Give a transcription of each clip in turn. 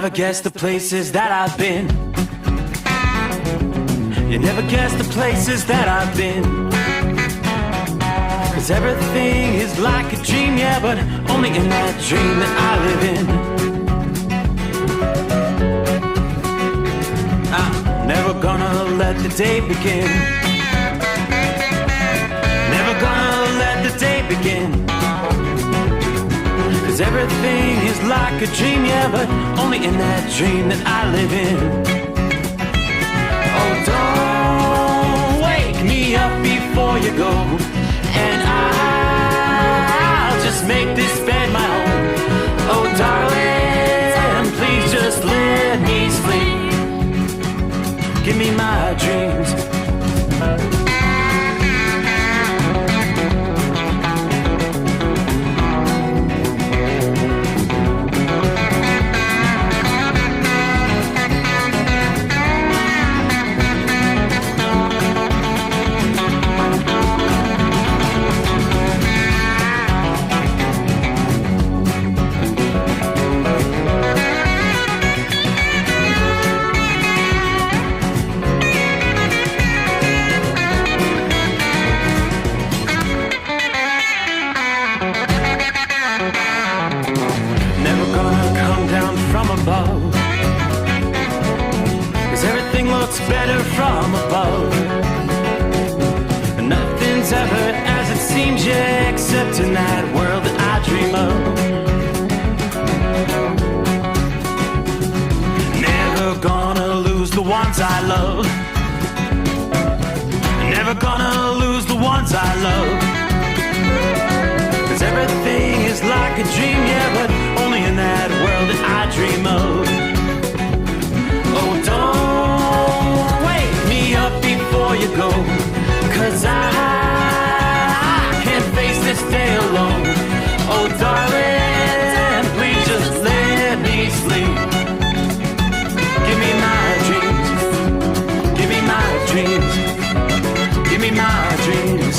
never guess the places that I've been. You never guess the places that I've been. 'Cause everything is like a dream, yeah, but only in that dream that I live in. I'm never gonna let the day begin. Never gonna let the day begin. 'Cause everything is like a dream, yeah, but only in that dream that I live in. Oh, don't wake me up before you go, and I'll just make this bed my home. Oh, darling, please just let me sleep. Give me my dreams. Better from above. Nothing's ever as it seems, yeah, except in that world that I dream of. Never gonna lose the ones I love. Never gonna lose the ones I love. 'Cause everything is like a dream, yeah, but only in that world that I dream of. Oh, don't wake me up before you go, 'cause I can't face this day alone. Oh, darling, please just let me sleep. Give me my dreams. Give me my dreams. Give me my dreams.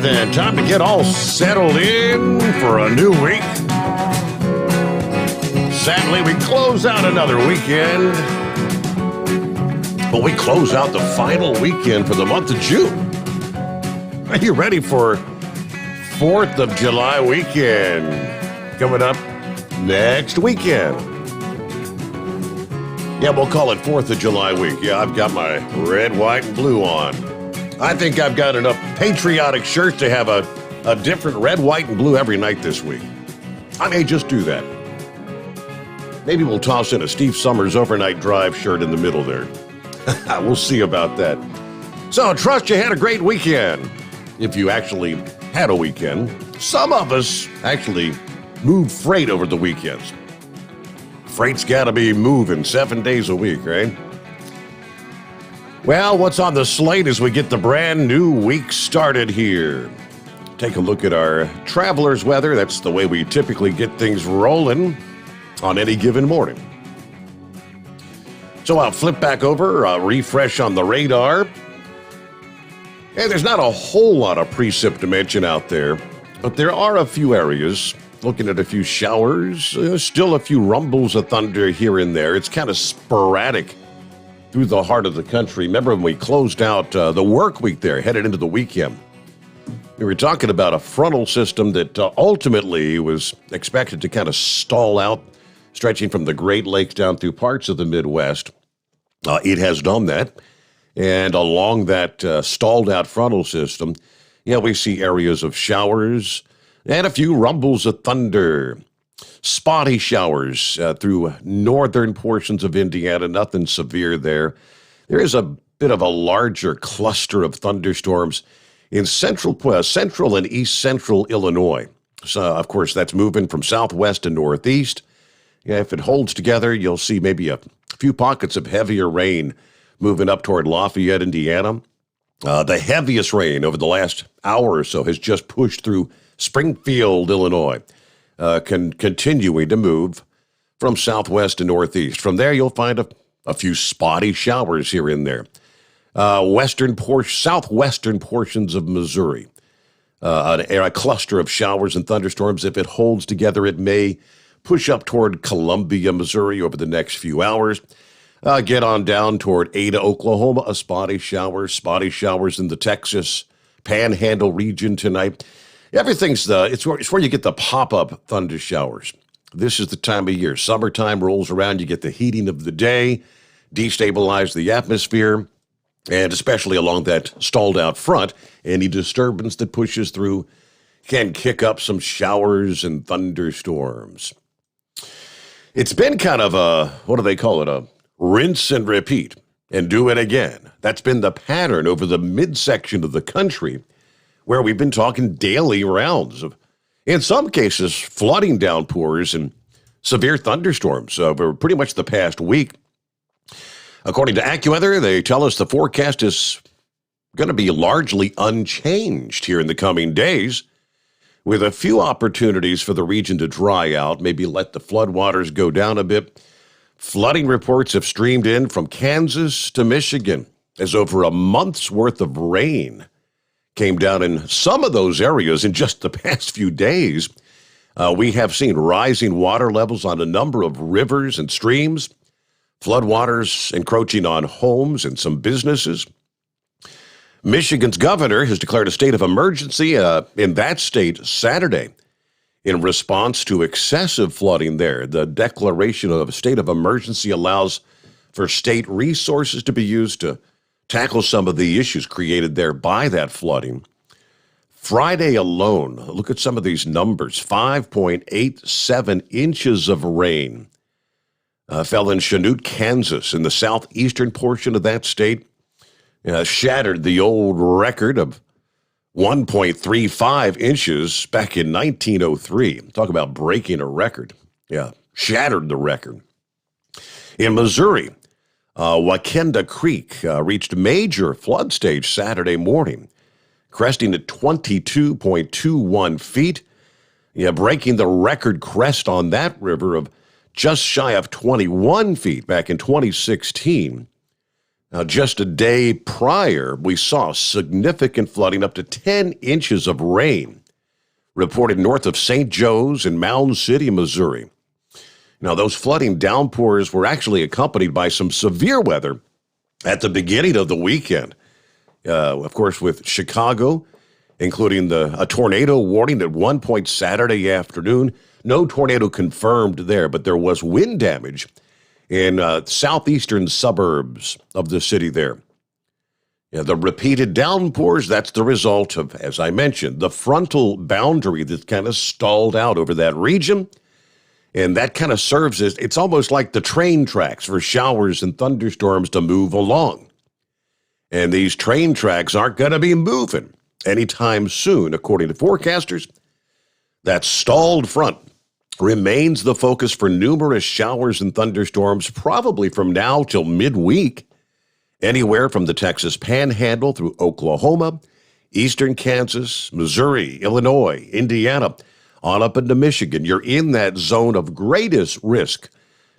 Then, time to get all settled in for a new week. Sadly, we close out another weekend, but we close out the final weekend for the month of June. Are you ready for 4th of July weekend coming up next weekend? Yeah, we'll call it 4th of July week. Yeah, I've got my red, white, and blue on. I think I've got enough patriotic shirts to have a different red, white, and blue every night this week. I may just do that. Maybe we'll toss in a Steve Sommers overnight drive shirt in the middle there. We'll see about that. So, trust you had a great weekend. If you actually had a weekend. Some of us actually moved freight over the weekends. Freight's got to be moving 7 days a week, right? Well, what's on the slate as we get the brand new week started here? Take a look at our traveler's weather. That's the way we typically get things rolling on any given morning. So I'll flip back over, refresh on the radar. And there's not a whole lot of precip to mention out there, but there are a few areas. Looking at a few showers, still a few rumbles of thunder here and there. It's kind of sporadic through the heart of the country. Remember when we closed out the work week there, headed into the weekend? We were talking about a frontal system that ultimately was expected to kind of stall out, stretching from the Great Lakes down through parts of the Midwest. It has done that. And along that stalled out frontal system, yeah, we see areas of showers and a few rumbles of thunder. Spotty showers through northern portions of Indiana, nothing severe there. There is a bit of a larger cluster of thunderstorms in central and east central Illinois. So, of course, that's moving from southwest to northeast. Yeah, if it holds together, you'll see maybe a few pockets of heavier rain moving up toward Lafayette, Indiana. The heaviest rain over the last hour or so has just pushed through Springfield, Illinois, continuing to move from southwest to northeast. From there, you'll find a few spotty showers here and there. Southwestern portions of Missouri, a cluster of showers and thunderstorms. If it holds together, it may push up toward Columbia, Missouri over the next few hours. Get on down toward Ada, Oklahoma, a spotty showers in the Texas Panhandle region tonight. It's where you get the pop-up thunder showers. This is the time of year. Summertime rolls around, you get the heating of the day, destabilize the atmosphere, and especially along that stalled out front, any disturbance that pushes through can kick up some showers and thunderstorms. It's been kind of a rinse and repeat and do it again. That's been the pattern over the midsection of the country where we've been talking daily rounds of, in some cases, flooding downpours and severe thunderstorms over pretty much the past week. According to AccuWeather, they tell us the forecast is going to be largely unchanged here in the coming days, with a few opportunities for the region to dry out, maybe let the floodwaters go down a bit. Flooding reports have streamed in from Kansas to Michigan as over a month's worth of rain came down in some of those areas in just the past few days. We have seen rising water levels on a number of rivers and streams, floodwaters encroaching on homes and some businesses. Michigan's governor has declared a state of emergency in that state Saturday in response to excessive flooding there. The declaration of a state of emergency allows for state resources to be used to tackle some of the issues created there by that flooding. Friday alone, look at some of these numbers, 5.87 inches of rain fell in Chanute, Kansas, in the southeastern portion of that state. Shattered the old record of 1.35 inches back in 1903. Talk about breaking a record. Yeah, shattered the record. In Missouri, Wakenda Creek reached major flood stage Saturday morning, cresting at 22.21 feet, breaking the record crest on that river of just shy of 21 feet back in 2016. Now, just a day prior, we saw significant flooding, up to 10 inches of rain, reported north of St. Joe's in Mound City, Missouri. Now, those flooding downpours were actually accompanied by some severe weather at the beginning of the weekend. Of course, with Chicago, including a tornado warning at one point Saturday afternoon. No tornado confirmed there, but there was wind damage in southeastern suburbs of the city there. The repeated downpours, that's the result of, as I mentioned, the frontal boundary that kind of stalled out over that region. And that kind of serves as, it's almost like the train tracks for showers and thunderstorms to move along. And these train tracks aren't going to be moving anytime soon, according to forecasters. That stalled front remains the focus for numerous showers and thunderstorms, probably from now till midweek, anywhere from the Texas Panhandle through Oklahoma, eastern Kansas, Missouri, Illinois, Indiana, on up into Michigan. You're in that zone of greatest risk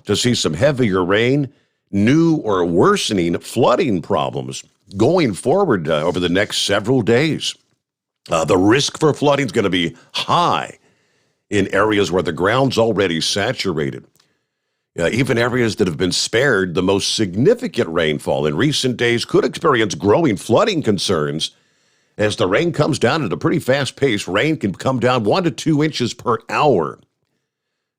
to see some heavier rain, new or worsening flooding problems going forward over the next several days. The risk for flooding is going to be high in areas where the ground's already saturated. Even areas that have been spared the most significant rainfall in recent days could experience growing flooding concerns as the rain comes down at a pretty fast pace. Rain can come down 1 to 2 inches per hour.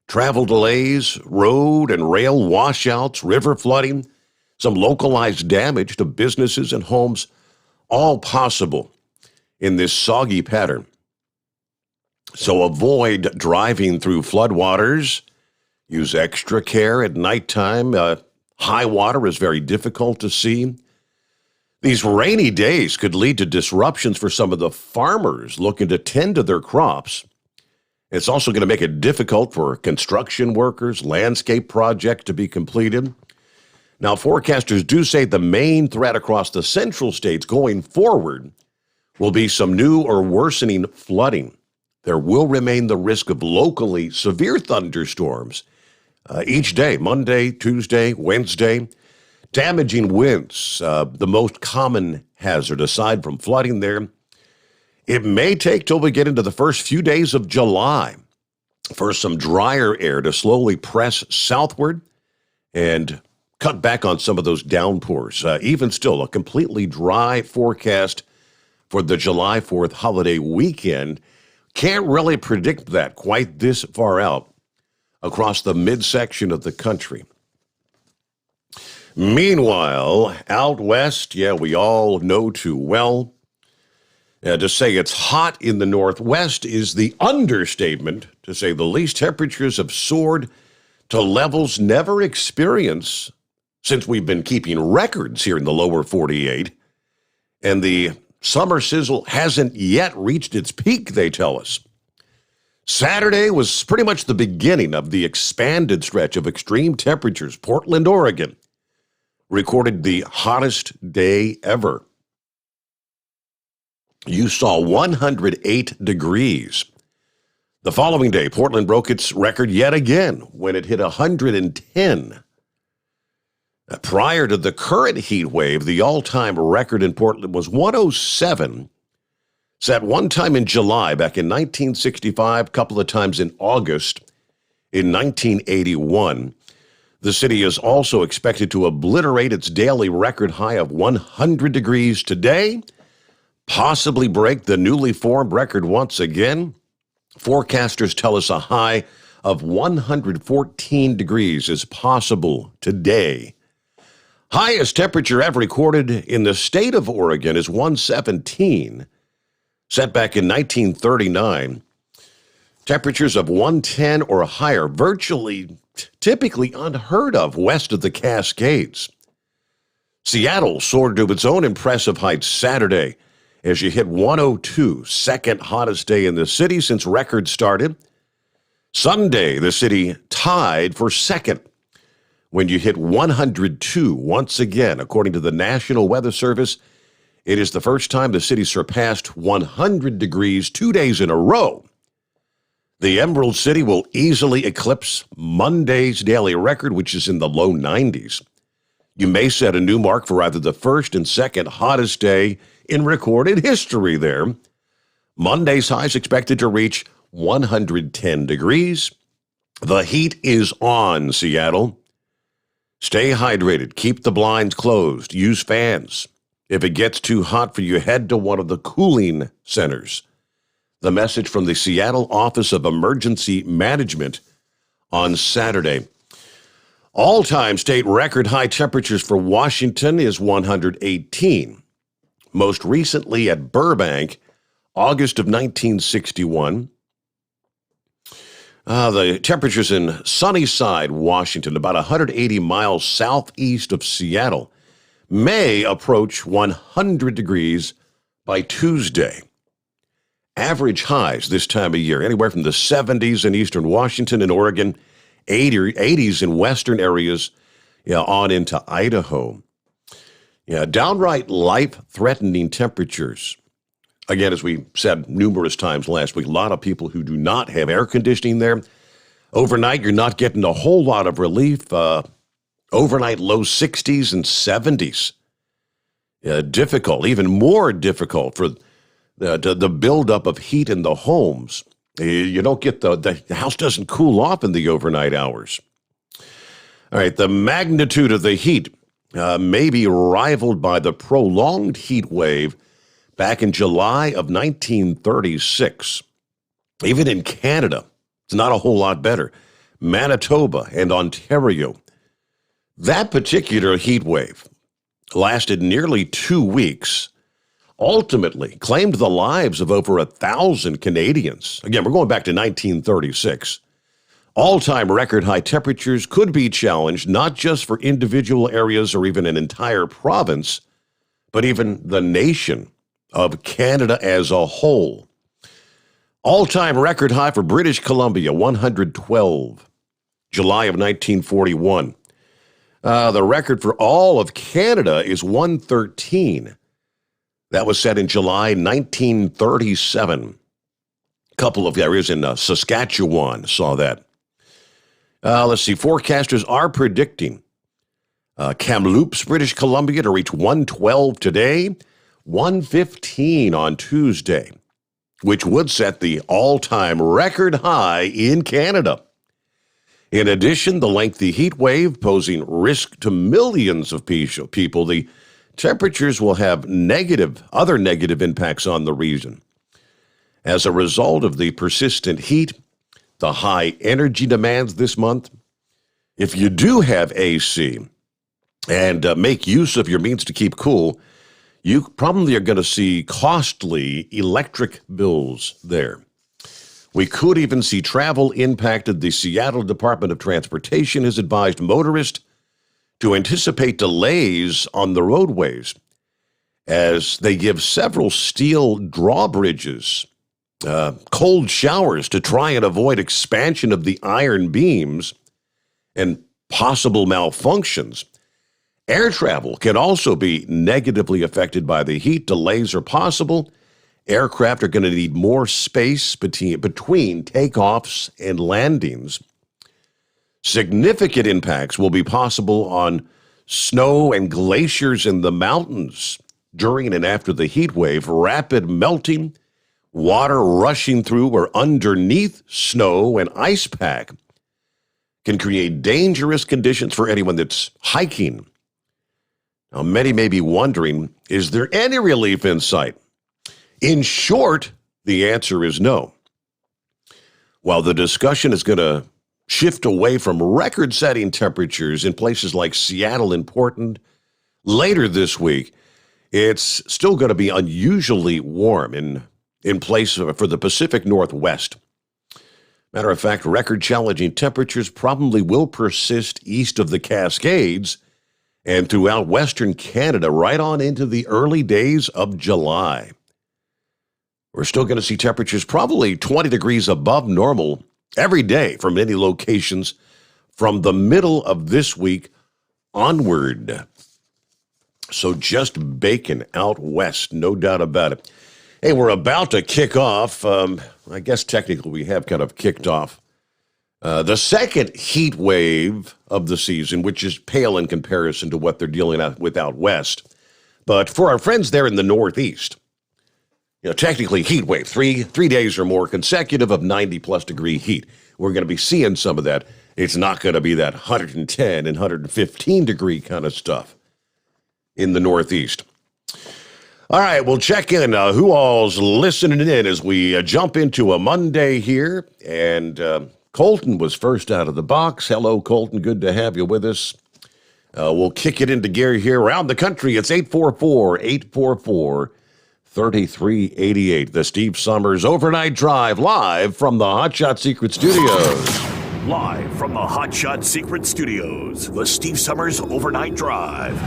Travel delays, road and rail washouts, river flooding, some localized damage to businesses and homes, all possible in this soggy pattern. So avoid driving through floodwaters. Use extra care at nighttime. High water is very difficult to see. These rainy days could lead to disruptions for some of the farmers looking to tend to their crops. It's also going to make it difficult for construction workers, landscape projects to be completed. Now, forecasters do say the main threat across the central states going forward will be some new or worsening flooding. There will remain the risk of locally severe thunderstorms each day, Monday, Tuesday, Wednesday. Damaging winds, the most common hazard aside from flooding there. It may take till we get into the first few days of July for some drier air to slowly press southward and cut back on some of those downpours. Even still, a completely dry forecast for the July 4th holiday weekend. Can't really predict that quite this far out across the midsection of the country. Meanwhile, out west, we all know too well. To say it's hot in the Northwest is the understatement, to say the least. Temperatures have soared to levels never experienced since we've been keeping records here in the lower 48. And the summer sizzle hasn't yet reached its peak, they tell us. Saturday was pretty much the beginning of the expanded stretch of extreme temperatures. Portland, Oregon recorded the hottest day ever. You saw 108 degrees. The following day, Portland broke its record yet again when it hit 110. Prior to the current heat wave, the all-time record in Portland was 107. Set one time in July back in 1965, a couple of times in August in 1981. The city is also expected to obliterate its daily record high of 100 degrees today, possibly break the newly formed record once again. Forecasters tell us a high of 114 degrees is possible today. Highest temperature ever recorded in the state of Oregon is 117, set back in 1939. Temperatures of 110 or higher, virtually typically unheard of west of the Cascades. Seattle soared to its own impressive heights Saturday as you hit 102, second hottest day in the city since records started. Sunday, the city tied for second when you hit 102 once again. According to the National Weather Service, it is the first time the city surpassed 100 degrees 2 days in a row. The Emerald City will easily eclipse Monday's daily record, which is in the low 90s. You may set a new mark for either the first and second hottest day in recorded history there. Monday's high is expected to reach 110 degrees. The heat is on, Seattle. Stay hydrated. Keep the blinds closed. Use fans. If it gets too hot for you, head to one of the cooling centers. The message from the Seattle Office of Emergency Management on Saturday. All-time state record high temperatures for Washington is 118. Most recently at Burbank, August of 1961. The temperatures in Sunnyside, Washington, about 180 miles southeast of Seattle, may approach 100 degrees by Tuesday. Average highs this time of year, anywhere from the 70s in eastern Washington and Oregon, 80s in western areas, on into Idaho. Downright life-threatening temperatures. Again, as we said numerous times last week, a lot of people who do not have air conditioning there. Overnight, you're not getting a whole lot of relief. Overnight low 60s and 70s. Difficult, even more difficult for the buildup of heat in the homes. You don't get the house doesn't cool off in the overnight hours. All right, the magnitude of the heat may be rivaled by the prolonged heat wave back in July of 1936. Even in Canada, it's not a whole lot better. Manitoba and Ontario. That particular heat wave lasted nearly 2 weeks, ultimately claimed the lives of over 1,000 Canadians. Again, we're going back to 1936. All-time record high temperatures could be challenged not just for individual areas or even an entire province, but even the nation of Canada as a whole. All-time record high for British Columbia, 112, July of 1941. The record for all of Canada is 113. That was set in July 1937. A couple of areas in Saskatchewan saw that. Let's see. Forecasters are predicting Kamloops, British Columbia, to reach 112 today, 115 on Tuesday, which would set the all-time record high in Canada. In addition, the lengthy heat wave posing risk to millions of people, the temperatures will have other negative impacts on the region. As a result of the persistent heat, the high energy demands this month, if you do have AC and make use of your means to keep cool, you probably are going to see costly electric bills there. We could even see travel impacted. The Seattle Department of Transportation has advised motorists to anticipate delays on the roadways as they give several steel drawbridges cold showers to try and avoid expansion of the iron beams and possible malfunctions. Air travel can also be negatively affected by the heat. Delays are possible. Aircraft are going to need more space between takeoffs and landings. Significant impacts will be possible on snow and glaciers in the mountains during and after the heat wave. Rapid melting, water rushing through or underneath snow and ice pack can create dangerous conditions for anyone that's hiking. Now, many may be wondering, is there any relief in sight? In short, the answer is no. While the discussion is going to shift away from record-setting temperatures in places like Seattle and Portland later this week, it's still going to be unusually warm in place for the Pacific Northwest. Matter of fact, record-challenging temperatures probably will persist east of the Cascades and throughout Western Canada right on into the early days of July. We're still going to see temperatures probably 20 degrees above normal every day for many locations from the middle of this week onward. So just baking out west, no doubt about it. Hey, we're about to kick off. I guess technically we have kind of kicked off the second heat wave of the season, which is pale in comparison to what they're dealing with out west. But for our friends there in the Northeast, technically heat wave, three days or more consecutive of 90-plus degree heat. We're going to be seeing some of that. It's not going to be that 110 and 115 degree kind of stuff in the Northeast. All right, we'll check in who all's listening in as we jump into a Monday here. And Colton was first out of the box. Hello, Colton. Good to have you with us. We'll kick it into gear here around the country. It's 844-844-3388. The Steve Sommers Overnight Drive, live from the Hot Shot Secret Studios. Live from the Hot Shot Secret Studios, the Steve Sommers Overnight Drive.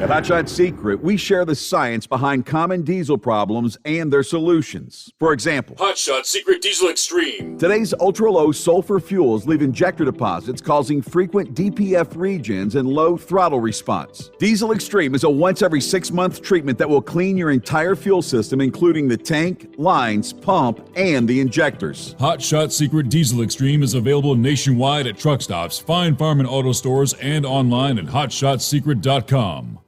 At Hot Shot Secret, we share the science behind common diesel problems and their solutions. For example, Hot Shot Secret Diesel Extreme. Today's ultra-low sulfur fuels leave injector deposits causing frequent DPF regens and low throttle response. Diesel Extreme is a once every 6-month treatment that will clean your entire fuel system, including the tank, lines, pump, and the injectors. Hot Shot Secret Diesel Extreme is available nationwide at truck stops, fine farm and auto stores, and online at hotshotsecret.com.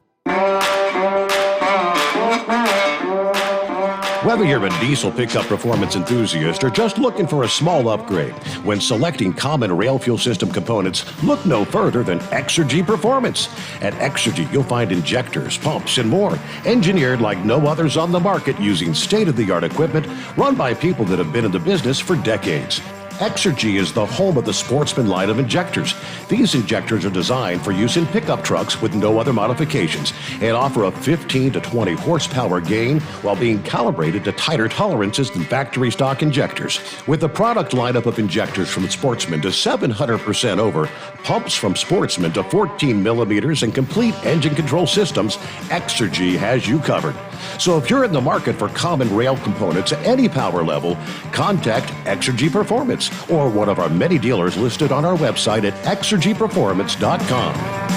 Whether you're a diesel pickup performance enthusiast or just looking for a small upgrade, when selecting common rail fuel system components, look no further than Exergy Performance. At Exergy, you'll find injectors, pumps, and more, engineered like no others on the market using state-of-the-art equipment run by people that have been in the business for decades. Exergy is the home of the Sportsman line of injectors. These injectors are designed for use in pickup trucks with no other modifications and offer a 15 to 20 horsepower gain while being calibrated to tighter tolerances than factory stock injectors. With a product lineup of injectors from Sportsman to 700% over, pumps from Sportsman to 14 millimeters, and complete engine control systems, Exergy has you covered. So if you're in the market for common rail components at any power level, contact Exergy Performance or one of our many dealers listed on our website at exergyperformance.com.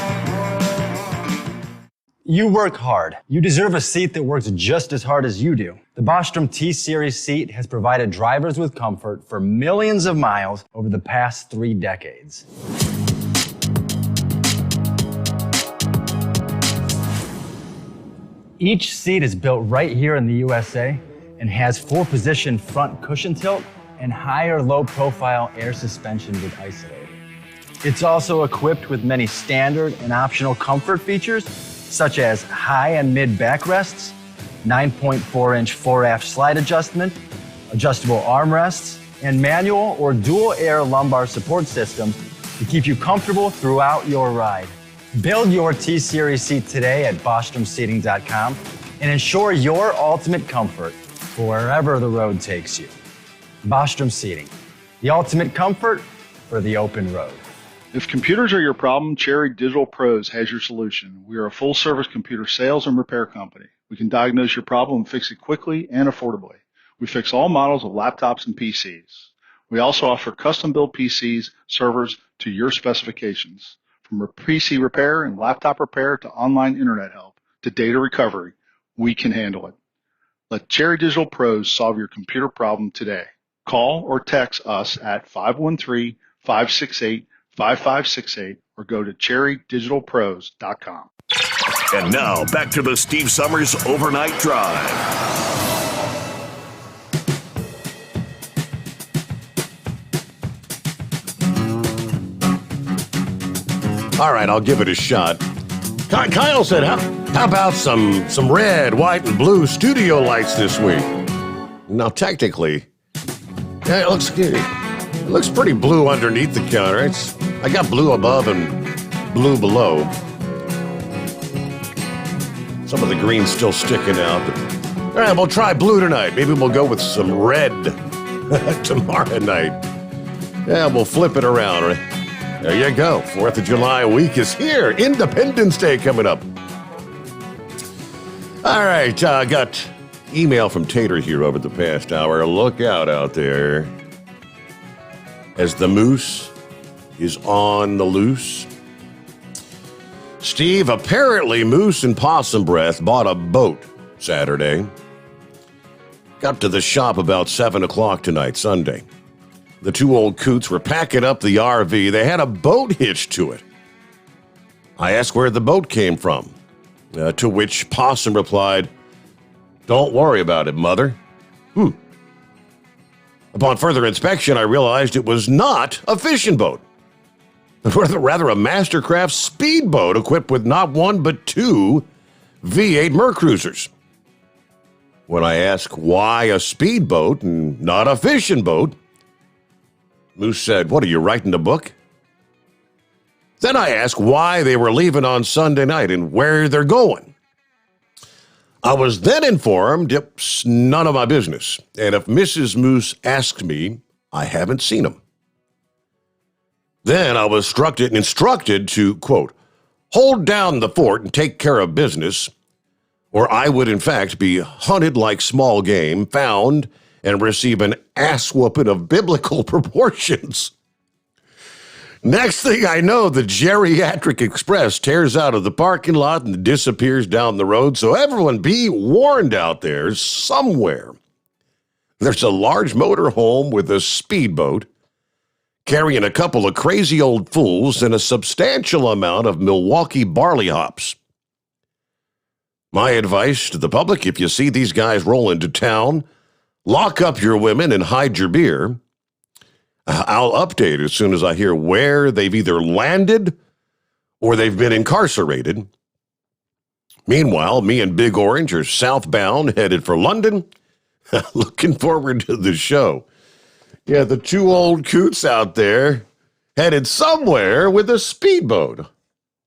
You work hard. You deserve a seat that works just as hard as you do. The Bostrom T-Series seat has provided drivers with comfort for millions of miles over the past 3 decades. Each seat is built right here in the USA and has 4-position front cushion tilt and higher low-profile air suspension with isolator. It's also equipped with many standard and optional comfort features such as high and mid backrests, 9.4-inch 4-aft slide adjustment, adjustable armrests, and manual or dual air lumbar support systems to keep you comfortable throughout your ride. Build your T-Series seat today at BostromSeating.com and ensure your ultimate comfort for wherever the road takes you. Bostrom Seating, the ultimate comfort for the open road. If computers are your problem, Cherry Digital Pros has your solution. We are a full-service computer sales and repair company. We can diagnose your problem and fix it quickly and affordably. We fix all models of laptops and PCs. We also offer custom-built PCs, servers to your specifications. From PC repair and laptop repair to online internet help to data recovery, we can handle it. Let Cherry Digital Pros solve your computer problem today. Call or text us at 513-568-5568 or go to cherrydigitalpros.com. And now back to the Steve Summers Overnight Drive. All right, I'll give it a shot. Kyle said, how about some red, white, and blue studio lights this week? Now, technically, yeah, it looks pretty blue underneath the counter. I got blue above and blue below. Some of the green's still sticking out. But, all right, we'll try blue tonight. Maybe we'll go with some red tomorrow night. Yeah, we'll flip it around. There you go. 4th of July week is here. Independence Day coming up. All right, got email from Tater here over the past hour. Look out there. As the moose is on the loose. Steve, apparently Moose and Possum Breath bought a boat Saturday. Got to the shop about 7 o'clock tonight, Sunday. The 2 old coots were packing up the RV. They had a boat hitched to it. I asked where the boat came from, to which Possum replied, "Don't worry about it, Mother." Upon further inspection, I realized it was not a fishing boat, but rather a Mastercraft speedboat equipped with not 1 but 2 V8 Mercruisers. When I asked why a speedboat and not a fishing boat, Moose said, "What, are you writing a book?" Then I asked why they were leaving on Sunday night and where they're going. I was then informed it's none of my business, and if Mrs. Moose asks me, I haven't seen him. Then I was instructed to, quote, hold down the fort and take care of business, or I would in fact be hunted like small game, found, and receive an ass-whooping of biblical proportions. Next thing I know, the Geriatric Express tears out of the parking lot and disappears down the road, so everyone be warned out there somewhere. There's a large motor home with a speedboat carrying a couple of crazy old fools and a substantial amount of Milwaukee barley hops. My advice to the public, if you see these guys roll into town, lock up your women and hide your beer. I'll update as soon as I hear where they've either landed or they've been incarcerated. Meanwhile, me and Big Orange are southbound, headed for London. Looking forward to the show. Yeah, the 2 old coots out there headed somewhere with a speedboat.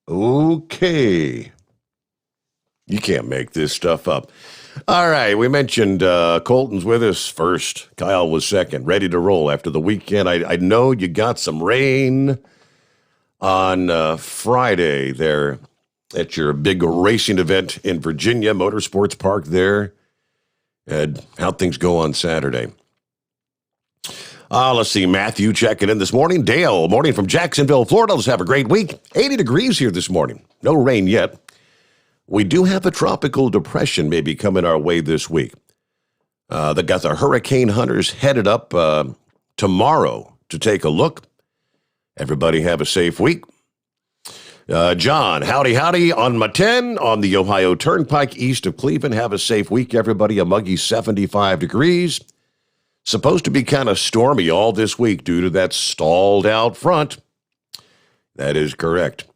Okay. You can't make this stuff up. All right, we mentioned Colton's with us first. Kyle was second, ready to roll after the weekend. I know you got some rain on Friday there at your big racing event in Virginia, Motorsports Park there, and how things go on Saturday. Let's see, Matthew checking in this morning. Dale, morning from Jacksonville, Florida. Let's have a great week. 80 degrees here this morning. No rain yet. We do have a tropical depression maybe coming our way this week. They got the hurricane hunters headed up tomorrow to take a look. Everybody have a safe week. John, howdy on my 10 on the Ohio Turnpike east of Cleveland. Have a safe week, everybody. A muggy 75 degrees. Supposed to be kind of stormy all this week due to that stalled out front. That is correct.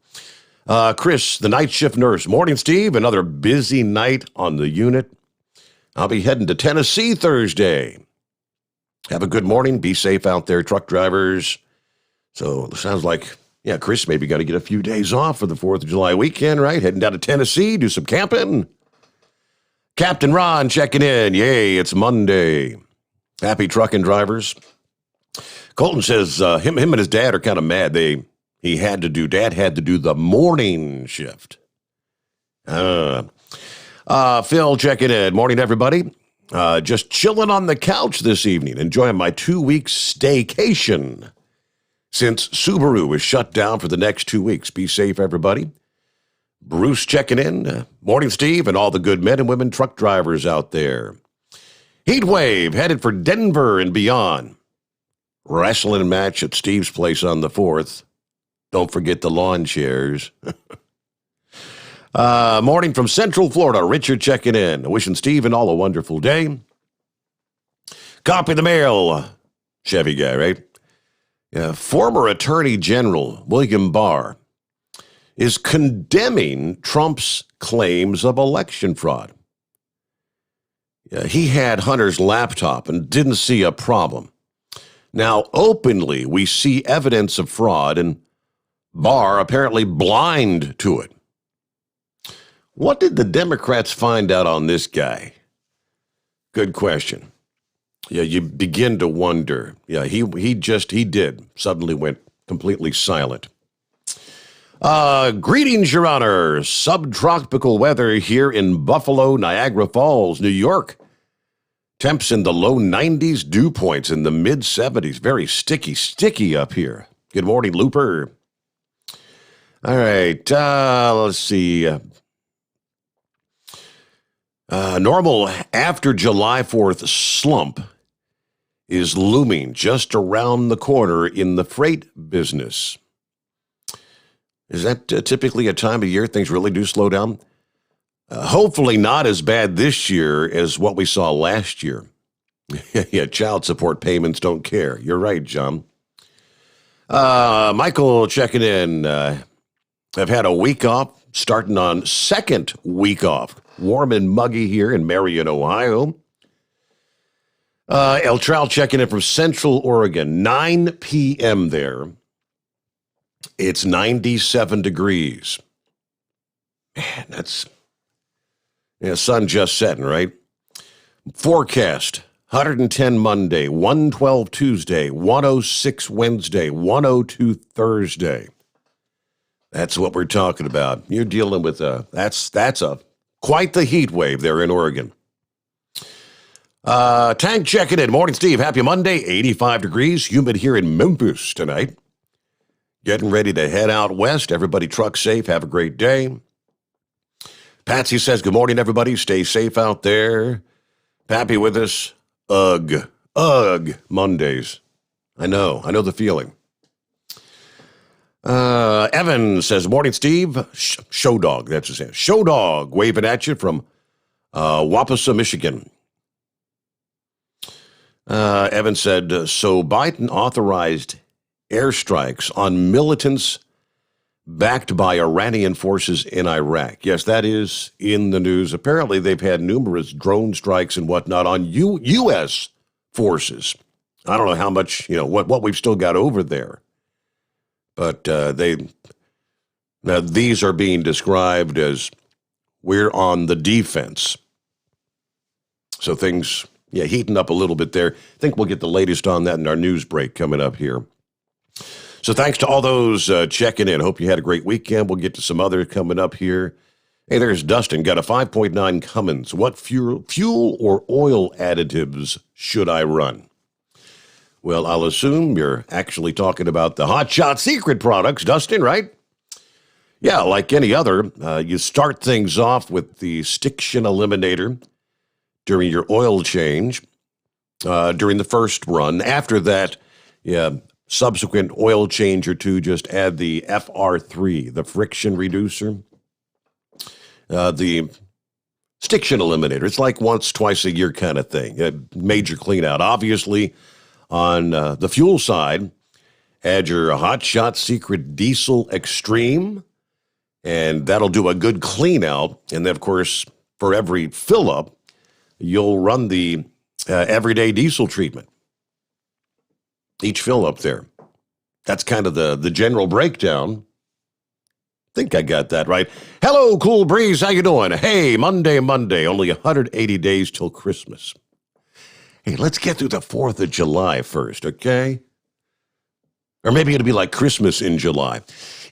Chris, the night shift nurse. Morning, Steve. Another busy night on the unit. I'll be heading to Tennessee Thursday. Have a good morning. Be safe out there, truck drivers. So it sounds like, yeah, Chris maybe got to get a few days off for the 4th of July weekend, right? Heading down to Tennessee, do some camping. Captain Ron checking in. Yay, it's Monday. Happy trucking drivers. Colton says him and his dad are kind of mad. Dad had to do the morning shift. Phil checking in. Morning, everybody. Just chilling on the couch this evening, enjoying my 2-week staycation since Subaru is shut down for the next 2 weeks. Be safe, everybody. Bruce checking in. Morning, Steve, and all the good men and women truck drivers out there. Heat wave headed for Denver and beyond. Wrestling match at Steve's place on the 4th. Don't forget the lawn chairs. Morning from Central Florida. Richard checking in. Wishing Steve and all a wonderful day. Copy the mail. Chevy guy, right? Former Attorney General William Barr is condemning Trump's claims of election fraud. He had Hunter's laptop and didn't see a problem. Now, openly, we see evidence of fraud, and Barr apparently blind to it. What did the Democrats find out on this guy? Good question. Yeah, you begin to wonder. Yeah, he suddenly went completely silent. Greetings, Your Honor. Subtropical weather here in Buffalo, Niagara Falls, New York. Temps in the low 90s, dew points in the mid 70s. Very sticky up here. Good morning, Looper. All right, let's see. Normal after July 4th slump is looming just around the corner in the freight business. Is that typically a time of year things really do slow down? Hopefully not as bad this year as what we saw last year. Yeah, child support payments don't care. You're right, John. Michael checking in. I've had a week off, starting on second week off. Warm and muggy here in Marion, Ohio. El Trout checking in from Central Oregon. 9 p.m. there. It's 97 degrees. Man, that's... Yeah, sun just setting, right? Forecast, 110 Monday, 112 Tuesday, 106 Wednesday, 102 Thursday. That's what we're talking about. You're dealing with that's quite the heat wave there in Oregon. Tank checking in. Morning, Steve. Happy Monday. 85 degrees. Humid here in Memphis tonight. Getting ready to head out west. Everybody truck safe. Have a great day. Patsy says, good morning, everybody. Stay safe out there. Pappy with us. Ugh, Mondays. I know the feeling. Evan says, morning, Steve. Show Dog, that's his name. Show Dog, waving at you from Waupassa, Michigan. Evan said, so Biden authorized airstrikes on militants backed by Iranian forces in Iraq. Yes, that is in the news. Apparently, they've had numerous drone strikes and whatnot on U.S. forces. I don't know how much, what we've still got over there. But these are being described as we're on the defense. So things, heating up a little bit there. I think we'll get the latest on that in our news break coming up here. So thanks to all those checking in. Hope you had a great weekend. We'll get to some other coming up here. Hey, there's Dustin. Got a 5.9 Cummins. What fuel or oil additives should I run? Well, I'll assume you're actually talking about the Hot Shot Secret products, Dustin, right? Yeah, like any other, you start things off with the Stiction Eliminator during your oil change, during the first run. After that, subsequent oil change or two, just add the FR3, the friction reducer. The Stiction Eliminator, it's like once, twice a year kind of thing, a major clean out. Obviously, on the fuel side, add your Hot Shot Secret Diesel Extreme, and that'll do a good clean out. And then, of course, for every fill up, you'll run the everyday diesel treatment. Each fill up there. That's kind of the general breakdown. Think I got that right. Hello, Cool Breeze. How you doing? Hey, Monday, only 180 days till Christmas. Hey, let's get through the 4th of July first, okay? Or maybe it'll be like Christmas in July.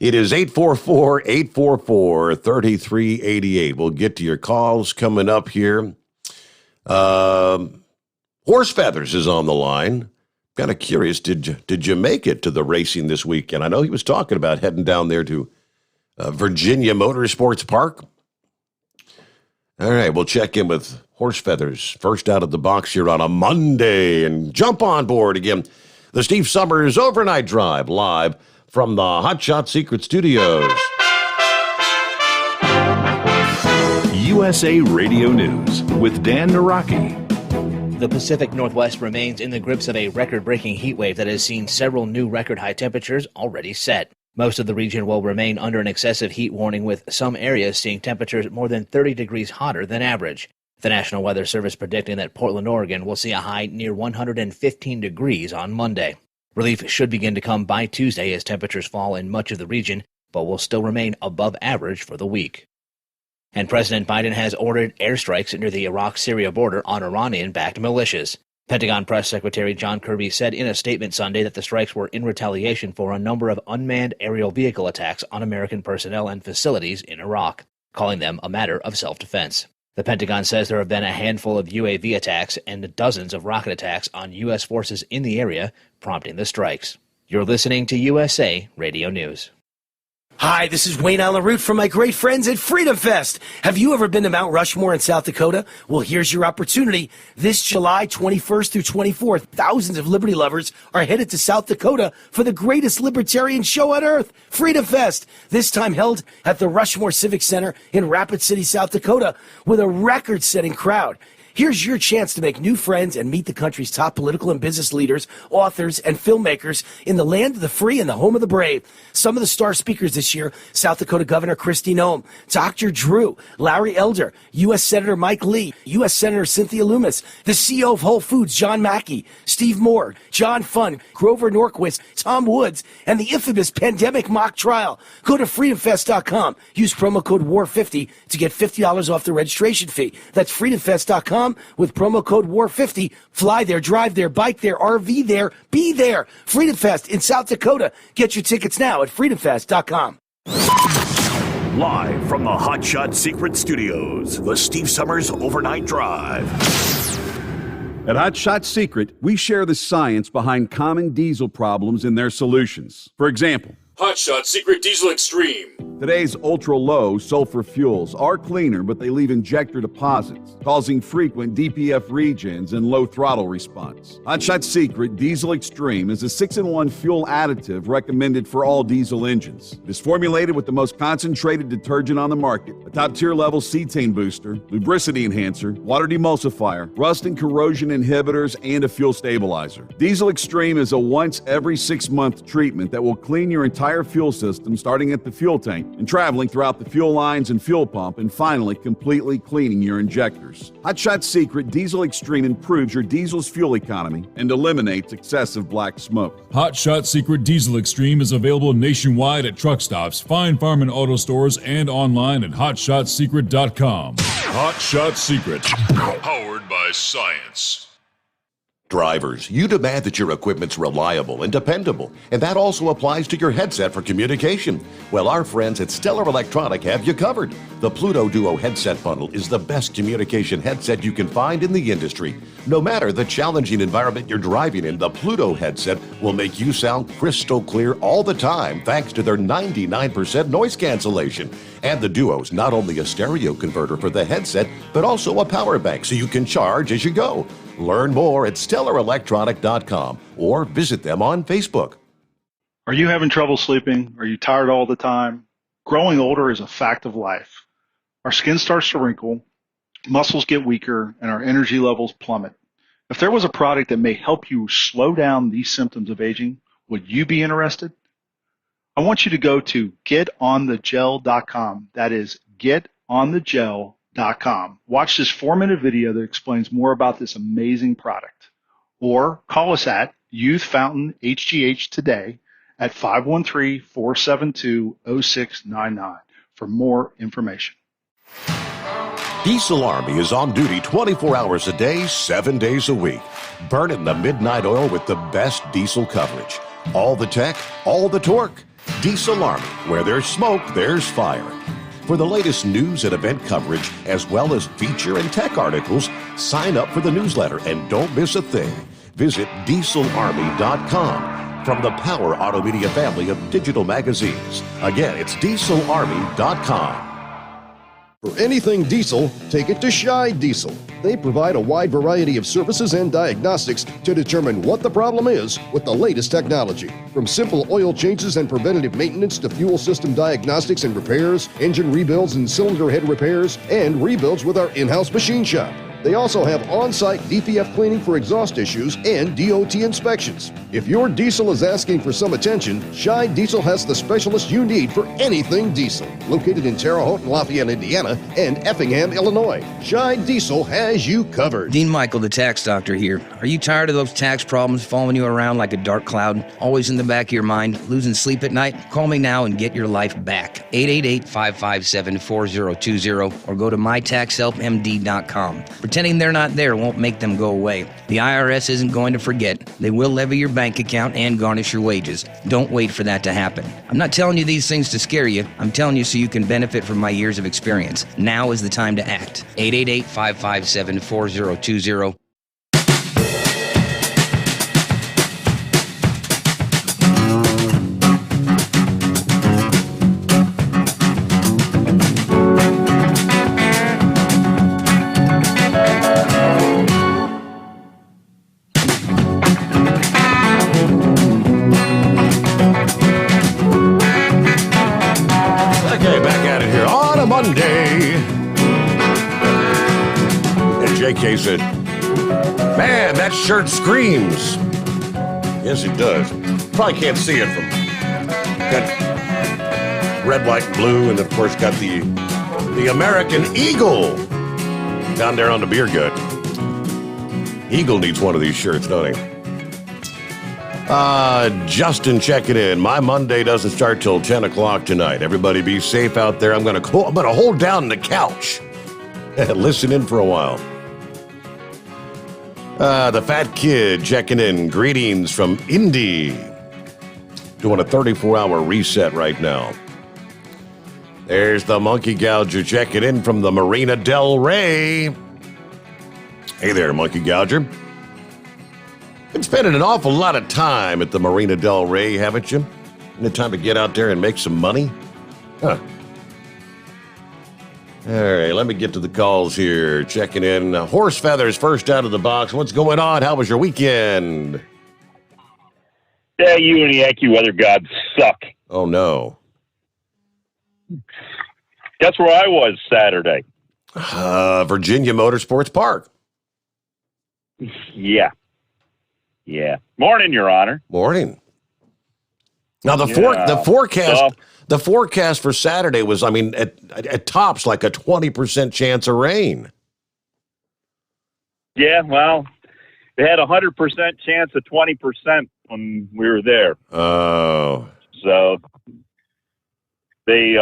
It is 844-844-3388. We'll get to your calls coming up here. Horse Feathers is on the line. Kind of curious, did you make it to the racing this weekend? I know he was talking about heading down there to Virginia Motorsports Park. All right, we'll check in with Horse Feathers first out of the box here on a Monday and jump on board again. The Steve Sommers Overnight Drive live from the Hot Shot Secret Studios. USA Radio News with Dan Naraki. The Pacific Northwest remains in the grips of a record-breaking heat wave that has seen several new record-high temperatures already set. Most of the region will remain under an excessive heat warning, with some areas seeing temperatures more than 30 degrees hotter than average. The National Weather Service predicting that Portland, Oregon will see a high near 115 degrees on Monday. Relief should begin to come by Tuesday as temperatures fall in much of the region, but will still remain above average for the week. And President Biden has ordered airstrikes near the Iraq-Syria border on Iranian-backed militias. Pentagon Press Secretary John Kirby said in a statement Sunday that the strikes were in retaliation for a number of unmanned aerial vehicle attacks on American personnel and facilities in Iraq, calling them a matter of self-defense. The Pentagon says there have been a handful of UAV attacks and dozens of rocket attacks on U.S. forces in the area, prompting the strikes. You're listening to USA Radio News. Hi, this is Wayne Allen Root from my great friends at Freedom Fest. Have you ever been to Mount Rushmore in South Dakota? Well, here's your opportunity. This July 21st through 24th, thousands of liberty lovers are headed to South Dakota for the greatest libertarian show on earth, Freedom Fest. This time held at the Rushmore Civic Center in Rapid City, South Dakota, with a record-setting crowd. Here's your chance to make new friends and meet the country's top political and business leaders, authors, and filmmakers in the land of the free and the home of the brave. Some of the star speakers this year: South Dakota Governor Kristi Noem, Dr. Drew, Larry Elder, U.S. Senator Mike Lee, U.S. Senator Cynthia Lummis, the CEO of Whole Foods, John Mackey, Steve Moore, John Funn, Grover Norquist, Tom Woods, and the infamous pandemic mock trial. Go to freedomfest.com. Use promo code WAR50 to get $50 off the registration fee. That's freedomfest.com with promo code WAR50. Fly there, drive there, bike there, RV there, be there. Freedom Fest in South Dakota. Get your tickets now at freedomfest.com. Live from the Hot Shot Secret Studios, the Steve Summers Overnight Drive. At Hot Shot Secret, we share the science behind common diesel problems and their solutions. For example, Hot Shot Secret Diesel Extreme. Today's ultra-low sulfur fuels are cleaner, but they leave injector deposits, causing frequent DPF regens and low throttle response. Hot Shot Secret Diesel Extreme is a 6-in-1 fuel additive recommended for all diesel engines. It is formulated with the most concentrated detergent on the market, a top-tier level cetane booster, lubricity enhancer, water demulsifier, rust and corrosion inhibitors, and a fuel stabilizer. Diesel Extreme is a once every 6-month treatment that will clean your entire fuel system, starting at the fuel tank and traveling throughout the fuel lines and fuel pump, and finally completely cleaning your injectors. Hot Shot Secret Diesel Extreme improves your diesel's fuel economy and eliminates excessive black smoke. Hot Shot Secret Diesel Extreme is available nationwide at truck stops, fine farm and auto stores, and online at hotshotsecret.com. Hot Shot Secret, powered by science. Drivers, you demand that your equipment's reliable and dependable, and that also applies to your headset for communication. Well, our friends at Stellar Electronic have you covered. The Pluto Duo headset bundle is the best communication headset you can find in the industry. No matter the challenging environment you're driving in, the Pluto headset will make you sound crystal clear all the time thanks to their 99% noise cancellation. And the Duo's not only a stereo converter for the headset, but also a power bank so you can charge as you go. Learn more at StellarElectronic.com or visit them on Facebook. Are you having trouble sleeping? Are you tired all the time? Growing older is a fact of life. Our skin starts to wrinkle, muscles get weaker, and our energy levels plummet. If there was a product that may help you slow down these symptoms of aging, would you be interested? I want you to go to getonthegel.com. That is getonthegel.com. Watch this 4-minute video that explains more about this amazing product. Or call us at Youth Fountain HGH today at 513-472-0699 for more information. Diesel Army is on duty 24 hours a day, 7 days a week. Burning the midnight oil with the best diesel coverage. All the tech, all the torque. Diesel Army, where there's smoke, there's fire. For the latest news and event coverage, as well as feature and tech articles, sign up for the newsletter and don't miss a thing. Visit dieselarmy.com from the Power Auto Media family of digital magazines. Again, it's dieselarmy.com. For anything diesel, take it to Scheid Diesel. They provide a wide variety of services and diagnostics to determine what the problem is with the latest technology. From simple oil changes and preventative maintenance to fuel system diagnostics and repairs, engine rebuilds and cylinder head repairs, and rebuilds with our in-house machine shop. They also have on-site DPF cleaning for exhaust issues and DOT inspections. If your diesel is asking for some attention, Scheid Diesel has the specialist you need for anything diesel. Located in Terre Haute and Lafayette, Indiana, and Effingham, Illinois, Scheid Diesel has you covered. Dean Michael, the tax doctor here. Are you tired of those tax problems following you around like a dark cloud, always in the back of your mind, losing sleep at night? Call me now and get your life back. 888-557-4020 or go to mytaxhelpmd.com. Pretending they're not there won't make them go away. The IRS isn't going to forget. They will levy your bank account and garnish your wages. Don't wait for that to happen. I'm not telling you these things to scare you. I'm telling you so you can benefit from my years of experience. Now is the time to act. 888-557-4020. Monday. And JK said, man, that shirt screams. Yes, it does. Probably can't see it from got red, white, and blue, and of course got the American Eagle down there on the beer gut. Eagle needs one of these shirts, don't he? Justin checking in. My Monday doesn't start till 10 o'clock tonight. Everybody be safe out there. I'm gonna hold down the couch and listen in for a while. The Fat Kid checking in. Greetings from Indy. Doing a 34-hour reset right now. There's the Monkey Gouger checking in from the Marina Del Rey. Hey there, Monkey Gouger. Been spending an awful lot of time at the Marina Del Rey, haven't you? Isn't it time to get out there and make some money? Huh. All right, let me get to the calls here. Checking in. Horse Feathers first out of the box. What's going on? How was your weekend? Yeah, you and the Yankee weather gods suck. Oh, no. Guess where I was Saturday? Virginia Motorsports Park. Yeah. Morning, Your Honor. Morning. Now, the forecast for Saturday was, I mean, at tops like a 20% chance of rain. Yeah, well, they had a 100% chance of 20% when we were there. Oh. So they,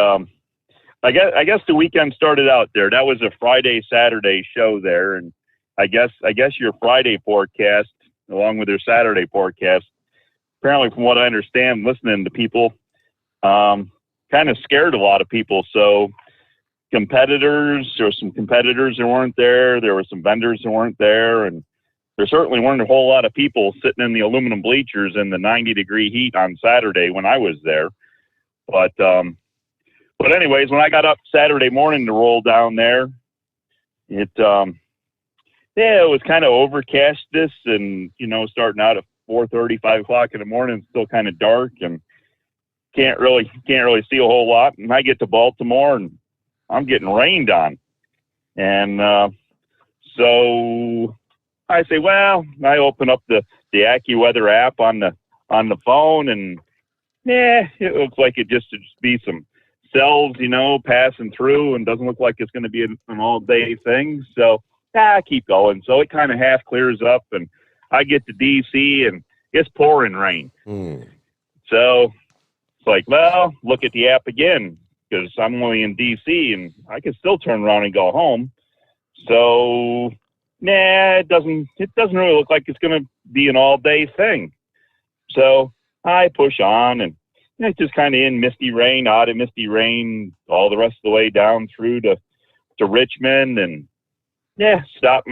I guess the weekend started out there. That was a Friday, Saturday show there, and I guess your Friday forecast along with their Saturday forecast. Apparently, from what I understand, listening to people, kind of scared a lot of people. So there were some competitors that weren't there. There were some vendors that weren't there. And there certainly weren't a whole lot of people sitting in the aluminum bleachers in the 90-degree heat on Saturday when I was there. But anyways, when I got up Saturday morning to roll down there, it was kind of overcast and, starting out at 4:30, 5 o'clock in the morning, it's still kind of dark and can't really see a whole lot. And I get to Baltimore and I'm getting rained on. And so I say, well, I open up the AccuWeather app on the phone, and it looks like it just be some cells, passing through, and doesn't look like it's going to be an all-day thing. So I keep going. So it kind of half clears up, and I get to D.C., and it's pouring rain. So it's like, well, look at the app again, because I'm only in D.C., and I can still turn around and go home. So it doesn't really look like it's going to be an all-day thing. So I push on, and it's just kind of in misty rain, odd and misty rain, all the rest of the way down through to Richmond, and stop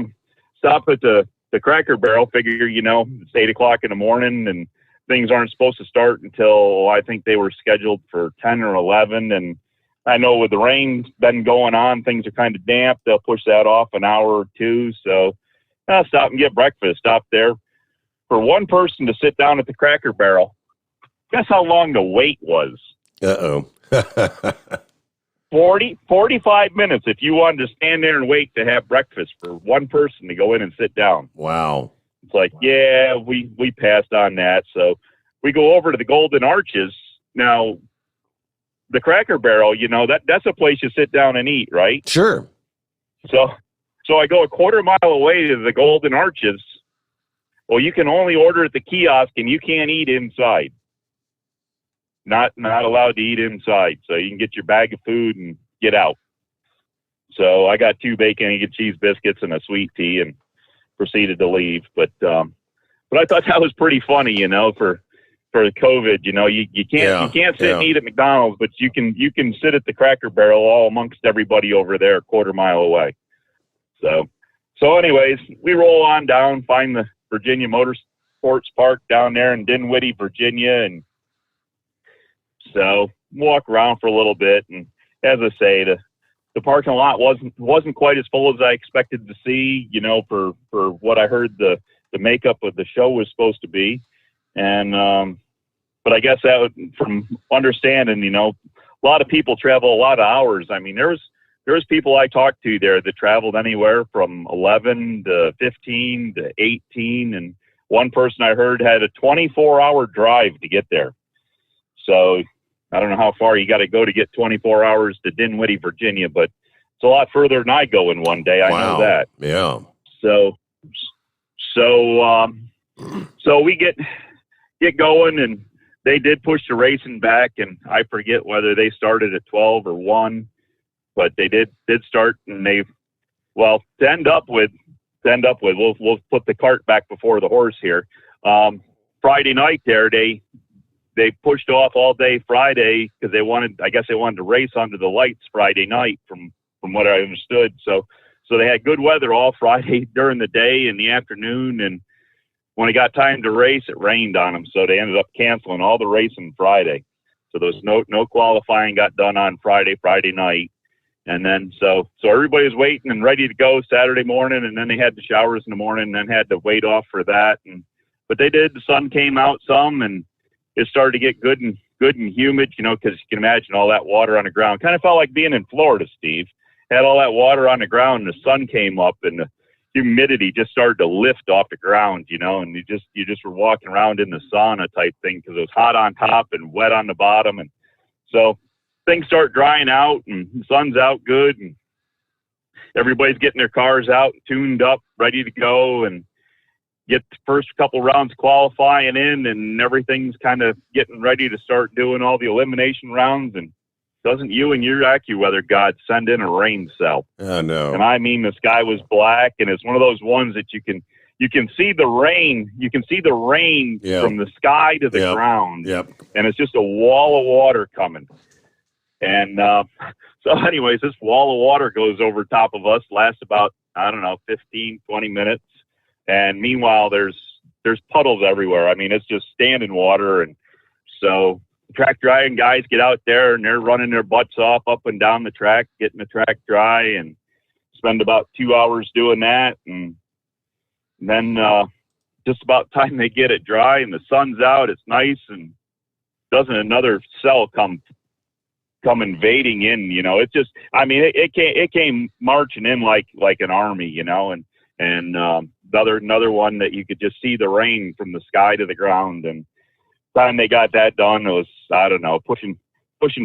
at the Cracker Barrel. Figure, it's 8 o'clock in the morning, and things aren't supposed to start until I think they were scheduled for 10 or 11. And I know with the rain been going on, things are kind of damp. They'll push that off an hour or two. So I'll stop and get breakfast. Stop there. For one person to sit down at the Cracker Barrel, guess how long the wait was? 45 minutes if you wanted to stand there and wait to have breakfast for one person to go in and sit down. Wow. It's like, we passed on that. So we go over to the Golden Arches. Now, the Cracker Barrel, that's a place you sit down and eat, right? Sure. So I go a quarter mile away to the Golden Arches. Well, you can only order at the kiosk, and you can't eat inside. Not allowed to eat inside. So you can get your bag of food and get out. So I got 2 bacon, egg, and cheese biscuits and a sweet tea, and proceeded to leave. But I thought that was pretty funny, for the COVID. You can't sit and eat at McDonald's, but you can sit at the Cracker Barrel all amongst everybody over there a quarter mile away. So anyways, we roll on down, find the Virginia Motorsports Park down there in Dinwiddie, Virginia, and so walk around for a little bit. And as I say, the parking lot wasn't quite as full as I expected to see, for what I heard the makeup of the show was supposed to be. And but I guess that from understanding, a lot of people travel a lot of hours. I mean, there was people I talked to there that traveled anywhere from 11 to 15 to 18. And one person I heard had a 24-hour drive to get there. So I don't know how far you got to go to get 24 hours to Dinwiddie, Virginia, but it's a lot further than I go in one day. I know that. Yeah. So we get going, and they did push the racing back, and I forget whether they started at 12 or 1, but they did start, and to end up with, we'll put the cart back before the horse here. Friday night there, they pushed off all day Friday because they wanted to race under the lights Friday night from what I understood. So they had good weather all Friday during the day and the afternoon. And when it got time to race, it rained on them. So they ended up canceling all the racing Friday. So there was no qualifying got done on Friday night. And then, so everybody was waiting and ready to go Saturday morning. And then they had the showers in the morning and then had to wait off for that. But they did, the sun came out some, and it started to get good and humid, because you can imagine all that water on the ground. Kind of felt like being in Florida, Steve. Had all that water on the ground, and the sun came up, and the humidity just started to lift off the ground, and you just were walking around in the sauna type thing because it was hot on top and wet on the bottom. And so things start drying out, and the sun's out good, and everybody's getting their cars out, tuned up, ready to go, and get the first couple rounds qualifying in, and everything's kind of getting ready to start doing all the elimination rounds. And doesn't you and your AccuWeather god send in a rain cell? Oh, no. And I mean, the sky was black, and it's one of those ones that you you can see the rain. You can see the rain from the sky to the ground. Yep. And it's just a wall of water coming. And so anyways, this wall of water goes over top of us, lasts about, 15, 20 minutes. And meanwhile, there's puddles everywhere. I mean, it's just standing water. And so track drying guys get out there and they're running their butts off up and down the track, getting the track dry, and spend about 2 hours doing that. And then just about time they get it dry and the sun's out, it's nice, and doesn't another cell come invading in, it's just, it came marching in like an army, and another one that you could just see the rain from the sky to the ground. And time they got that done, it was, pushing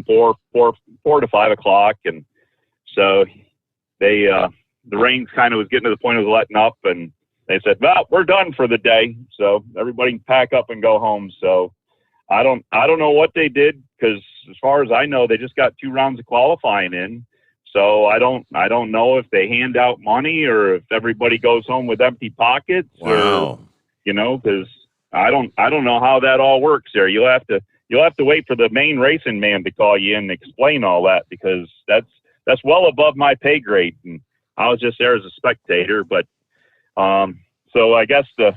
4 to 5 o'clock. And so they, the rain kind of was getting to the point it was letting up, and they said, well, we're done for the day. So everybody can pack up and go home. So I don't know what they did, because as far as I know, they just got 2 rounds of qualifying in. So I don't know if they hand out money or if everybody goes home with empty pockets. Wow. Or, because I don't know how that all works there. You'll have to wait for the main racing man to call you in and explain all that, because that's well above my pay grade. And I was just there as a spectator. But so I guess the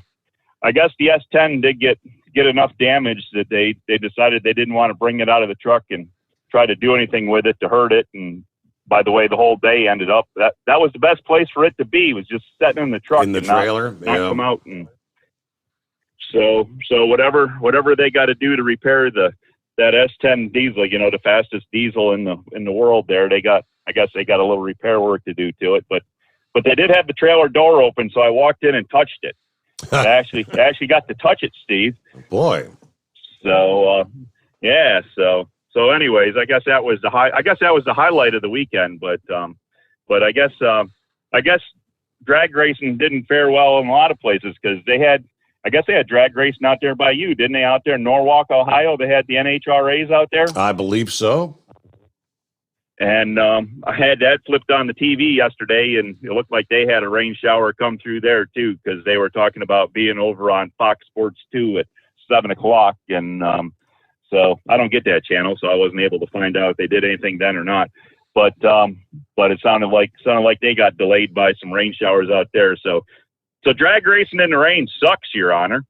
S10 did get enough damage that they decided they didn't want to bring it out of the truck and try to do anything with it to hurt it. And by the way, the whole day ended up, that was the best place for it to be, was just sitting in the truck in the and trailer, not come out. And so whatever they got to do to repair that S10 diesel, the fastest diesel in the world there, I guess they got a little repair work to do to it, but they did have the trailer door open, so I walked in and touched it. I actually got to touch it, Steve. Boy. So So anyways, I guess that was the highlight of the weekend. But I guess drag racing didn't fare well in a lot of places, because they had drag racing out there by you, didn't they? Out there in Norwalk, Ohio, they had the NHRAs out there. I believe so. And I had that flipped on the TV yesterday, and it looked like they had a rain shower come through there too, because they were talking about being over on Fox Sports 2 at 7 o'clock. And so I don't get that channel, so I wasn't able to find out if they did anything then or not. But it sounded like they got delayed by some rain showers out there. So drag racing in the rain sucks, Your Honor.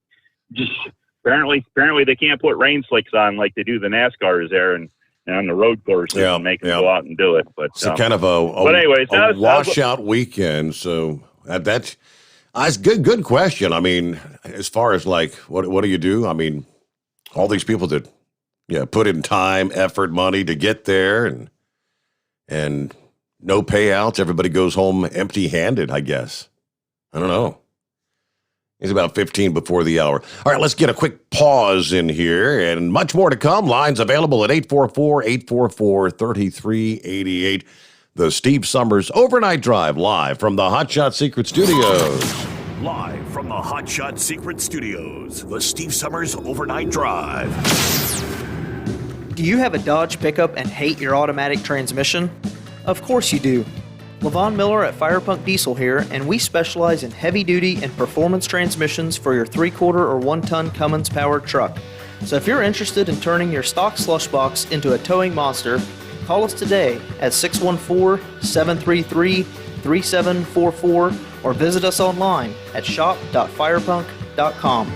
Just apparently they can't put rain slicks on like they do the NASCARs there and on the road courses and make them go out and do it. But it's kind of a washout weekend. So that's good question. I mean, as far as like, what do you do? I mean, all these people that, put in time, effort, money to get there, and no payouts. Everybody goes home empty-handed, I guess. I don't know. It's about 15 before the hour. All right, let's get a quick pause in here, and much more to come. Lines available at 844-844-3388. The Steve Sommers Overnight Drive, live from the Hot Shot Secret Studios. Live from the Hot Shot Secret Studios, the Steve Sommers Overnight Drive. Do you have a Dodge pickup and hate your automatic transmission? Of course you do. LaVon Miller at Firepunk Diesel here, and we specialize in heavy-duty and performance transmissions for your 3/4 or 1-ton Cummins-powered truck. So if you're interested in turning your stock slush box into a towing monster, call us today at 614-733-3744 or visit us online at shop.firepunk.com.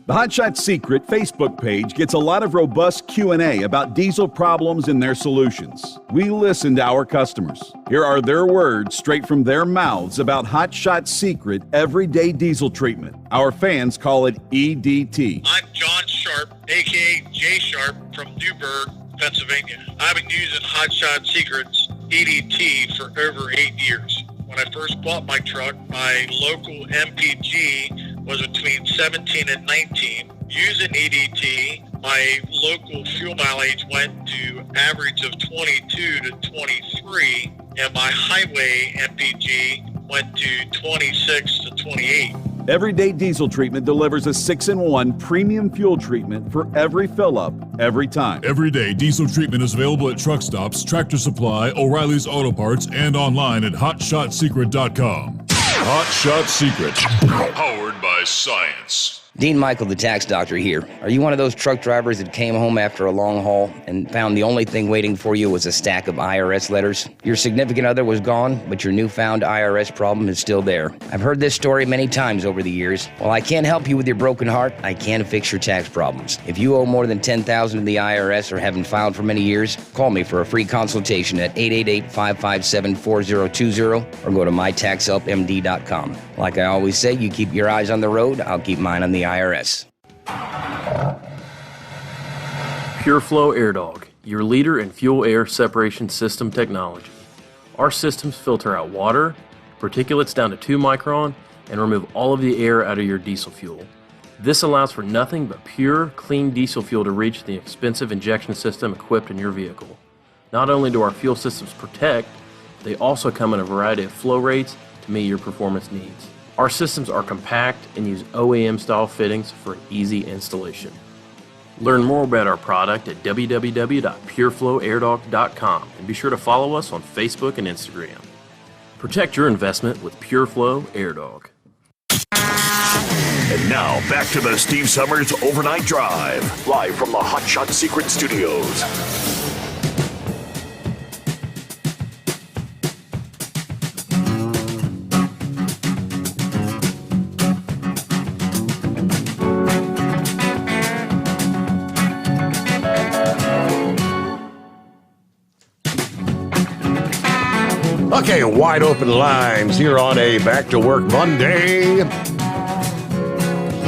The Hot Shot Secret Facebook page gets a lot of robust Q&A about diesel problems and their solutions. We listen to our customers. Here are their words straight from their mouths about Hot Shot Secret everyday diesel treatment. Our fans call it EDT. I'm John Sharp, aka Jay Sharp from Newburgh, Pennsylvania. I've been using Hot Shot Secret's EDT for over 8 years. When I first bought my truck, my local MPG was between 17 and 19. Using EDT, my local fuel mileage went to average of 22 to 23, and my highway MPG went to 26 to 28. Everyday Diesel Treatment delivers a 6-in-1 premium fuel treatment for every fill-up, every time. Everyday Diesel Treatment is available at truck stops, Tractor Supply, O'Reilly's Auto Parts, and online at HotShotSecret.com. Hot Shot Secrets, powered by science. Dean Michael, the tax doctor here. Are you one of those truck drivers that came home after a long haul and found the only thing waiting for you was a stack of IRS letters? Your significant other was gone, but your newfound IRS problem is still there. I've heard this story many times over the years. While I can't help you with your broken heart, I can fix your tax problems. If you owe more than $10,000 to the IRS or haven't filed for many years, call me for a free consultation at 888-557-4020 or go to mytaxhelpmd.com. Like I always say, you keep your eyes on the road, I'll keep mine on the IRS. PureFlow Air Dog, your leader in fuel air separation system technology. Our systems filter out water, particulates down to 2 micron, and remove all of the air out of your diesel fuel. This allows for nothing but pure, clean diesel fuel to reach the expensive injection system equipped in your vehicle. Not only do our fuel systems protect, they also come in a variety of flow rates to meet your performance needs. Our systems are compact and use OEM-style fittings for an easy installation. Learn more about our product at www.pureflowairdog.com and be sure to follow us on Facebook and Instagram. Protect your investment with PureFlow Air Dog. And now, back to the Steve Summers Overnight Drive, live from the Hot Shot Secret Studios. Okay, wide open lines here on a Back to Work Monday.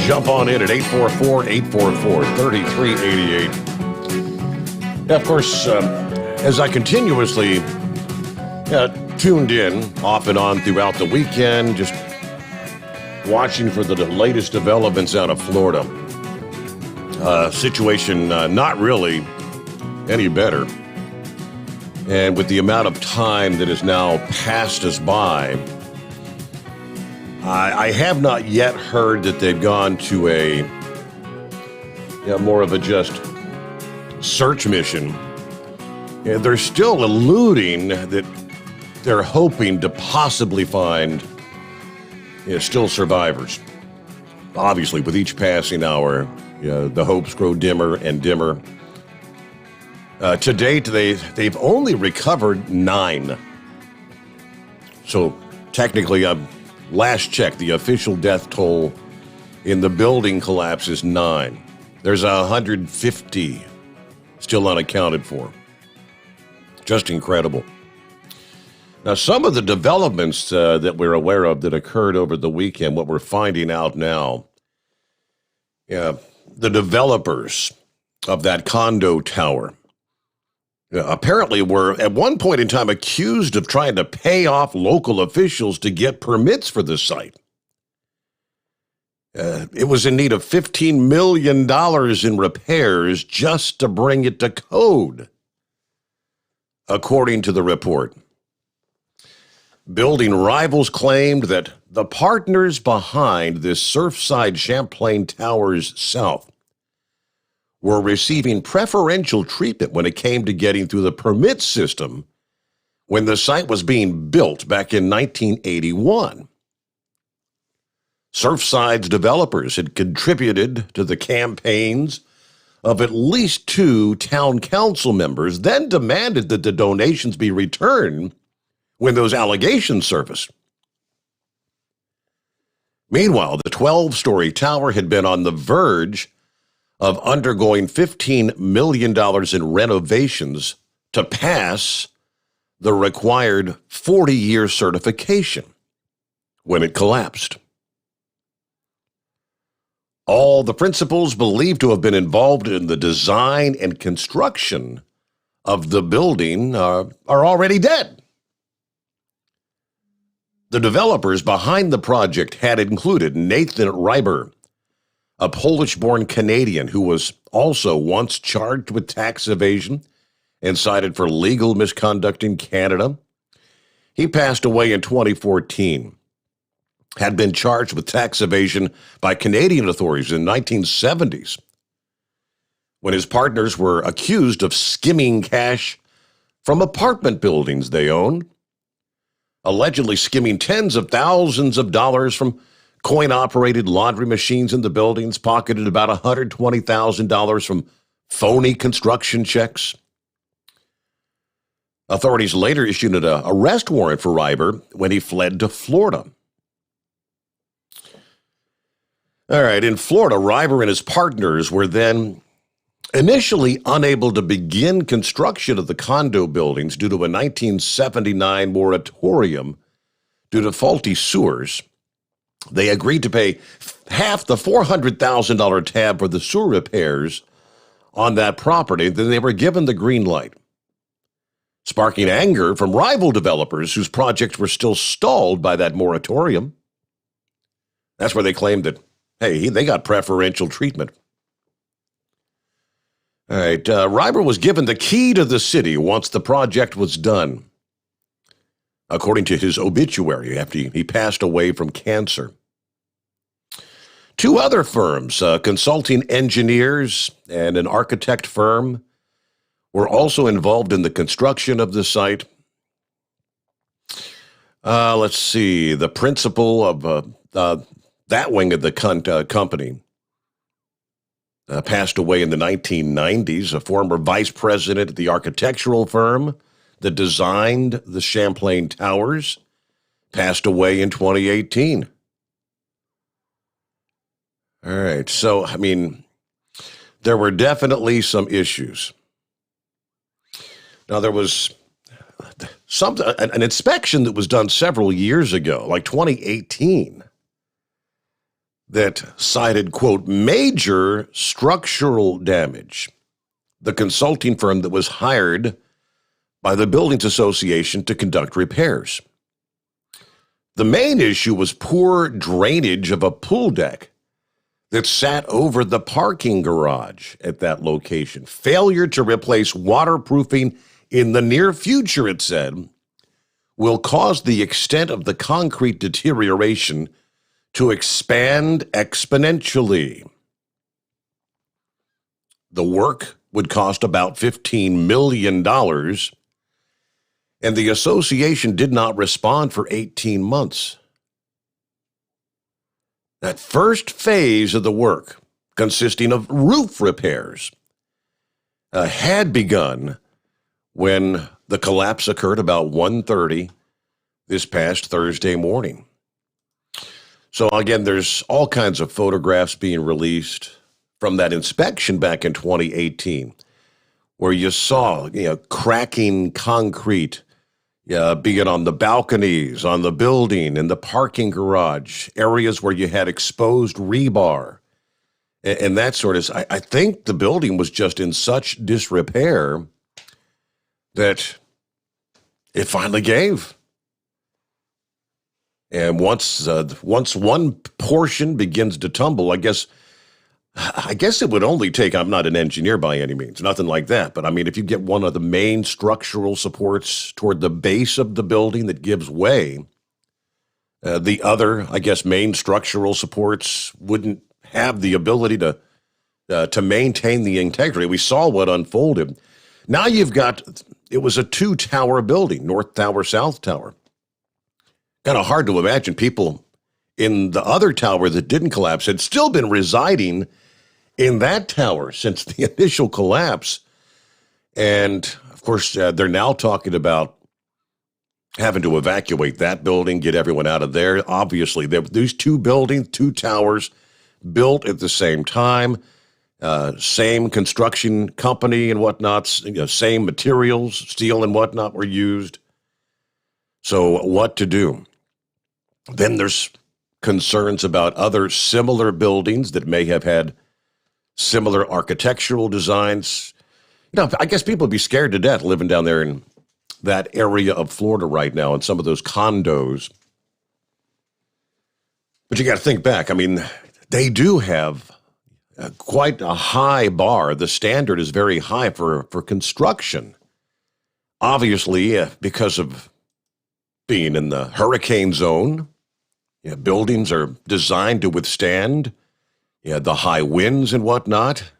Jump on in at 844-844-3388. Now, of course, as I continuously tuned in off and on throughout the weekend, just watching for the latest developments out of Florida. Situation not really any better. And with the amount of time that has now passed us by, I have not yet heard that they've gone to a more of a just search mission. And they're still alluding that they're hoping to possibly find still survivors. Obviously, with each passing hour, the hopes grow dimmer and dimmer. To date, they've only recovered 9. So technically, last check, the official death toll in the building collapse is 9. There's 150 still unaccounted for. Just incredible. Now, some of the developments that we're aware of that occurred over the weekend, what we're finding out now, the developers of that condo tower apparently were at one point in time accused of trying to pay off local officials to get permits for the site. It was in need of $15 million in repairs just to bring it to code, according to the report. Building rivals claimed that the partners behind this Surfside Champlain Towers South were receiving preferential treatment when it came to getting through the permit system when the site was being built back in 1981. Surfside's developers had contributed to the campaigns of at least 2 town council members, then demanded that the donations be returned when those allegations surfaced. Meanwhile, the 12-story tower had been on the verge of undergoing $15 million in renovations to pass the required 40-year certification when it collapsed. All the principals believed to have been involved in the design and construction of the building are already dead. The developers behind the project had included Nathan Reiber, a Polish-born Canadian who was also once charged with tax evasion and cited for legal misconduct in Canada. He passed away in 2014, had been charged with tax evasion by Canadian authorities in the 1970s, when his partners were accused of skimming cash from apartment buildings they owned. allegedly skimming tens of thousands of dollars from coin-operated laundry machines in the buildings, pocketed about $120,000 from phony construction checks. Authorities later issued an arrest warrant for Reiber when he fled to Florida. All right, in Florida, Reiber and his partners were then initially unable to begin construction of the condo buildings due to a 1979 moratorium due to faulty sewers. They agreed to pay half the $400,000 tab for the sewer repairs on that property. Then they were given the green light, sparking anger from rival developers whose projects were still stalled by that moratorium. That's where they claimed that, hey, they got preferential treatment. All right, Reiber was given the key to the city once the project was done, according to his obituary after he passed away from cancer. Two other firms, consulting engineers and an architect firm, were also involved in the construction of the site. Let's see, the principal of that wing of the company passed away in the 1990s, a former vice president at the architectural firm that designed the Champlain Towers, passed away in 2018. All right, so, I mean, there were definitely some issues. Now, there was an inspection that was done several years ago, like 2018, that cited, quote, major structural damage. The consulting firm that was hired by the Buildings Association to conduct repairs. The main issue was poor drainage of a pool deck that sat over the parking garage at that location. Failure to replace waterproofing in the near future, it said, will cause the extent of the concrete deterioration to expand exponentially. The work would cost about $15 million, and the association did not respond for 18 months. That first phase of the work, consisting of roof repairs, had begun when the collapse occurred about 1:30 this past Thursday morning. So again, there's all kinds of photographs being released from that inspection back in 2018, where you saw, cracking concrete, be it on the balconies, on the building, in the parking garage, areas where you had exposed rebar, and that sort of. I think the building was just in such disrepair that it finally gave. And once one portion begins to tumble, I guess it would only take, I'm not an engineer by any means, nothing like that, but I mean, if you get one of the main structural supports toward the base of the building that gives way, the other, I guess, main structural supports wouldn't have the ability to maintain the integrity. We saw what unfolded. Now you've got, it was a 2-tower building, North Tower, South Tower. Kind of hard to imagine people in the other tower that didn't collapse had still been residing in that tower since the initial collapse. And, of course, they're now talking about having to evacuate that building, get everyone out of there. Obviously, these two buildings, 2 towers, built at the same time, same construction company and whatnot, same materials, steel and whatnot were used. So what to do? Then there's concerns about other similar buildings that may have had similar architectural designs. I guess people would be scared to death living down there in that area of Florida right now in some of those condos. But you got to think back. I mean, they do have quite a high bar. The standard is very high for construction. Obviously, because of being in the hurricane zone, buildings are designed to withstand the high winds and whatnot.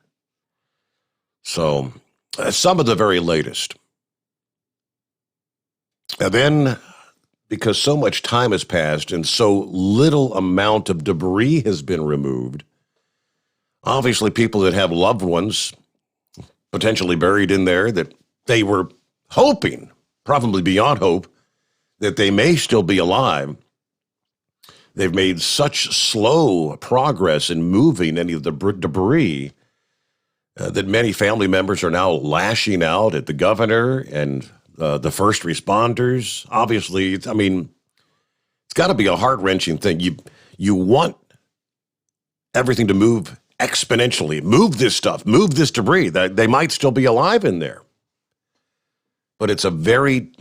So, some of the very latest. And then because so much time has passed and so little amount of debris has been removed. Obviously, people that have loved ones potentially buried in there that they were hoping, probably beyond hope, that they may still be alive. They've made such slow progress in moving any of the debris that many family members are now lashing out at the governor and the first responders. Obviously, I mean, it's got to be a heart-wrenching thing. You want everything to move exponentially. Move this stuff. Move this debris. They might still be alive in there. But it's a very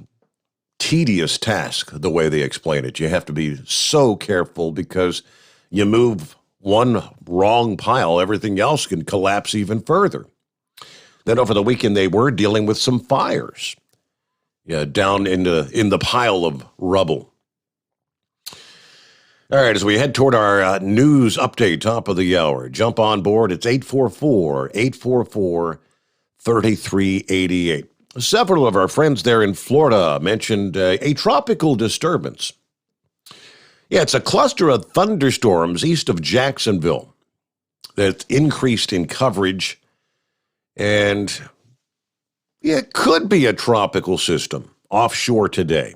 tedious task, the way they explain it. You have to be so careful because you move one wrong pile, everything else can collapse even further. Then over the weekend, they were dealing with some fires down in the pile of rubble. All right, as we head toward our news update, top of the hour, jump on board. It's 844-844-3388. Several of our friends there in Florida mentioned a tropical disturbance. Yeah, it's a cluster of thunderstorms east of Jacksonville that's increased in coverage, and it could be a tropical system offshore today.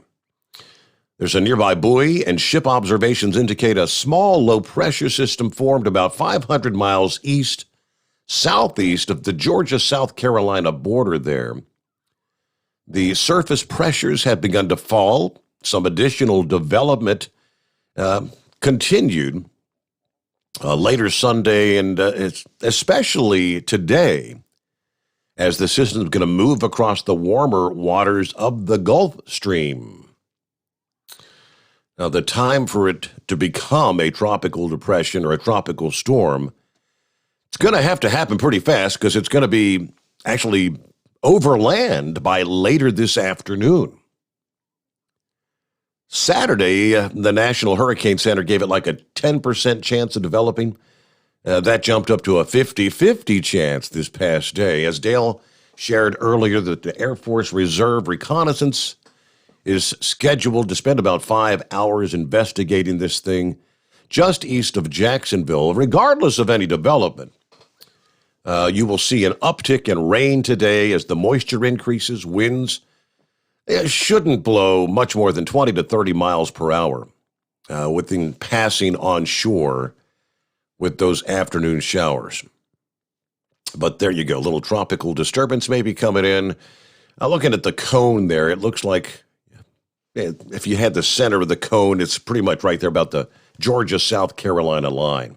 There's a nearby buoy, and ship observations indicate a small low-pressure system formed about 500 miles southeast of the Georgia-South Carolina border there. The surface pressures have begun to fall. Some additional development continued later Sunday and especially today as the system is going to move across the warmer waters of the Gulf Stream. Now, the time for it to become a tropical depression or a tropical storm, it's going to have to happen pretty fast because it's going to be actually over land by later this afternoon. Saturday, the National Hurricane Center gave it like a 10% chance of developing. That jumped up to a 50-50 chance this past day. As Dale shared earlier, that the Air Force Reserve Reconnaissance is scheduled to spend about 5 hours investigating this thing just east of Jacksonville. Regardless of any development, you will see an uptick in rain today as the moisture increases. Winds shouldn't blow much more than 20 to 30 miles per hour within passing on shore with those afternoon showers. But there you go. A little tropical disturbance may be coming in. Looking at the cone there, it looks like if you had the center of the cone, it's pretty much right there about the Georgia-South Carolina line.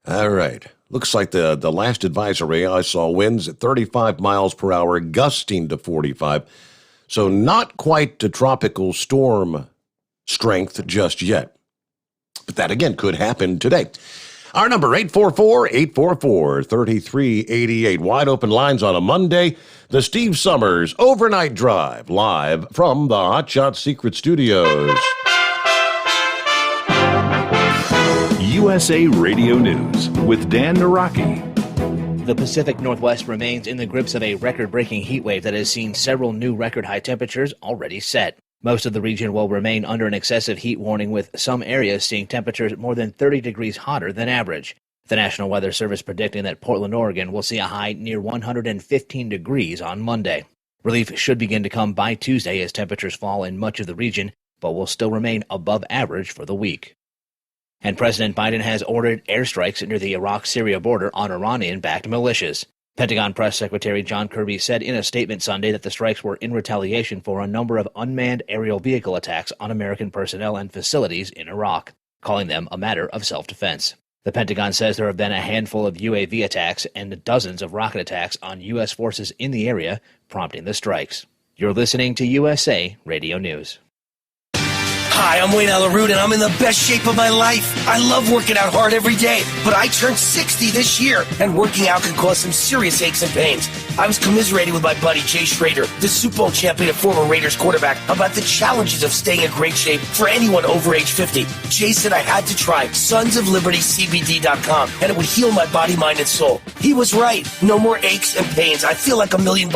All right. Looks like the last advisory I saw winds at 35 miles per hour, gusting to 45. So not quite to tropical storm strength just yet. But that, again, could happen today. Our number, 844-844-3388. Wide open lines on a Monday. The Steve Sommers Overnight Drive, live from the Hot Shot Secret Studios. USA Radio News with Dan Naraki. The Pacific Northwest remains in the grips of a record-breaking heat wave that has seen several new record-high temperatures already set. Most of the region will remain under an excessive heat warning, with some areas seeing temperatures more than 30 degrees hotter than average. The National Weather Service predicting that Portland, Oregon will see a high near 115 degrees on Monday. Relief should begin to come by Tuesday as temperatures fall in much of the region, but will still remain above average for the week. And President Biden has ordered airstrikes near the Iraq-Syria border on Iranian-backed militias. Pentagon Press Secretary John Kirby said in a statement Sunday that the strikes were in retaliation for a number of unmanned aerial vehicle attacks on American personnel and facilities in Iraq, calling them a matter of self-defense. The Pentagon says there have been a handful of UAV attacks and dozens of rocket attacks on U.S. forces in the area, prompting the strikes. You're listening to USA Radio News. Hi, I'm Wayne Alaroot, and I'm in the best shape of my life. I love working out hard every day, but I turned 60 this year, and working out can cause some serious aches and pains. I was commiserating with my buddy Jay Schrader, the Super Bowl champion and former Raiders quarterback, about the challenges of staying in great shape for anyone over age 50. Jay said I had to try sonsoflibertycbd.com, and it would heal my body, mind, and soul. He was right. No more aches and pains. I feel like $1 million.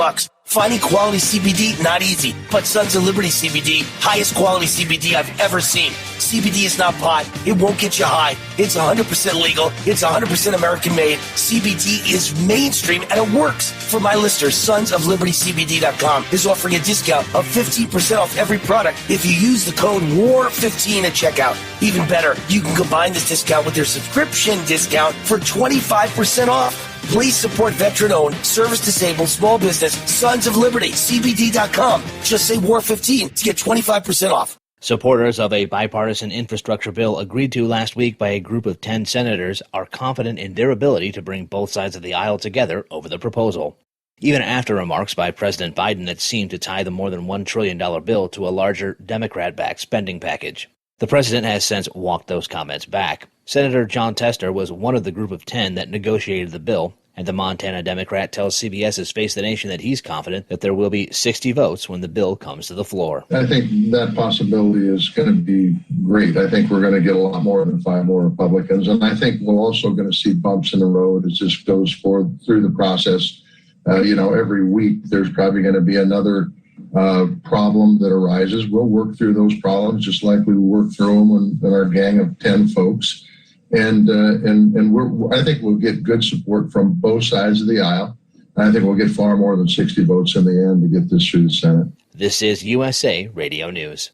Finding quality CBD, not easy, but Sons of Liberty CBD, highest quality CBD I've ever seen. CBD is not pot. It won't get you high. It's 100% legal. It's 100% American made. CBD is mainstream and it works. For my listeners, sonsoflibertycbd.com is offering a discount of 15% off every product if you use the code WAR15 at checkout. Even better, you can combine this discount with their subscription discount for 25% off. Please support veteran-owned, service-disabled, small business, Sons of Liberty, CBD.com. Just say WAR15 to get 25% off. Supporters of a bipartisan infrastructure bill agreed to last week by a group of 10 senators are confident in their ability to bring both sides of the aisle together over the proposal. Even after remarks by President Biden that seemed to tie the more than $1 trillion bill to a larger Democrat-backed spending package. The president has since walked those comments back. Senator John Tester was one of the group of 10 that negotiated the bill, and the Montana Democrat tells CBS's Face the Nation that he's confident that there will be 60 votes when the bill comes to the floor. I think that possibility is going to be great. I think we're going to get a lot more than 5 more Republicans, and I think we're also going to see bumps in the road as this goes forward through the process. Every week there's probably going to be another problem that arises. We'll work through those problems just like we work through them in our gang of 10 folks. And I think we'll get good support from both sides of the aisle. I think we'll get far more than 60 votes in the end to get this through the Senate. This is USA Radio News.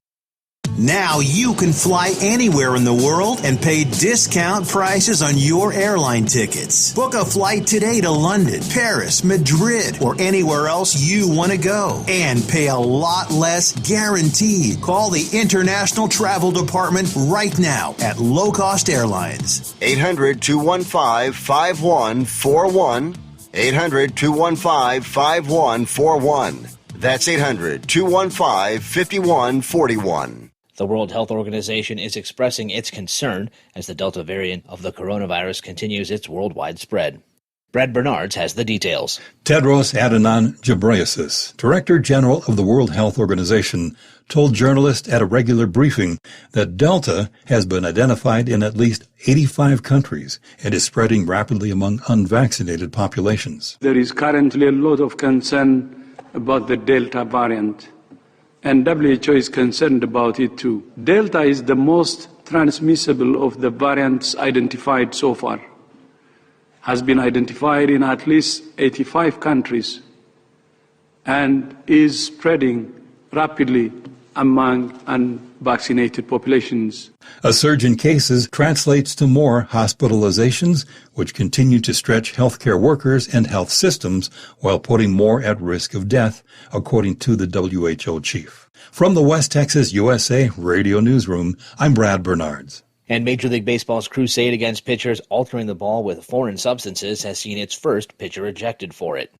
Now you can fly anywhere in the world and pay discount prices on your airline tickets. Book a flight today to London, Paris, Madrid, or anywhere else you want to go. And pay a lot less guaranteed. Call the International Travel Department right now at Low Cost Airlines. 800-215-5141. 800-215-5141. That's 800-215-5141. The World Health Organization is expressing its concern as the Delta variant of the coronavirus continues its worldwide spread. Brad Bernards has the details. Tedros Adhanom Ghebreyesus, Director General of the World Health Organization, told journalists at a regular briefing that Delta has been identified in at least 85 countries and is spreading rapidly among unvaccinated populations. There is currently a lot of concern about the Delta variant, and WHO is concerned about it too. Delta is the most transmissible of the variants identified so far. Has been identified in at least 85 countries and is spreading rapidly among unvaccinated populations. A surge in cases translates to more hospitalizations, which continue to stretch healthcare workers and health systems while putting more at risk of death, according to the WHO chief. From the West Texas USA Radio Newsroom, I'm Brad Bernards. And Major League Baseball's crusade against pitchers altering the ball with foreign substances has seen its first pitcher ejected for it.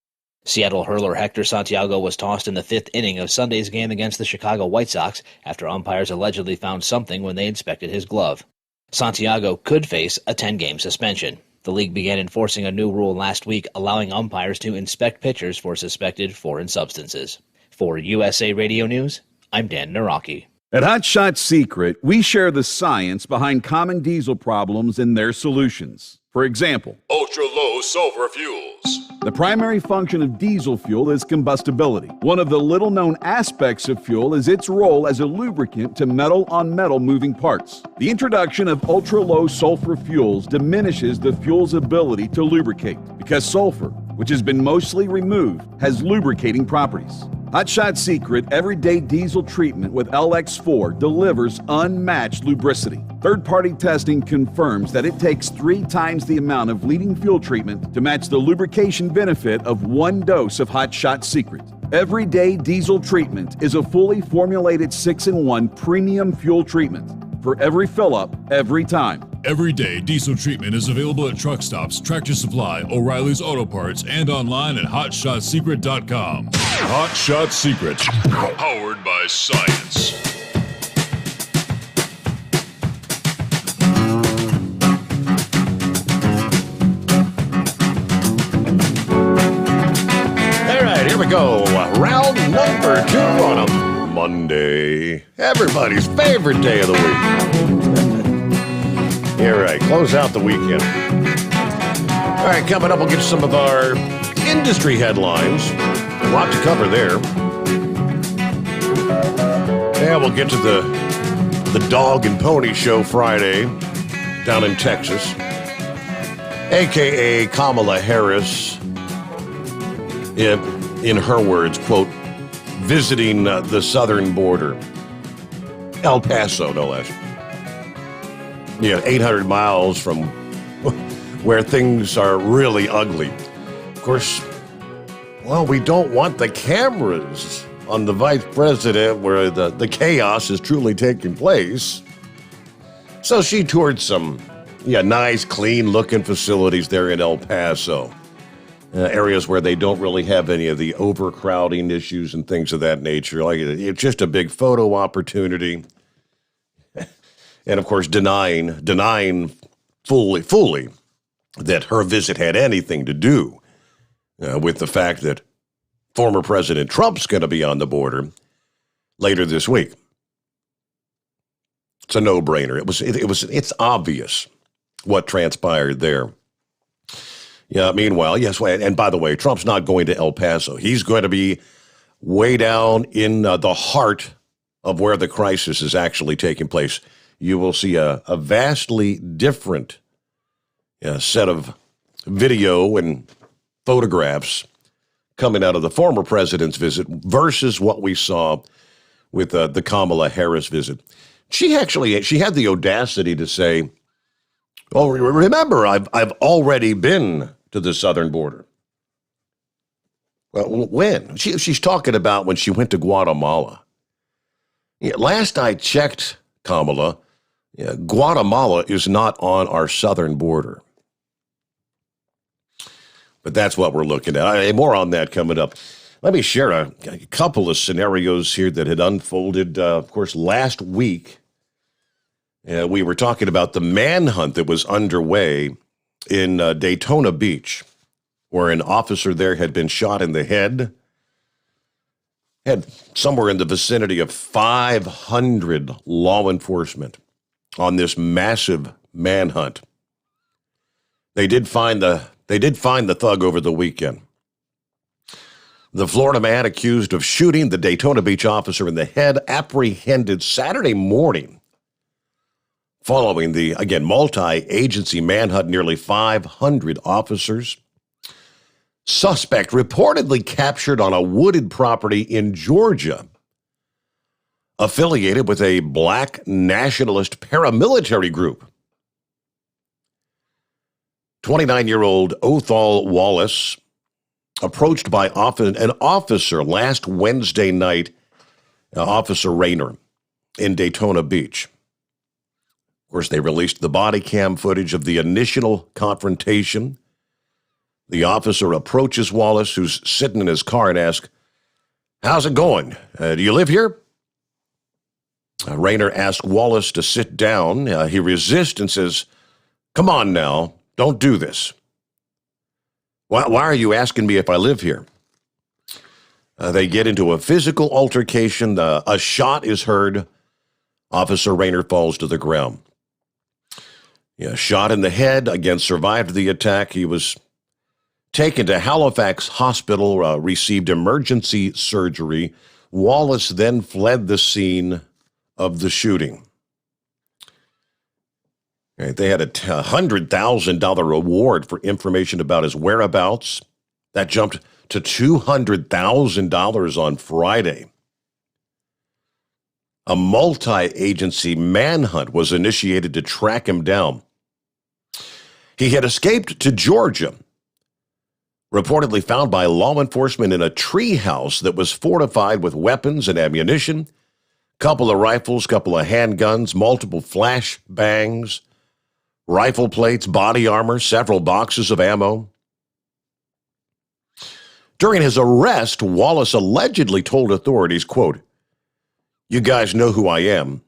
Seattle hurler Hector Santiago was tossed in the 5th inning of Sunday's game against the Chicago White Sox after umpires allegedly found something when they inspected his glove. Santiago could face a 10-game suspension. The league began enforcing a new rule last week allowing umpires to inspect pitchers for suspected foreign substances. For USA Radio News, I'm Dan Naraki. At Hot Shot Secret, we share the science behind common diesel problems and their solutions. For example, ultra-low sulfur fuels. The primary function of diesel fuel is combustibility. One of the little-known aspects of fuel is its role as a lubricant to metal-on-metal moving parts. The introduction of ultra-low sulfur fuels diminishes the fuel's ability to lubricate because sulfur, which has been mostly removed, has lubricating properties. Hot Shot Secret Everyday Diesel Treatment with LX4 delivers unmatched lubricity. Third-party testing confirms that it takes 3 times the amount of leading fuel treatment to match the lubrication benefit of 1 dose of Hot Shot Secret. Everyday Diesel Treatment is a fully formulated 6-in-1 premium fuel treatment for every fill-up, every time. Everyday Diesel Treatment is available at truck stops, Tractor Supply, O'Reilly's Auto Parts, and online at HotShotSecret.com. Hot Shot Secret, powered by science. All right, here we go. Round number 2 on a Monday. Everybody's favorite day of the week. All right, close out the weekend. All right, coming up, we'll get some of our industry headlines. A lot to cover there. Yeah, we'll get to the Dog and Pony Show Friday down in Texas. A.K.A. Kamala Harris, in her words, quote, visiting the southern border. El Paso, no less. 800 miles from where things are really ugly. Of course, well, we don't want the cameras on the vice president where the chaos is truly taking place. So she toured some nice, clean-looking facilities there in El Paso. Areas where they don't really have any of the overcrowding issues and things of that nature. Like, it's just a big photo opportunity. And, of course, denying fully that her visit had anything to do with the fact that former President Trump's going to be on the border later this week. It's a no-brainer. It's obvious what transpired there. Yeah, meanwhile, yes, and by the way, Trump's not going to El Paso. He's going to be way down in the heart of where the crisis is actually taking place. You will see a vastly different set of video and photographs coming out of the former president's visit versus what we saw with the Kamala Harris visit. She had the audacity to say, "Oh, remember, I've already been to the southern border." Well, when? She's talking about when she went to Guatemala. Last I checked, Kamala, Guatemala is not on our southern border. But that's what we're looking at. More on that coming up. Let me share a couple of scenarios here that had unfolded, of course, last week. We were talking about the manhunt that was underway in Daytona Beach, where an officer there had been shot in the head. Had somewhere in the vicinity of 500 law enforcement on this massive manhunt. They did find the thug over the weekend. The Florida man accused of shooting the Daytona Beach officer in the head apprehended Saturday morning following the, again, multi-agency manhunt, nearly 500 officers. Suspect reportedly captured on a wooded property in Georgia, affiliated with a black nationalist paramilitary group. 29-year-old Othal Wallace, approached by an officer last Wednesday night, Officer Rayner, in Daytona Beach. Of course, they released the body cam footage of the initial confrontation. The officer approaches Wallace, who's sitting in his car, and asks, "How's it going? Do you live here?" Rayner asks Wallace to sit down. He resists and says, "Come on now, don't do this. Why are you asking me if I live here?" They get into a physical altercation. A shot is heard. Officer Rayner falls to the ground. Shot in the head, again survived the attack. He was taken to Halifax Hospital, received emergency surgery. Wallace then fled the scene of the shooting. They had a $100,000 reward for information about his whereabouts. That jumped to $200,000 on Friday. A multi-agency manhunt was initiated to track him down. He had escaped to Georgia, reportedly found by law enforcement in a tree house that was fortified with weapons and ammunition, couple of rifles, couple of handguns, multiple flash bangs, rifle plates, body armor, several boxes of ammo. During his arrest, Wallace allegedly told authorities, quote, "You guys know who I am.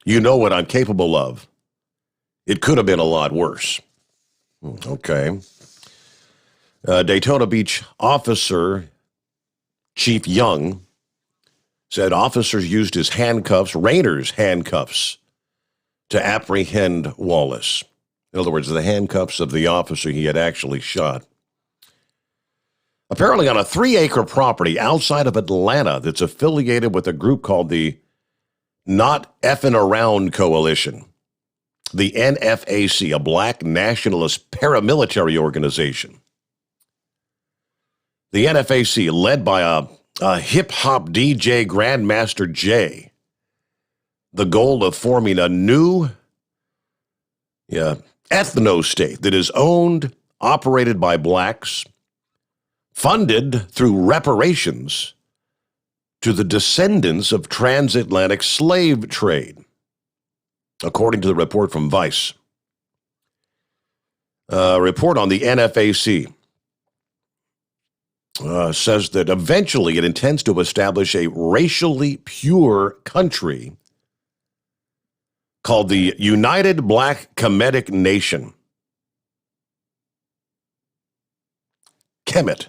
You know what I'm capable of. It could have been a lot worse." Okay. Daytona Beach officer Chief Young said officers used his handcuffs, Rayner's handcuffs, to apprehend Wallace. In other words, the handcuffs of the officer he had actually shot. Apparently on a 3-acre property outside of Atlanta that's affiliated with a group called the Not Effin' Around Coalition, the NFAC, a black nationalist paramilitary organization. The NFAC, led by a hip-hop DJ Grandmaster Jay, the goal of forming a new ethno-state that is owned, operated by blacks, funded through reparations to the descendants of transatlantic slave trade, according to the report from Vice. A report on the NFAC says that eventually it intends to establish a racially pure country called the United Black Kemetic Nation. Kemet,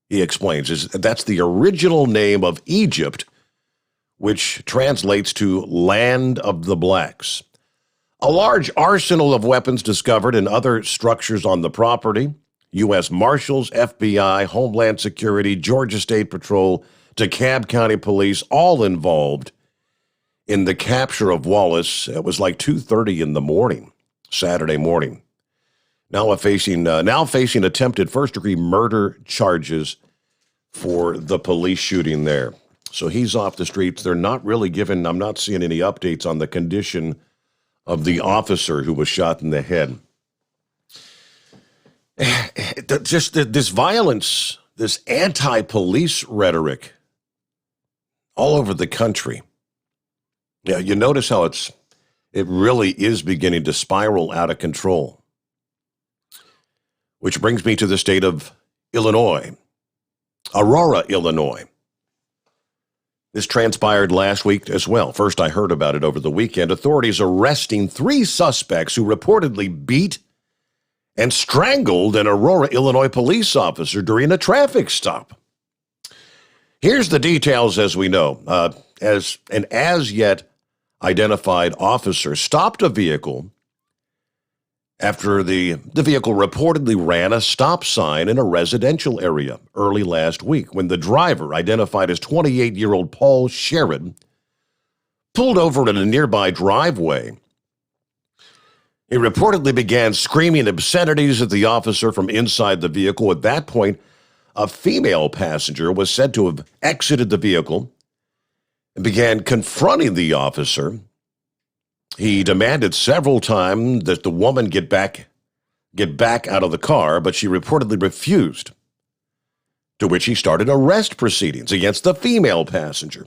he explains, that's the original name of Egypt, which translates to Land of the Blacks. A large arsenal of weapons discovered in other structures on the property. U.S. Marshals, FBI, Homeland Security, Georgia State Patrol, DeKalb County Police, all involved in the capture of Wallace. It was like 2:30 in the morning, Saturday morning. Now facing attempted first-degree murder charges for the police shooting there. So he's off the streets. They're not really giving, I'm not seeing any updates on the condition of the officer who was shot in the head. Just this violence, this anti-police rhetoric all over the country. Yeah, you notice how it really is beginning to spiral out of control. Which brings me to the state of Illinois, Aurora, Illinois. This transpired last week as well. First, I heard about it over the weekend. Authorities arresting 3 suspects who reportedly beat and strangled an Aurora, Illinois police officer during a traffic stop. Here's the details as we know. As an as-yet identified officer stopped a vehicle after the vehicle reportedly ran a stop sign in a residential area early last week when the driver, identified as 28-year-old Paul Sherrod, pulled over in a nearby driveway. He reportedly began screaming obscenities at the officer from inside the vehicle. At that point, a female passenger was said to have exited the vehicle and began confronting the officer. He demanded several times that the woman get back out of the car, but she reportedly refused, to which he started arrest proceedings against the female passenger.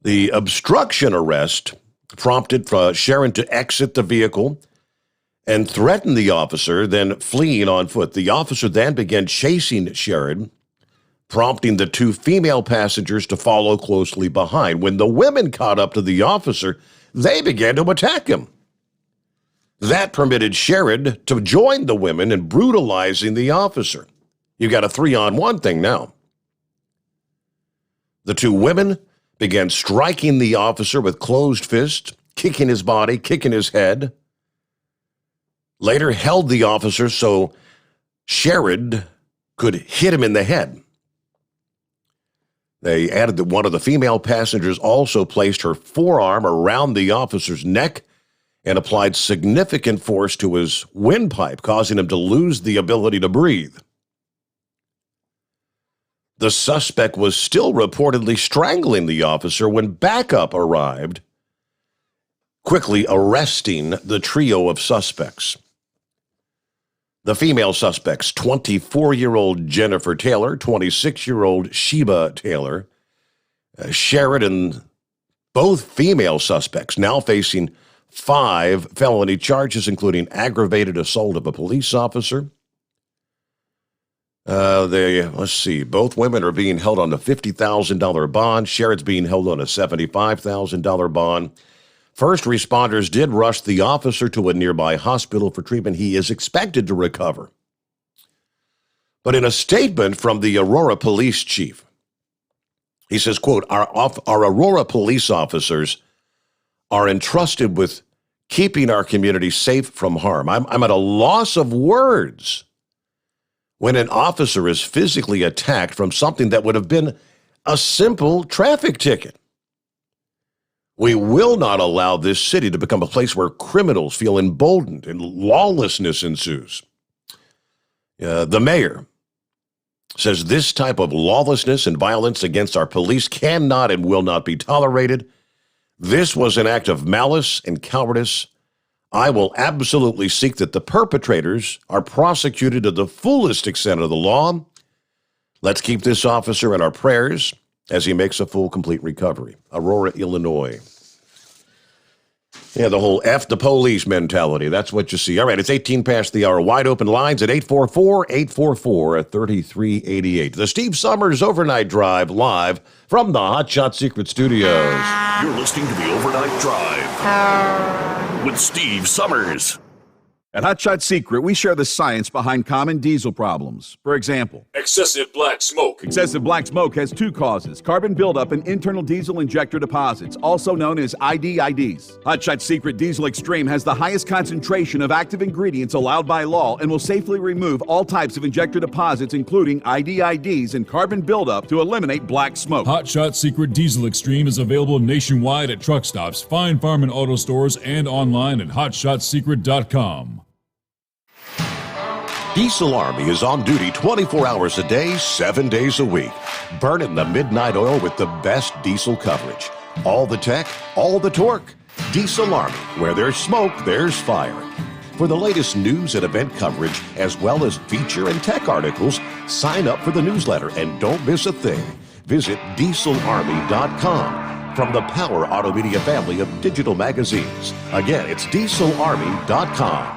The obstruction arrest prompted Sharon to exit the vehicle and threaten the officer, then fleeing on foot. The officer then began chasing Sharon, prompting the 2 female passengers to follow closely behind. When the women caught up to the officer, they began to attack him. That permitted Sherrod to join the women in brutalizing the officer. You got a 3-on-1 thing now. The 2 women began striking the officer with closed fists, kicking his body, kicking his head. Later held the officer so Sherrod could hit him in the head. They added that one of the female passengers also placed her forearm around the officer's neck and applied significant force to his windpipe, causing him to lose the ability to breathe. The suspect was still reportedly strangling the officer when backup arrived, quickly arresting the trio of suspects. The female suspects, 24-year-old Jennifer Taylor, 26-year-old Sheba Taylor, Sherrod, and both female suspects now facing 5 felony charges, including aggravated assault of a police officer. Both women are being held on a $50,000 bond. Sherrod's being held on a $75,000 bond. First responders did rush the officer to a nearby hospital for treatment. He is expected to recover. But in a statement from the Aurora police chief, he says, quote, our Aurora police officers are entrusted with keeping our community safe from harm. I'm at a loss of words when an officer is physically attacked from something that would have been a simple traffic ticket. We will not allow this city to become a place where criminals feel emboldened and lawlessness ensues. The mayor says this type of lawlessness and violence against our police cannot and will not be tolerated. This was an act of malice and cowardice. I will absolutely seek that the perpetrators are prosecuted to the fullest extent of the law. Let's keep this officer in our prayers as he makes a full, complete recovery. Aurora, Illinois. Yeah, the whole F the police mentality. That's what you see. All right, it's 18 past the hour. Wide open lines at 844-844-3388. The Steve Sommers Overnight Drive live from the Hot Shot Secret Studios. You're listening to the Overnight Drive with Steve Sommers. At Hot Shot Secret, we share the science behind common diesel problems. For example, Excessive black smoke. excessive black smoke has two causes: carbon buildup and internal diesel injector deposits, also known as IDIDs. Hot Shot Secret Diesel Extreme has the highest concentration of active ingredients allowed by law and will safely remove all types of injector deposits, including IDIDs and carbon buildup, to eliminate black smoke. Hot Shot Secret Diesel Extreme is available nationwide at truck stops, fine farm and auto stores, and online at hotshotsecret.com. Diesel Army is on duty 24 hours a day, 7 days a week. Burning the midnight oil with the best diesel coverage. All the tech, all the torque. Diesel Army, where there's smoke, there's fire. For the latest news and event coverage, as well as feature and tech articles, sign up for the newsletter and don't miss a thing. Visit dieselarmy.com from the Power Auto Media family of digital magazines. Again, it's dieselarmy.com.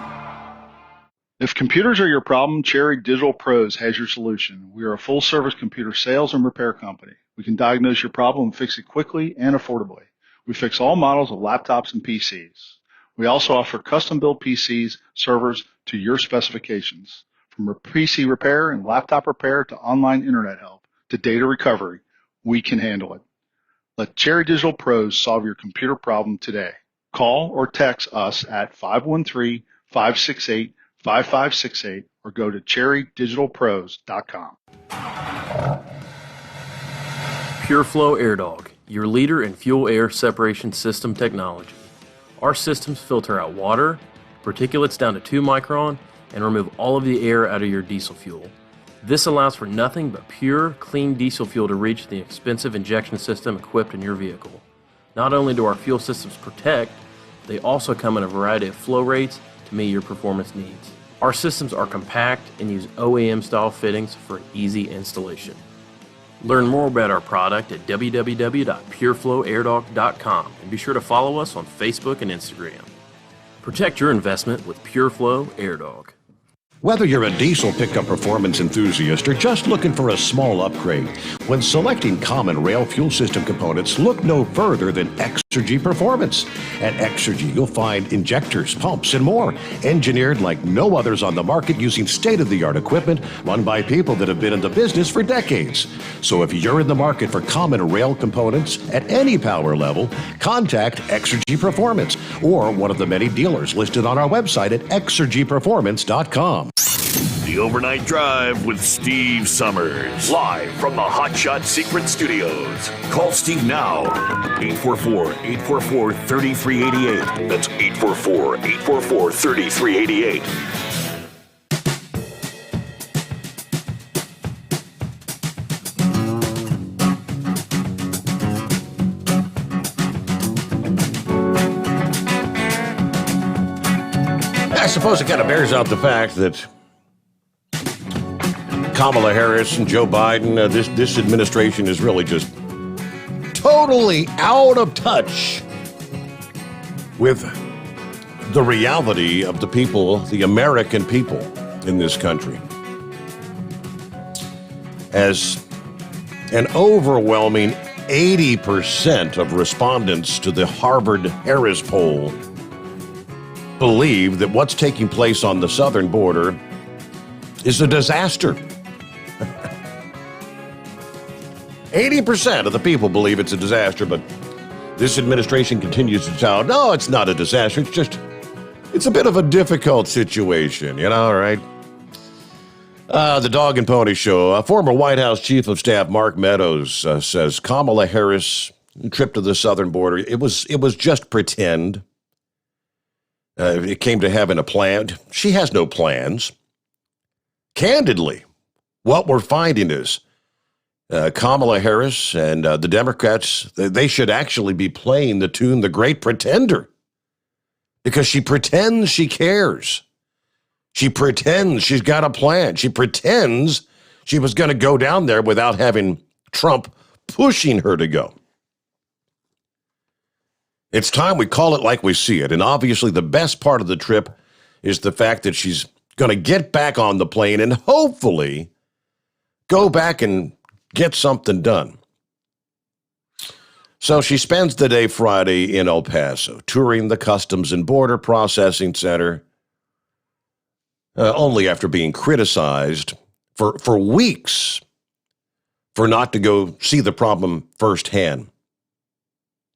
If computers are your problem, Cherry Digital Pros has your solution. We are a full-service computer sales and repair company. We can diagnose your problem and fix it quickly and affordably. We fix all models of laptops and PCs. We also offer custom-built PCs, servers to your specifications. From PC repair and laptop repair to online internet help to data recovery, we can handle it. Let Cherry Digital Pros solve your computer problem today. Call or text us at 513-568-5568 or go to cherrydigitalpros.com. PureFlow AirDog, your leader in fuel air separation system technology. Our systems filter out water, particulates down to 2 micron, and remove all of the air out of your diesel fuel. This allows for nothing but pure, clean diesel fuel to reach the expensive injection system equipped in your vehicle. Not only do our fuel systems protect, they also come in a variety of flow rates to meet your performance needs. Our systems are compact and use OEM-style fittings for easy installation. Learn more about our product at www.pureflowairdog.com and be sure to follow us on Facebook and Instagram. Protect your investment with PureFlow AirDog. Whether you're a diesel pickup performance enthusiast or just looking for a small upgrade, when selecting common rail fuel system components, look no further than Exergy Performance. At Exergy, you'll find injectors, pumps, and more, engineered like no others on the market using state-of-the-art equipment run by people that have been in the business for decades. So if you're in the market for common rail components at any power level, contact Exergy Performance or one of the many dealers listed on our website at exergyperformance.com. The Overnight Drive with Steve Sommers. Live from the Hot Shot Secret Studios. Call Steve now. 844-844-3388. That's 844-844-3388. I suppose it kind of bears out the fact that Kamala Harris and Joe Biden, this administration is really just totally out of touch with the reality of the people, the American people in this country. As an overwhelming 80% of respondents to the Harvard-Harris poll believe that what's taking place on the southern border is a disaster. 80% of the people believe it's a disaster, but this administration continues to tell, no, it's not a disaster. It's a bit of a difficult situation, right? The Dog and Pony Show. Former White House Chief of Staff Mark Meadows says Kamala Harris' trip to the southern border, it was just pretend. It came to having a plan. She has no plans. Candidly, what we're finding is Kamala Harris and the Democrats, they should actually be playing the tune The Great Pretender, because she pretends she cares. She pretends she's got a plan. She pretends she was going to go down there without having Trump pushing her to go. It's time we call it like we see it. And obviously the best part of the trip is the fact that she's going to get back on the plane and hopefully go back and get something done. So she spends the day Friday in El Paso, touring the Customs and Border Processing Center, only after being criticized for weeks for not to go see the problem firsthand.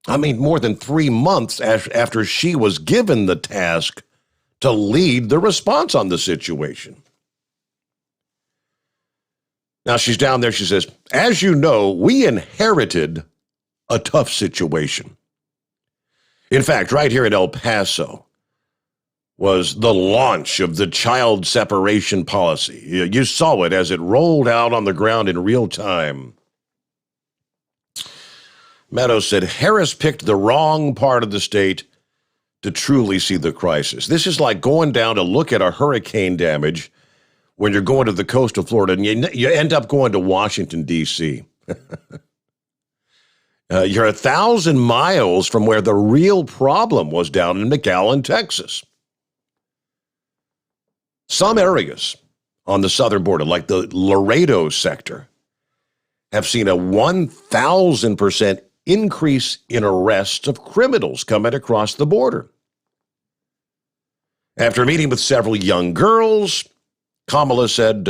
I mean, more than 3 months after she was given the task to lead the response on the situation. Now she's down there, she says, as you know, we inherited a tough situation. In fact, right here in El Paso was the launch of the child separation policy. You saw it as it rolled out on the ground in real time. Meadows said Harris picked the wrong part of the state to truly see the crisis. This is like going down to look at a hurricane damage when you're going to the coast of Florida and you end up going to Washington, D.C. You're 1,000 miles from where the real problem was down in McAllen, Texas. Some areas on the southern border, like the Laredo sector, have seen a 1,000% increase in arrests of criminals coming across the border. After meeting with several young girls, Kamala said,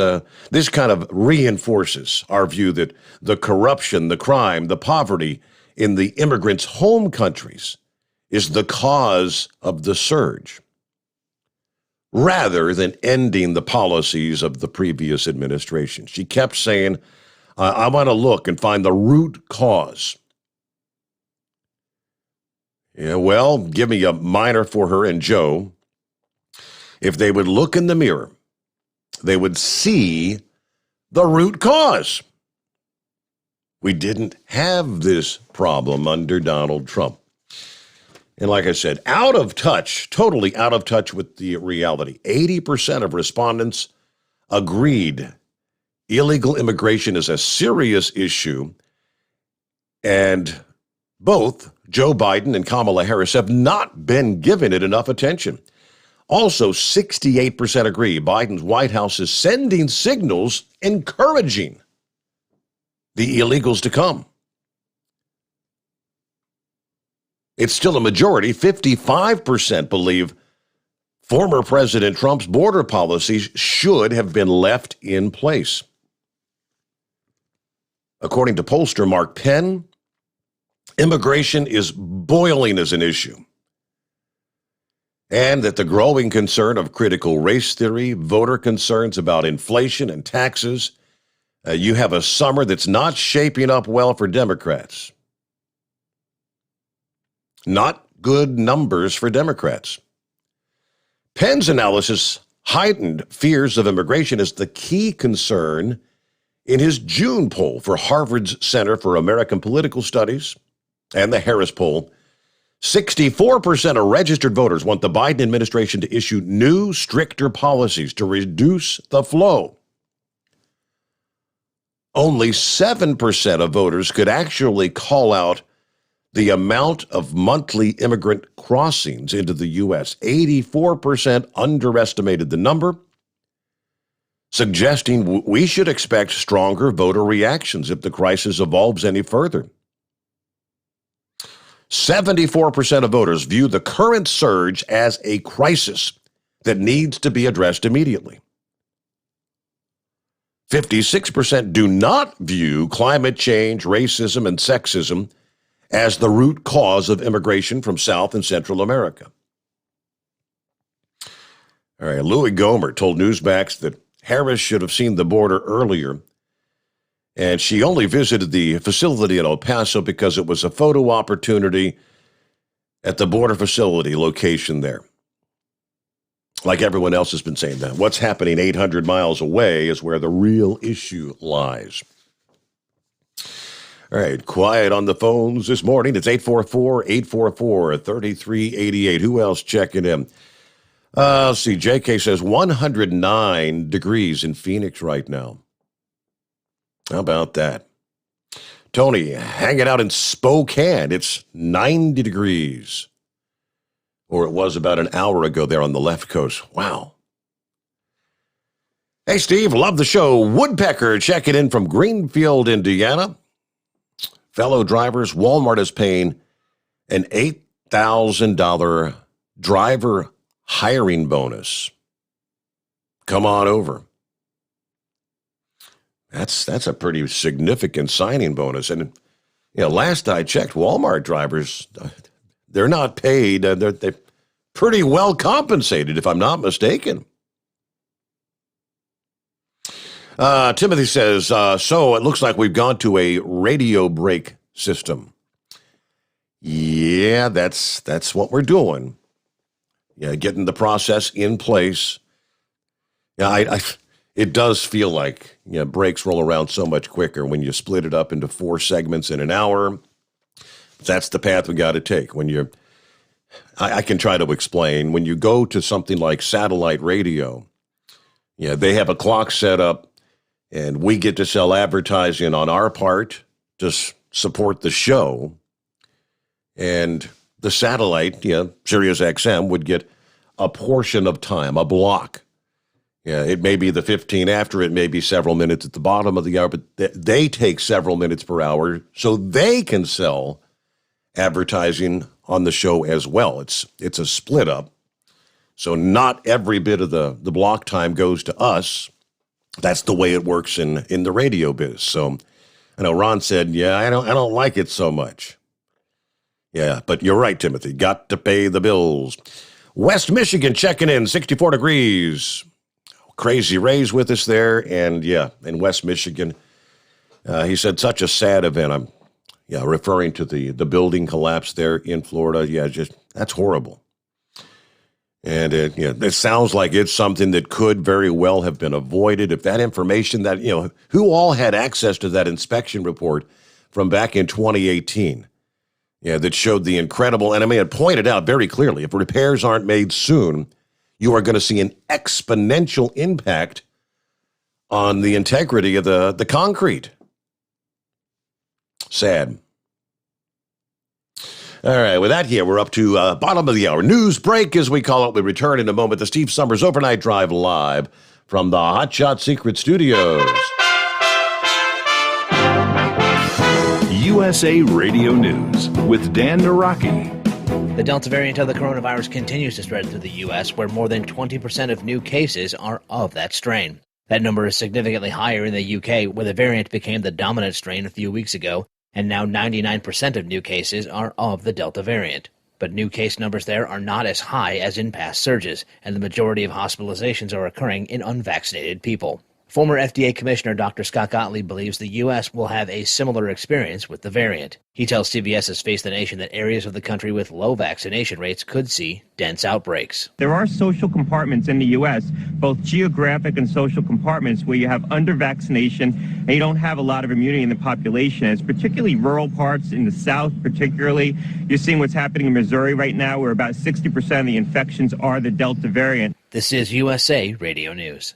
this kind of reinforces our view that the corruption, the crime, the poverty in the immigrants' home countries is the cause of the surge, rather than ending the policies of the previous administration. She kept saying, I want to look and find the root cause. Yeah, well, give me a minor for her and Joe. If they would look in the mirror, they would see the root cause. We didn't have this problem under Donald Trump. And like I said, out of touch, totally out of touch with the reality. 80% of respondents agreed illegal immigration is a serious issue, and both Joe Biden and Kamala Harris have not been given it enough attention. Also, 68% agree Biden's White House is sending signals encouraging the illegals to come. It's still a majority. 55% believe former President Trump's border policies should have been left in place. According to pollster Mark Penn, immigration is boiling as an issue, and that the growing concern of critical race theory, voter concerns about inflation and taxes, you have a summer that's not shaping up well for Democrats. Not good numbers for Democrats. Penn's analysis heightened fears of immigration as the key concern in his June poll for Harvard's Center for American Political Studies and the Harris poll. 64% of registered voters want the Biden administration to issue new, stricter policies to reduce the flow. Only 7% of voters could actually call out the amount of monthly immigrant crossings into the U.S. 84% underestimated the number, suggesting we should expect stronger voter reactions if the crisis evolves any further. 74% of voters view the current surge as a crisis that needs to be addressed immediately. 56% do not view climate change, racism, and sexism as the root cause of immigration from South and Central America. All right, Louis Gohmert told Newsmax that Harris should have seen the border earlier. And she only visited the facility in El Paso because it was a photo opportunity at the border facility location there. Like everyone else has been saying, that what's happening 800 miles away is where the real issue lies. All right, quiet on the phones this morning. It's 844-844-3388. Who else checking in? Let's see, JK says 109 degrees in Phoenix right now. How about that? Tony, hanging out in Spokane. It's 90 degrees. Or it was about an hour ago there on the left coast. Wow. Hey, Steve, love the show. Woodpecker checking in from Greenfield, Indiana. Fellow drivers, Walmart is paying an $8,000 driver hiring bonus. Come on over. That's a pretty significant signing bonus. And last I checked, Walmart drivers, they're not paid. They're pretty well compensated, if I'm not mistaken. Timothy says, so it looks like we've gone to a radio brake system. Yeah, that's what we're doing. Yeah, getting the process in place. Yeah, it does feel like brakes roll around so much quicker when you split it up into 4 segments in an hour. That's the path we got to take. I can try to explain. When you go to something like satellite radio, they have a clock set up, and we get to sell advertising on our part to support the show. And the satellite, Sirius XM, would get a portion of time, a block. Yeah, it may be the 15 after, it may be several minutes at the bottom of the hour, but they take several minutes per hour so they can sell advertising on the show as well. It's a split up. So not every bit of the block time goes to us. That's the way it works in the radio biz. So I know Ron said, I don't like it so much. Yeah, but you're right, Timothy. Got to pay the bills. West Michigan checking in, 64 degrees. Crazy Ray's with us there, and in West Michigan. He said such a sad event. I'm referring to the building collapse there in Florida. Yeah, just that's horrible. And it sounds like it's something that could very well have been avoided if that information that, who all had access to that inspection report from back in 2018. That showed the incredible, and I mean, it pointed out very clearly, if repairs aren't made soon, you are going to see an exponential impact on the integrity of the concrete. Sad. All right, with that here, we're up to bottom of the hour. News break, as we call it. We return in a moment. The Steve Sommers Overnight Drive live from the Hot Shot Secret Studios. USA Radio News with Dan Naraki. The Delta variant of the coronavirus continues to spread through the U.S., where more than 20% of new cases are of that strain. That number is significantly higher in the U.K., where the variant became the dominant strain a few weeks ago, and now 99% of new cases are of the Delta variant. But new case numbers there are not as high as in past surges, and the majority of hospitalizations are occurring in unvaccinated people. Former FDA Commissioner Dr. Scott Gottlieb believes the U.S. will have a similar experience with the variant. He tells CBS's Face the Nation that areas of the country with low vaccination rates could see dense outbreaks. There are social compartments in the U.S., both geographic and social compartments, where you have under-vaccination and you don't have a lot of immunity in the population. It's particularly rural parts in the South, particularly. You're seeing what's happening in Missouri right now, where about 60% of the infections are the Delta variant. This is USA Radio News.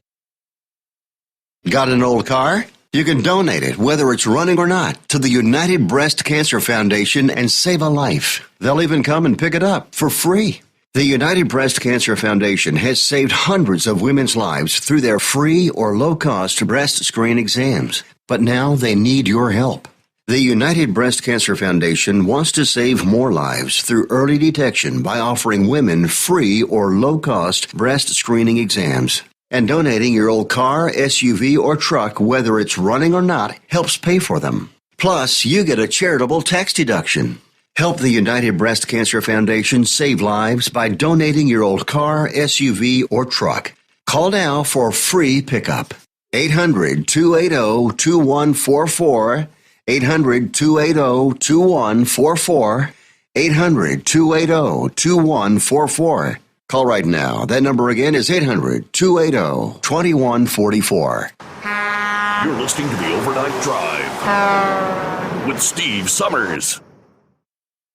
Got an old car? You can donate it, whether it's running or not, to the United Breast Cancer Foundation and save a life. They'll even come and pick it up for free. The United Breast Cancer Foundation has saved hundreds of women's lives through their free or low-cost breast screen exams. But now they need your help. The United Breast Cancer Foundation wants to save more lives through early detection by offering women free or low-cost breast screening exams. And donating your old car, SUV, or truck, whether it's running or not, helps pay for them. Plus, you get a charitable tax deduction. Help the United Breast Cancer Foundation save lives by donating your old car, SUV, or truck. Call now for a free pickup. 800-280-2144. 800-280-2144. 800-280-2144. Call right now. That number again is 800-280-2144. You're listening to the Overnight Drive with Steve Summers.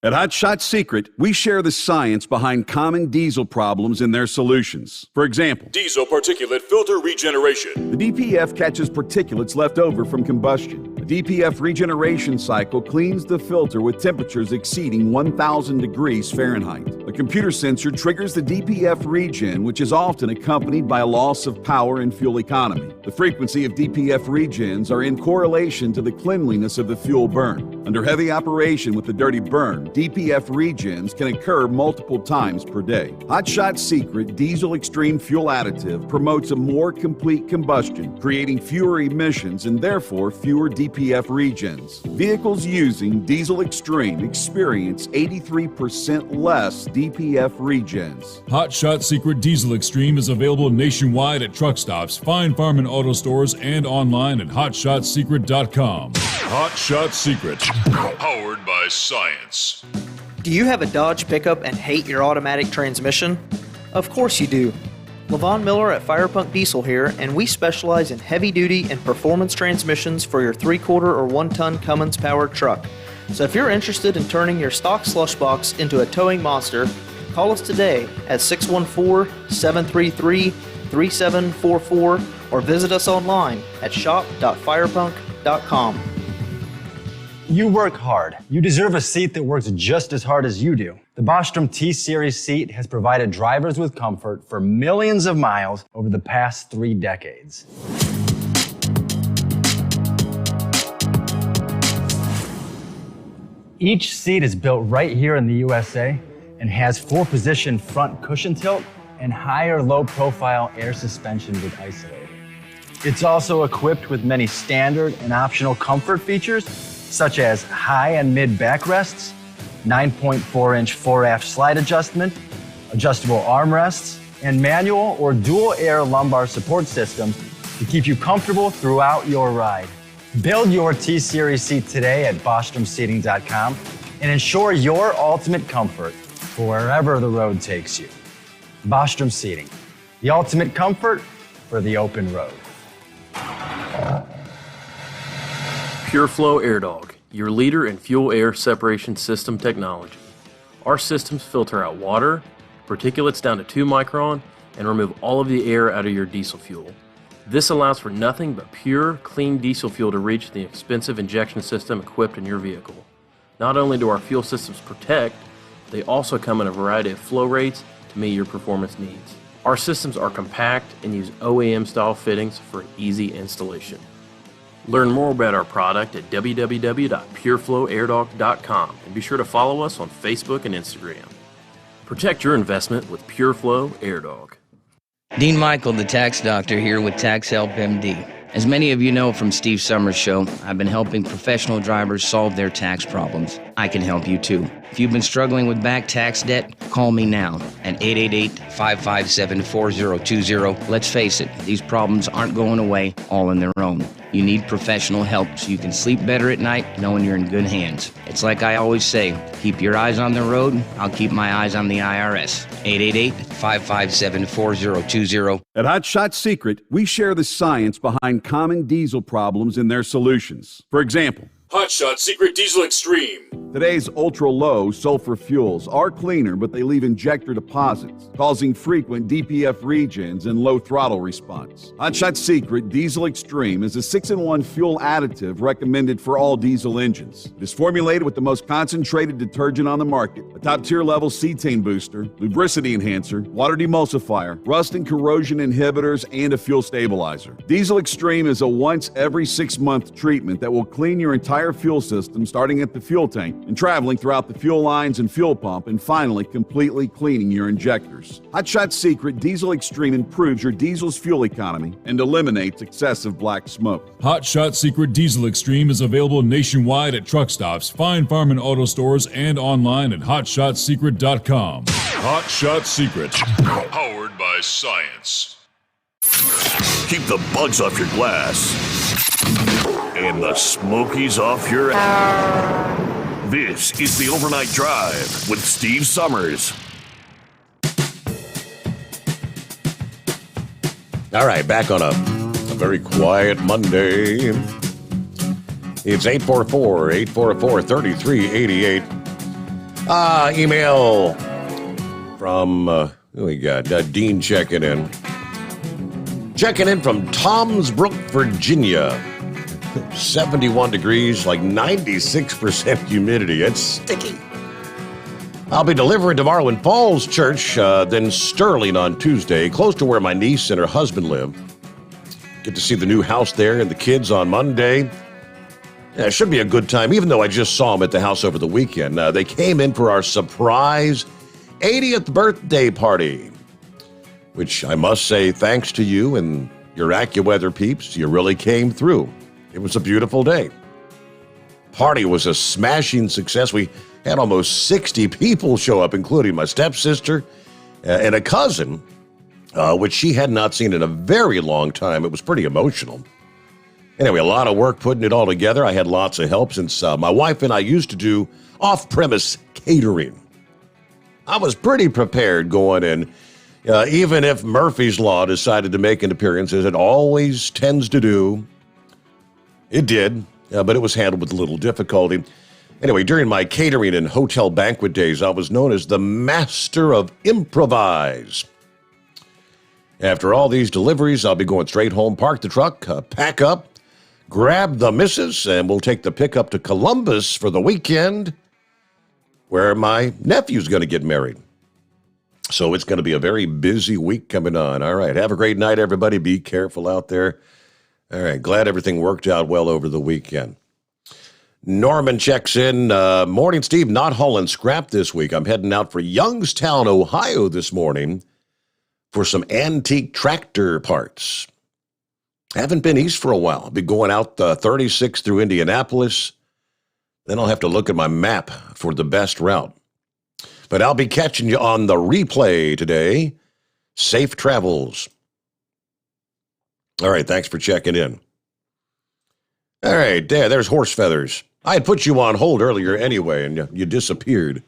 At Hot Shot Secret, we share the science behind common diesel problems and their solutions. For example, Diesel particulate filter regeneration. the DPF catches particulates left over from combustion. The DPF regeneration cycle cleans the filter with temperatures exceeding 1,000 degrees Fahrenheit. A computer sensor triggers the DPF regen, which is often accompanied by a loss of power and fuel economy. The frequency of DPF regens are in correlation to the cleanliness of the fuel burn. Under heavy operation with the dirty burn, DPF regens can occur multiple times per day. Hot Shot Secret Diesel Extreme Fuel Additive promotes a more complete combustion, creating fewer emissions and therefore fewer DPF regens. Vehicles using Diesel Extreme experience 83% less DPF regens. Hot Shot Secret Diesel Extreme is available nationwide at truck stops, Fine Farm and auto stores, and online at hotshotsecret.com. Hot Shot Secret. Powered by science. Do you have a Dodge pickup and hate your automatic transmission? Of course you do. Levon Miller at Firepunk Diesel here, and we specialize in heavy-duty and performance transmissions for your 3-quarter or 1-ton Cummins-powered truck. So if you're interested in turning your stock slush box into a towing monster, call us today at 614-733-3744 or visit us online at shop.firepunk.com. You work hard. You deserve a seat that works just as hard as you do. The Bostrom T-Series seat has provided drivers with comfort for millions of miles over the past 3 decades. Each seat is built right here in the USA and has 4-position front cushion tilt and higher low-profile air suspension with isolator. It's also equipped with many standard and optional comfort features, such as high and mid backrests, 9.4-inch 4-aft slide adjustment, adjustable armrests, and manual or dual air lumbar support systems to keep you comfortable throughout your ride. Build your T-Series seat today at BostromSeating.com and ensure your ultimate comfort for wherever the road takes you. Bostrom Seating, the ultimate comfort for the open road. PureFlow AirDog, your leader in fuel air separation system technology. Our systems filter out water, particulates down to 2 micron, and remove all of the air out of your diesel fuel. This allows for nothing but pure, clean diesel fuel to reach the expensive injection system equipped in your vehicle. Not only do our fuel systems protect, they also come in a variety of flow rates to meet your performance needs. Our systems are compact and use OEM-style fittings for an easy installation. Learn more about our product at www.pureflowairdog.com and be sure to follow us on Facebook and Instagram. Protect your investment with PureFlow AirDog. Dean Michael, the tax doctor, here with Tax Help MD. As many of you know from Steve Summers' show, I've been helping professional drivers solve their tax problems. I can help you too. If you've been struggling with back tax debt, call me now at 888-557-4020. Let's face it, these problems aren't going away all on their own. You need professional help so you can sleep better at night knowing you're in good hands. It's like I always say, keep your eyes on the road, I'll keep my eyes on the IRS. 888-557-4020. At Hot Shot Secret, we share the science behind common diesel problems and their solutions. For example, Hot Shot Secret Diesel Extreme. Today's ultra-low sulfur fuels are cleaner, but they leave injector deposits, causing frequent DPF regens and low throttle response. Hot Shot Secret Diesel Extreme is a 6-in-1 fuel additive recommended for all diesel engines. It is formulated with the most concentrated detergent on the market, a top-tier level cetane booster, lubricity enhancer, water demulsifier, rust and corrosion inhibitors, and a fuel stabilizer. Diesel Extreme is a once every 6-month treatment that will clean your entire fuel system, starting at the fuel tank and traveling throughout the fuel lines and fuel pump, and finally completely cleaning your injectors. Hot Shot Secret Diesel Extreme improves your diesel's fuel economy and eliminates excessive black smoke. Hot Shot Secret Diesel Extreme is available nationwide at truck stops, Fine Farm and auto stores, and online at hotshotsecret.com. Hot Shot Secret. Powered by science. Keep the bugs off your glass and the Smokies off your ass. This is the Overnight Drive with Steve Summers. All right, back on a very quiet Monday. It's 844-844-3388. Email from, who we got? Dean checking in. Checking in from Tomsbrook, Virginia. 71 degrees, like 96% humidity. It's sticky. I'll be delivering tomorrow in Falls Church, then Sterling on Tuesday, close to where my niece and her husband live. Get to see the new house there and the kids on Monday. Yeah, it should be a good time, even though I just saw them at the house over the weekend. They came in for our surprise 80th birthday party, which I must say, thanks to you and your AccuWeather peeps, you really came through. It was a beautiful day. Party was a smashing success. We had almost 60 people show up, including my stepsister and a cousin, which she had not seen in a very long time. It was pretty emotional. Anyway, a lot of work putting it all together. I had lots of help since my wife and I used to do off-premise catering. I was pretty prepared going in, even if Murphy's Law decided to make an appearance, as it always tends to do. It did, but it was handled with a little difficulty. Anyway, during my catering and hotel banquet days, I was known as the master of improvise. After all these deliveries, I'll be going straight home, park the truck, pack up, grab the missus, and we'll take the pickup to Columbus for the weekend, where my nephew's going to get married. So it's going to be a very busy week coming on. All right, have a great night, everybody. Be careful out there. All right, glad everything worked out well over the weekend. Norman checks in. Morning, Steve. Not hauling scrap this week. I'm heading out for Youngstown, Ohio this morning for some antique tractor parts. Haven't been east for a while. I'll be going out 36 through Indianapolis. Then I'll have to look at my map for the best route. But I'll be catching you on the replay today. Safe travels. All right, thanks for checking in. All right, there's Horse Feathers. I had put you on hold earlier anyway, and you disappeared.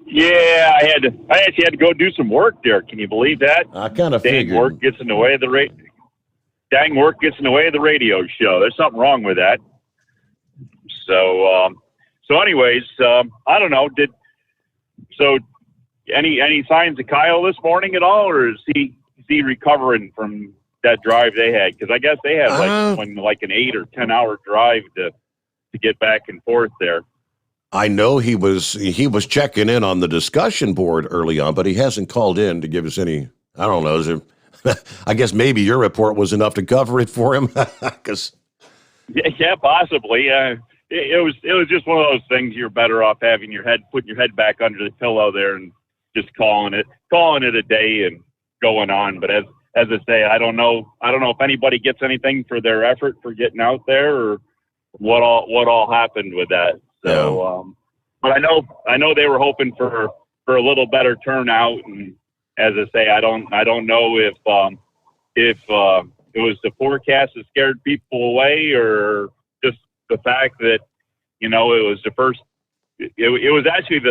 Yeah, I actually had to go do some work there. Can you believe that? I kind of figured. Dang work gets in the way of the radio show. There's something wrong with that. So anyways, I don't know. Any signs of Kyle this morning at all, or is he recovering from that drive they had? Because I guess they had like an 8 or 10 hour drive to get back and forth there. I know he was checking in on the discussion board early on, but he hasn't called in to give us any. I don't know. I guess maybe your report was enough to cover it for him. Yeah, possibly. It was just one of those things. You're better off putting your head back under the pillow there and just calling it a day and going on. But as I say, I don't know if anybody gets anything for their effort for getting out there, or what all happened with that. So, but I know they were hoping for a little better turnout. And as I say, I don't know if it was the forecast that scared people away, or just the fact that, it was the first. It was actually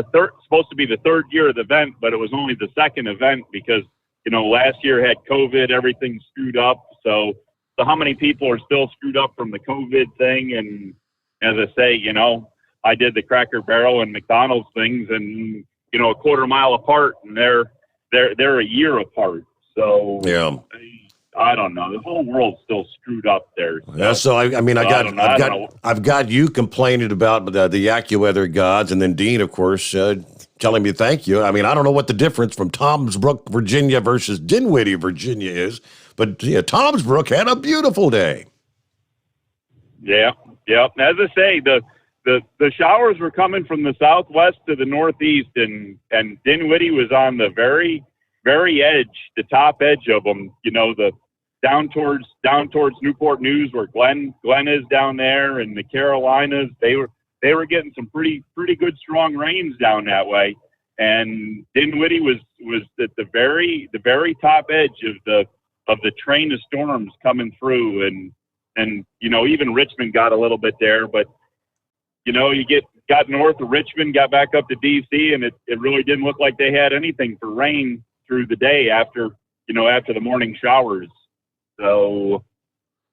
supposed to be the third year of the event, but it was only the second event because, last year had COVID, everything screwed up. So how many people are still screwed up from the COVID thing? And as I say, I did the Cracker Barrel and McDonald's things, and a quarter mile apart, and they're a year apart. So yeah, I don't know. The whole world's still screwed up there. So, yeah, so I've got you complaining about the AccuWeather gods, and then Dean, of course, telling me thank you. I don't know what the difference from Tomsbrook, Virginia versus Dinwiddie, Virginia is, but Tomsbrook had a beautiful day. Yeah. As I say, the showers were coming from the southwest to the northeast, and Dinwiddie was on the very, very edge, the top edge of them. The down towards Newport News, where Glenn is down there, and the Carolinas. They were getting some pretty good strong rains down that way, and Dinwiddie was at the very top edge the train of storms coming through, and even Richmond got a little bit there, but you got north of Richmond, got back up to DC, and it really didn't look like they had anything for rain through the day after the morning showers. So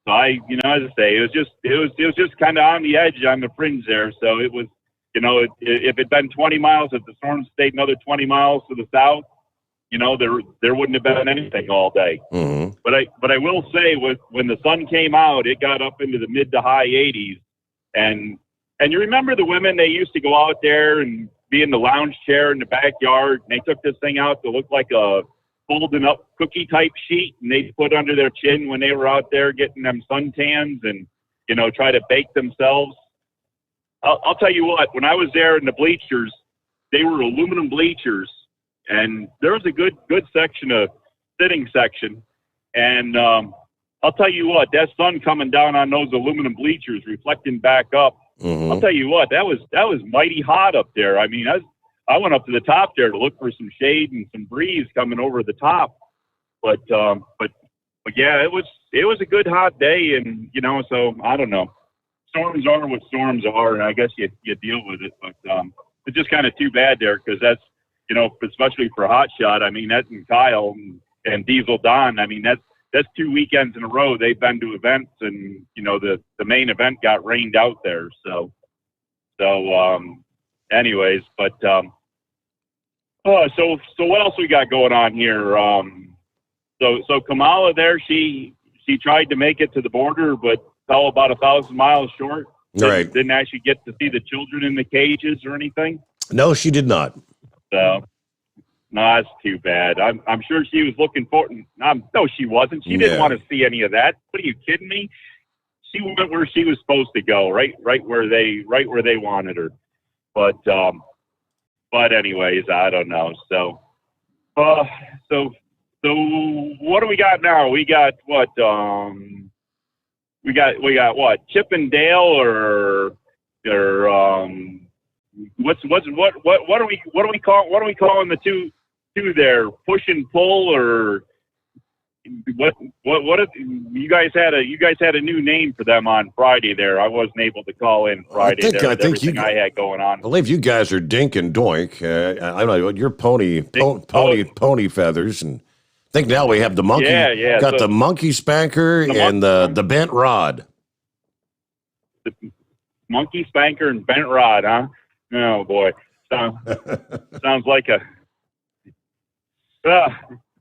I, as I say, it was just kind of on the edge, on the fringe there. So it was, if it'd been 20 miles, if the storm stayed another 20 miles to the south, there wouldn't have been anything all day. Mm-hmm. But I will say, when the sun came out, it got up into the mid to high 80s, and you remember the women, they used to go out there and be in the lounge chair in the backyard, and they took this thing out to look like a folding up cookie type sheet, and they put under their chin when they were out there getting them suntans and try to bake themselves. I'll tell you what, when I was there in the bleachers, they were aluminum bleachers, and there was a good section of sitting section, and I'll tell you what, that sun coming down on those aluminum bleachers reflecting back up, Mm-hmm. I'll tell you what, that was mighty hot up there. I mean, I went up to the top there to look for some shade and some breeze coming over the top, but yeah, it was a good hot day, and so I don't know. Storms are what storms are, and I guess you deal with it, but it's just kind of too bad there, because that's especially for Hot Shot. I mean, that's and Kyle and Diesel Don. I mean, that's 2 weekends in a row they've been to events, and the main event got rained out there. So anyways, but so what else we got going on here? So Kamala there, she tried to make it to the border, but fell about 1,000 miles short. Right. Didn't actually get to see the children in the cages or anything. No, she did not. So, no, that's too bad. I'm sure she was looking for. No, she wasn't. She didn't want to see any of that. What are you kidding me? She went where she was supposed to go, right where they wanted her. But anyways, I don't know. So what do we got now? We got what? We got what? Chip and Dale or what are we calling the two there? Push and pull, or what if you guys had a new name for them on Friday there? I wasn't able to call in Friday. I think I had going on. I believe you guys are Dink and Doink. I don't know, you're pony feathers, and I think now we have the monkey. Yeah. Got the monkey spanker and the bent rod. The monkey spanker and bent rod, huh? Oh boy, sounds like a.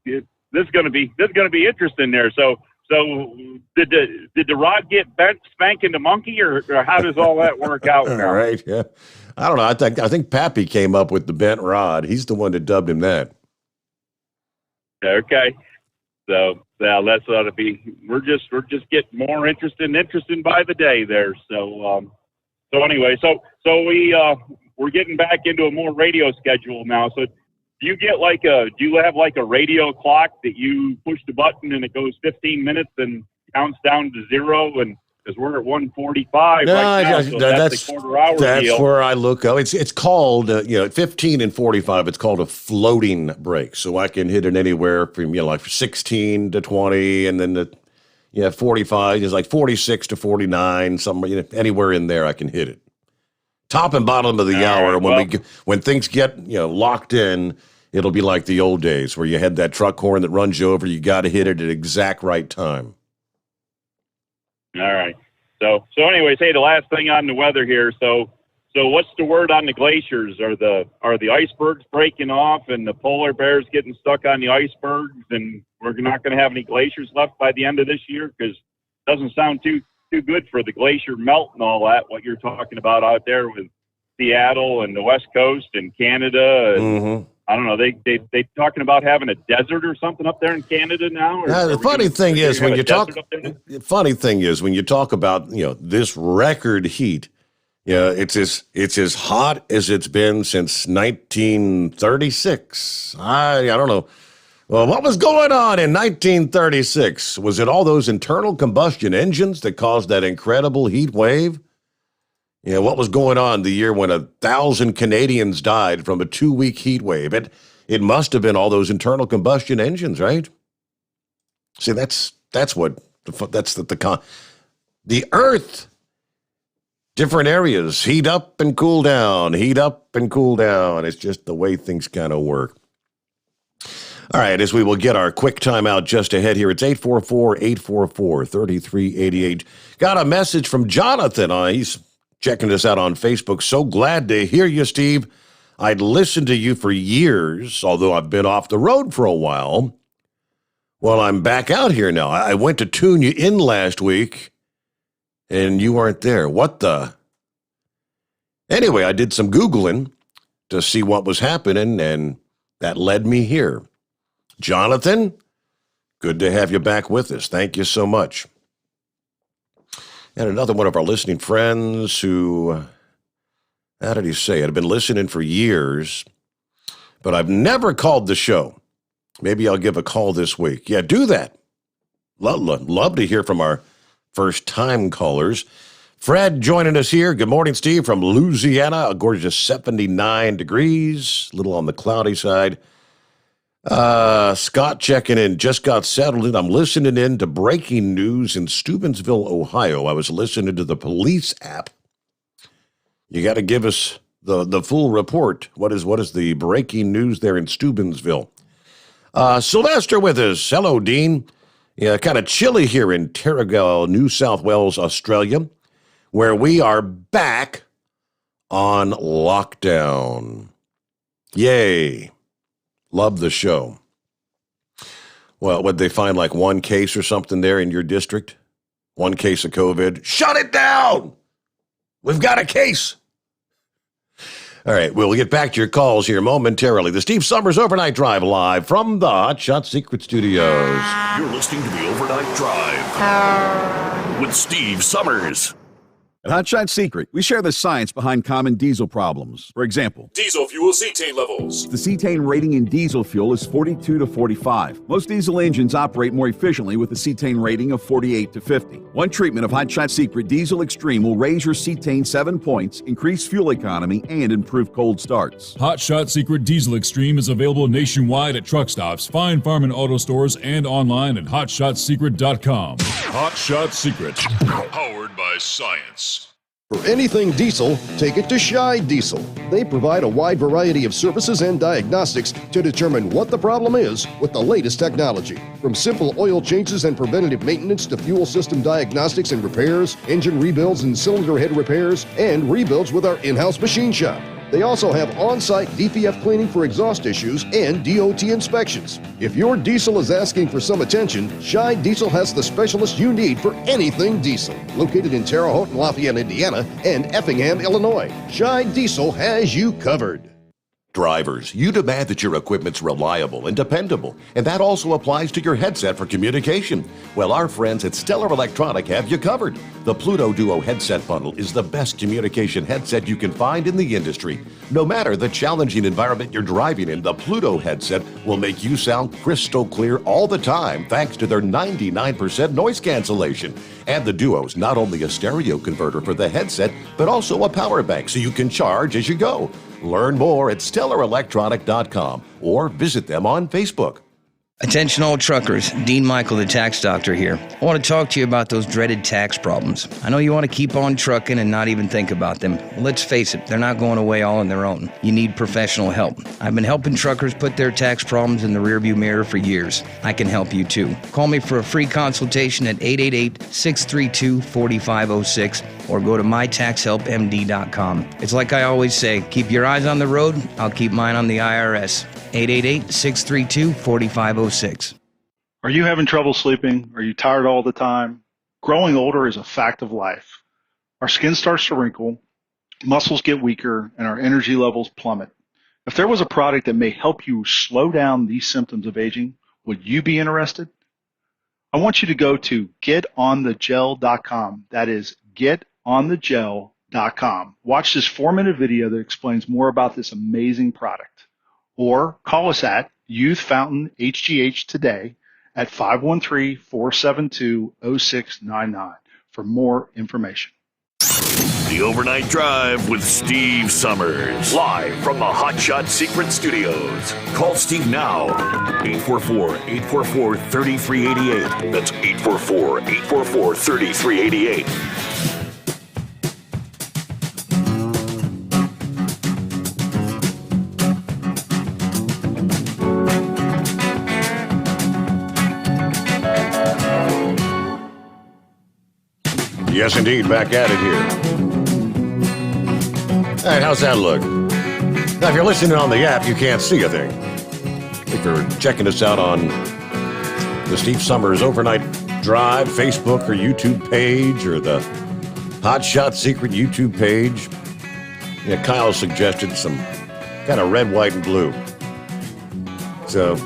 This is gonna be interesting there. So did the rod get bent spanking the monkey, or how does all that work out now? All right, yeah. I don't know. I think Pappy came up with the bent rod. He's the one that dubbed him that. Okay, so that's ought to be. We're just getting more interesting by the day there. So anyway, so we're getting back into a more radio schedule now. So do you have like a radio clock that you push the button and it goes 15 minutes and counts down to zero? And because we're at 1:45 right now, so that's a quarter-hour That's deal. where I look up. It's called, at 15 and 45, it's called a floating break. So I can hit it anywhere from, like 16 to 20, and then 45 is like 46 to 49, somewhere, anywhere in there I can hit it. Top and bottom of the hour, when things get, locked in, it'll be like the old days where you had that truck horn that runs you over. You got to hit it at exact right time. All right. So anyways, hey, the last thing on the weather here. So what's the word on the glaciers? Are the icebergs breaking off and the polar bears getting stuck on the icebergs, and we're not going to have any glaciers left by the end of this year? Because it doesn't sound too good for the glacier melt and all that, what you're talking about out there with Seattle and the West Coast and Canada. And I don't know, they talking about having a desert or something up there in Canada now? Or the funny thing is when you talk about, this record heat, it's as hot as it's been since 1936. I don't know. Well, what was going on in 1936? Was it all those internal combustion engines that caused that incredible heat wave? What was going on the year when 1,000 Canadians died from a 2-week heat wave? It must have been all those internal combustion engines, right? See, that's the Earth. Different areas heat up and cool down, heat up and cool down. It's just the way things kind of work. All right, as we will get our quick timeout just ahead here, it's 844-844-3388. Got a message from Jonathan. He's checking us out on Facebook. So glad to hear you, Steve. I'd listened to you for years, although I've been off the road for a while. Well, I'm back out here now. I went to tune you in last week, and you weren't there. What the? Anyway, I did some Googling to see what was happening, and that led me here. Jonathan, good to have you back with us. Thank you so much. And another one of our listening friends who, how did he say it? I've been listening for years, but I've never called the show. Maybe I'll give a call this week. Yeah, do that. Love to hear from our first-time callers. Fred joining us here. Good morning, Steve, from Louisiana. A gorgeous 79 degrees, a little on the cloudy side. Scott checking in, just got settled in. I'm listening in to breaking news in Steubenville, Ohio. I was listening to the police app. You got to give us the full report. What is the breaking news there in Steubenville? Sylvester with us. Hello, Dean. Yeah, kind of chilly here in Terrigal, New South Wales, Australia, where we are back on lockdown. Yay. Love the show. Well, would they find like one case or something there in your district? One case of COVID? Shut it down! We've got a case. All right, we'll get back to your calls here momentarily. The Steve Sommers Overnight Drive live from the Hot Shot Secret Studios. You're listening to the Overnight Drive with Steve Sommers. At Hot Shot Secret, we share the science behind common diesel problems. For example, Diesel fuel cetane levels. the cetane rating in diesel fuel is 42 to 45. Most diesel engines operate more efficiently with a cetane rating of 48 to 50. One treatment of Hot Shot Secret Diesel Extreme will raise your cetane 7 points, increase fuel economy, and improve cold starts. Hot Shot Secret Diesel Extreme is available nationwide at truck stops, fine farm and auto stores, and online at hotshotsecret.com. Hot Shot Secret, powered by science. For anything diesel, take it to Shy Diesel. They provide a wide variety of services and diagnostics to determine what the problem is with the latest technology. From simple oil changes and preventative maintenance to fuel system diagnostics and repairs, engine rebuilds and cylinder head repairs, and rebuilds with our in-house machine shop. They also have on-site DPF cleaning for exhaust issues and DOT inspections. If your diesel is asking for some attention, Shy Diesel has the specialist you need for anything diesel. Located in Terre Haute and Lafayette, Indiana, and Effingham, Illinois, Shy Diesel has you covered. Drivers, you demand that your equipment's reliable and dependable, and that also applies to your headset for communication. Well, our friends at Stellar Electronic have you covered. The Pluto Duo headset bundle is the best communication headset you can find in the industry. No matter the challenging environment you're driving in, the Pluto headset will make you sound crystal clear all the time thanks to their 99% noise cancellation. And the Duo's not only a stereo converter for the headset, but also a power bank so you can charge as you go. Learn more at StellarElectronic.com or visit them on Facebook. Attention all truckers, Dean Michael, the tax doctor here. I want to talk to you about those dreaded tax problems. I know you want to keep on trucking and not even think about them. Well, let's face it, they're not going away all on their own. You need professional help. I've been helping truckers put their tax problems in the rearview mirror for years. I can help you too. Call me for a free consultation at 888-632-4506 or go to mytaxhelpmd.com. It's like I always say, keep your eyes on the road, I'll keep mine on the IRS. 888-632-4506. Are you having trouble sleeping? Are you tired all the time? Growing older is a fact of life. Our skin starts to wrinkle, muscles get weaker, and our energy levels plummet. If there was a product that may help you slow down these symptoms of aging, would you be interested? I want you to go to getonthegel.com. That is getonthegel.com. Watch this 4-minute video that explains more about this amazing product. Or call us at Youth Fountain HGH today at 513-472-0699 for more information. The Overnight Drive with Steve Sommers. Live from the Hot Shot Secret Studios. Call Steve now. 844-844-3388. That's 844-844-3388. Yes, indeed, back at it here. All right, how's that look? Now, if you're listening on the app, you can't see a thing. If you're checking us out on the Steve Sommers Overnight Drive Facebook or YouTube page or the Hot Shot Secret YouTube page, yeah, Kyle suggested some kind of red, white, and blue. So,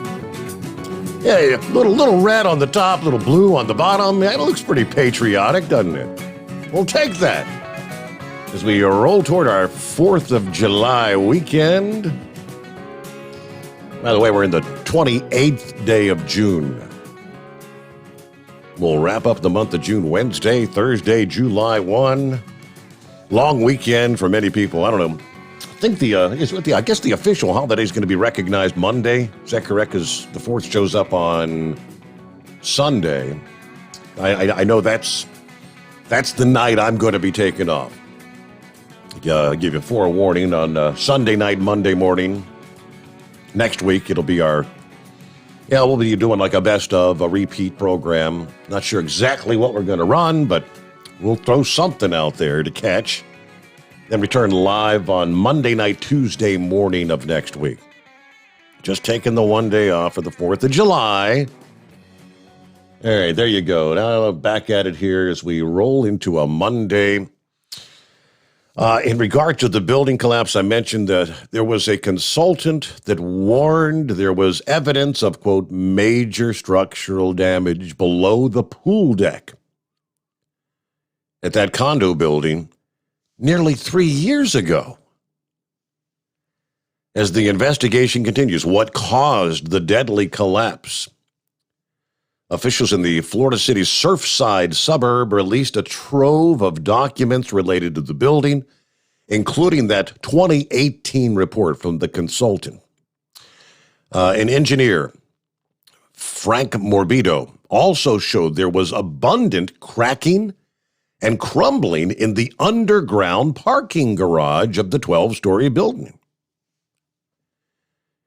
yeah, little red on the top, little blue on the bottom. That looks pretty patriotic, doesn't it? We'll take that as we roll toward our 4th of July weekend. By the way, we're in the 28th day of June. We'll wrap up the month of June Wednesday, Thursday, July 1. Long weekend for many people. I don't know. I think I guess the official holiday is going to be recognized Monday. Is that correct? Because the 4th shows up on Sunday. I know that's the night I'm going to be taking off. I'll give you forewarning on Sunday night, Monday morning. Next week, it'll be we'll be doing like a best of, a repeat program. Not sure exactly what we're going to run, but we'll throw something out there to catch. Then return live on Monday night, Tuesday morning of next week. Just taking the one day off for the 4th of July. All right, there you go. Now back at it here as we roll into a Monday. In regard to the building collapse, I mentioned that there was a consultant that warned there was evidence of, quote, major structural damage below the pool deck at that condo building nearly 3 years ago. As the investigation continues, what caused the deadly collapse? Officials in the Florida City Surfside suburb released a trove of documents related to the building, including that 2018 report from the consultant. An engineer, Frank Morbido, also showed there was abundant cracking and crumbling in the underground parking garage of the 12-story building.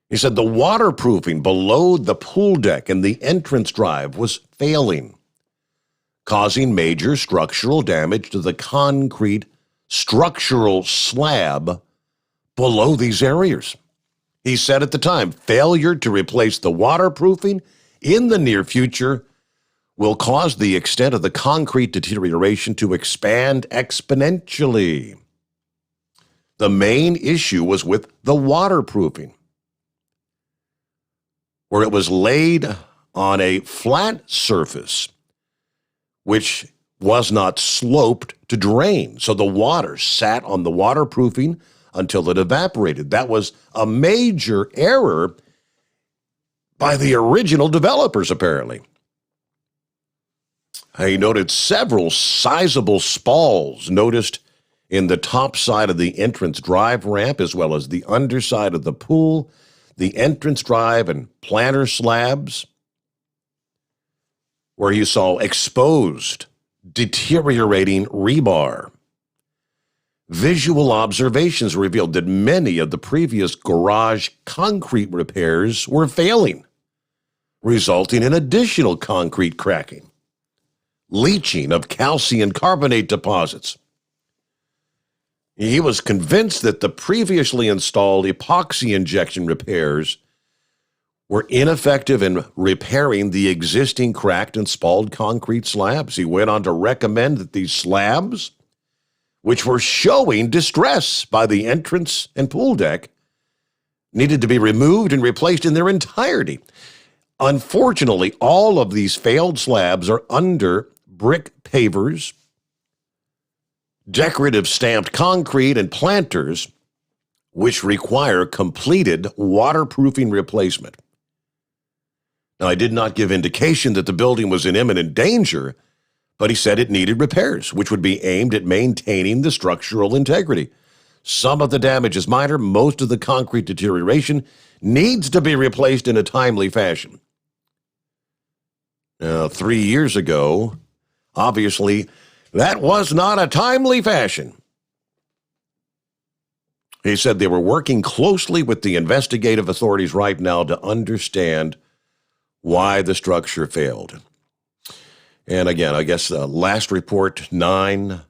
He said the waterproofing below the pool deck and the entrance drive was failing, causing major structural damage to the concrete structural slab below these areas. He said at the time, failure to replace the waterproofing in the near future will cause the extent of the concrete deterioration to expand exponentially. The main issue was with the waterproofing, where it was laid on a flat surface, which was not sloped to drain. So the water sat on the waterproofing until it evaporated. That was a major error by the original developers, apparently. He noted several sizable spalls noticed in the top side of the entrance drive ramp, as well as the underside of the pool, the entrance drive and planter slabs, where you saw exposed, deteriorating rebar. Visual observations revealed that many of the previous garage concrete repairs were failing, resulting in additional concrete cracking, leaching of calcium carbonate deposits. He was convinced that the previously installed epoxy injection repairs were ineffective in repairing the existing cracked and spalled concrete slabs. He went on to recommend that these slabs, which were showing distress by the entrance and pool deck, needed to be removed and replaced in their entirety. Unfortunately, all of these failed slabs are under brick pavers, decorative stamped concrete, and planters, which require completed waterproofing replacement. Now, I did not give indication that the building was in imminent danger, but he said it needed repairs, which would be aimed at maintaining the structural integrity. Some of the damage is minor. Most of the concrete deterioration needs to be replaced in a timely fashion. Now, 3 years ago, obviously, that was not a timely fashion. He said they were working closely with the investigative authorities right now to understand why the structure failed. And again, I guess last report, 9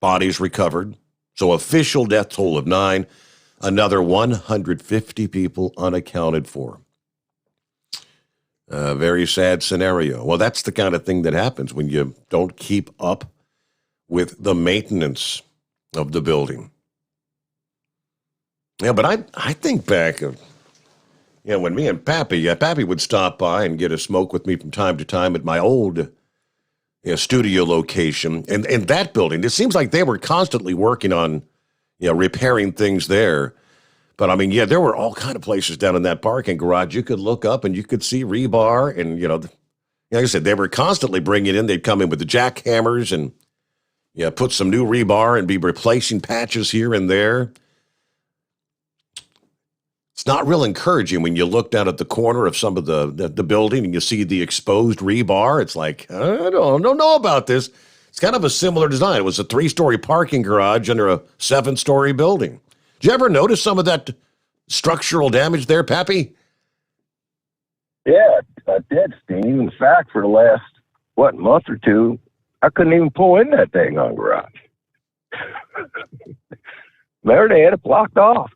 bodies recovered. So official death toll of 9, another 150 people unaccounted for. A very sad scenario. Well, that's the kind of thing that happens when you don't keep up with the maintenance of the building. Yeah, but I think back of, when me and Pappy would stop by and get a smoke with me from time to time at my old studio location. And that building, it seems like they were constantly working on, repairing things there. But I mean, there were all kind of places down in that parking garage. You could look up and you could see rebar. And, like I said, they were constantly bringing in. They'd come in with the jackhammers and, put some new rebar and be replacing patches here and there. It's not real encouraging when you look down at the corner of some of the building and you see the exposed rebar. It's like, I don't know about this. It's kind of a similar design. It was a 3-story parking garage under a 7-story building. Did you ever notice some of that structural damage there, Pappy? Yeah, I did, Steve. In fact, for the last, month or two, I couldn't even pull in that dang on garage. Remember, they had it blocked off.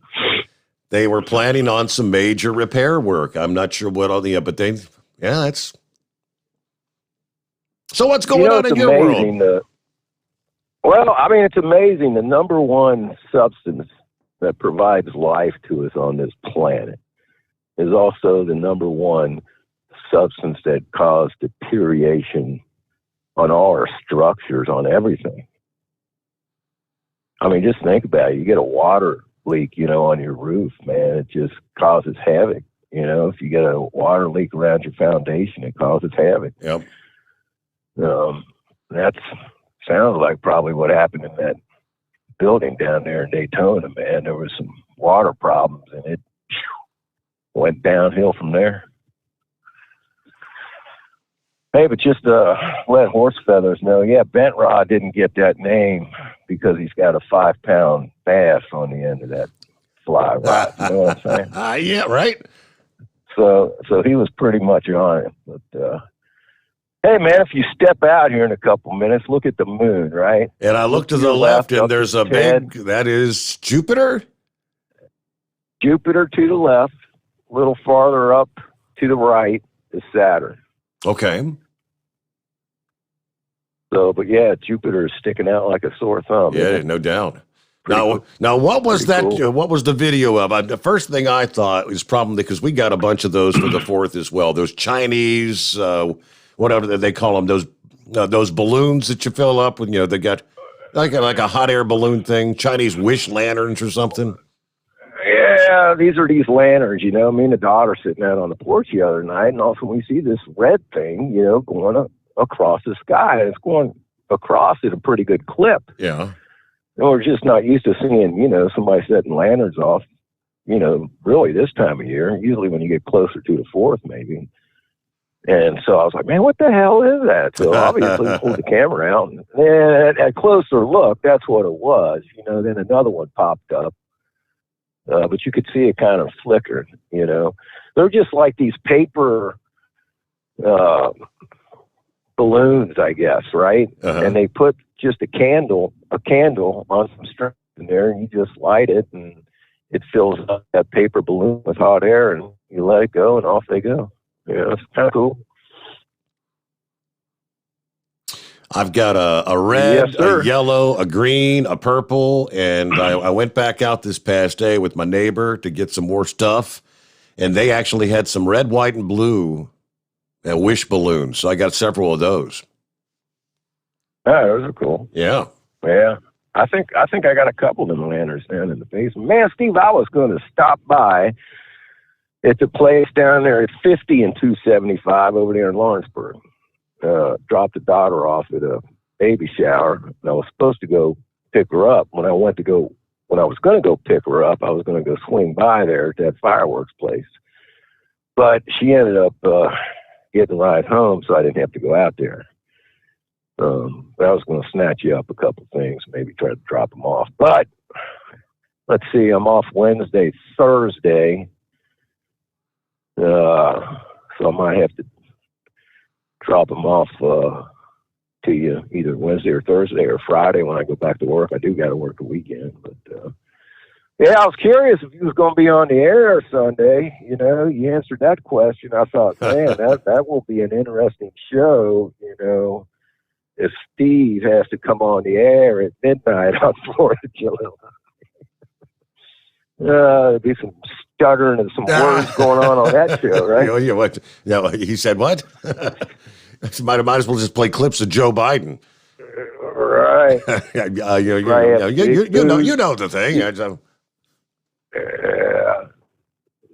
They were planning on some major repair work. I'm not sure what all the, but that's. So what's going on in your world? It's amazing. The number one substance that provides life to us on this planet is also the number one substance that causes deterioration on all our structures, on everything. I mean, just think about it. You get a water leak, on your roof, man, it just causes havoc. If you get a water leak around your foundation, it causes havoc. Yep. That sounds like probably what happened in that building down there in Daytona, man. There was some water problems, and it went downhill from there. Hey, but just let Horse Feathers know, Bent Rod didn't get that name because he's got a 5-pound bass on the end of that fly rod. You know what I'm saying? Yeah, right. So he was pretty much on it. But hey, man, if you step out here in a couple minutes, look at the moon, right? And I look to the left, and there's a big, that is Jupiter? Jupiter to the left, a little farther up to the right is Saturn. Okay. So, but Jupiter is sticking out like a sore thumb. Yeah, no doubt. Now, what was that? Cool. What was the video of? The first thing I thought was probably because we got a bunch of those for the 4th as well. Those Chinese, whatever they call them, those balloons that you fill up with. They got like a hot air balloon thing, Chinese wish lanterns or something. Yeah, these are these lanterns. Me and the daughter sitting out on the porch the other night, and also we see this red thing, going across the sky, and it's going across at a pretty good clip. Yeah. And we're just not used to seeing, somebody setting lanterns off, really this time of year, usually when you get closer to the 4th, maybe. And so I was like, man, what the hell is that? So obviously we pulled the camera out, and at closer look, that's what it was. Then another one popped up. But you could see it kind of flickered, They're just like these paper balloons, I guess, right? Uh-huh. And they put just a candle on some string in there, and you just light it, and it fills up that paper balloon with hot air, and you let it go, and off they go. It's kind of cool. I've got a red, a yellow, a green, a purple, and I went back out this past day with my neighbor to get some more stuff, and they actually had some red, white, and blue wish balloons, so I got several of those. Yeah, those are cool. Yeah. Yeah. I think I got a couple of them lanterns down in the basement. Man, Steve, I was going to stop by at the place down there at 50 and 275 over there in Lawrenceburg. dropped the daughter off at a baby shower, and I was supposed to go pick her up. When I was going to go pick her up, I was going to go swing by there to that fireworks place. But she ended up getting a ride home, so I didn't have to go out there. But I was going to snatch you up a couple things, maybe try to drop them off. But let's see, I'm off Wednesday, Thursday. So I might have to drop them off to you either Wednesday or Thursday or Friday when I go back to work. I do got to work the weekend, but yeah, I was curious if you was going to be on the air Sunday. You know, you answered that question. I thought, man, that will be an interesting show. You know, if Steve has to come on the air at midnight on 4th of July. There'd be some stuttering and some words going on that show, right? Yeah, what? Yeah, he said what? might as well just play clips of Joe Biden. Right. You know the thing. Yeah.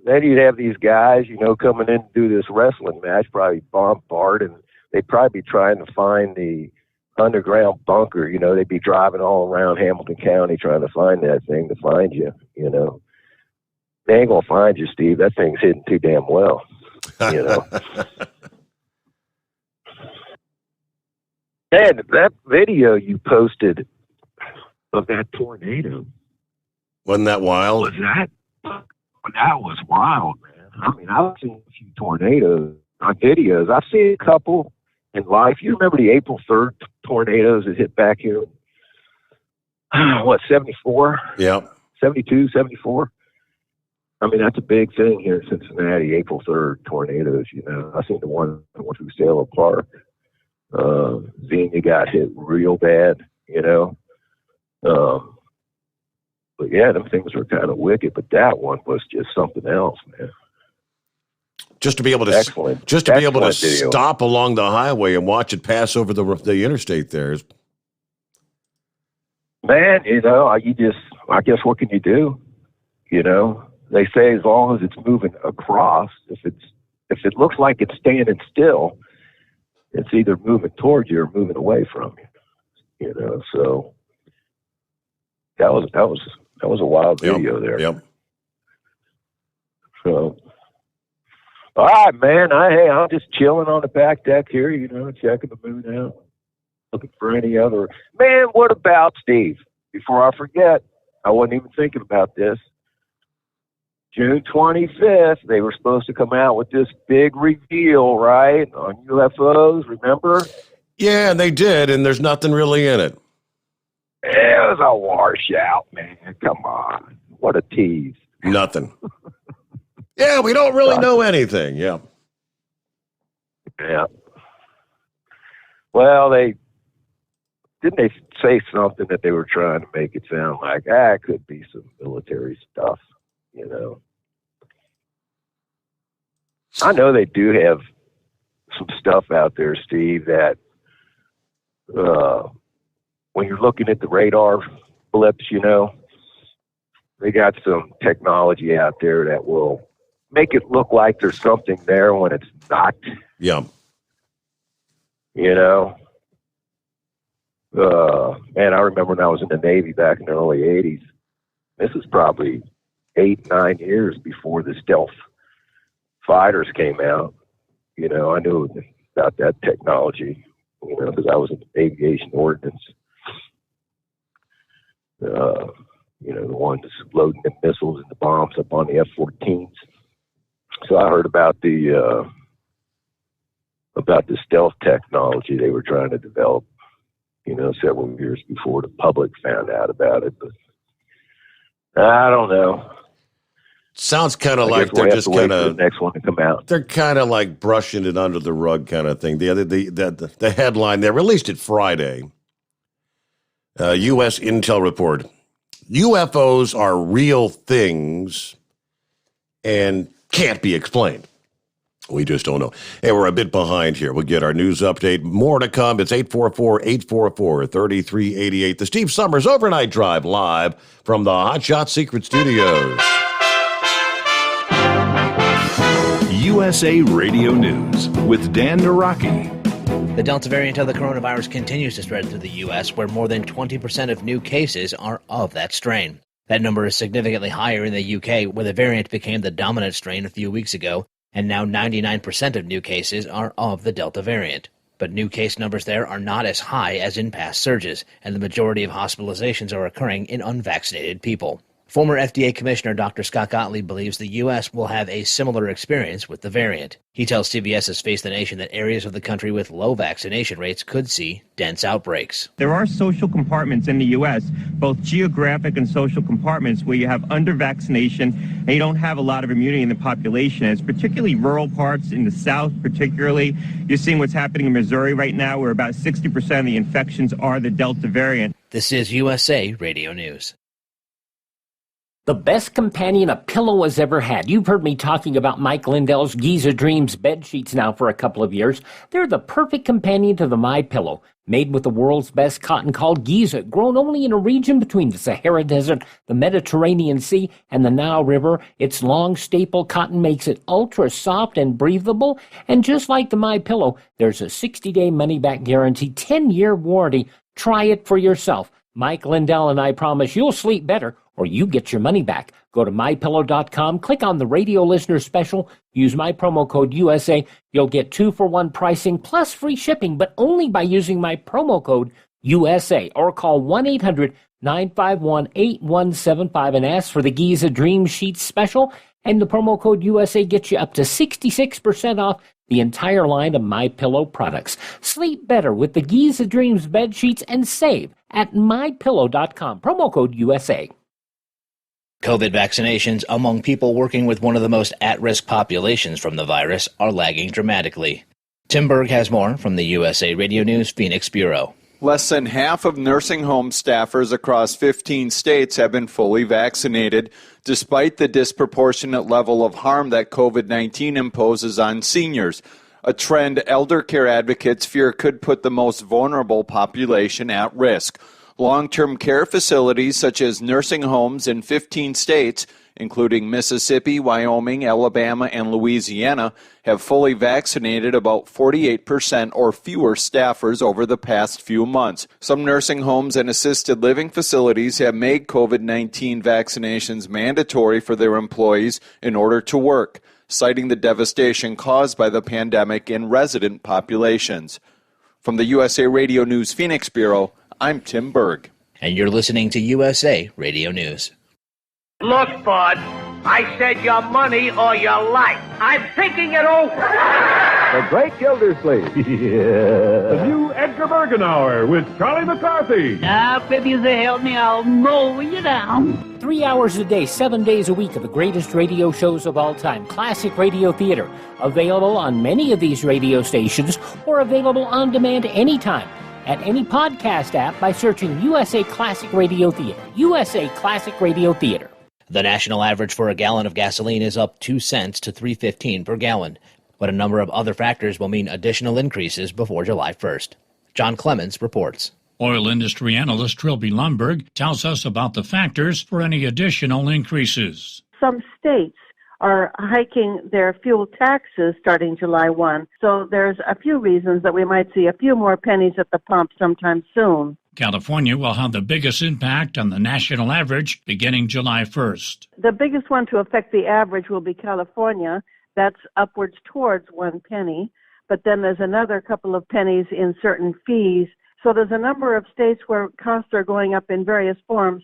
Then you'd have these guys, you know, coming in to do this wrestling match, probably bombard, and they'd probably be trying to find the underground bunker. You know, they'd be driving all around Hamilton County trying to find that thing to find you, you know. They ain't going to find you, Steve. That thing's hidden too damn well, you know. And that video you posted of that tornado. Wasn't that wild? That was wild, man. I mean, I've seen a few tornadoes on videos. I've seen a couple in life. You remember the April 3rd tornadoes that hit back here? 74? Yep. 72, 74? I mean, that's a big thing here in Cincinnati, April 3rd tornadoes, you know. I've seen the one that went through Sailor Park. Xenia got hit real bad, you know. But yeah, them things were kind of wicked, but that one was just something else, man. Just to be able to stop along the highway and watch it pass over the interstate there is. Man, you know, I guess what can you do? You know, they say as long as it's moving across, if it looks like it's standing still, it's either moving towards you or moving away from you. You know, so that was a wild video there. Yep. So, all right, man. I'm just chilling on the back deck here, you know, checking the moon out, looking for any other. Man, what about Steve? Before I forget, I wasn't even thinking about this. June 25th, they were supposed to come out with this big reveal, right, on UFOs, remember? Yeah, and they did, and there's nothing really in it. It was a washout, man. Come on. What a tease. Nothing. Yeah, we don't really know anything, yeah. Yeah. Well, they say something that they were trying to make it sound like, it could be some military stuff, you know. I know they do have some stuff out there, Steve, that when you're looking at the radar blips, you know, they got some technology out there that will make it look like there's something there when it's not. Yeah. You know? Man, I remember when I was in the Navy back in the early 80s. This is probably 8-9 years before the stealth fighters came out. You know, I knew about that technology, you know, because I was in aviation ordnance. You know, the ones loading the missiles and the bombs up on the F-14s. So I heard about the stealth technology they were trying to develop, you know, several years before the public found out about it. But I don't know. Sounds kind of like they're just kind of the next one to come out. They're kind of like brushing it under the rug, kind of thing. The headline they released it Friday. U.S. Intel report: UFOs are real things and can't be explained. We just don't know. Hey, we're a bit behind here. We'll get our news update. More to come. It's 844-844-3388. The Steve Sommers Overnight Drive live from the Hot Shot Secret Studios. USA Radio News with Dan Naraki. The Delta variant of the coronavirus continues to spread through the U.S., where more than 20% of new cases are of that strain. That number is significantly higher in the U.K., where the variant became the dominant strain a few weeks ago, and now 99% of new cases are of the Delta variant. But new case numbers there are not as high as in past surges, and the majority of hospitalizations are occurring in unvaccinated people. Former FDA Commissioner Dr. Scott Gottlieb believes the U.S. will have a similar experience with the variant. He tells CBS's Face the Nation that areas of the country with low vaccination rates could see dense outbreaks. There are social compartments in the U.S., both geographic and social compartments, where you have under-vaccination and you don't have a lot of immunity in the population. It's particularly rural parts in the South, particularly. You're seeing what's happening in Missouri right now, where about 60% of the infections are the Delta variant. This is USA Radio News. The best companion a pillow has ever had. You've heard me talking about Mike Lindell's Giza Dreams bed sheets now for a couple of years. They're the perfect companion to the MyPillow. Made with the world's best cotton called Giza, grown only in a region between the Sahara Desert, the Mediterranean Sea, and the Nile River. Its long staple cotton makes it ultra soft and breathable. And just like the MyPillow, there's a 60-day money-back guarantee, 10-year warranty. Try it for yourself. Mike Lindell and I promise you'll sleep better, or you get your money back. Go to MyPillow.com, click on the radio listener special, use my promo code USA. You'll get 2-for-1 pricing plus free shipping, but only by using my promo code USA, or call 1-800-951-8175 and ask for the Giza Dream Sheets special. And the promo code USA gets you up to 66% off the entire line of MyPillow products. Sleep better with the Giza Dreams bed sheets and save at MyPillow.com. Promo code USA. COVID vaccinations among people working with one of the most at-risk populations from the virus are lagging dramatically. Tim Berg has more from the USA Radio News Phoenix Bureau. Less than half of nursing home staffers across 15 states have been fully vaccinated, despite the disproportionate level of harm that COVID-19 imposes on seniors, a trend elder care advocates fear could put the most vulnerable population at risk. Long-term care facilities such as nursing homes in 15 states, including Mississippi, Wyoming, Alabama, and Louisiana, have fully vaccinated about 48% or fewer staffers over the past few months. Some nursing homes and assisted living facilities have made COVID-19 vaccinations mandatory for their employees in order to work, citing the devastation caused by the pandemic in resident populations. From the USA Radio News Phoenix Bureau, I'm Tim Berg. And you're listening to USA Radio News. Look, bud, I said your money or your life. I'm thinking it over. The Great Gildersleeve. The new Edgar Bergen Hour with Charlie McCarthy. Now, if you help me, I'll mow you down. 3 hours a day, 7 days a week of the greatest radio shows of all time. Classic Radio Theater. Available on many of these radio stations or available on demand anytime at any podcast app by searching USA Classic Radio Theater. USA Classic Radio Theater. The national average for a gallon of gasoline is up 2 cents to $3.15 per gallon, but a number of other factors will mean additional increases before July 1st. John Clemens reports. Oil industry analyst Trilby Lundberg tells us about the factors for any additional increases. Some states are hiking their fuel taxes starting July 1, so there's a few reasons that we might see a few more pennies at the pump sometime soon. California will have the biggest impact on the national average beginning July 1st. The biggest one to affect the average will be California. That's upwards towards 1 penny, but then there's another couple of pennies in certain fees. So there's a number of states where costs are going up in various forms,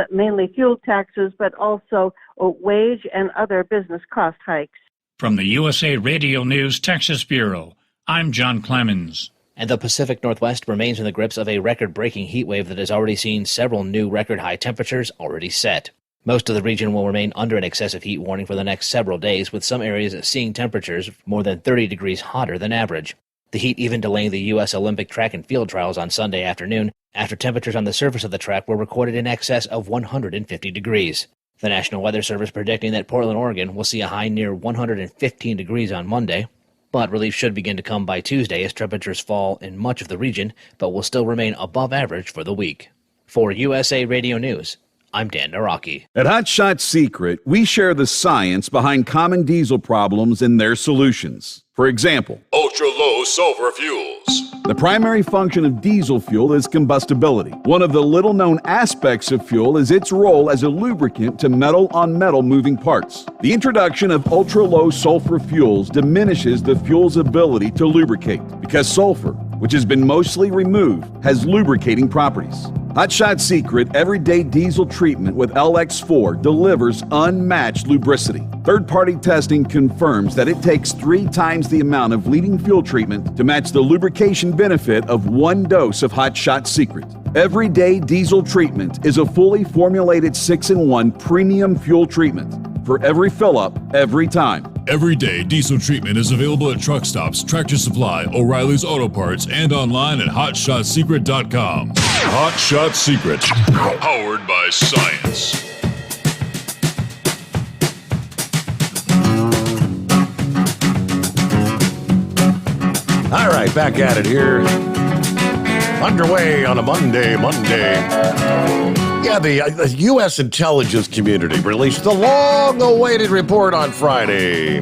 mainly fuel taxes, but also wage and other business cost hikes. From the USA Radio News Texas Bureau, I'm John Clemens. And the Pacific Northwest remains in the grips of a record-breaking heat wave that has already seen several new record-high temperatures already set. Most of the region will remain under an excessive heat warning for the next several days, with some areas seeing temperatures more than 30 degrees hotter than average. The heat even delaying the U.S. Olympic track and field trials on Sunday afternoon, after temperatures on the surface of the track were recorded in excess of 150 degrees. The National Weather Service predicting that Portland, Oregon will see a high near 115 degrees on Monday, but relief should begin to come by Tuesday as temperatures fall in much of the region, but will still remain above average for the week. For USA Radio News, I'm Dan Naraki. At Hot Shot Secret, we share the science behind common diesel problems and their solutions. For example, Ultra-low sulfur fuels. the primary function of diesel fuel is combustibility. One of the little-known aspects of fuel is its role as a lubricant to metal-on-metal moving parts. The introduction of ultra-low sulfur fuels diminishes the fuel's ability to lubricate because sulfur, which has been mostly removed, has lubricating properties. Hot Shot Secret Everyday Diesel Treatment with LX4 delivers unmatched lubricity. Third-party testing confirms that it takes 3 times the amount of leading fuel treatment to match the lubrication benefit of 1 dose of Hot Shot Secret. Everyday Diesel Treatment is a fully formulated 6-in-1 premium fuel treatment for every fill-up, every time. Everyday Diesel Treatment is available at truck stops, Tractor Supply, O'Reilly's Auto Parts, and online at HotShotSecret.com. Hot Shot Secret. Powered by science. All right, back at it here. Underway on a Monday. Yeah, the U.S. intelligence community released the long-awaited report on Friday.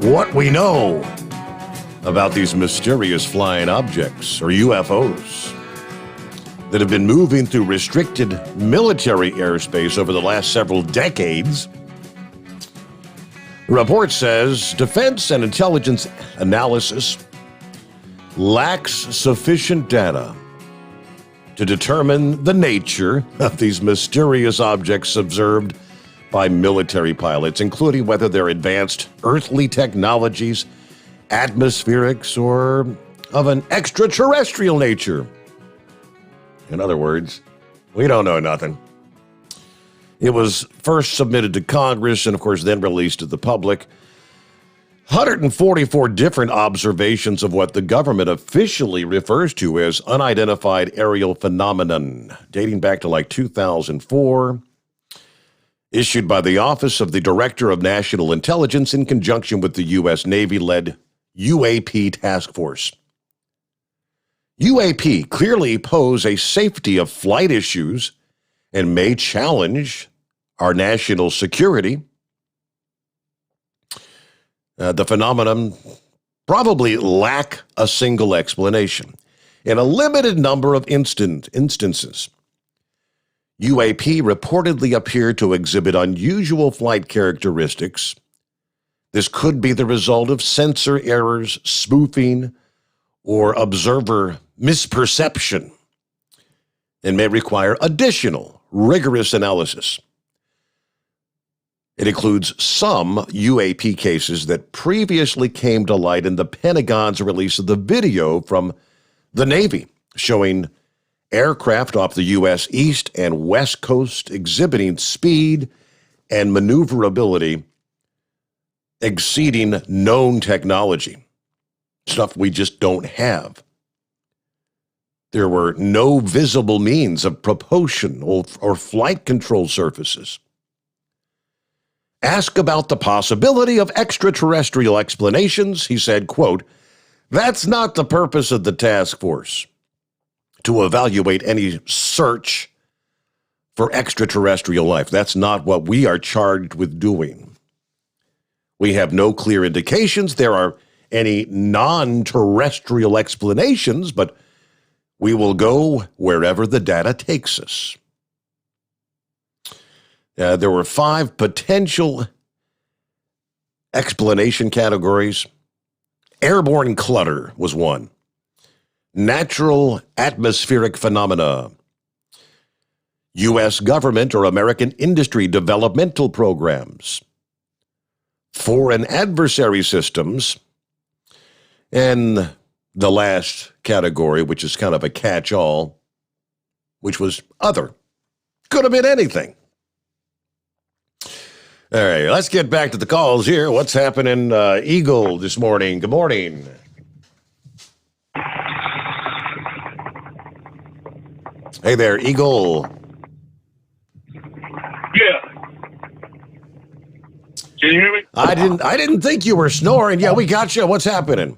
What we know about these mysterious flying objects, or UFOs, that have been moving through restricted military airspace over the last several decades. The report says defense and intelligence analysis lacks sufficient data to determine the nature of these mysterious objects observed by military pilots, including whether they're advanced earthly technologies, atmospherics, or of an extraterrestrial nature. In other words, we don't know nothing. It was first submitted to Congress and, of course, then released to the public. 144 different observations of what the government officially refers to as unidentified aerial phenomenon, dating back to like 2004, issued by the Office of the Director of National Intelligence in conjunction with the U.S. Navy-led UAP task force. UAP clearly pose a safety of flight issues and may challenge our national security. The phenomenon probably lack a single explanation. In a limited number of instances, UAP reportedly appear to exhibit unusual flight characteristics. This could be the result of sensor errors, spoofing, or observer misperception, and may require additional rigorous analysis. It includes some UAP cases that previously came to light in the Pentagon's release of the video from the Navy showing aircraft off the U.S. East and West Coast exhibiting speed and maneuverability exceeding known technology, stuff we just don't have. There were no visible means of propulsion or flight control surfaces. Ask about the possibility of extraterrestrial explanations, he said, quote, "That's not the purpose of the task force, to evaluate any search for extraterrestrial life. That's not what we are charged with doing. We have no clear indications there are any non-terrestrial explanations, but we will go wherever the data takes us." There were 5 potential explanation categories. Airborne clutter was one. Natural atmospheric phenomena. U.S. government or American industry developmental programs. Foreign adversary systems. And the last category, which is kind of a catch-all, which was other. Could have been anything. All right, let's get back to the calls here. What's happening, Eagle, this morning? Good morning. Hey there, Eagle. Yeah. Can you hear me? I didn't think you were snoring. Yeah, we got you. What's happening?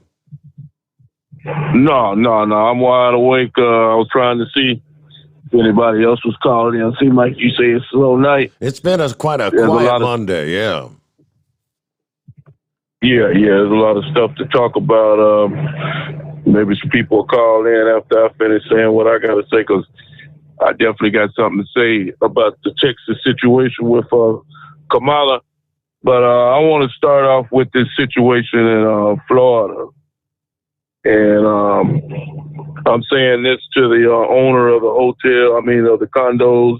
No. I'm wide awake. I was trying to see anybody else was calling in. Seemed like you say it's a slow night. It's been quite a quiet Monday, yeah. Yeah, there's a lot of stuff to talk about. Maybe some people will call in after I finish saying what I got to say, because I definitely got something to say about the Texas situation with Kamala. But I want to start off with this situation in Florida. And I'm saying this to the owner of the hotel, of the condos,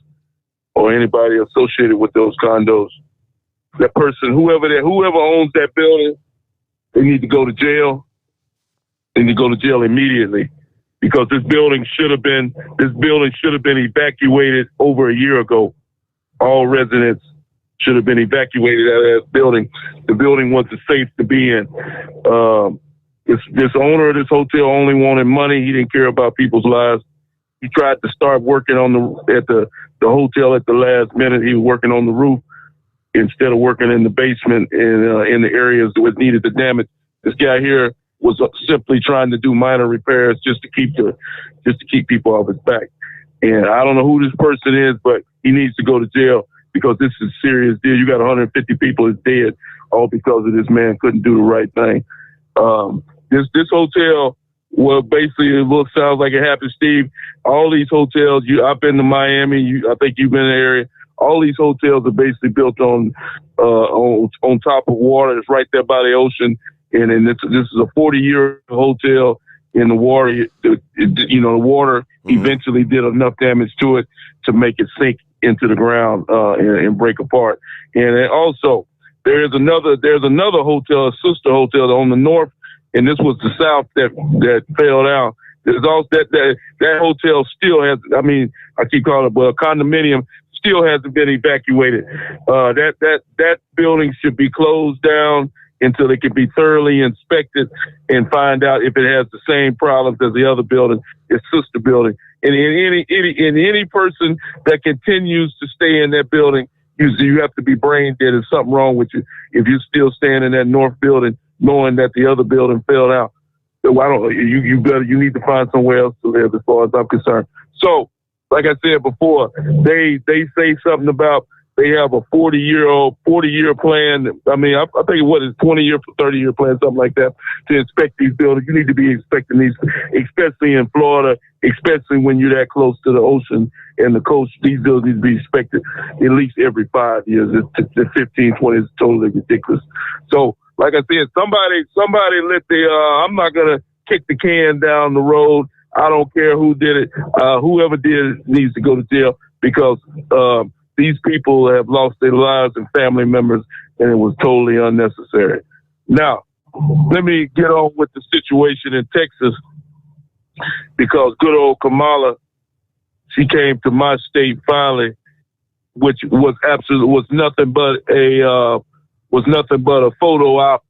or anybody associated with those condos. That person, whoever owns that building, they need to go to jail. They need to go to jail immediately, because this building should have been evacuated over a year ago. All residents should have been evacuated out of that building. The building wasn't safe to be in. This owner of this hotel only wanted money. He didn't care about people's lives. He tried to start working at the hotel at the last minute. He was working on the roof instead of working in the basement in the areas that needed the damage. This guy here was simply trying to do minor repairs just to keep people off his back. And I don't know who this person is, but he needs to go to jail, because this is a serious deal. You got 150 people is dead, all because of this man couldn't do the right thing. This hotel, well, basically it sounds like it happened, Steve. All these hotels, I've been to Miami. I think you've been in the area. All these hotels are basically built on top of water. It's right there by the ocean. And this is a 40-year hotel in the water. The water eventually did enough damage to it to make it sink into the ground and break apart. And also, there's another hotel, a sister hotel on the north, and this was the south that fell down. There's also that hotel still has. I keep calling it, but a condominium still hasn't been evacuated. That building should be closed down until it can be thoroughly inspected and find out if it has the same problems as the other building, its sister building. And any person that continues to stay in that building, you have to be brain dead. There's something wrong with you if you're still staying in that north building, knowing that the other building fell out. So you need to find somewhere else to live, as far as I'm concerned. So, like I said before, they say something about they have a 40-year plan. I think it was 20-year, 30-year plan, something like that, to inspect these buildings. You need to be inspecting these, especially in Florida, especially when you're that close to the ocean and the coast. These buildings need to be inspected at least every 5 years. The 15, 20 is totally ridiculous. So, like I said, somebody let I'm not going to kick the can down the road. I don't care who did it. Whoever did it needs to go to jail, because these people have lost their lives and family members, and it was totally unnecessary. Now, let me get on with the situation in Texas, because good old Kamala, she came to my state finally, which was nothing but a photo op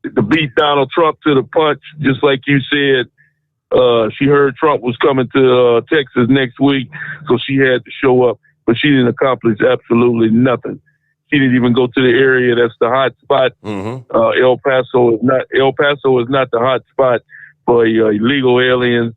to beat Donald Trump to the punch, just like you said. She heard Trump was coming to Texas next week, so she had to show up, but she didn't accomplish absolutely nothing. She didn't even go to the area that's the hot spot. El Paso is not the hot spot for illegal aliens.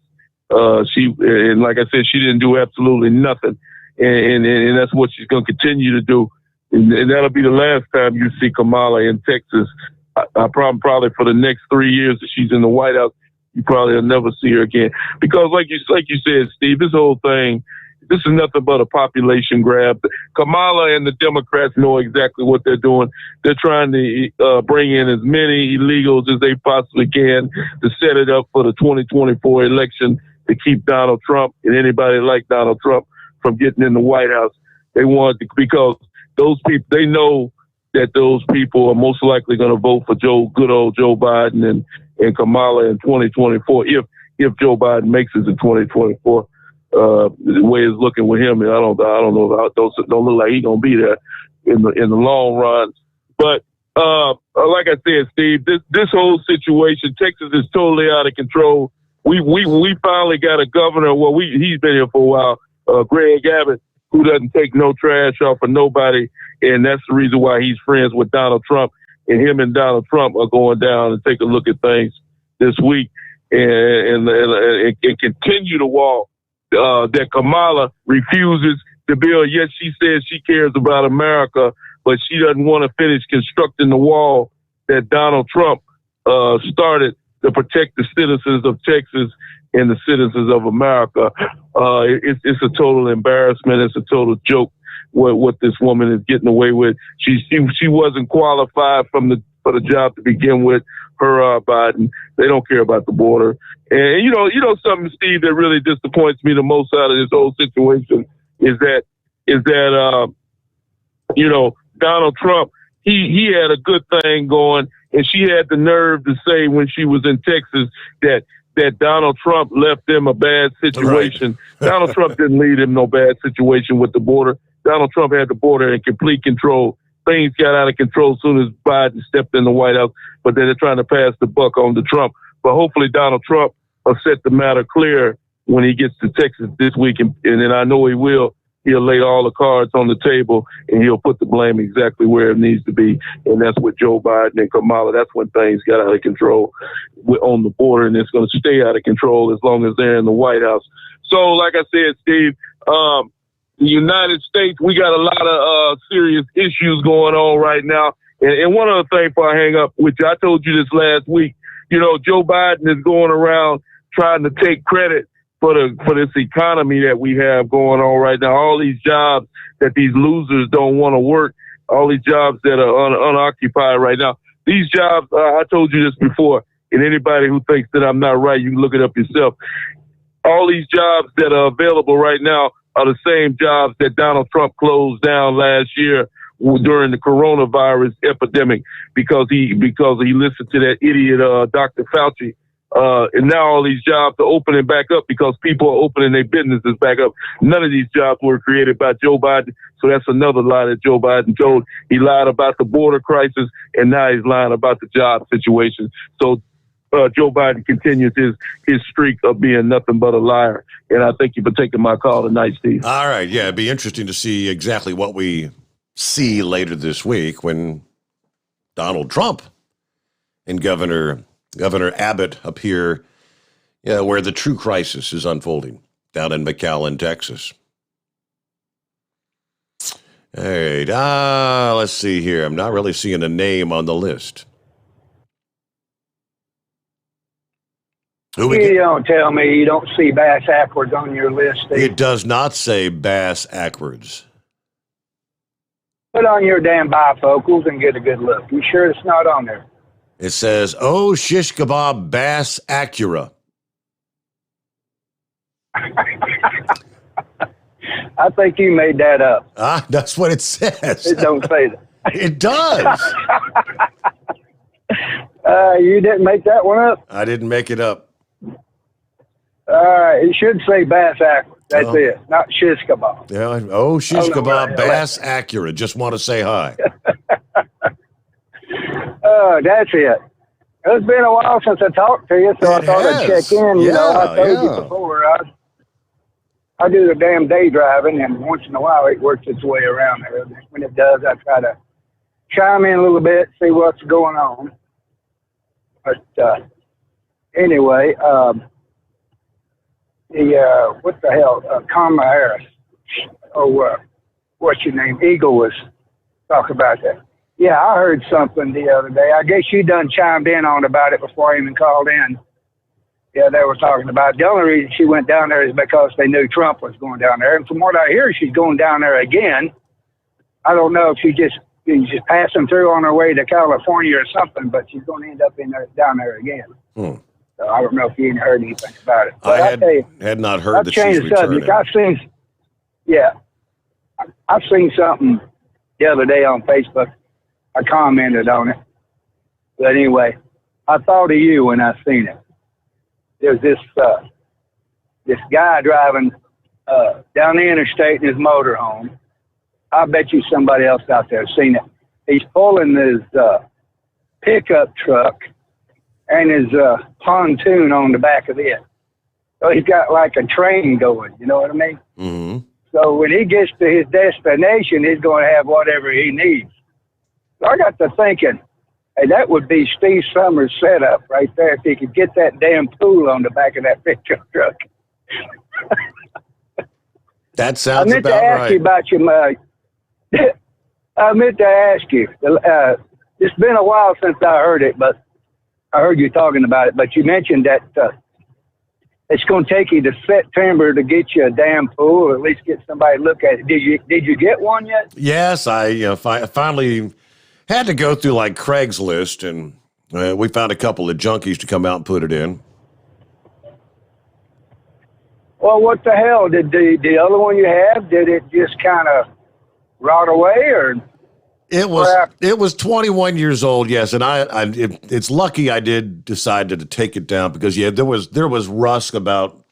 And like I said, she didn't do absolutely nothing, and that's what she's going to continue to do. And that'll be the last time you see Kamala in Texas. I probably for the next 3 years that she's in the White House, you probably will never see her again. Because like you said, Steve, this whole thing, this is nothing but a population grab. Kamala and the Democrats know exactly what they're doing. They're trying to bring in as many illegals as they possibly can to set it up for the 2024 election to keep Donald Trump and anybody like Donald Trump from getting in the White House. They want to, because those people, they know that those people are most likely going to vote for good old Joe Biden and Kamala in 2024 if Joe Biden makes it in 2024. The way it's looking with him, I don't know about those. Don't look like he's gonna be there in the long run. But like I said, Steve, this whole situation, Texas is totally out of control. We finally got a governor. Well, he's been here for a while, Greg Abbott, who doesn't take no trash off of nobody, and that's the reason why he's friends with Donald Trump. And him and Donald Trump are going down and take a look at things this week and continue to walk that Kamala refuses to build. Yes, she says she cares about America, but she doesn't want to finish constructing the wall that Donald Trump started to protect the citizens of Texas and the citizens of America. It's a total embarrassment. It's a total joke what this woman is getting away with. She wasn't qualified for the job to begin with. Her Biden, they don't care about the border. And you know something, Steve, that really disappoints me the most out of this whole situation is that Donald Trump, he had a good thing going, and she had the nerve to say when she was in Texas that Donald Trump left them a bad situation. Right. Donald Trump didn't leave him no bad situation with the border. Donald Trump had the border in complete control. Things got out of control as soon as Biden stepped in the White House, but then they're trying to pass the buck on to Trump. But hopefully Donald Trump will set the matter clear when he gets to Texas this week, and then I know he will. He'll lay all the cards on the table, and he'll put the blame exactly where it needs to be, and that's with Joe Biden and Kamala. That's when things got out of control on the border, and it's going to stay out of control as long as they're in the White House. So, like I said, Steve, the United States, we got a lot of serious issues going on right now. And one other thing before I hang up, which I told you this last week, Joe Biden is going around trying to take credit for this economy that we have going on right now. All these jobs that these losers don't want to work, all these jobs that are unoccupied right now. These jobs, I told you this before, and anybody who thinks that I'm not right, you can look it up yourself. All these jobs that are available right now are the same jobs that Donald Trump closed down last year during the coronavirus epidemic because he listened to that idiot Dr. Fauci. And now all these jobs are opening back up because people are opening their businesses back up. None of these jobs were created by Joe Biden. So that's another lie that Joe Biden told. He lied about the border crisis, and now he's lying about the job situation. So Joe Biden continues his streak of being nothing but a liar. And I thank you for taking my call tonight, Steve. All right. Yeah, it'd be interesting to see exactly what we see later this week when Donald Trump and Governor Abbott appear where the true crisis is unfolding down in McAllen, Texas. All right. Let's see here. I'm not really seeing a name on the list. You don't tell me you don't see Bass Ackwards on your list, Steve. It does not say Bass Ackwards. Put on your damn bifocals and get a good look. You sure it's not on there? It says, oh, shish kebab Bass Acura. I think you made that up. That's what it says. It don't say that. It does. You didn't make that one up? I didn't make it up. It should say Bass Acura. That's it, not shish kebab. Yeah. Oh, shish kebab Bass Acura. Just want to say hi. That's it. It's been a while since I talked to you, so I thought I'd check in. I told you before, I do the damn day driving, and once in a while it works its way around there. When it does, I try to chime in a little bit, see what's going on. But anyway, what the hell, Kamala Harris, what's your name, Eagle was talking about that. Yeah, I heard something the other day. I guess you done chimed in on about it before I even called in. Yeah, they were talking about it. The only reason she went down there is because they knew Trump was going down there. And from what I hear, she's going down there again. I don't know if she's just passing through on her way to California or something, but she's going to end up down there again. So I don't know if you even heard anything about it. But I had not heard that she's returning. I've seen something the other day on Facebook. I commented on it. But anyway, I thought of you when I seen it. There's this guy driving down the interstate in his motorhome. I bet you somebody else out there has seen it. He's pulling his pickup truck and his pontoon on the back of it. So he's got like a train going, you know what I mean? Mm-hmm. So when he gets to his destination, he's going to have whatever he needs. So I got to thinking, hey, that would be Steve Sommers' setup right there if he could get that damn pool on the back of that pickup truck. That sounds about I meant to ask you about your. I meant to ask you. It's been a while since I heard it, but I heard you talking about it. But you mentioned that it's going to take you to September to get you a damn pool, or at least get somebody to look at it. Did you get one yet? Yes, I finally had to go through like Craigslist, and we found a couple of junkies to come out and put it in. Well, what the hell? Did the other one you have, did it just kind of rot away, or? It was 21 years old, yes, and it's lucky I did decide to take it down because there was rust about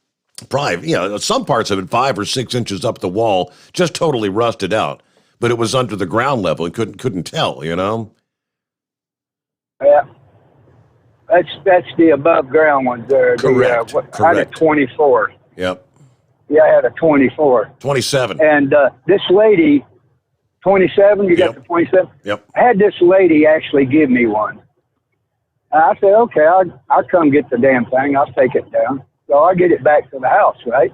probably some parts of it 5 or 6 inches up the wall, just totally rusted out, but it was under the ground level and couldn't tell, Yeah, that's the above ground ones there. Correct. I had a 24. Yep. Yeah, I had a 24. 27. And this lady. 27, you got the 27? Yep. I had this lady actually give me one. I said, okay, I'll come get the damn thing. I'll take it down. So I get it back to the house, right?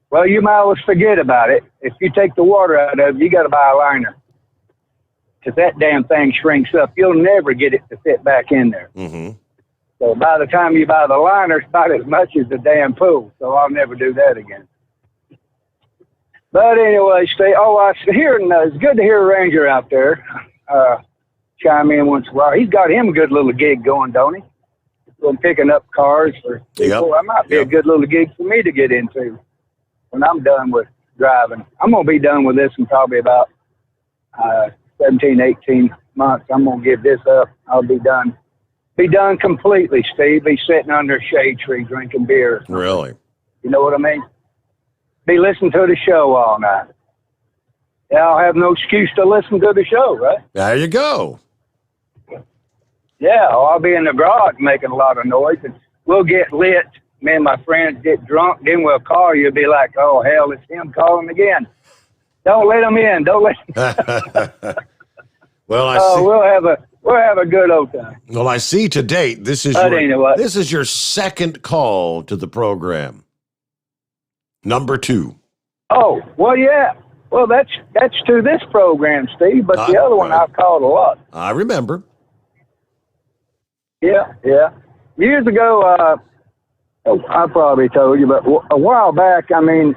Well, you might always forget about it. If you take the water out of it, you got to buy a liner. Because that damn thing shrinks up. You'll never get it to fit back in there. Mm-hmm. So by the time you buy the liner, it's about as much as the damn pool. So I'll never do that again. But anyway, it's good to hear a ranger out there chime in once in a while. He's got him a good little gig going, don't he? Well, picking up cars for people. That might be a good little gig for me to get into when I'm done with driving. I'm going to be done with this in probably about 17, 18 months. I'm going to give this up. I'll be done. Be done completely, Steve. Be sitting under a shade tree drinking beer. Really? You know what I mean? Be listening to the show all night. Yeah, I'll have no excuse to listen to the show, right? There you go. Yeah, I'll be in the garage making a lot of noise, and we'll get lit. Me and my friends get drunk, then we'll call you. Be like, oh, hell, it's him calling again. Don't let him in. Don't let him. Well, I see. We'll have a good old time. Well, I see to date, this is your second call to the program. Number 2. Oh, well, yeah. Well, that's to this program, Steve, but the other one I've called a lot. I remember. Yeah. Years ago, I probably told you, but a while back, 4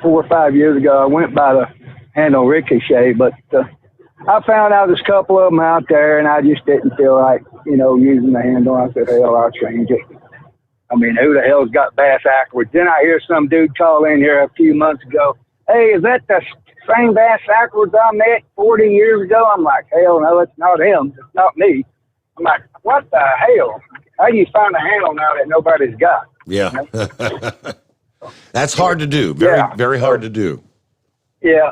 or 5 years ago, I went by the handle Ricochet, but I found out there's a couple of them out there, and I just didn't feel like, using the handle. I said, hell, I'll change it. Who the hell's got bass backwards? Then I hear some dude call in here a few months ago. Hey, is that the same bass backwards I met 40 years ago? I'm like, hell no, it's not him. It's not me. I'm like, what the hell? How do you find a handle now that nobody's got? Yeah. That's hard to do. Very hard to do. Yeah.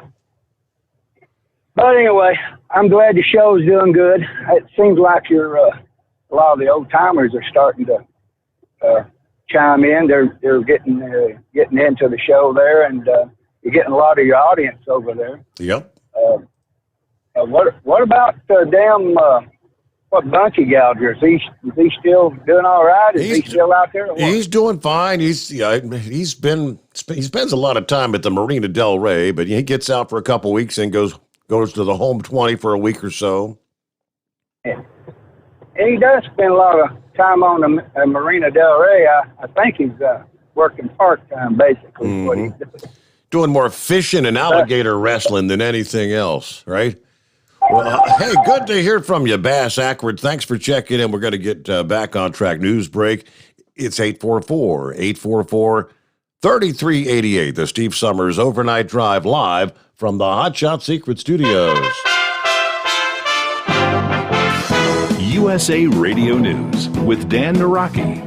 But anyway, I'm glad the show's doing good. It seems like a lot of the old timers are starting to chime in. They're getting into the show there, and you're getting a lot of your audience over there. Yep. What about what Bunky Gouger? Is he still doing all right? Is he still out there? He's doing fine. He spends a lot of time at the Marina Del Rey, but he gets out for a couple weeks and goes to the home 20 for a week or so. Yeah. And he does spend a lot of time on the Marina Del Rey. I think he's working part-time, basically. Mm-hmm. What he's doing. Doing more fishing and alligator wrestling than anything else, right? Well, hey, good to hear from you, Bass Ackward. Thanks for checking in. We're going to get back on track. News break. It's 844-844-3388. The Steve Sommers Overnight Drive live from the Hot Shot Secret Studios. USA Radio News with Dan Naraki.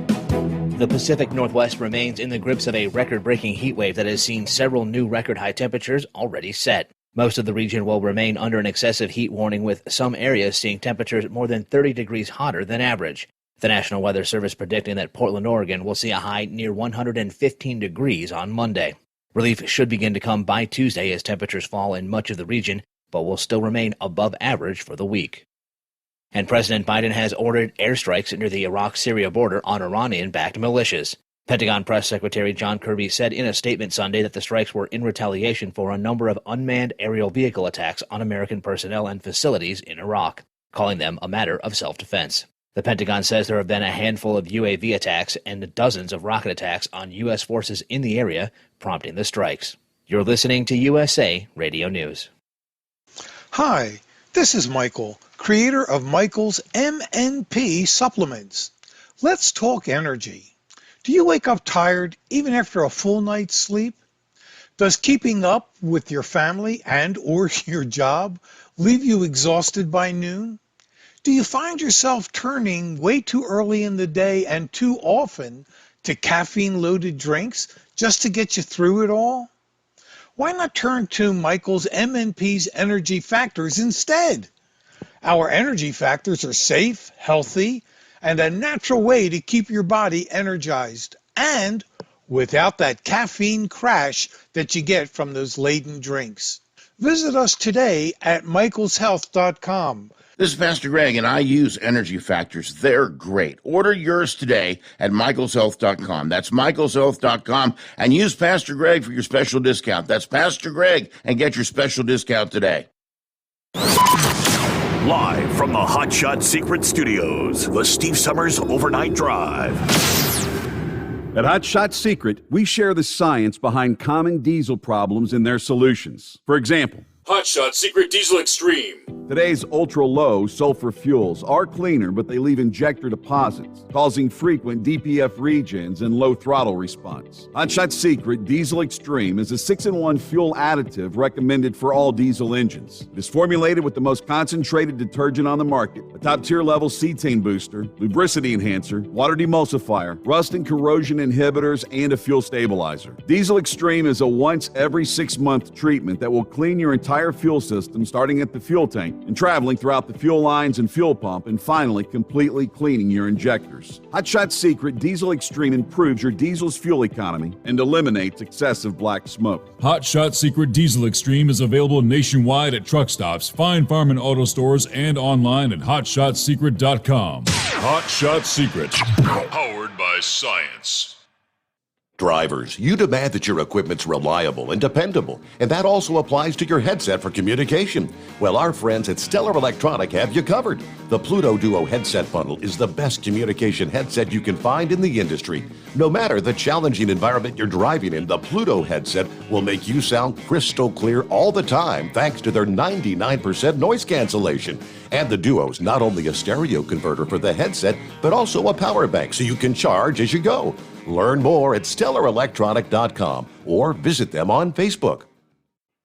The Pacific Northwest remains in the grips of a record-breaking heat wave that has seen several new record-high temperatures already set. Most of the region will remain under an excessive heat warning, with some areas seeing temperatures more than 30 degrees hotter than average. The National Weather Service predicting that Portland, Oregon will see a high near 115 degrees on Monday. Relief should begin to come by Tuesday as temperatures fall in much of the region, but will still remain above average for the week. And President Biden has ordered airstrikes near the Iraq-Syria border on Iranian-backed militias. Pentagon Press Secretary John Kirby said in a statement Sunday that the strikes were in retaliation for a number of unmanned aerial vehicle attacks on American personnel and facilities in Iraq, calling them a matter of self-defense. The Pentagon says there have been a handful of UAV attacks and dozens of rocket attacks on U.S. forces in the area, prompting the strikes. You're listening to USA Radio News. Hi, this is Michael, creator of Michael's MNP supplements. Let's talk energy. Do you wake up tired even after a full night's sleep? Does keeping up with your family and or your job leave you exhausted by noon? Do you find yourself turning way too early in the day and too often to caffeine-loaded drinks just to get you through it all? Why not turn to Michael's MNP's Energy Factors instead? Our energy factors are safe, healthy, and a natural way to keep your body energized and without that caffeine crash that you get from those laden drinks. Visit us today at michaelshealth.com. This is Pastor Greg, and I use Energy Factors. They're great. Order yours today at michaelshealth.com. That's michaelshealth.com, and use Pastor Greg for your special discount. That's Pastor Greg, and get your special discount today. Live from the Hot Shot Secret Studios, the Steve Sommers Overnight Drive. At Hot Shot Secret, we share the science behind common diesel problems and their solutions. For example, Hot Shot Secret Diesel Extreme. Today's ultra-low sulfur fuels are cleaner, but they leave injector deposits, causing frequent DPF regens and low throttle response. Hot Shot Secret Diesel Extreme is a 6-in-1 fuel additive recommended for all diesel engines. It is formulated with the most concentrated detergent on the market, a top-tier level cetane booster, lubricity enhancer, water demulsifier, rust and corrosion inhibitors, and a fuel stabilizer. Diesel Extreme is a once every 6-month treatment that will clean your entire fuel system, starting at the fuel tank and traveling throughout the fuel lines and fuel pump, and finally completely cleaning your injectors. Hot Shot Secret Diesel Extreme improves your diesel's fuel economy and eliminates excessive black smoke. Hot Shot Secret Diesel Extreme is available nationwide at truck stops, fine farm and auto stores, and online at hotshotsecret.com. Hot Shot Secret, powered by science. Drivers, you demand that your equipment's reliable and dependable, and that also applies to your headset for communication. Well, our friends at Stellar Electronic have you covered. The Pluto Duo headset bundle is the best communication headset you can find in the industry. No matter the challenging environment you're driving in, the Pluto headset will make you sound crystal clear all the time thanks to their 99% noise cancellation. And the Duo's not only a stereo converter for the headset, but also a power bank so you can charge as you go. Learn more at StellarElectronic.com or visit them on Facebook.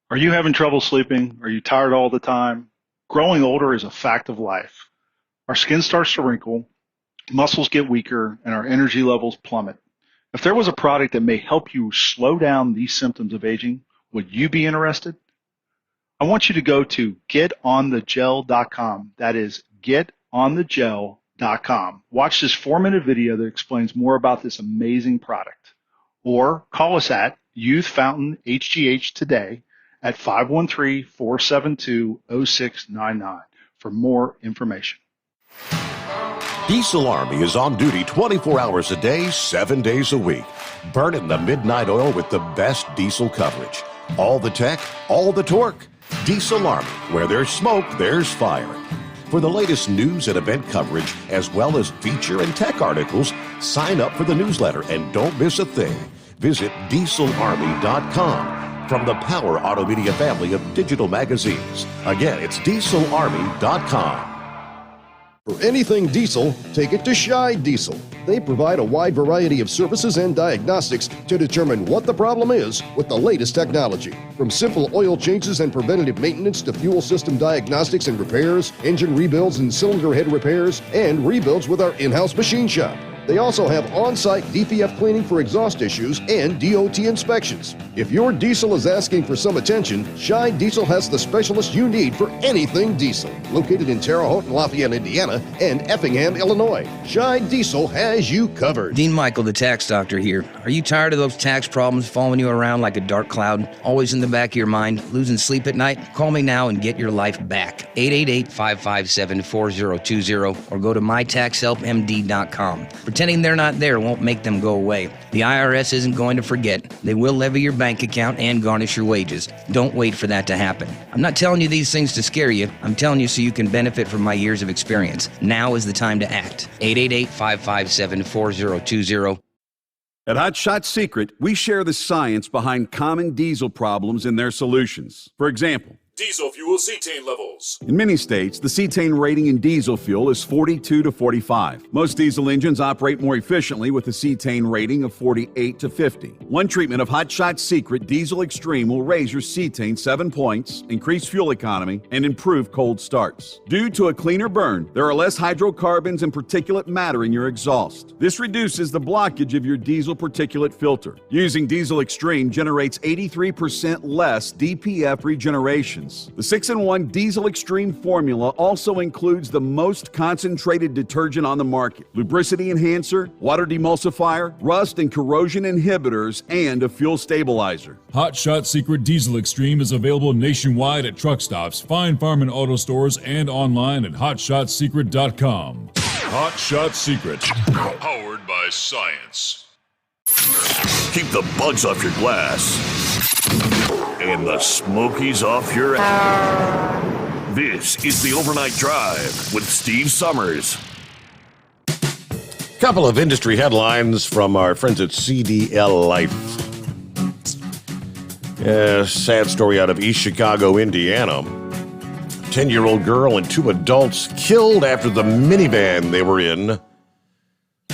Are you having trouble sleeping? Are you tired all the time? Growing older is a fact of life. Our skin starts to wrinkle, muscles get weaker, and our energy levels plummet. If there was a product that may help you slow down these symptoms of aging, would you be interested? I want you to go to getonthegel.com. That is getonthegel.com. Watch this 4-minute video that explains more about this amazing product. Or call us at Youth Fountain HGH today at 513-472-0699 for more information. Diesel Army is on duty 24 hours a day, 7 days a week. Burning the midnight oil with the best diesel coverage. All the tech, all the torque. Diesel Army, where there's smoke, there's fire. For the latest news and event coverage, as well as feature and tech articles, sign up for the newsletter and don't miss a thing. Visit dieselarmy.com from the Power Auto Media family of digital magazines. Again, it's dieselarmy.com. For anything diesel, take it to Scheid Diesel. They provide a wide variety of services and diagnostics to determine what the problem is with the latest technology. From simple oil changes and preventative maintenance to fuel system diagnostics and repairs, engine rebuilds and cylinder head repairs, and rebuilds with our in-house machine shop. They also have on-site DPF cleaning for exhaust issues and DOT inspections. If your diesel is asking for some attention, Scheid Diesel has the specialist you need for anything diesel. Located in Terre Haute and Lafayette, Indiana, and Effingham, Illinois, Scheid Diesel has you covered. Dean Michael, the tax doctor here. Are you tired of those tax problems following you around like a dark cloud, always in the back of your mind, losing sleep at night? Call me now and get your life back. 888-557-4020 or go to mytaxhelpmd.com. Pretending they're not there won't make them go away. The IRS isn't going to forget. They will levy your bank account and garnish your wages. Don't wait for that to happen. I'm not telling you these things to scare you. I'm telling you so you can benefit from my years of experience. Now is the time to act. 888-557-4020. At Hot Shot Secret, we share the science behind common diesel problems and their solutions. For example, Diesel fuel cetane levels. in many states, the cetane rating in diesel fuel is 42 to 45. Most diesel engines operate more efficiently with a cetane rating of 48 to 50. One treatment of Hot Shot Secret Diesel Extreme will raise your cetane 7 points, increase fuel economy, and improve cold starts. Due to a cleaner burn, there are less hydrocarbons and particulate matter in your exhaust. This reduces the blockage of your diesel particulate filter. Using Diesel Extreme generates 83% less DPF regeneration. The 6-in-1 Diesel Extreme formula also includes the most concentrated detergent on the market, lubricity enhancer, water demulsifier, rust and corrosion inhibitors, and a fuel stabilizer. Hot Shot Secret Diesel Extreme is available nationwide at truck stops, fine farm and auto stores, and online at hotshotsecret.com. Hot Shot Secret. Powered by science. Keep the bugs off your glass and the smokies off your ass. This is the Overnight Drive with Steve Sommers. Couple of industry headlines from our friends at CDL Life. Sad story out of East Chicago, Indiana. 10-year-old girl and 2 adults killed after the minivan they were in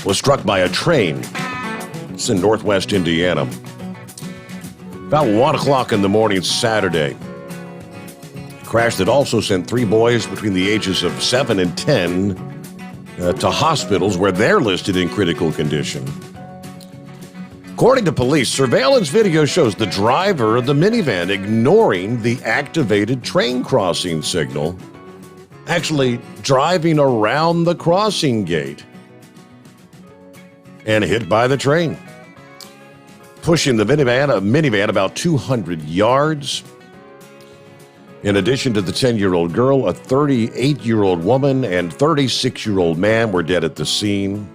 was struck by a train. It's in northwest Indiana. About 1 o'clock in the morning Saturday. A crash that also sent 3 boys between the ages of 7 and 10 to hospitals where they're listed in critical condition. According to police, surveillance video shows the driver of the minivan ignoring the activated train crossing signal, actually driving around the crossing gate and hit by the train, pushing the minivan about 200 yards. In addition to the 10-year-old girl, a 38-year-old woman and 36-year-old man were dead at the scene.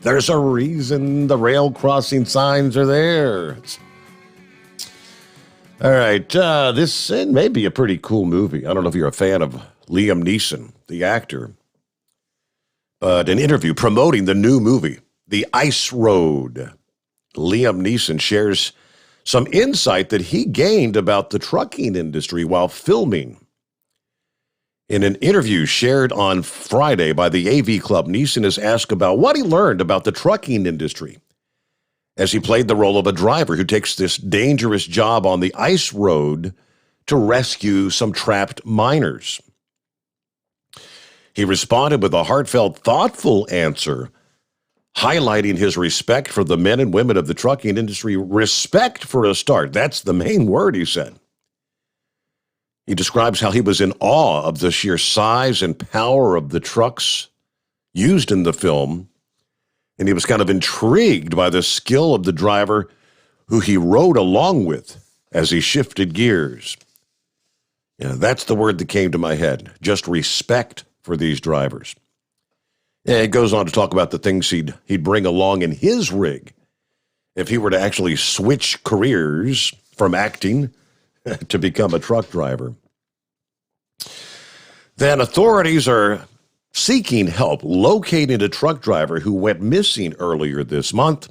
There's a reason the rail crossing signs are there. All right, this may be a pretty cool movie. I don't know if you're a fan of Liam Neeson, the actor, but an interview promoting the new movie, The Ice Road. Liam Neeson shares some insight that he gained about the trucking industry while filming. In an interview shared on Friday by the AV Club, Neeson is asked about what he learned about the trucking industry as he played the role of a driver who takes this dangerous job on the ice road to rescue some trapped miners. He responded with a heartfelt, thoughtful answer, highlighting his respect for the men and women of the trucking industry. Respect for a start. That's the main word, he said. He describes how he was in awe of the sheer size and power of the trucks used in the film, and he was kind of intrigued by the skill of the driver who he rode along with as he shifted gears. Yeah, that's the word that came to my head, just respect for these drivers. And it goes on to talk about the things he'd bring along in his rig if he were to actually switch careers from acting to become a truck driver. Then authorities are seeking help locating a truck driver who went missing earlier this month.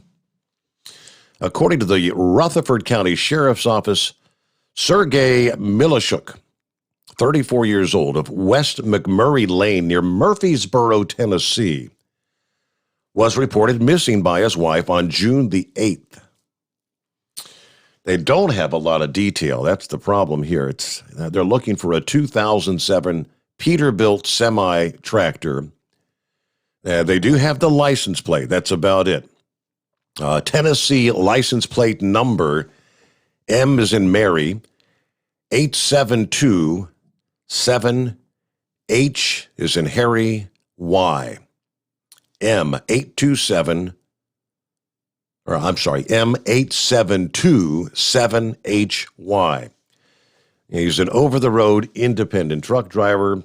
According to the Rutherford County Sheriff's Office, Sergei Milishuk, 34 years old, of West McMurray Lane near Murfreesboro, Tennessee, was reported missing by his wife on June the 8th. They don't have a lot of detail. That's the problem here. They're looking for a 2007 Peterbilt semi-tractor. They do have the license plate. That's about it. Tennessee license plate number, M as in Mary, 8727, H is in Harry, Y. M8727HY. He's an over-the-road independent truck driver,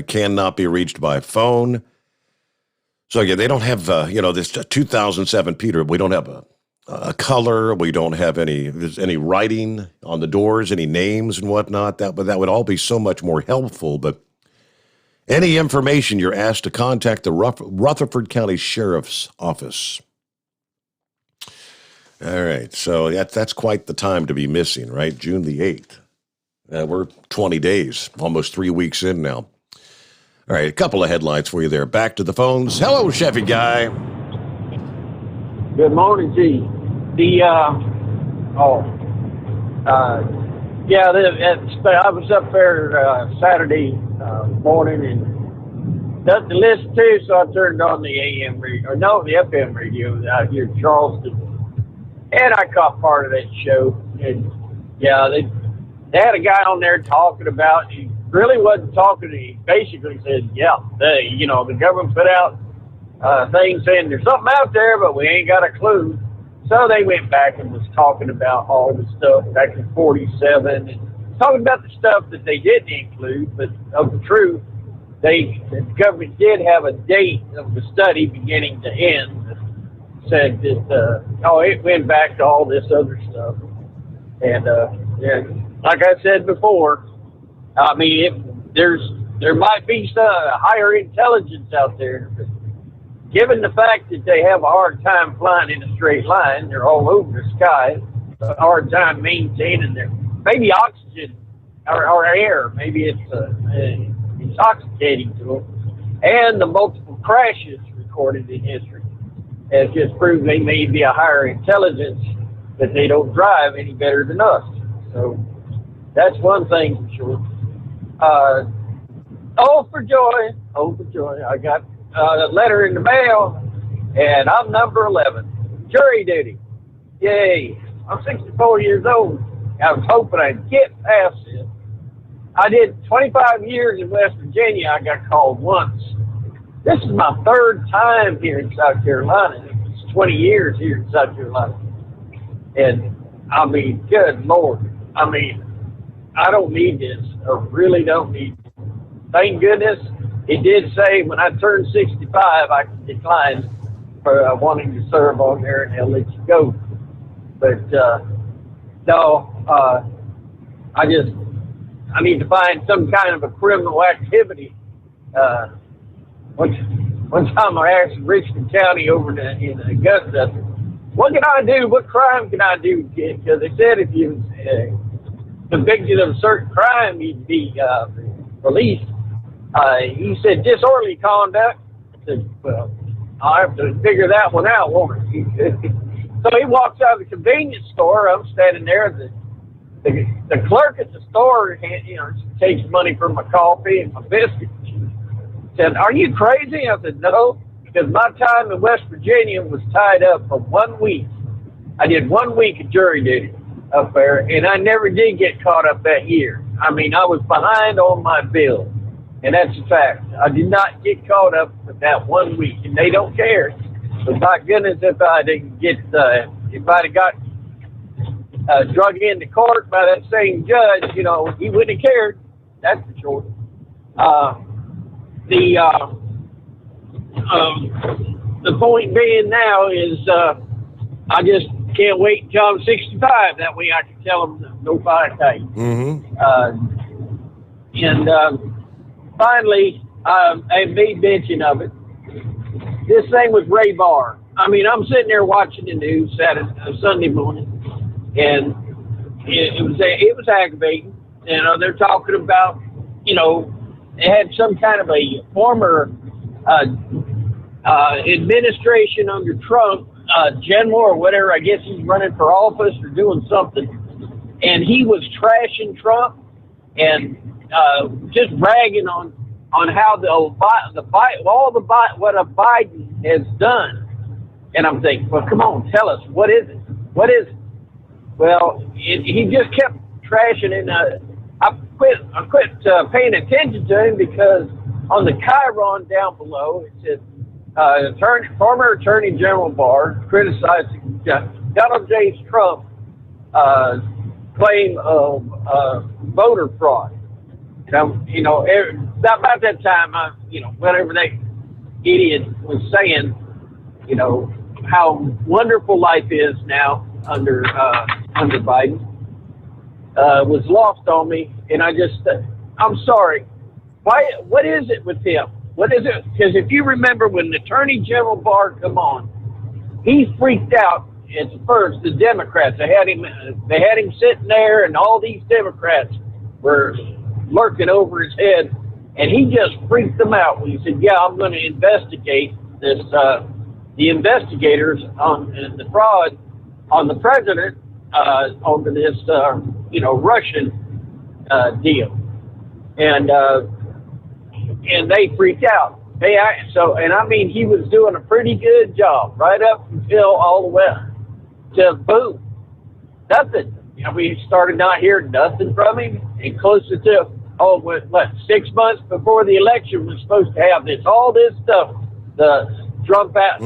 cannot be reached by phone. So, yeah, they don't have, this 2007 Peter. We don't have a color. We don't have any writing on the doors, any names and whatnot. That would all be so much more helpful. But any information, you're asked to contact the Rutherford County Sheriff's Office. All right, so that's quite the time to be missing, right? June the 8th. We're 20 days, almost 3 weeks in now. All right, a couple of headlines for you there. Back to the phones. Hello, Chevy Guy. Good morning, G. I was up there Saturday morning and nothing to listen to, so I turned on the AM radio, the FM radio out here in Charleston, and I caught part of that show. And yeah, they had a guy on there talking about. He really wasn't talking. He basically said, the government put out things saying there's something out there, but we ain't got a clue. So they went back and was talking about all the stuff back in 47 and talking about the stuff that they didn't include, but of the truth, the government did have a date of the study beginning to end that said that, it went back to all this other stuff. And, like I said before, I mean, there might be some higher intelligence out there, but given the fact that they have a hard time flying in a straight line, they're all over the sky, a hard time maintaining their, maybe oxygen or air, maybe it's intoxicating to them, and the multiple crashes recorded in history has just proved they may be a higher intelligence, that they don't drive any better than us. So that's one thing for sure. Oh, for joy. I got a letter in the mail, and I'm number 11. Jury duty. Yay. I'm 64 years old. I was hoping I'd get past this. I did 25 years in West Virginia. I got called once. This is my third time here in South Carolina. It's 20 years here in South Carolina. And, I mean, good Lord. I mean, I don't need this. I really don't need it. Thank goodness it did say when I turned 65, I could decline for wanting to serve on there and they'll let you go. But, I need to find some kind of a criminal activity. One time I asked Richmond County over in Augusta, what can I do? What crime can I do? Because they said if you convicted of a certain crime, you'd be released. He said disorderly conduct. I said, well, I'll have to figure that one out, won't I? So he walks out of the convenience store. I'm standing there. The clerk at the store, takes money for my coffee and my biscuits. Said, are you crazy? I said, no, because my time in West Virginia was tied up for 1 week. I did 1 week of jury duty up there, and I never did get caught up that year. I mean, I was behind on my bill, and that's a fact. I did not get caught up for that 1 week, and they don't care. But my goodness, if I didn't get, if I'd have got drug into court by that same judge, he wouldn't have cared. That's for sure. The point being now is I just can't wait until I'm 65. That way I can tell them no fire tape. Mm-hmm. Finally, I made mention of it. This thing with Ray Barr. I mean, I'm sitting there watching the news Sunday morning, and it was aggravating. They're talking about, they had some kind of a former administration under Trump, general or whatever. I guess he's running for office or doing something, and he was trashing Trump and just ragging on how what a Biden has done. And I'm thinking, well, come on, tell us, what is it? What is it? Well, he just kept trashing, and I quit paying attention to him because on the Chiron down below it said former Attorney General Barr criticizing Donald J. Trump claim of voter fraud. Now, about that time, whenever idiot was saying, you know, how wonderful life is now under Biden, was lost on me. And I just, I'm sorry. Why? What is it with him? What is it? Because if you remember when Attorney General Barr come on, he freaked out at first. The Democrats, they had him sitting there, and all these Democrats were lurking over his head, and he just freaked them out when he said, "Yeah, I'm going to investigate this." The investigators on the fraud on the president over this, Russian deal, and they freaked out. He was doing a pretty good job right up until all the way to boom, nothing. We started not hearing nothing from him, and closer to 6 months before the election, we're supposed to have all this stuff, drop out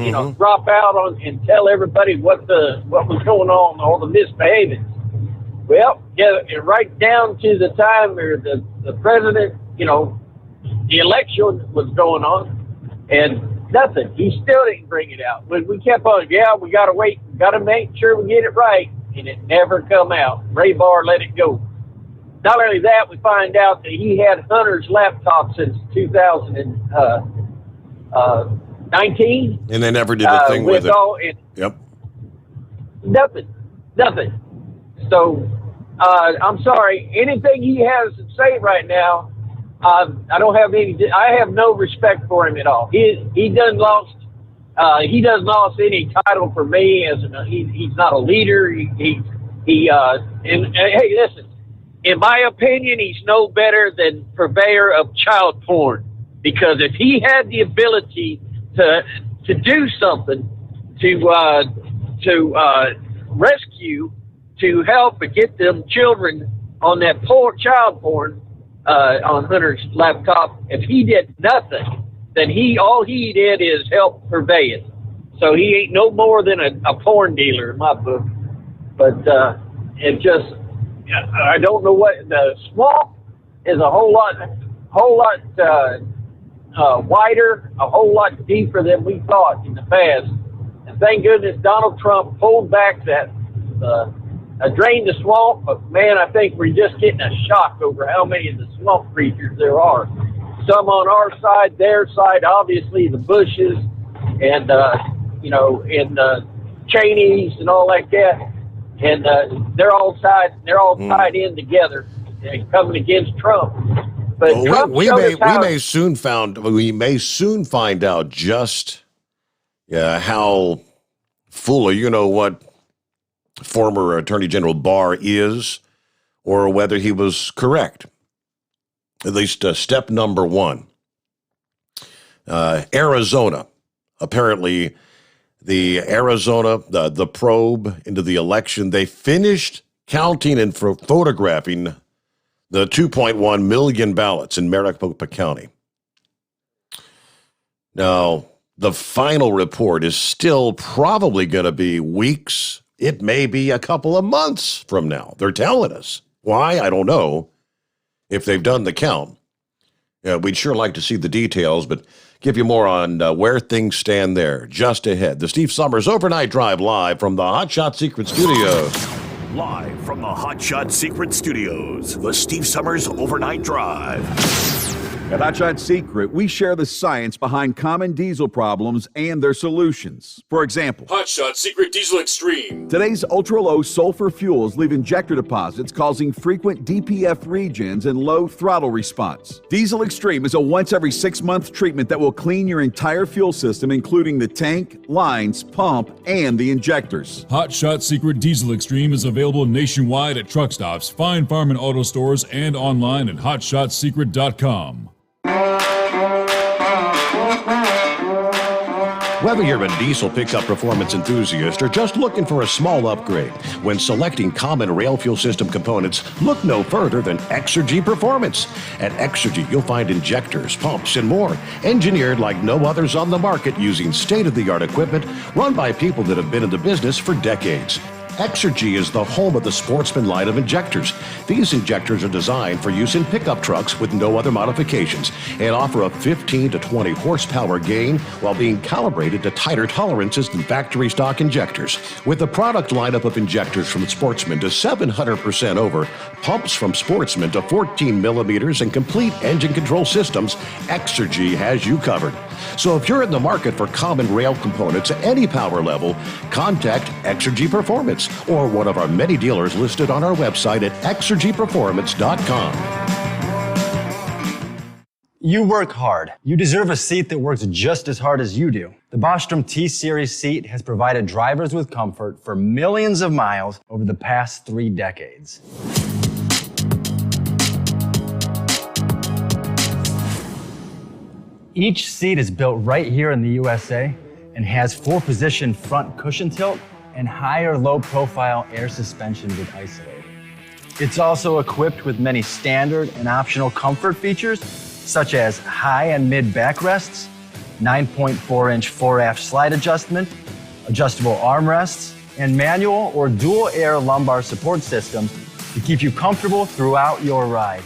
on and tell everybody what was going on, all the misbehaving. Well, yeah, right down to the time where the president, the election was going on, and nothing. He still didn't bring it out. But we kept on, we got to wait, got to make sure we get it right, and it never come out. Ray Barr let it go. Not only that, we find out that he had Hunter's laptop since 2019. And they never did a thing with it. Yep. Nothing. So, I'm sorry. Anything he has to say right now, I have no respect for him at all. He doesn't lost any title for me he's not a leader. Hey, listen, in my opinion, he's no better than purveyor of child porn, because if he had the ability to do something to rescue, to help and get them children on that poor child porn on Hunter's laptop, if he did nothing, then all he did is help purvey it. So he ain't no more than a porn dealer in my book. But I don't know what the swamp is. A whole lot wider, a whole lot deeper than we thought in the past. And thank goodness Donald Trump pulled back that drained the swamp. But man, I think we're just getting a shock over how many of the swamp creatures there are. Some on our side, their side, obviously the bushes, and and Cheneys and all like that. And they're all tied in together and coming against Trump. But we may soon find out just how full of what former Attorney General Barr is, or whether he was correct. At least step number one. Arizona, apparently the probe into the election, they finished counting and photographing the 2.1 million ballots in Maricopa County. Now, the final report is still probably going to be weeks. It may be a couple of months from now. They're telling us. Why? I don't know. If they've done the count. We'd sure like to see the details, but give you more on where things stand there just ahead. The Steve Sommers Overnight Drive live from the Hot Shot Secret Studios. Live from the Hot Shot Secret Studios, the Steve Sommers Overnight Drive. At Hot Shot Secret, we share the science behind common diesel problems and their solutions. For example, Hot Shot Secret Diesel Extreme. Today's ultra-low sulfur fuels leave injector deposits causing frequent DPF regens and low throttle response. Diesel Extreme is a once every 6-month treatment that will clean your entire fuel system, including the tank, lines, pump, and the injectors. Hot Shot Secret Diesel Extreme is available nationwide at truck stops, Fine Farm and auto stores, and online at hotshotsecret.com. Whether you're a diesel pickup performance enthusiast or just looking for a small upgrade, when selecting common rail fuel system components, look no further than Exergy Performance. At Exergy, you'll find injectors, pumps, and more, engineered like no others on the market using state-of-the-art equipment run by people that have been in the business for decades. Exergy is the home of the Sportsman line of injectors. These injectors are designed for use in pickup trucks with no other modifications and offer a 15 to 20 horsepower gain while being calibrated to tighter tolerances than factory stock injectors. With the product lineup of injectors from Sportsman to 700% over, pumps from Sportsman to 14 millimeters, and complete engine control systems, Exergy has you covered. So if you're in the market for common rail components at any power level, contact Exergy Performance or one of our many dealers listed on our website at exergyperformance.com. You work hard. You deserve a seat that works just as hard as you do. The Bostrom T-Series seat has provided drivers with comfort for millions of miles over the past 3 decades. Each seat is built right here in the USA and has 4-position front cushion tilt and higher low-profile air suspension with Isolate. It's also equipped with many standard and optional comfort features, such as high and mid backrests, 9.4-inch fore-aft slide adjustment, adjustable armrests, and manual or dual air lumbar support systems to keep you comfortable throughout your ride.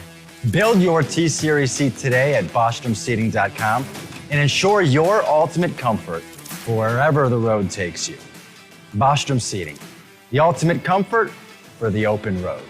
Build your T-Series seat today at BostromSeating.com and ensure your ultimate comfort for wherever the road takes you. Bostrom Seating, the ultimate comfort for the open road.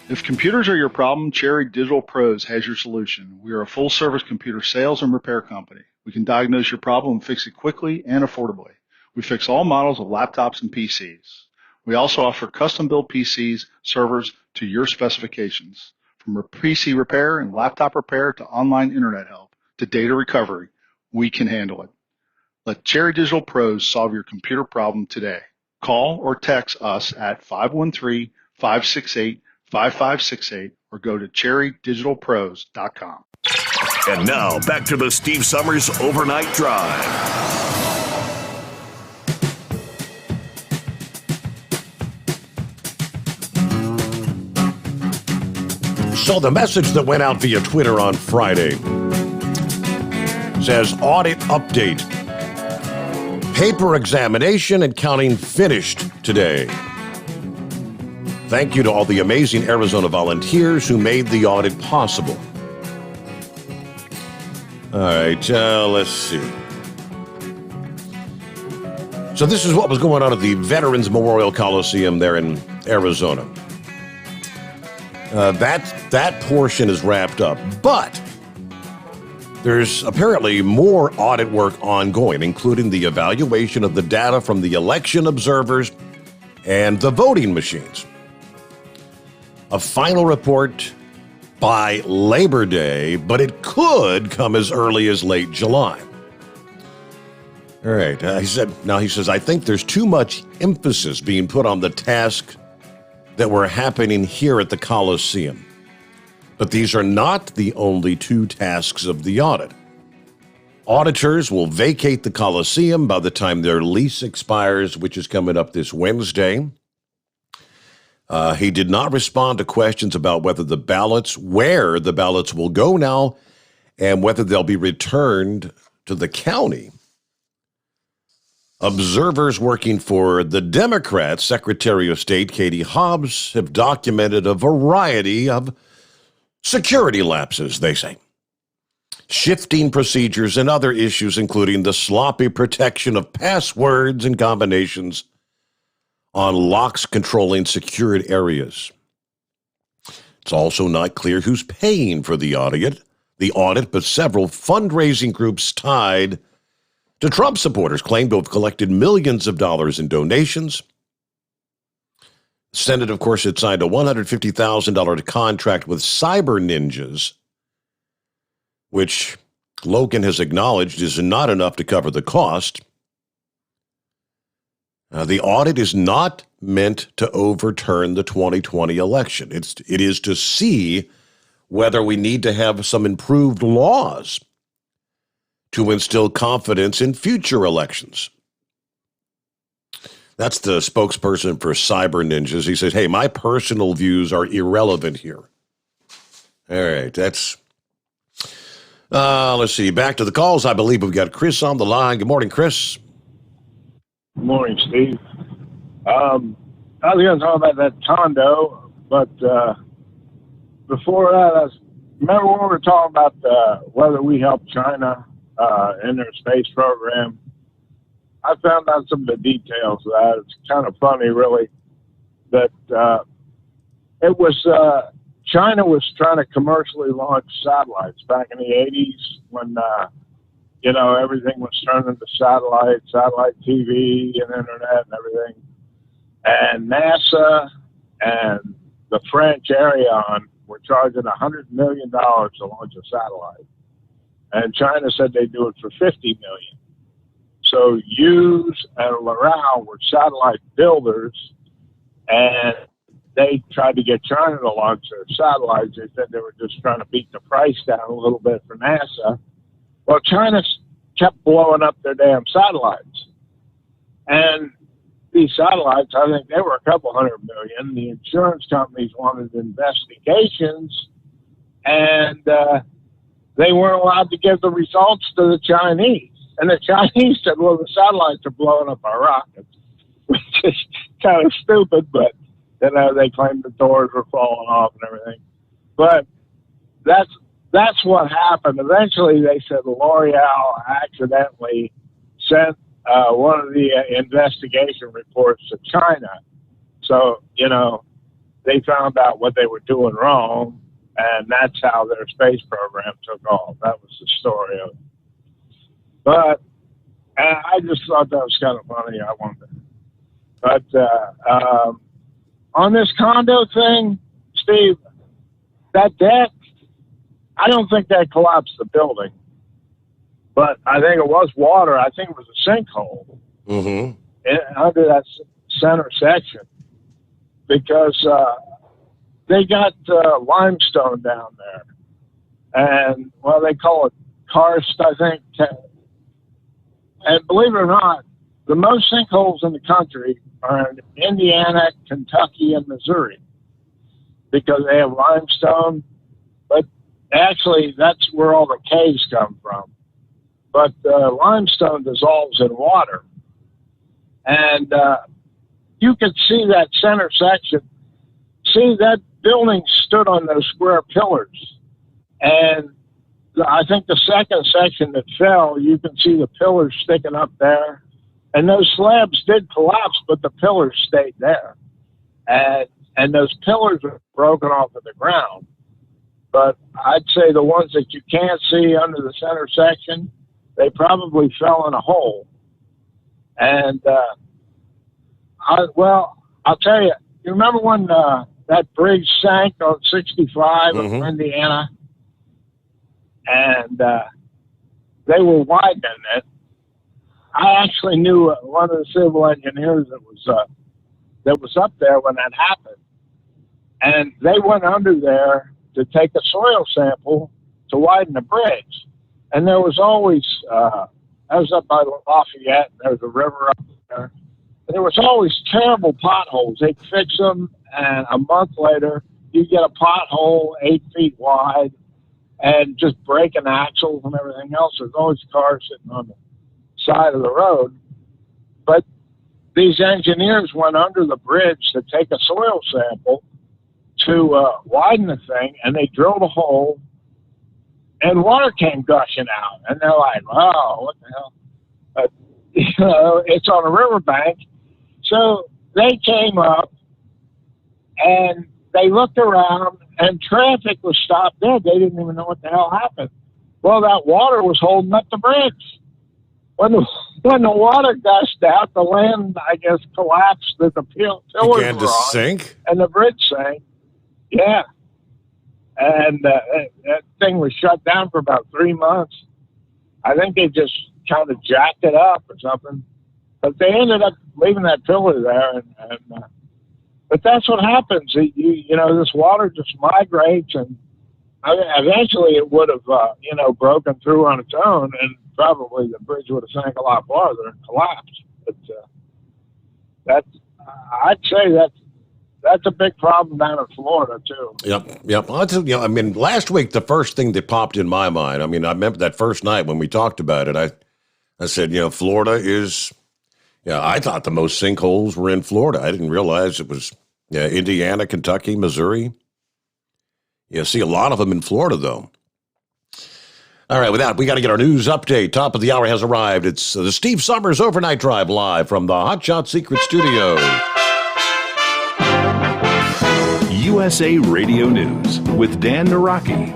If computers are your problem, Cherry Digital Pros has your solution. We are a full-service computer sales and repair company. We can diagnose your problem and fix it quickly and affordably. We fix all models of laptops and PCs. We also offer custom-built PCs, servers to your specifications. From PC repair and laptop repair to online internet help to data recovery, we can handle it. Let Cherry Digital Pros solve your computer problem today. Call or text us at 513-568-5568 or go to cherrydigitalpros.com. And now back to the Steve Sommers Overnight Drive. So the message that went out via Twitter on Friday says audit update. Paper examination and counting finished today. Thank you to all the amazing Arizona volunteers who made the audit possible. All right, let's see. So this is what was going on at the Veterans Memorial Coliseum there in Arizona. That portion is wrapped up, but there's apparently more audit work ongoing, including the evaluation of the data from the election observers and the voting machines. A final report by Labor Day, but it could come as early as late July. All right, he says, I think there's too much emphasis being put on the task that were happening here at the Coliseum. But these are not the only 2 tasks of the audit. Auditors will vacate the Coliseum by the time their lease expires, which is coming up this Wednesday. He did not respond to questions about where the ballots will go now and whether they'll be returned to the county. Observers working for the Democrat Secretary of State, Katie Hobbs, have documented a variety of security lapses, they say. Shifting procedures and other issues, including the sloppy protection of passwords and combinations on locks controlling secured areas. It's also not clear who's paying for the audit, but several fundraising groups tied to Trump supporters claim to have collected millions of dollars in donations. The Senate, of course, had signed a $150,000 contract with Cyber Ninjas, which Logan has acknowledged is not enough to cover the cost. The audit is not meant to overturn the 2020 election. It is to see whether we need to have some improved laws to instill confidence in future elections. That's the spokesperson for Cyber Ninjas. He says, hey, my personal views are irrelevant here. All right, that's... let's see, back to the calls. I believe we've got Chris on the line. Good morning, Chris. Good morning, Steve. I was going to talk about that condo, but before that, remember when we were talking about whether we helped China in their space program? I found out some of the details of that. It's kind of funny, really, that it was China was trying to commercially launch satellites back in the 80s when, everything was turned into satellite TV and internet and everything. And NASA and the French Ariane were charging $100 million to launch a satellite. And China said they'd do it for $50 million. So Hughes and Loral were satellite builders, and they tried to get China to launch their satellites. They said they were just trying to beat the price down a little bit for NASA. Well, China kept blowing up their damn satellites. And these satellites, I think they were a couple $100 million. The insurance companies wanted investigations, and they weren't allowed to give the results to the Chinese. And the Chinese said, well, the satellites are blowing up our rockets, which is kind of stupid, but, they claimed the doors were falling off and everything. But that's what happened. Eventually, they said L'Oreal accidentally sent one of the investigation reports to China. So, they found out what they were doing wrong, and that's how their space program took off. That was the story of it. But I just thought that was kind of funny. I wondered. But on this condo thing, Steve, that deck, I don't think that collapsed the building. But I think it was water. I think it was a sinkhole under that center section because they got limestone down there. And, well, they call it karst, I think. And believe it or not, the most sinkholes in the country are in Indiana, Kentucky, and Missouri because they have limestone. But actually, that's where all the caves come from. But limestone dissolves in water. And you could see that center section. See, that building stood on those square pillars. And I think the second section that fell, you can see the pillars sticking up there. And those slabs did collapse, but the pillars stayed there. And those pillars were broken off of the ground. But I'd say the ones that you can't see under the center section, they probably fell in a hole. And, I'll tell you, you remember when that bridge sank on 65 in Indiana? And they were widening it. I actually knew one of the civil engineers that was up there when that happened. And they went under there to take a soil sample to widen the bridge. And there was always, I was up by Lafayette, and there was a river up there. And there was always terrible potholes. They'd fix them, and a month later, you get a pothole 8 feet wide, and just breaking axles and everything else. There's always cars sitting on the side of the road. But these engineers went under the bridge to take a soil sample to widen the thing, and they drilled a hole, and water came gushing out. And they're like, oh, what the hell? But, it's on a riverbank. So they came up, and they looked around, and traffic was stopped there. They didn't even know what the hell happened. Well, that water was holding up the bridge. When the water gushed out, the land, I guess, collapsed that the pillars Began were to on, sink? and the bridge sank. Yeah. And that thing was shut down for about 3 months. I think they just kind of jacked it up or something. But they ended up leaving that pillar there. But that's what happens. This water just migrates, and eventually it would have, broken through on its own, and probably the bridge would have sank a lot farther and collapsed. But I'd say that's a big problem down in Florida too. Yep. Last week, the first thing that popped in my mind, I remember that first night when we talked about it, I said, Florida is Yeah, I thought the most sinkholes were in Florida. I didn't realize it was Indiana, Kentucky, Missouri. You see a lot of them in Florida, though. All right, with that, we got to get our news update. Top of the hour has arrived. It's the Steve Sommers Overnight Drive live from the Hot Shot Secret Studio. USA Radio News with Dan Naraki.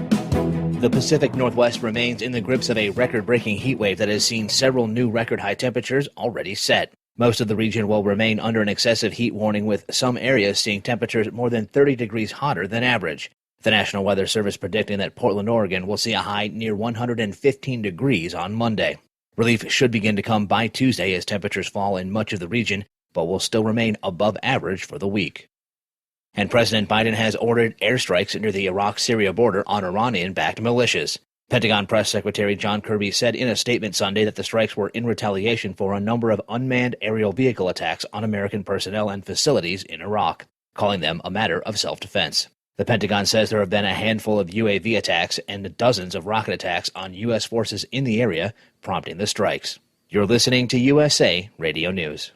The Pacific Northwest remains in the grips of a record-breaking heat wave that has seen several new record-high temperatures already set. Most of the region will remain under an excessive heat warning, with some areas seeing temperatures more than 30 degrees hotter than average. The National Weather Service predicting that Portland, Oregon will see a high near 115 degrees on Monday. Relief should begin to come by Tuesday as temperatures fall in much of the region, but will still remain above average for the week. And President Biden has ordered airstrikes near the Iraq-Syria border on Iranian-backed militias. Pentagon Press Secretary John Kirby said in a statement Sunday that the strikes were in retaliation for a number of unmanned aerial vehicle attacks on American personnel and facilities in Iraq, calling them a matter of self-defense. The Pentagon says there have been a handful of UAV attacks and dozens of rocket attacks on U.S. forces in the area, prompting the strikes. You're listening to USA Radio News.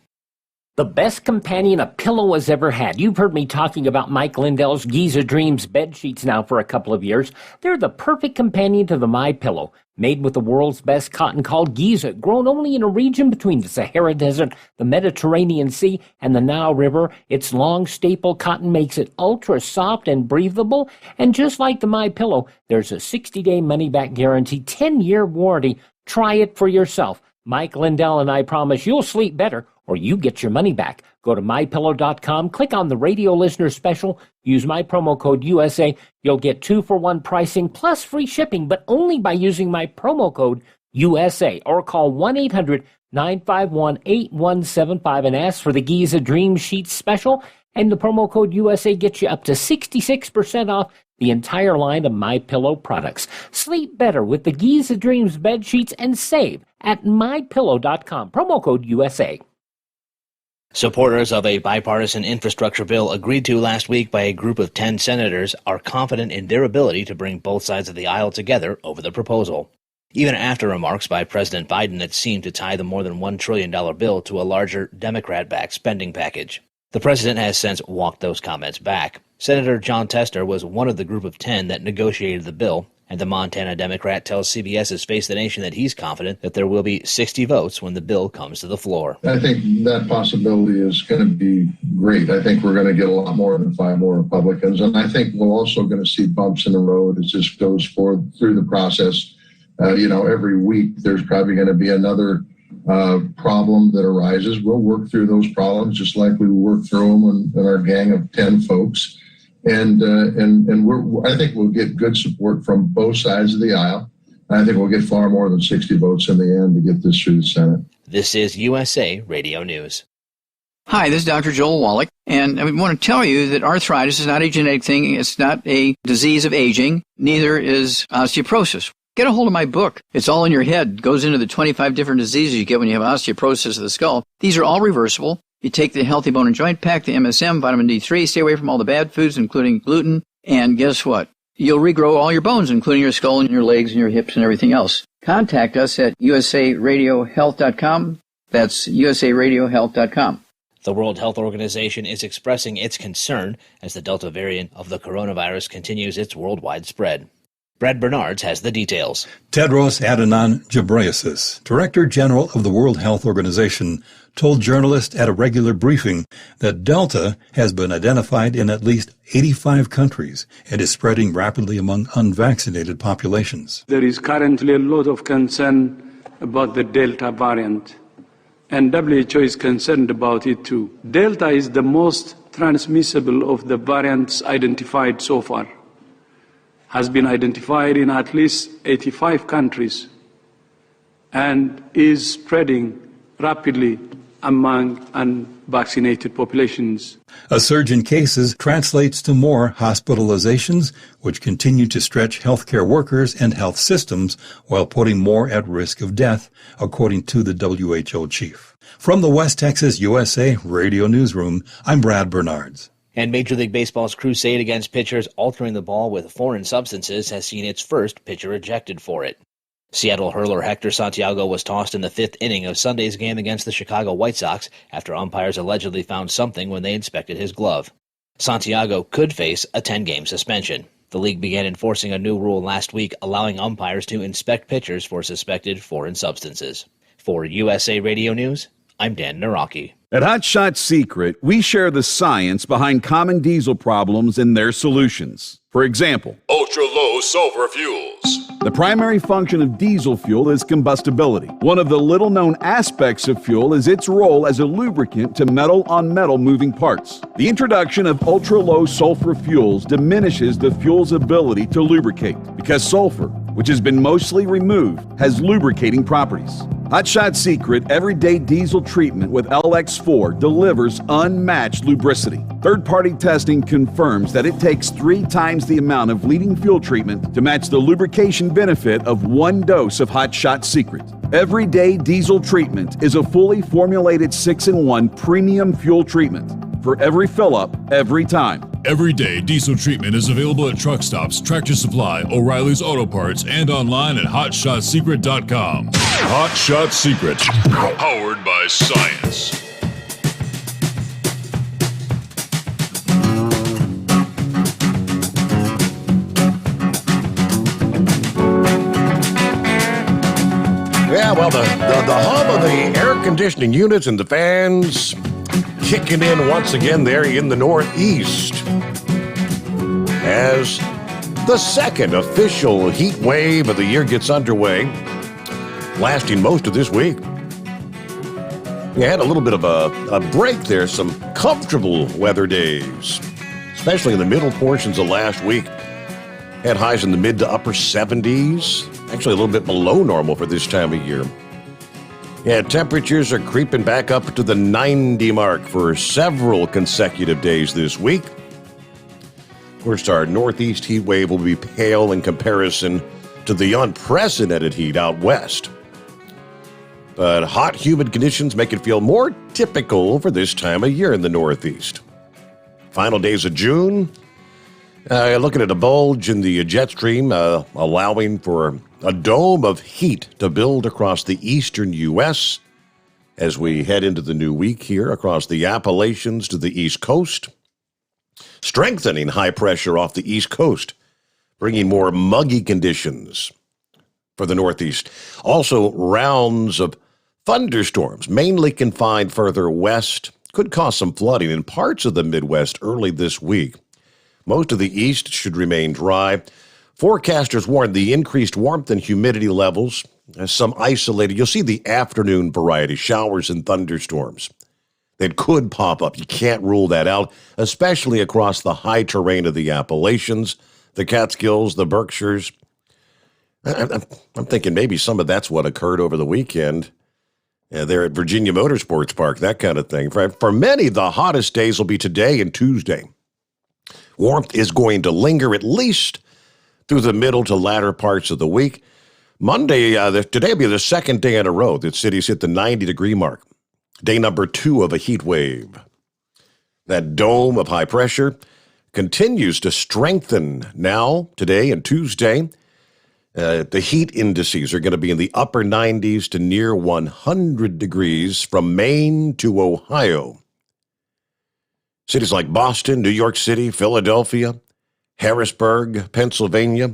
The best companion a pillow has ever had. You've heard me talking about Mike Lindell's Giza Dreams bed sheets now for a couple of years. They're the perfect companion to the MyPillow. Made with the world's best cotton called Giza, grown only in a region between the Sahara Desert, the Mediterranean Sea, and the Nile River. Its long staple cotton makes it ultra soft and breathable. And just like the MyPillow, there's a 60-day money-back guarantee, 10-year warranty. Try it for yourself. Mike Lindell and I promise you'll sleep better, or you get your money back. Go to MyPillow.com, click on the radio listener special, use my promo code USA. You'll get 2-for-1 pricing plus free shipping, but only by using my promo code USA, or call 1-800-951-8175 and ask for the Giza Dream Sheets special. And the promo code USA gets you up to 66% off the entire line of MyPillow products. Sleep better with the Giza Dreams bed sheets and save at MyPillow.com. Promo code USA. Supporters of a bipartisan infrastructure bill agreed to last week by a group of 10 senators are confident in their ability to bring both sides of the aisle together over the proposal, even after remarks by President Biden that seemed to tie the more than $1 trillion bill to a larger Democrat-backed spending package. The president has since walked those comments back. Senator John Tester was one of the group of 10 that negotiated the bill, and the Montana Democrat tells CBS's Face the Nation that he's confident that there will be 60 votes when the bill comes to the floor. I think that possibility is going to be great. I think we're going to get a lot more than 5 more Republicans, and I think we're also going to see bumps in the road as this goes forward through the process. Every week there's probably going to be another problem that arises. We'll work through those problems just like we work through them in our gang of 10 folks. And I think we'll get good support from both sides of the aisle. I think we'll get far more than 60 votes in the end to get this through the Senate. This is USA Radio News. Hi, this is Dr. Joel Wallach, and I want to tell you that arthritis is not a genetic thing. It's not a disease of aging. Neither is osteoporosis. Get a hold of my book. It's all in your head. It goes into the 25 different diseases you get when you have osteoporosis of the skull. These are all reversible. You take the Healthy Bone and Joint Pack, the MSM, vitamin D3, stay away from all the bad foods, including gluten, and guess what? You'll regrow all your bones, including your skull and your legs and your hips and everything else. Contact us at usaradiohealth.com. That's usaradiohealth.com. The World Health Organization is expressing its concern as the Delta variant of the coronavirus continues its worldwide spread. Brad Bernards has the details. Tedros Adhanom Ghebreyesus, Director General of the World Health Organization, told journalists at a regular briefing that Delta has been identified in at least 85 countries and is spreading rapidly among unvaccinated populations. There is currently a lot of concern about the Delta variant, and WHO is concerned about it too. Delta is the most transmissible of the variants identified so far. Has been identified in at least 85 countries and is spreading rapidly among unvaccinated populations. A surge in cases translates to more hospitalizations, which continue to stretch healthcare workers and health systems while putting more at risk of death, according to the WHO chief. From the West Texas USA Radio Newsroom, I'm Brad Bernards. And Major League Baseball's crusade against pitchers altering the ball with foreign substances has seen its first pitcher ejected for it. Seattle hurler Hector Santiago was tossed in the 5th inning of Sunday's game against the Chicago White Sox after umpires allegedly found something when they inspected his glove. Santiago could face a 10-game suspension. The league began enforcing a new rule last week allowing umpires to inspect pitchers for suspected foreign substances. For USA Radio News, I'm Dan Naraki. At Hot Shot Secret, we share the science behind common diesel problems and their solutions. For example, ultra-low sulfur fuels. The primary function of diesel fuel is combustibility. One of the little-known aspects of fuel is its role as a lubricant to metal-on-metal moving parts. The introduction of ultra-low sulfur fuels diminishes the fuel's ability to lubricate because sulfur, which has been mostly removed, has lubricating properties. Hot Shot Secret Everyday Diesel Treatment with LX4 delivers unmatched lubricity. Third-party testing confirms that it takes 3 times the amount of leading fuel treatment to match the lubrication benefit of 1 dose of Hot Shot Secret. Everyday Diesel Treatment is a fully formulated 6-in-1 premium fuel treatment for every fill-up, every time. Everyday Diesel Treatment is available at truck stops, Tractor Supply, O'Reilly's Auto Parts, and online at HotShotSecret.com. Hot Shot Secret, powered by science. Yeah, well, the hum of the air conditioning units and the fans kicking in once again there in the Northeast as the second official heat wave of the year gets underway, lasting most of this week. We had a little bit of a break there, some comfortable weather days, especially in the middle portions of last week. Had highs in the mid to upper 70s, actually a little bit below normal for this time of year. Yeah, temperatures are creeping back up to the 90 mark for several consecutive days this week. Of course, our northeast heat wave will be pale in comparison to the unprecedented heat out west. But hot, humid conditions make it feel more typical for this time of year in the northeast. Final days of June, looking at a bulge in the jet stream, allowing for a dome of heat to build across the eastern U.S. as we head into the new week here across the Appalachians to the East Coast. Strengthening high pressure off the East Coast, bringing more muggy conditions for the Northeast. Also, rounds of thunderstorms, mainly confined further west, could cause some flooding in parts of the Midwest early this week. Most of the east should remain dry. Forecasters warn the increased warmth and humidity levels as some isolated, you'll see the afternoon variety, showers and thunderstorms that could pop up. You can't rule that out, especially across the high terrain of the Appalachians, the Catskills, the Berkshires. I'm thinking maybe some of that's what occurred over the weekend there at Virginia Motorsports Park, that kind of thing. For many, the hottest days will be today and Tuesday. Warmth is going to linger at least through the middle to latter parts of the week. Monday, today will be the second day in a row that cities hit the 90-degree mark. Day number 2 of a heat wave. That dome of high pressure continues to strengthen now, today and Tuesday. The heat indices are going to be in the upper 90s to near 100 degrees from Maine to Ohio. Cities like Boston, New York City, Philadelphia, Harrisburg, Pennsylvania,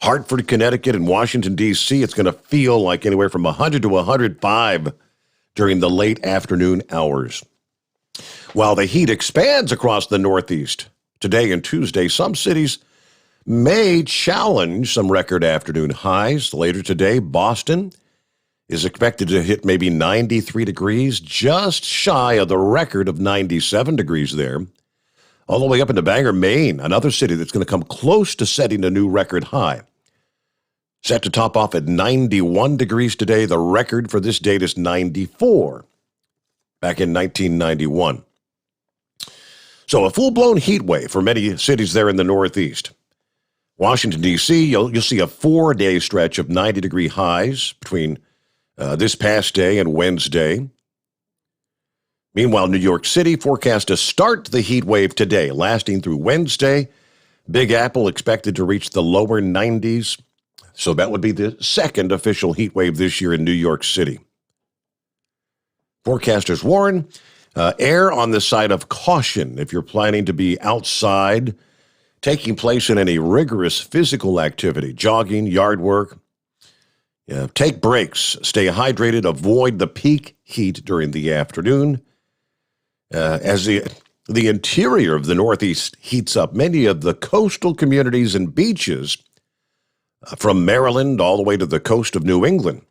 Hartford, Connecticut, and Washington, D.C., it's going to feel like anywhere from 100 to 105 during the late afternoon hours. While the heat expands across the Northeast today and Tuesday, some cities may challenge some record afternoon highs. Later today, Boston is expected to hit maybe 93 degrees, just shy of the record of 97 degrees there. All the way up into Bangor, Maine, another city that's going to come close to setting a new record high. Set to top off at 91 degrees today. The record for this date is 94, back in 1991. So a full-blown heat wave for many cities there in the Northeast. Washington, D.C., you'll see a 4-day stretch of 90-degree highs between this past day and Wednesday. Meanwhile, New York City forecast to start the heat wave today, lasting through Wednesday. Big Apple expected to reach the lower 90s. So that would be the second official heat wave this year in New York City. Forecasters warn, err on the side of caution if you're planning to be outside, taking place in any rigorous physical activity, jogging, yard work. Take breaks, stay hydrated, avoid the peak heat during the afternoon. As the interior of the Northeast heats up, many of the coastal communities and beaches from Maryland all the way to the coast of New England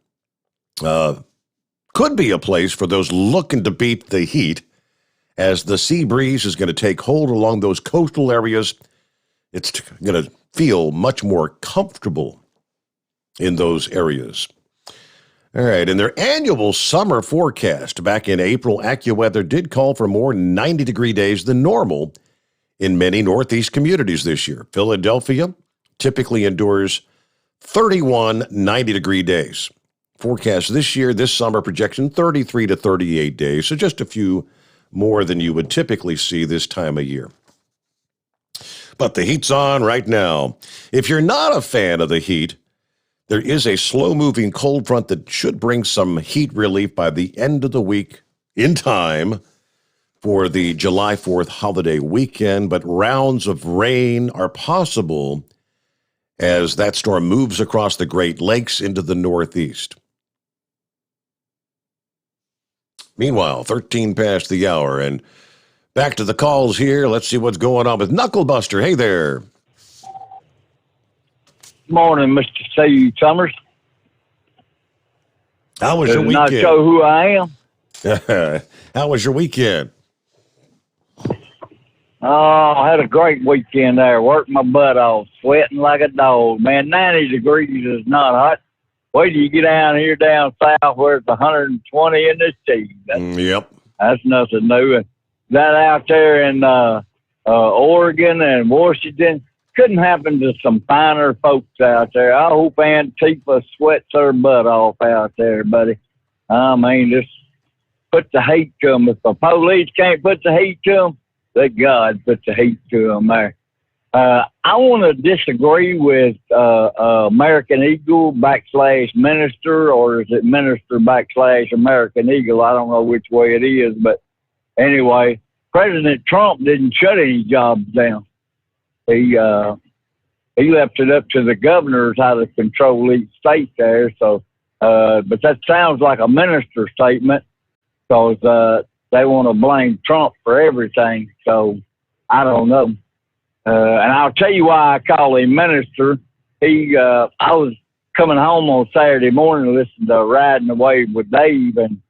could be a place for those looking to beat the heat. As the sea breeze is going to take hold along those coastal areas, it's going to feel much more comfortable in those areas. All right, in their annual summer forecast back in April, AccuWeather did call for more 90-degree days than normal in many Northeast communities this year. Philadelphia typically endures 31 90-degree days. Forecast this year, this summer, projection 33 to 38 days, so just a few more than you would typically see this time of year. But the heat's on right now. If you're not a fan of the heat, there is a slow-moving cold front that should bring some heat relief by the end of the week in time for the July 4th holiday weekend, but rounds of rain are possible as that storm moves across the Great Lakes into the Northeast. Meanwhile, 13 past the hour, and back to the calls here. Let's see what's going on with Knucklebuster. Hey there. Morning, Mr. C. Sommers. How was your weekend? Not show who I am. How was your weekend? Oh, I had a great weekend there. Worked my butt off, sweating like a dog. Man, 90 degrees is not hot. Wait till you get down here down south where it's 120 in the shade. Yep. That's nothing new. And that out there in Oregon and Washington couldn't happen to some finer folks out there. I hope Antifa sweats her butt off out there, buddy. I mean, just put the heat to them. If the police can't put the heat to them, let God put the heat to them there. I want to disagree with American Eagle / Minister, or is it Minister / American Eagle? I don't know which way it is, but anyway, President Trump didn't shut any jobs down. He left it up to the governors how to control each state there. So, but that sounds like a minister statement because they want to blame Trump for everything. So I don't know. And I'll tell you why I call him minister. I was coming home on Saturday morning, listening to Riding Away with Dave, and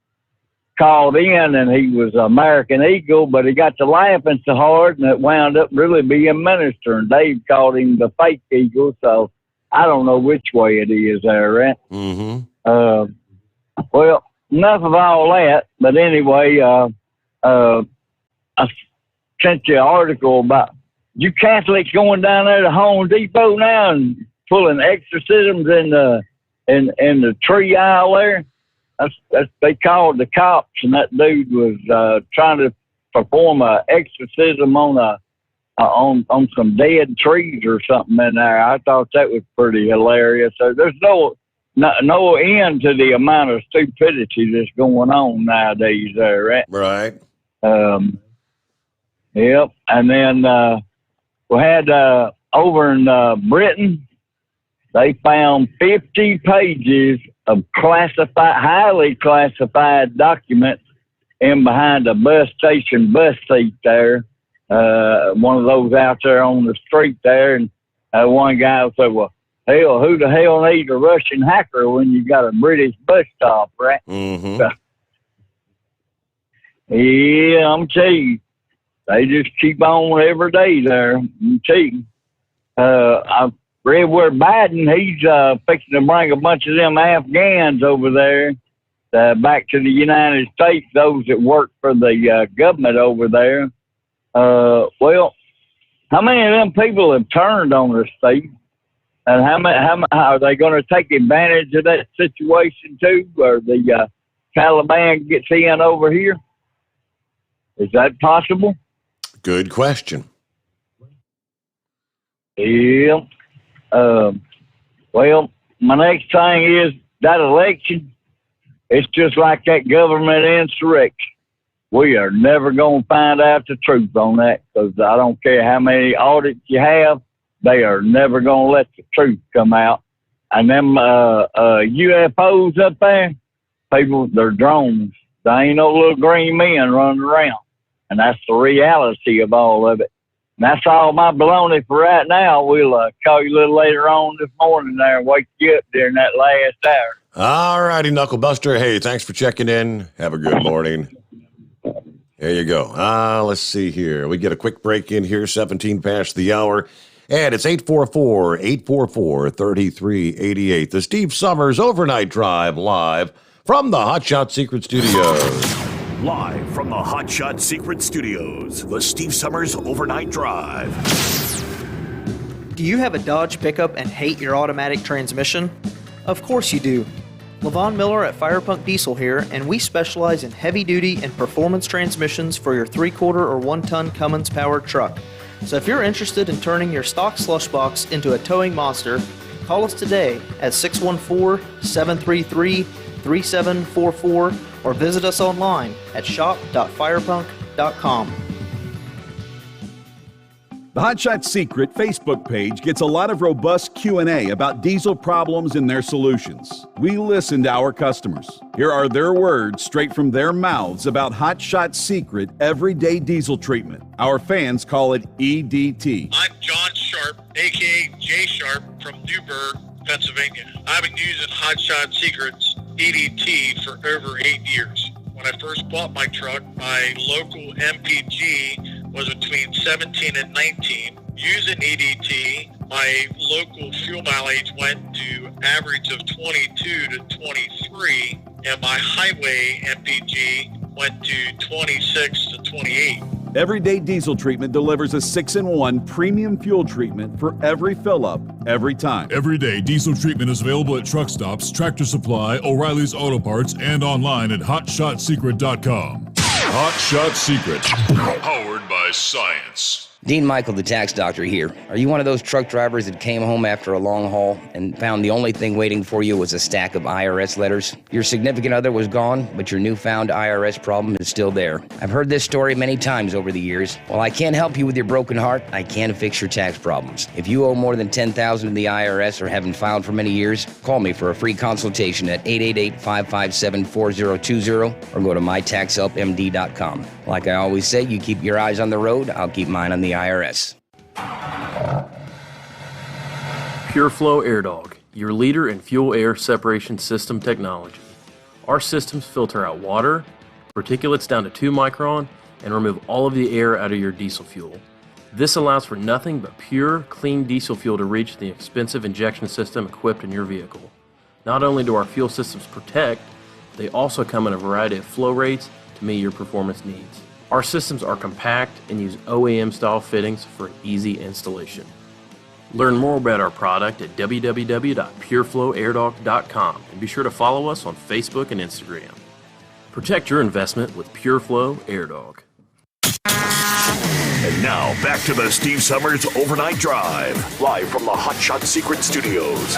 called in, and he was American Eagle, but he got to laughing so hard, and it wound up really being minister. And Dave called him the fake Eagle, so I don't know which way it is there, right? Mm-hmm. Well, enough of all that. But anyway, I sent you an article about you Catholics going down there to Home Depot now and pulling exorcisms in the tree aisle there. They called the cops, and that dude was trying to perform an exorcism on some dead trees or something in there. I thought that was pretty hilarious. So there's no end to the amount of stupidity that's going on nowadays there, right? Right. Yep. And then we had over in Britain, they found 50 pages of highly classified documents in behind a bus station bus seat there. One of those out there on the street there. And one guy said, well, hell, who the hell needs a Russian hacker when you got a British bus stop, right? Mm-hmm. So, yeah, I'm telling you, they just keep on every day there. I'm telling you. I've read where Biden, he's fixing to bring a bunch of them Afghans over there back to the United States, those that work for the government over there. Well, how many of them people have turned on the state? And how are they going to take advantage of that situation too? Or the Taliban gets in over here? Is that possible? Good question. Yeah. Well, my next thing is that election. It's just like that government insurrection. We are never going to find out the truth on that, because I don't care how many audits you have, they are never going to let the truth come out. And them UFOs up there, people, they're drones. They ain't no little green men running around. And that's the reality of all of it. And that's all my baloney for right now. We'll call you a little later on this morning there and wake you up during that last hour. All righty, Knucklebuster. Hey, thanks for checking in. Have a good morning. There you go. Let's see here. We get a quick break in here, 17 past the hour. And it's 844-844-3388. The Steve Sommers Overnight Drive live from the Hot Shot Secret Studios. Live from the Hot Shot Secret Studios, the Steve Sommers Overnight Drive. Do you have a Dodge pickup and hate your automatic transmission? Of course you do. Levon Miller at Firepunk Diesel here, and we specialize in heavy-duty and performance transmissions for your 3-quarter or 1-ton Cummins-powered truck. So if you're interested in turning your stock slush box into a towing monster, call us today at 614-733-3744 or visit us online at shop.firepunk.com. The Hot Shot Secret Facebook page gets a lot of robust Q&A about diesel problems and their solutions. We listen to our customers. Here are their words straight from their mouths about Hot Shot Secret everyday diesel treatment. Our fans call it EDT. I'm John Sharp, a.k.a. Jay Sharp from Newburgh, Pennsylvania. I've been using Hot Shot Secret's EDT for over 8 years. When I first bought my truck, my local MPG was between 17 and 19. Using EDT, my local fuel mileage went to average of 22 to 23, and my highway MPG went to 26 to 28. Everyday diesel treatment delivers a 6-in-1 premium fuel treatment for every fill-up, every time. Everyday diesel treatment is available at truck stops, Tractor Supply, O'Reilly's Auto Parts, and online at HotShotSecret.com. Hot Shot Secret, powered by science. Dean Michael, the tax doctor here. Are you one of those truck drivers that came home after a long haul and found the only thing waiting for you was a stack of IRS letters? Your significant other was gone, but your newfound IRS problem is still there. I've heard this story many times over the years. While I can't help you with your broken heart, I can fix your tax problems. If you owe more than $10,000 to the IRS or haven't filed for many years, call me for a free consultation at 888-557-4020 or go to mytaxhelpmd.com. Like I always say, you keep your eyes on the road, I'll keep mine on the IRS. PureFlow Air Dog, your leader in fuel air separation system technology. Our systems filter out water, particulates down to 2 micron, and remove all of the air out of your diesel fuel. This allows for nothing but pure, clean diesel fuel to reach the expensive injection system equipped in your vehicle. Not only do our fuel systems protect, they also come in a variety of flow rates to meet your performance needs. Our systems are compact and use OEM-style fittings for easy installation. Learn more about our product at www.pureflowairdog.com and be sure to follow us on Facebook and Instagram. Protect your investment with PureFlow Air Dog. And now, back to the Steve Sommers Overnight Drive, live from the Hot Shot Secret Studios.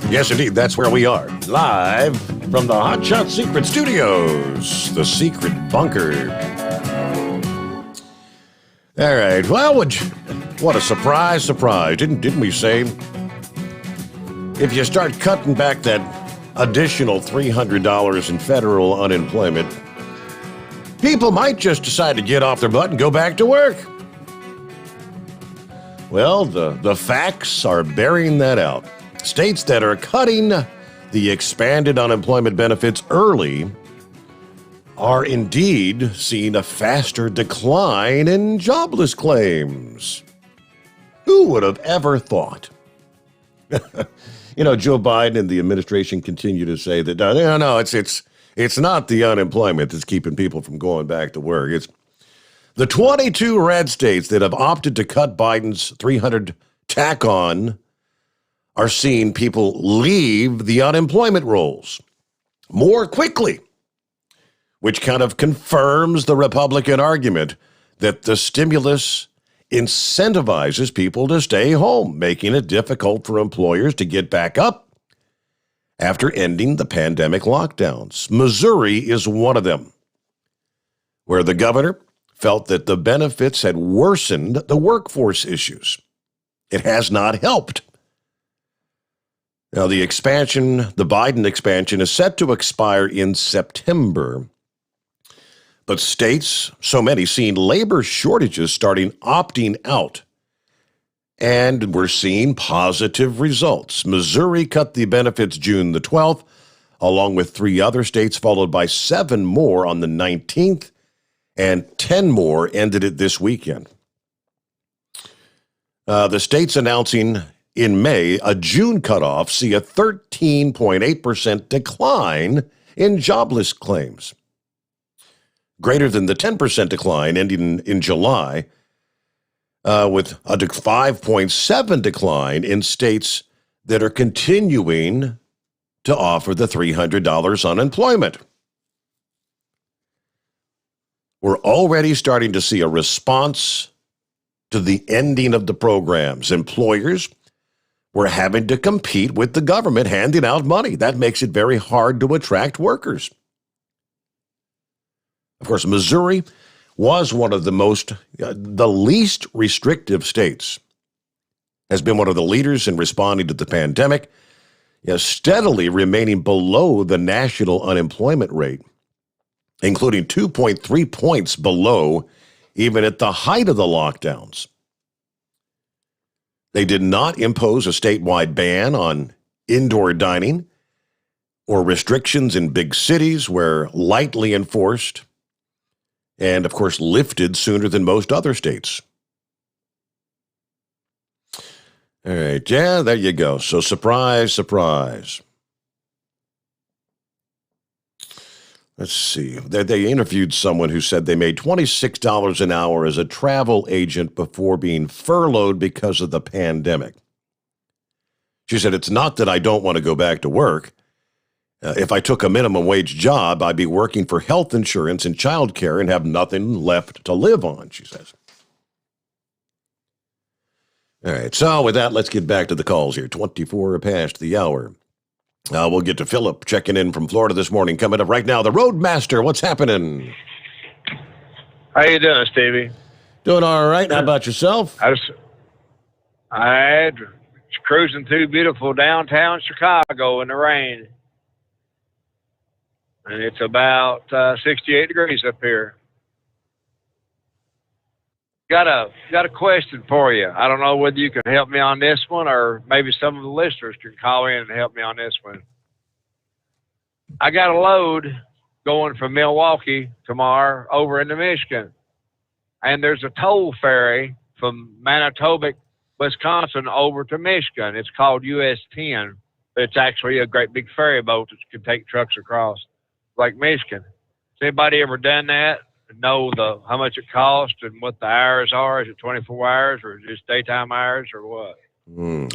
Yes, indeed, that's where we are. Live from the Hot Shot Secret Studios, the secret bunker. All right, well, what a surprise. Didn't we say? If you start cutting back that additional $300 in federal unemployment, people might just decide to get off their butt and go back to work. Well, the facts are bearing that out. States that are cutting the expanded unemployment benefits early are indeed seeing a faster decline in jobless claims. Who would have ever thought? Joe Biden and the administration continue to say that, no, it's not the unemployment that's keeping people from going back to work. It's the 22 red states that have opted to cut Biden's 300 tack on are seeing people leave the unemployment rolls more quickly, which kind of confirms the Republican argument that the stimulus incentivizes people to stay home, making it difficult for employers to get back up after ending the pandemic lockdowns. Missouri is one of them, where the governor felt that the benefits had worsened the workforce issues. It has not helped. Now, the Biden expansion is set to expire in September, but states, so many, seeing labor shortages starting opting out. And we're seeing positive results. Missouri cut the benefits June the 12th, along with 3 other states, followed by 7 more on the 19th, and 10 more ended it this weekend. The states announcing in May a June cutoff see a 13.8% decline in jobless claims, greater than the 10% decline ending in July, with a 5.7% decline in states that are continuing to offer the $300 unemployment. We're already starting to see a response to the ending of the programs. Employers were having to compete with the government handing out money. That makes it very hard to attract workers. Of course, Missouri was one of the least restrictive states, has been one of the leaders in responding to the pandemic, steadily remaining below the national unemployment rate, including 2.3 points below even at the height of the lockdowns. They did not impose a statewide ban on indoor dining or restrictions in big cities where lightly enforced and, of course, lifted sooner than most other states. All right, yeah, there you go. So surprise, surprise. Let's see. They interviewed someone who said they made $26 an hour as a travel agent before being furloughed because of the pandemic. She said, it's not that I don't want to go back to work. If I took a minimum wage job, I'd be working for health insurance and child care and have nothing left to live on, she says. All right, so with that, let's get back to the calls here. 24 past the hour. We'll get to Philip checking in from Florida this morning. Coming up right now, the Roadmaster. What's happening? How you doing, Stevie? Doing all right. How about yourself? I was cruising through beautiful downtown Chicago in the rain. And it's about 68 degrees up here. Got a question for you. I don't know whether you can help me on this one or maybe some of the listeners can call in and help me on this one. I got a load going from Milwaukee tomorrow over into Michigan. And there's a toll ferry from Manitoba, Wisconsin over to Michigan. It's called US 10. It's actually a great big ferry boat that can take trucks across Lake Michigan. Has anybody ever done that? Know how much it costs and what the hours are? Is it 24 hours or just daytime hours or what?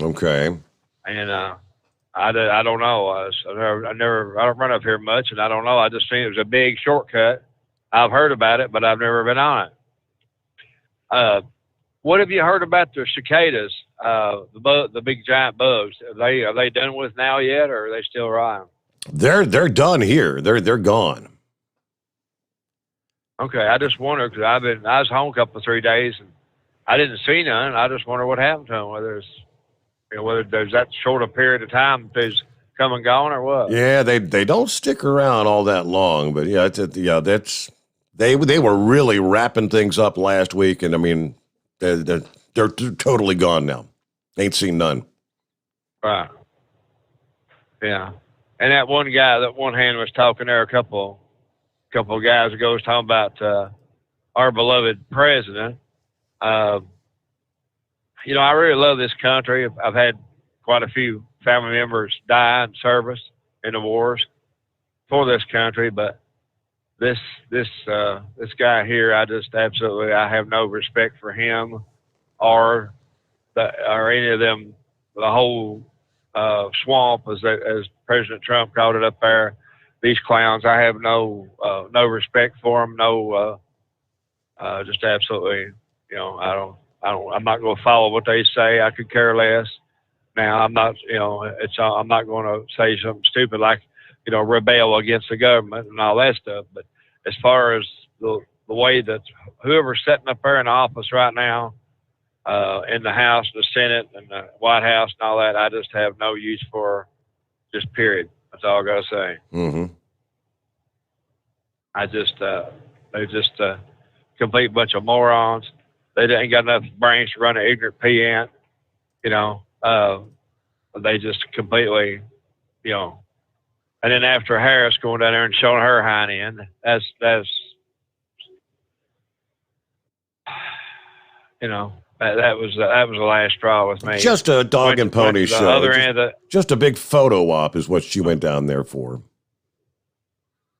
Okay. And I don't know. I don't run up here much, and I don't know. I just seen it was a big shortcut. I've heard about it, but I've never been on it. What have you heard about the cicadas? The big giant bugs. Are they done with now yet, or are they still around? They're done here. They're gone. Okay, I just wonder because I was home a couple of 3 days and I didn't see none. I just wonder what happened to them. Whether there's that short a period of time that they's come and gone or what? Yeah, they don't stick around all that long, but yeah, they were really wrapping things up last week, and I mean they're totally gone now. Ain't seen none. Right. Yeah, and that one guy, that one hand was talking there a couple of guys ago, was talking about our beloved president. I really love this country. I've had quite a few family members die in service in the wars for this country, but this guy here, I have no respect for him or any of them. The whole swamp, as President Trump called it up there. These clowns, I have no respect for them, no Just absolutely, I'm not going to follow what they say. I could care less. Now, I'm not, I'm not going to say something stupid like, rebel against the government and all that stuff. But as far as the way that whoever's sitting up there in the office right now, in the House, the Senate, and the White House and all that, I just have no use for, just period. That's all I got to say. Mm-hmm. They're just a complete bunch of morons. They ain't got enough brains to run an ignorant peant, they just completely, and then after Harris going down there and showing her hind end, that's that was the last straw with me. Just a dog and pony show. Other end of just a big photo op is what she went down there for.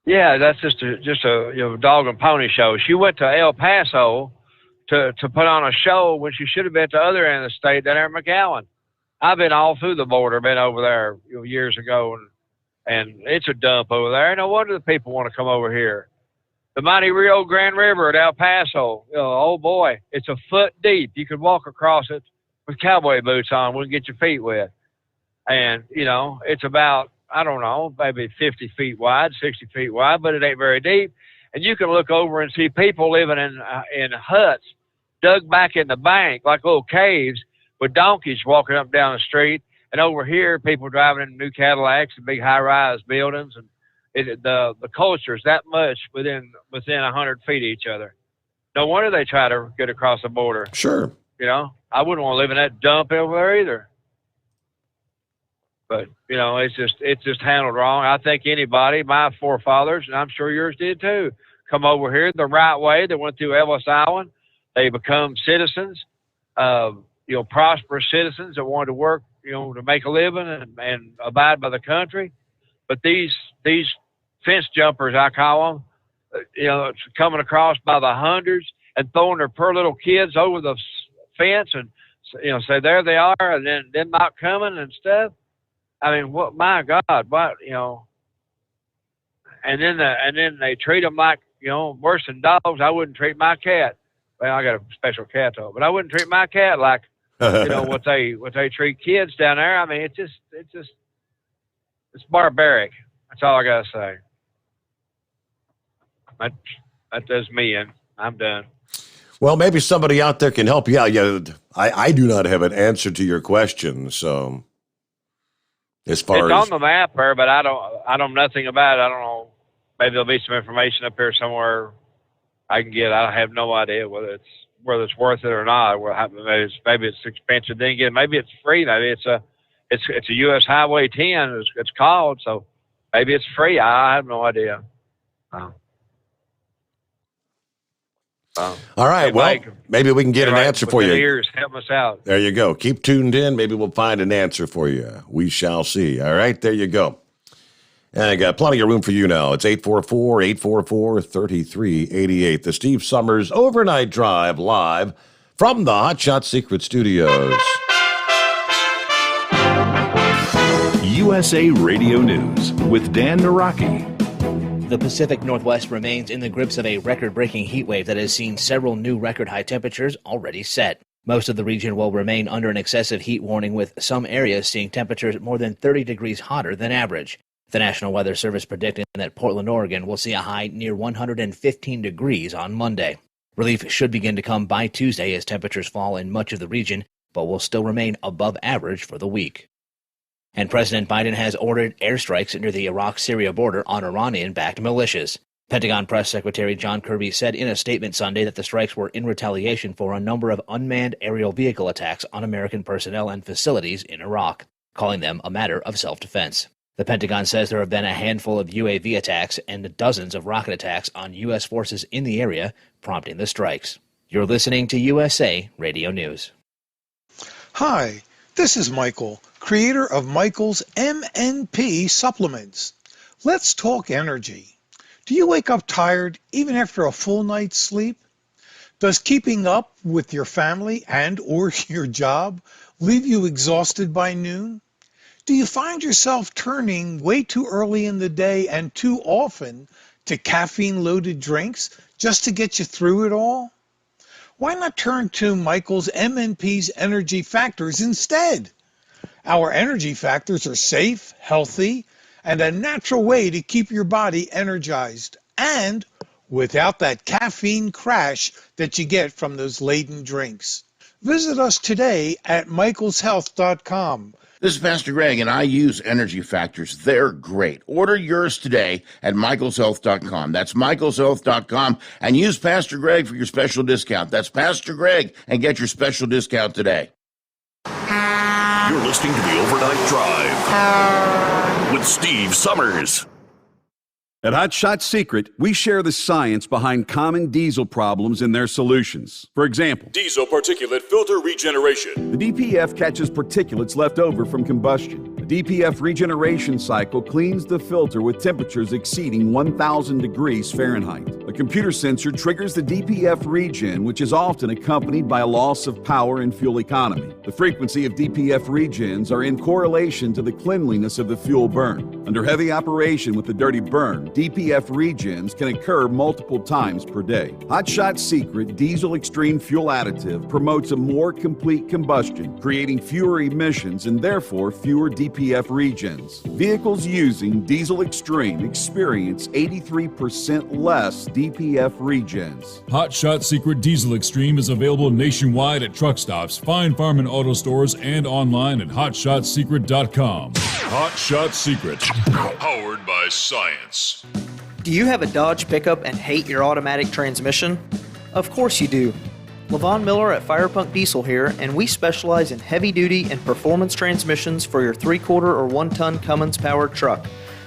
Yeah, that's just a dog and pony show. She went to El Paso to put on a show when she should have been at the other end of the state down there in McAllen. I've been all through the border, been over there years ago, and it's a dump over there. No wonder the people want to come over here. The mighty Rio Grande River at El Paso, oh boy, it's a foot deep. You could walk across it with cowboy boots on, wouldn't get your feet wet. And, it's about, I don't know, maybe 50 feet wide, 60 feet wide, but it ain't very deep. And you can look over and see people living in huts dug back in the bank like little caves with donkeys walking up and down the street. And over here, people driving in new Cadillacs and big high-rise buildings. And the culture is that much within 100 feet of each other. No wonder they try to get across the border. Sure. I wouldn't want to live in that dump over there either. But, it's just handled wrong. I think anybody, my forefathers, and I'm sure yours did too, come over here the right way. They went through Ellis Island. They become citizens, prosperous citizens that wanted to work, to make a living and abide by the country. But these fence jumpers, I call them, coming across by the hundreds and throwing their poor little kids over the fence and, say, there they are, and then not coming and stuff. I mean, what? My God, what? And then they treat them like worse than dogs. I wouldn't treat my cat. Well, I got a special cat though, but I wouldn't treat my cat like what they treat kids down there. I mean, it's barbaric. That's all I gotta say. That does me, and I'm done. Well, maybe somebody out there can help you out. Yeah, I do not have an answer to your question, so. It's on the map there, but I don't nothing about it. I don't know. Maybe there'll be some information up here somewhere I can get. I have no idea whether it's worth it or not. Maybe it's expensive. Then again, maybe it's free. Maybe it's a U.S. Highway 10. It's called, so maybe it's free. I have no idea. All right. Well, maybe we can get an answer for you. Ears, help us out. There you go. Keep tuned in. Maybe we'll find an answer for you. We shall see. All right. There you go. And I got plenty of room for you now. It's 844-844-3388. The Steve Sommers Overnight Drive live from the Hot Shot Secret Studios. USA Radio News with Dan Naraki. The Pacific Northwest remains in the grips of a record-breaking heat wave that has seen several new record-high temperatures already set. Most of the region will remain under an excessive heat warning, with some areas seeing temperatures more than 30 degrees hotter than average. The National Weather Service predicting that Portland, Oregon will see a high near 115 degrees on Monday. Relief should begin to come by Tuesday as temperatures fall in much of the region, but will still remain above average for the week. And President Biden has ordered airstrikes near the Iraq-Syria border on Iranian-backed militias. Pentagon Press Secretary John Kirby said in a statement Sunday that the strikes were in retaliation for a number of unmanned aerial vehicle attacks on American personnel and facilities in Iraq, calling them a matter of self-defense. The Pentagon says there have been a handful of UAV attacks and dozens of rocket attacks on U.S. forces in the area, prompting the strikes. You're listening to USA Radio News. Hi, this is Michael, creator of Michael's MNP supplements. Let's talk energy. Do you wake up tired even after a full night's sleep? Does keeping up with your family and or your job leave you exhausted by noon? Do you find yourself turning way too early in the day and too often to caffeine-loaded drinks just to get you through it all? Why not turn to Michael's MNP's Energy Factors instead? Our energy factors are safe, healthy, and a natural way to keep your body energized and without that caffeine crash that you get from those laden drinks. Visit us today at michaelshealth.com. This is Pastor Greg, and I use Energy Factors. They're great. Order yours today at michaelshealth.com. That's michaelshealth.com, and use Pastor Greg for your special discount. That's Pastor Greg, and get your special discount today. You're listening to The Overnight Drive with Steve Summers. At Hot Shot Secret, we share the science behind common diesel problems and their solutions. For example, Diesel particulate filter regeneration. the DPF catches particulates left over from combustion. The DPF regeneration cycle cleans the filter with temperatures exceeding 1,000 degrees Fahrenheit. A computer sensor triggers the DPF regen, which is often accompanied by a loss of power and fuel economy. The frequency of DPF regens are in correlation to the cleanliness of the fuel burn. Under heavy operation with the dirty burn, DPF regens can occur multiple times per day. Hot Shot Secret Diesel Extreme Fuel Additive promotes a more complete combustion, creating fewer emissions and therefore fewer DPF regens. Vehicles using Diesel Extreme experience 83% less DPF regens. Hot Shot Secret Diesel Extreme is available nationwide at truck stops, Fine Farm and auto stores, and online at hotshotsecret.com. Hot Shot Secret, powered by science. Do you have a Dodge pickup and hate your automatic transmission? Of course you do. Levon Miller at Firepunk Diesel here, and we specialize in heavy-duty and performance transmissions for your 3-quarter or 1-ton Cummins-powered truck.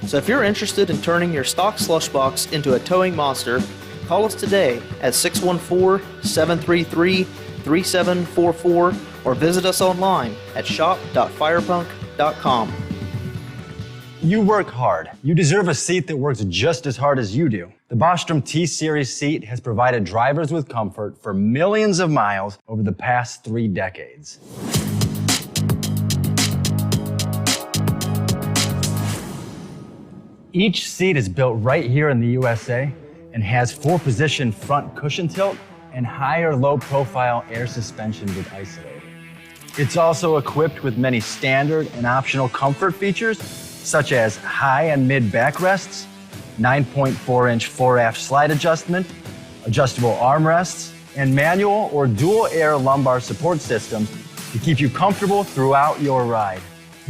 So if you're interested in turning your stock slush box into a towing monster, call us today at 614-733-3744 or visit us online at shop.firepunk.com. You work hard. You deserve a seat that works just as hard as you do. The Bostrom T-Series seat has provided drivers with comfort for millions of miles over the past 3 decades. Each seat is built right here in the USA and has 4-position front cushion tilt and higher low-profile air suspension with Isolator. It's also equipped with many standard and optional comfort features, such as high and mid backrests, 9.4-inch fore-aft slide adjustment, adjustable armrests, and manual or dual air lumbar support systems to keep you comfortable throughout your ride.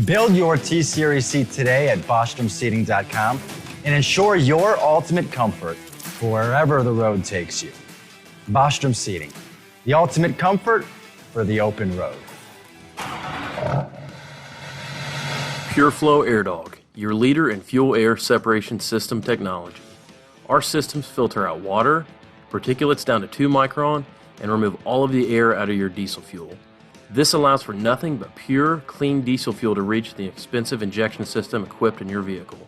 Build your T-Series seat today at BostromSeating.com and ensure your ultimate comfort for wherever the road takes you. Bostrom Seating, the ultimate comfort for the open road. PureFlow Air Dog, your leader in fuel air separation system technology. Our systems filter out water, particulates down to 2 micron, and remove all of the air out of your diesel fuel. This allows for nothing but pure, clean diesel fuel to reach the expensive injection system equipped in your vehicle.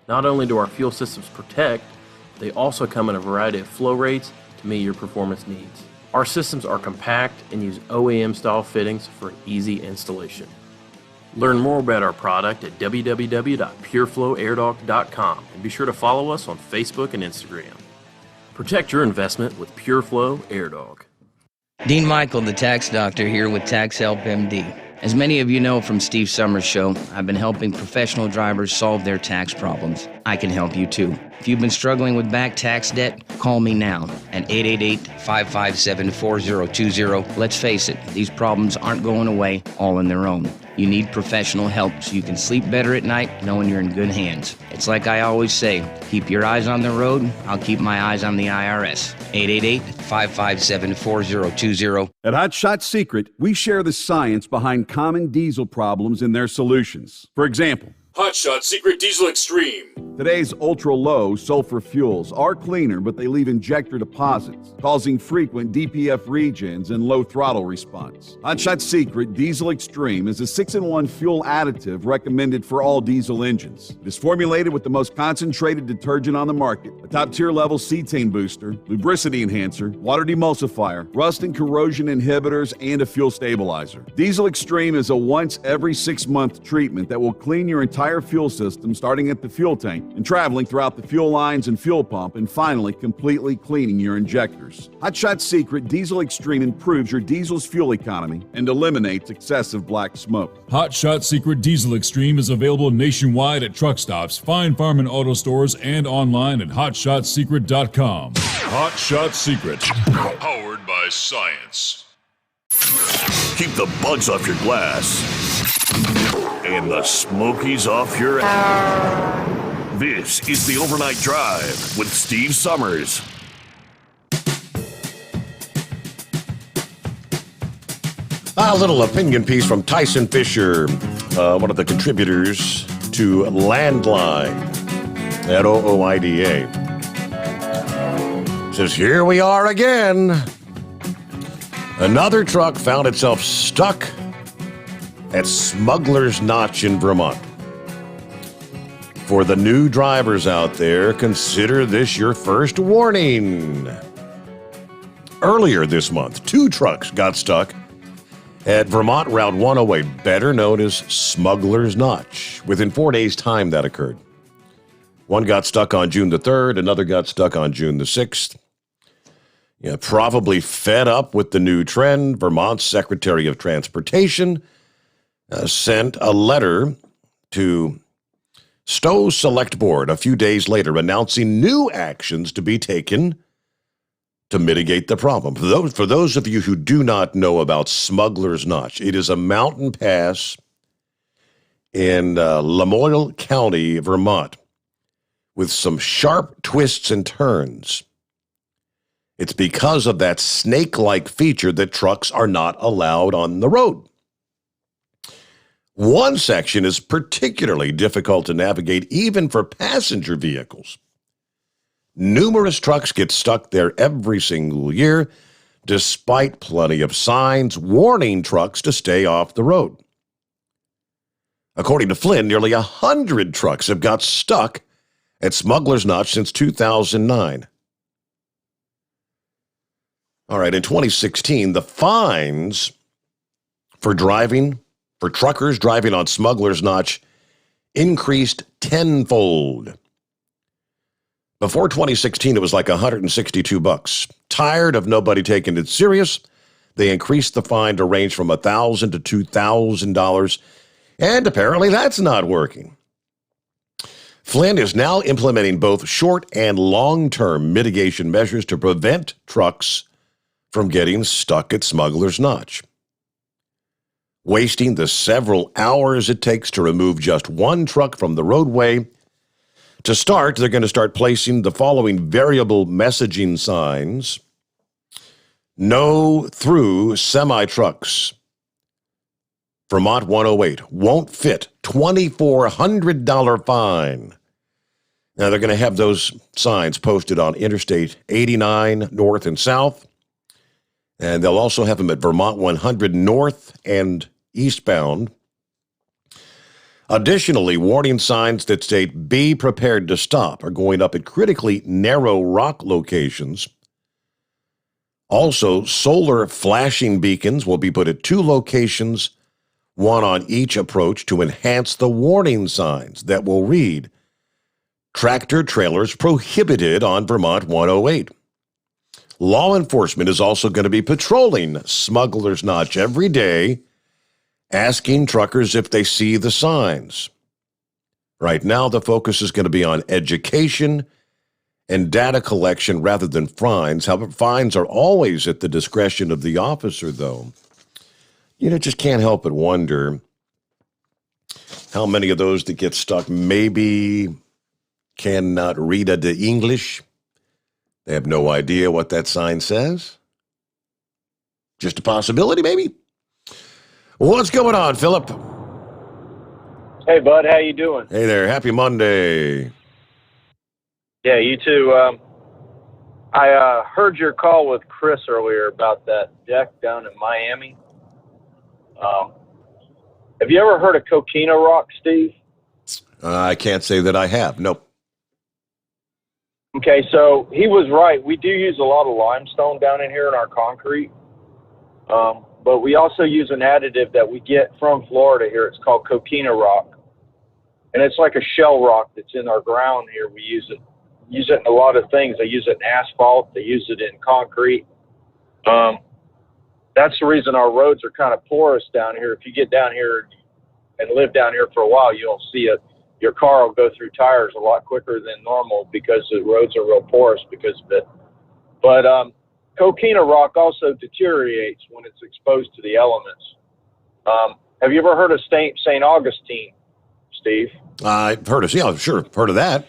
Not only do our fuel systems protect, they also come in a variety of flow rates to meet your performance needs. Our systems are compact and use OEM-style fittings for easy installation. Learn more about our product at www.pureflowairdog.com and be sure to follow us on Facebook and Instagram. Protect your investment with PureFlow Air Dog. Dean Michael, the tax doctor, here with Tax Help MD. As many of you know from Steve Summers' show, I've been helping professional drivers solve their tax problems. I can help you too. If you've been struggling with back tax debt, call me now at 888-557-4020. Let's face it, these problems aren't going away all on their own. You need professional help so you can sleep better at night knowing you're in good hands. It's like I always say, keep your eyes on the road, I'll keep my eyes on the IRS. 888-557-4020. At Hot Shot Secret, we share the science behind common diesel problems and their solutions. For example, Hot Shot Secret Diesel Extreme. Today's ultra-low sulfur fuels are cleaner, but they leave injector deposits, causing frequent DPF regens and low throttle response. Hot Shot Secret Diesel Extreme is a 6-in-1 fuel additive recommended for all diesel engines. It is formulated with the most concentrated detergent on the market, a top-tier level cetane booster, lubricity enhancer, water demulsifier, rust and corrosion inhibitors, and a fuel stabilizer. Diesel Extreme is a once every 6-month treatment that will clean your entire entire fuel system, starting at the fuel tank and traveling throughout the fuel lines and fuel pump, and finally completely cleaning your injectors. Hot Shot Secret Diesel Extreme improves your diesel's fuel economy and eliminates excessive black smoke. Hot Shot Secret Diesel Extreme is available nationwide at truck stops, Fine Farm and auto stores, and online at hotshotsecret.com. Hot Shot Secret, powered by science. Keep the bugs off your glass and the smokies off your ass. This is the Overnight Drive with Steve Sommers. A little opinion piece from Tyson Fisher, one of the contributors to Landline at OOIDA. Says, here we are again. Another truck found itself stuck at Smuggler's Notch in Vermont. For the new drivers out there, consider this your first warning. Earlier this month, 2 trucks got stuck at Vermont Route 108, better known as Smuggler's Notch. Within 4 days' time, that occurred. One got stuck on June the 3rd, another got stuck on June the 6th. Yeah, probably fed up with the new trend, Vermont's Secretary of Transportation sent a letter to Stowe Select Board a few days later announcing new actions to be taken to mitigate the problem. For those of you who do not know about Smuggler's Notch, it is a mountain pass in Lamoille County, Vermont, with some sharp twists and turns. It's because of that snake-like feature that trucks are not allowed on the road. One section is particularly difficult to navigate even for passenger vehicles. Numerous trucks get stuck there every single year, despite plenty of signs warning trucks to stay off the road. According to Flynn, nearly 100 trucks have got stuck at Smuggler's Notch since 2009. All right, in 2016, the fines for truckers driving on Smuggler's Notch increased tenfold. Before 2016, it was like $162. Tired of nobody taking it serious, they increased the fine to range from $1,000 to $2,000, and apparently that's not working. Flynn is now implementing both short and long-term mitigation measures to prevent trucks from getting stuck at Smuggler's Notch. Wasting the several hours it takes to remove just one truck from the roadway. To start, they're going to start placing the following variable messaging signs. No through semi-trucks. Vermont 108 won't fit, $2,400 fine. Now, they're going to have those signs posted on Interstate 89 north and south. And they'll also have them at Vermont 100 north and eastbound. Additionally, warning signs that state "Be prepared to stop" are going up at critically narrow rock locations. Also, solar flashing beacons will be put at 2 locations, one on each approach, to enhance the warning signs that will read, "Tractor trailers prohibited on Vermont 108." Law enforcement is also going to be patrolling Smuggler's Notch every day, asking truckers if they see the signs. Right now, the focus is going to be on education and data collection rather than fines. However, fines are always at the discretion of the officer, though. You just can't help but wonder how many of those that get stuck maybe cannot read the English. They have no idea what that sign says. Just a possibility, maybe. What's going on, Philip? Hey, bud. How you doing? Hey there. Happy Monday. Yeah, you too. I heard your call with Chris earlier about that deck down in Miami. Have you ever heard of Coquina Rock, Steve? I can't say that I have. Nope. Okay, so he was right. We do use a lot of limestone down in here in our concrete, but we also use an additive that we get from Florida here. It's called Coquina Rock. and it's like a shell rock that's in our ground here. We use it in a lot of things. They use it in asphalt. They use it in concrete. That's the reason our roads are kind of porous down here. If you get down here and live down here for a while, you'll see your car will go through tires a lot quicker than normal because the roads are real porous because of it. But coquina rock also deteriorates when it's exposed to the elements. Have you ever heard of St. Augustine, Steve? I've heard of, yeah, sure, heard of that.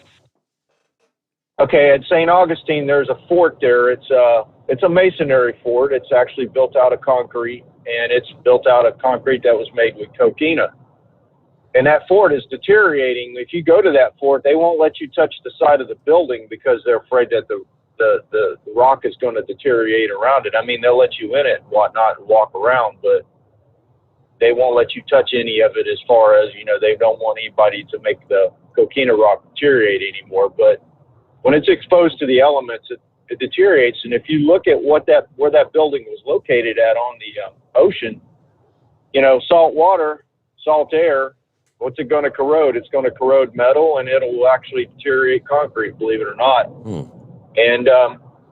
Okay, at St. Augustine, there's a fort there. It's a masonry fort. It's actually built out of concrete, and it's built out of concrete that was made with coquina. And that fort is deteriorating. If you go to that fort, they won't let you touch the side of the building because they're afraid that the rock is going to deteriorate around it. I mean, they'll let you in it and whatnot and walk around, but they won't let you touch any of it as far as, they don't want anybody to make the coquina rock deteriorate anymore. But when it's exposed to the elements, it deteriorates. And if you look at where that building was located at on the ocean, salt water, salt air, what's it going to corrode? It's going to corrode metal, and it'll actually deteriorate concrete, believe it or not. And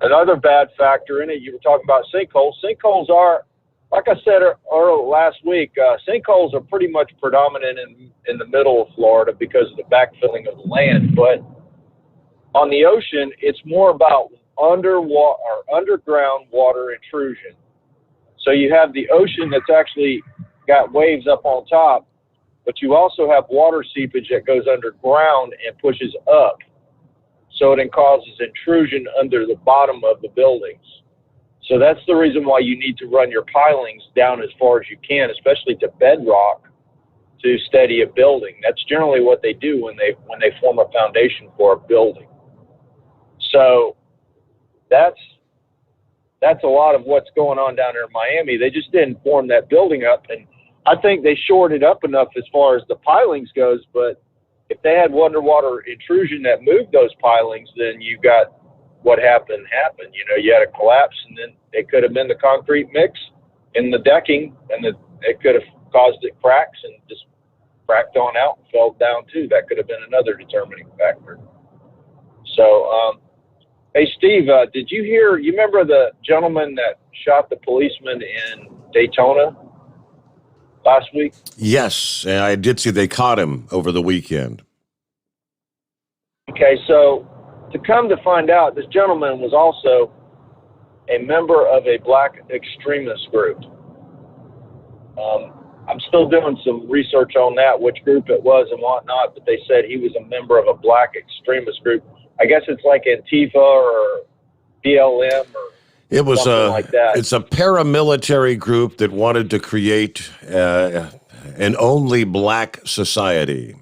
another bad factor in it, you were talking about sinkholes. Sinkholes are, like I said last week, sinkholes are pretty much predominant in the middle of Florida because of the backfilling of the land. But on the ocean, it's more about underground water intrusion. So you have the ocean that's actually got waves up on top, but you also have water seepage that goes underground and pushes up. So it causes intrusion under the bottom of the buildings. So that's the reason why you need to run your pilings down as far as you can, especially to bedrock, to steady a building. That's generally what they do when they form a foundation for a building. So that's a lot of what's going on down there in Miami. They just didn't form that building up, and I think they shored it up enough as far as the pilings goes, but if they had underwater intrusion that moved those pilings, then you got what happened. You had a collapse, and then it could have been the concrete mix in the decking, and it could have caused it cracks and just cracked on out and fell down too. That could have been another determining factor. So, hey, Steve, did you hear, you remember the gentleman that shot the policeman in Daytona last week? Yes, I did see they caught him over the weekend. Okay, so to come to find out, this gentleman was also a member of a black extremist group. I'm still doing some research on that, which group it was and whatnot, but they said he was a member of a black extremist group. I guess it's like Antifa or BLM or it was something like that. It's a paramilitary group that wanted to create an only black society.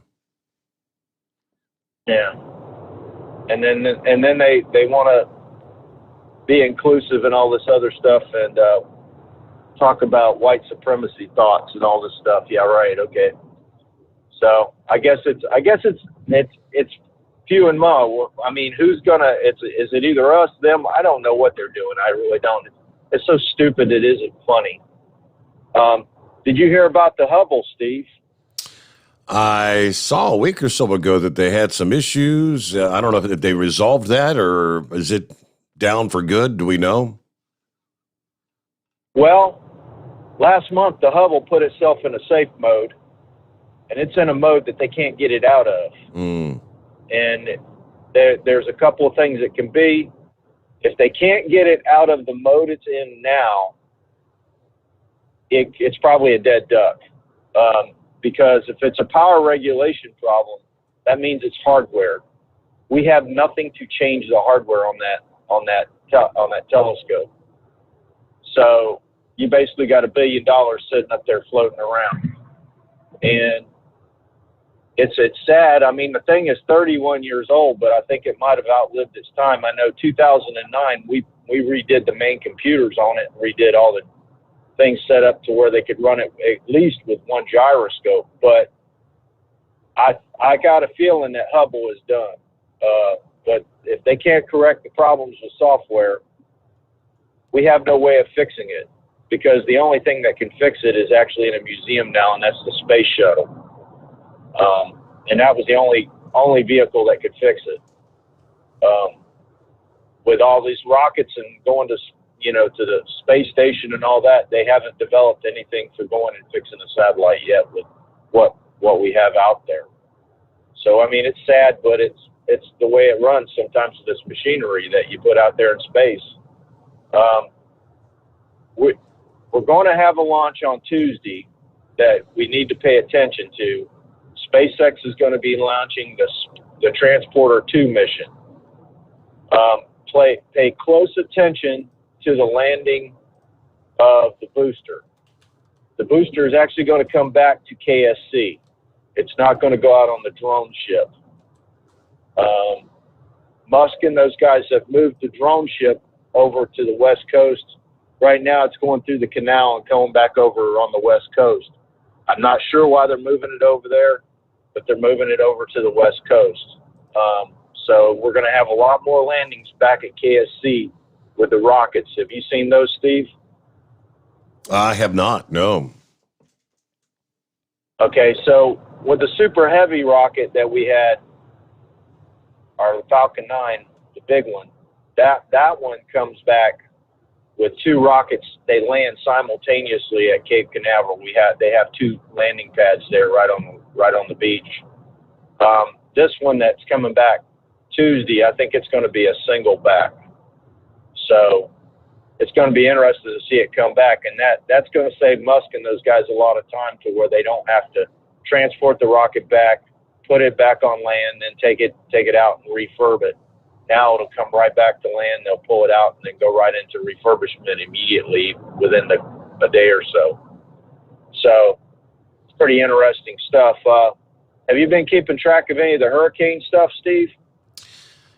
Yeah. And then they want to be inclusive and all this other stuff and talk about white supremacy thoughts and all this stuff. Yeah, right. Okay. So I guess it's few and far. I mean, who's gonna? Is it either us, them? I don't know what they're doing. I really don't. It's so stupid. It isn't funny. Did you hear about the Hubble, Steve? I saw a week or so ago that they had some issues. I don't know if they resolved that or is it down for good? Do we know? Well, last month the Hubble put itself in a safe mode, and it's in a mode that they can't get it out of. And there's a couple of things it can be. If they can't get it out of the mode it's in now, it's probably a dead duck. Because if it's a power regulation problem, that means it's hardware. We have nothing to change the hardware on that telescope. So you basically got $1 billion sitting up there floating around, and it's sad. I mean, the thing is 31 years old, but I think it might have outlived its time. I know 2009 we redid the main computers on it, and redid all the things set up to where they could run it at least with one gyroscope. But I got a feeling that Hubble is done. But if they can't correct the problems with software, we have no way of fixing it, because the only thing that can fix it is actually in a museum now, and that's the space shuttle. and that was the only vehicle that could fix it. With all these rockets and going to to the space station and all that, they haven't developed anything for going and fixing a satellite yet with what we have out there. So I mean, it's sad, but it's the way it runs sometimes with this machinery that you put out there in space. We're going to have a launch on Tuesday that we need to pay attention to. SpaceX is going to be launching the Transporter 2 mission. Pay close attention to the landing of the booster. The booster is actually going to come back to KSC. It's not going to go out on the drone ship. Musk and those guys have moved the drone ship over to the West Coast. Right now it's going through the canal and coming back over on the West Coast. I'm not sure why they're moving it over there, but they're moving it over to the West Coast. So we're going to have a lot more landings back at KSC with the rockets. Have you seen those, Steve? I have not, no. Okay, so with the Super Heavy rocket that we had, our Falcon 9, the big one, that one comes back with two rockets. They land simultaneously at Cape Canaveral. They have two landing pads there right on the beach. This one that's coming back Tuesday, I think it's going to be a single back. So it's going to be interesting to see it come back, and that's going to save Musk and those guys a lot of time to where they don't have to transport the rocket back, put it back on land, then take it out and refurb it. Now it'll come right back to land. They'll pull it out and then go right into refurbishment immediately within a day or so. So it's pretty interesting stuff. Have you been keeping track of any of the hurricane stuff, Steve?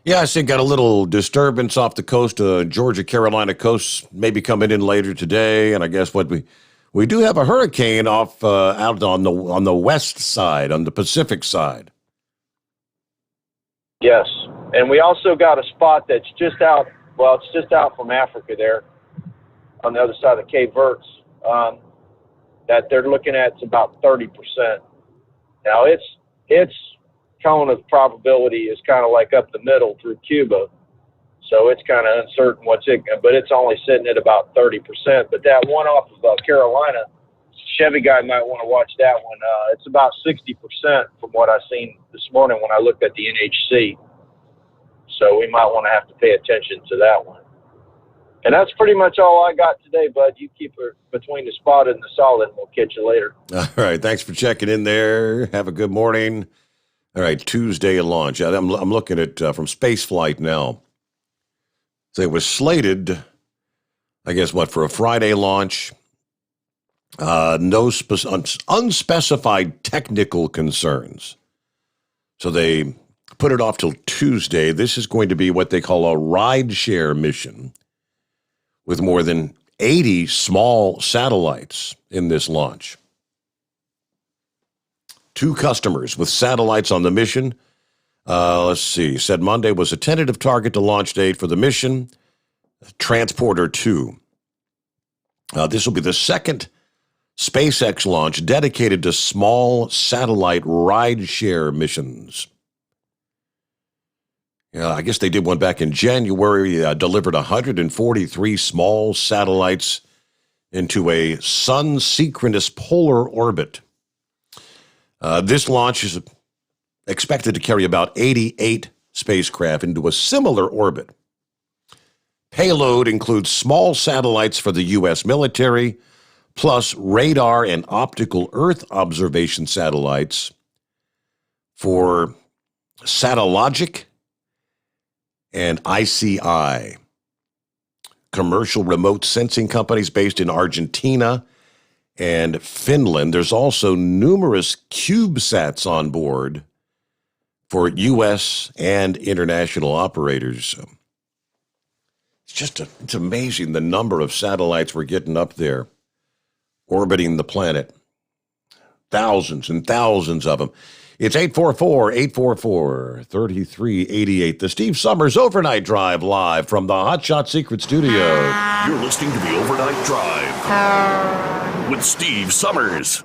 Yeah, I see got a little disturbance off the coast, Georgia, Carolina coast, maybe coming in later today. And I guess we do have a hurricane off out on the west side, on the Pacific side. Yes, and we also got a spot that's just out. Well, it's just out from Africa there, on the other side of Cape Verde. That they're looking at it's about 30%. Now its cone of probability is kind of like up the middle through Cuba, so it's kind of uncertain but it's only sitting at about 30%. But that one off of Carolina, Chevy guy might want to watch that one. It's about 60% from what I seen this morning when I looked at the NHC. So we might want to have to pay attention to that one. And that's pretty much all I got today, bud. You keep her between the spotted and the solid, and we'll catch you later. All right. Thanks for checking in there. Have a good morning. All right. Tuesday launch. I'm looking at from Spaceflight now. So it was slated, I guess, for a Friday launch. No unspecified technical concerns. So they put it off till Tuesday. This is going to be what they call a ride-share mission with more than 80 small satellites in this launch. 2 customers with satellites on the mission. Let's see. Said Monday was a tentative target to launch date for the mission, Transporter 2. This will be the second SpaceX launch dedicated to small satellite ride-share missions. I guess they did one back in January, delivered 143 small satellites into a sun-synchronous polar orbit. This launch is expected to carry about 88 spacecraft into a similar orbit. Payload includes small satellites for the U.S. military, plus radar and optical Earth observation satellites for Satellogic and ICI, commercial remote sensing companies based in Argentina and Finland. There's also numerous CubeSats on board for U.S. and international operators. It's amazing the number of satellites we're getting up there orbiting the planet. Thousands and thousands of them. It's 844-844-3388. The Steve Sommers Overnight Drive live from the Hot Shot Secret Studio. You're listening to the Overnight Drive with Steve Sommers.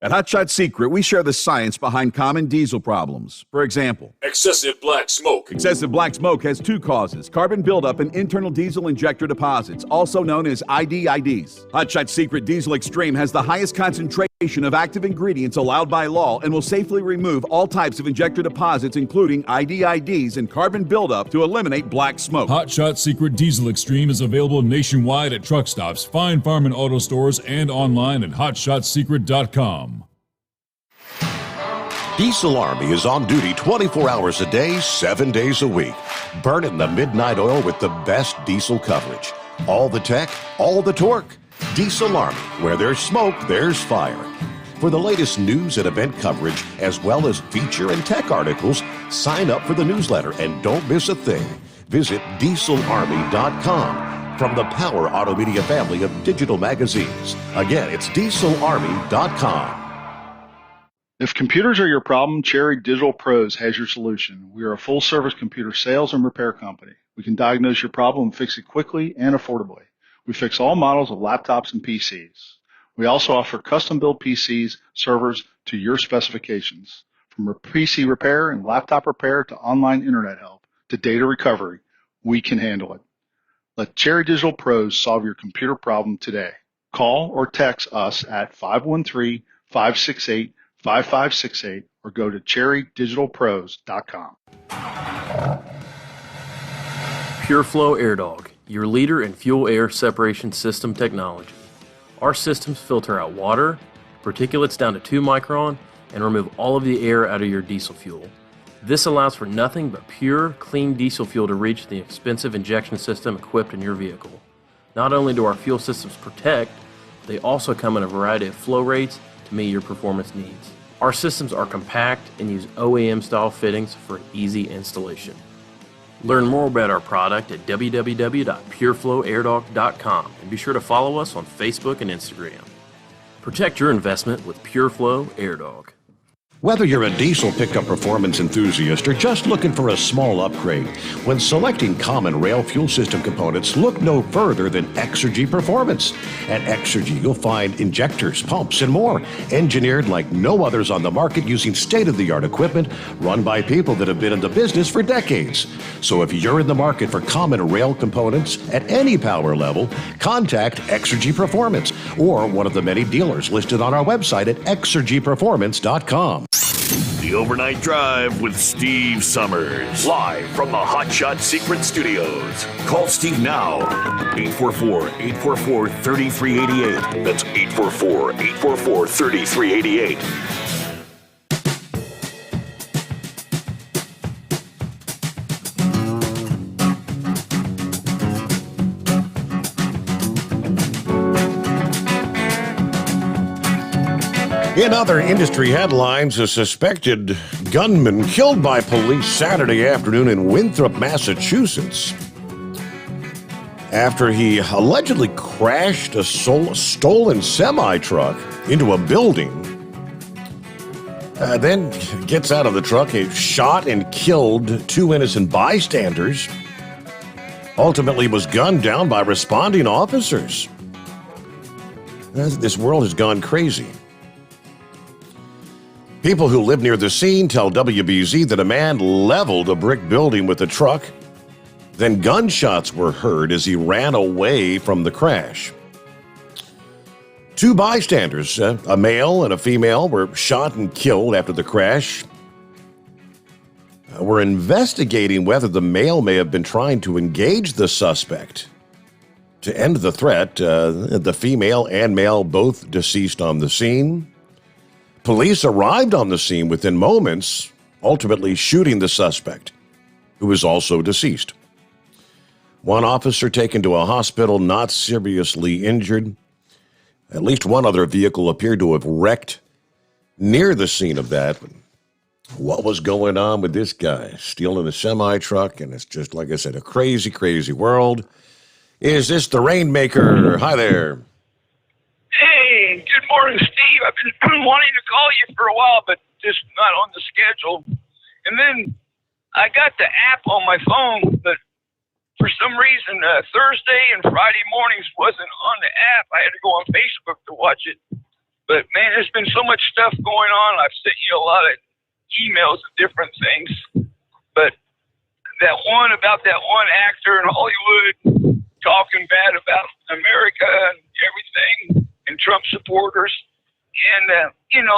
At Hot Shot Secret, we share the science behind common diesel problems. For example, Excessive black smoke. excessive black smoke has two causes: carbon buildup and internal diesel injector deposits, also known as IDIDs. Hot Shot Secret Diesel Extreme has the highest concentration of active ingredients allowed by law and will safely remove all types of injector deposits, including IDIDs and carbon buildup, to eliminate black smoke. Hot Shot Secret Diesel Extreme is available nationwide at truck stops, fine farm and auto stores, and online at hotshotsecret.com. Diesel Army is on duty 24 hours a day, 7 days a week. Burning the midnight oil with the best diesel coverage. All the tech, all the torque. Diesel Army, where there's smoke, there's fire. For the latest news and event coverage, as well as feature and tech articles, sign up for the newsletter and don't miss a thing. Visit dieselarmy.com from the Power Auto Media family of digital magazines. Again, it's dieselarmy.com. If computers are your problem, Cherry Digital Pros has your solution. We are a full-service computer sales and repair company. We can diagnose your problem and fix it quickly and affordably. We fix all models of laptops and PCs. We also offer custom-built PCs, servers to your specifications. From PC repair and laptop repair to online internet help to data recovery, we can handle it. Let Cherry Digital Pros solve your computer problem today. Call or text us at 513-568-5568 or go to cherrydigitalpros.com. PureFlow Air Dog, your leader in fuel air separation system technology. Our systems filter out water, particulates down to 2 micron, and remove all of the air out of your diesel fuel. This allows for nothing but pure, clean diesel fuel to reach the expensive injection system equipped in your vehicle. Not only do our fuel systems protect, they also come in a variety of flow rates to meet your performance needs. Our systems are compact and use OEM-style fittings for easy installation. Learn more about our product at www.pureflowairdog.com and be sure to follow us on Facebook and Instagram. Protect your investment with PureFlow Air Dog. Whether you're a diesel pickup performance enthusiast or just looking for a small upgrade, when selecting common rail fuel system components, look no further than Exergy Performance. At Exergy, you'll find injectors, pumps, and more, engineered like no others on the market using state-of-the-art equipment run by people that have been in the business for decades. So if you're in the market for common rail components at any power level, contact Exergy Performance or one of the many dealers listed on our website at exergyperformance.com. The Overnight Drive with Steve Summers. Live from the Hot Shot Secret Studios. Call Steve now. 844-844-3388. That's 844-844-3388. In other industry headlines, a suspected gunman killed by police Saturday afternoon in Winthrop, Massachusetts, after he allegedly crashed a stolen semi-truck into a building, then gets out of the truck, he shot and killed 2 innocent bystanders, ultimately was gunned down by responding officers. This world has gone crazy. People who live near the scene tell WBZ that a man leveled a brick building with a truck. Then gunshots were heard as he ran away from the crash. 2 bystanders, a male and a female, were shot and killed after the crash. We're investigating whether the male may have been trying to engage the suspect to end the threat. The female and male both deceased on the scene. Police arrived on the scene within moments, ultimately shooting the suspect, who was also deceased. 1 officer taken to a hospital, not seriously injured. At least 1 other vehicle appeared to have wrecked near the scene of that. What was going on with this guy? Stealing a semi-truck, and it's just, like I said, a crazy, crazy world. Is this the Rainmaker? Hi there. Hey, good morning, Steve. I've been wanting to call you for a while, but just not on the schedule. And then I got the app on my phone, but for some reason, Thursday and Friday mornings wasn't on the app. I had to go on Facebook to watch it. But man, there's been so much stuff going on. I've sent you a lot of emails of different things. But that one about that one actor in Hollywood talking bad about America and everything and Trump supporters. And,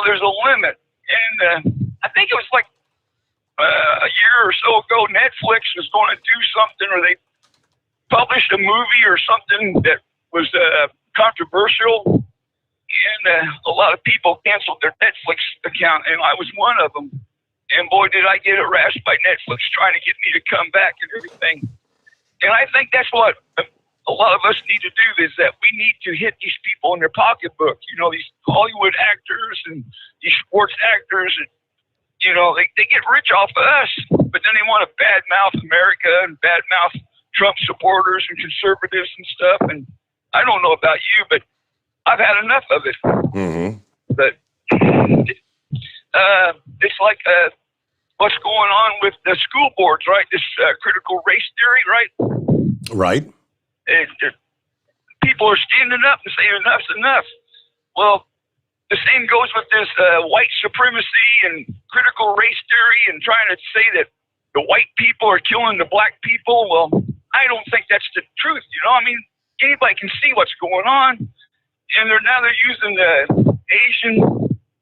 there's a limit. And I think it was like a year or so ago, Netflix was going to do something, or they published a movie or something that was controversial. And a lot of people canceled their Netflix account, and I was one of them. And boy, did I get harassed by Netflix trying to get me to come back and everything. And I think that's what a lot of us need to do, is that we need to hit these people in their pocketbook. These Hollywood actors and these sports actors, and, they get rich off of us, but then they want to badmouth America and badmouth Trump supporters and conservatives and stuff. And I don't know about you, but I've had enough of it. Mm-hmm. But it's like what's going on with the school boards, right? This critical race theory, right? Right. People are standing up and saying enough's enough. Well, the same goes with this white supremacy and critical race theory and trying to say that the white people are killing the black people. Well, I don't think that's the truth. Anybody can see what's going on. And they're using the Asian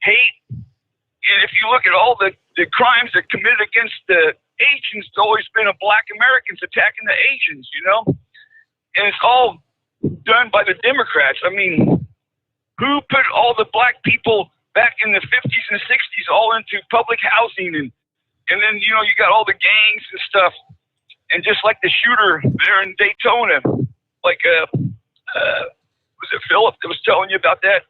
hate. And if you look at all the crimes that committed against the Asians, it's always been a black Americans attacking the Asians, And it's all done by the Democrats. Who put all the black people back in the 50s and 60s all into public housing? And then, you got all the gangs and stuff. And just like the shooter there in Daytona, like, was it Philip that was telling you about that?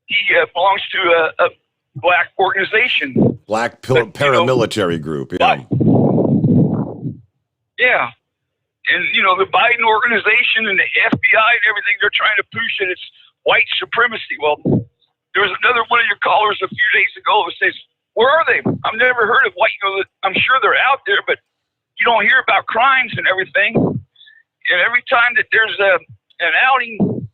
He belongs to a black organization. Black paramilitary group, yeah. Yeah. And, the Biden organization and the FBI and everything, they're trying to push it. It's white supremacy. Well, there was another one of your callers a few days ago that says, where are they? I've never heard of white. I'm sure they're out there, but you don't hear about crimes and everything. And every time that there's an outing,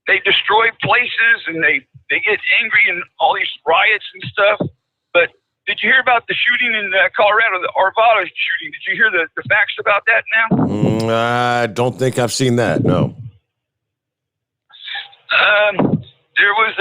they destroy places and they get angry and all these riots and stuff. But did you hear about the shooting in Colorado, the Arvada shooting? Did you hear the facts about that now? I don't think I've seen that, no. There was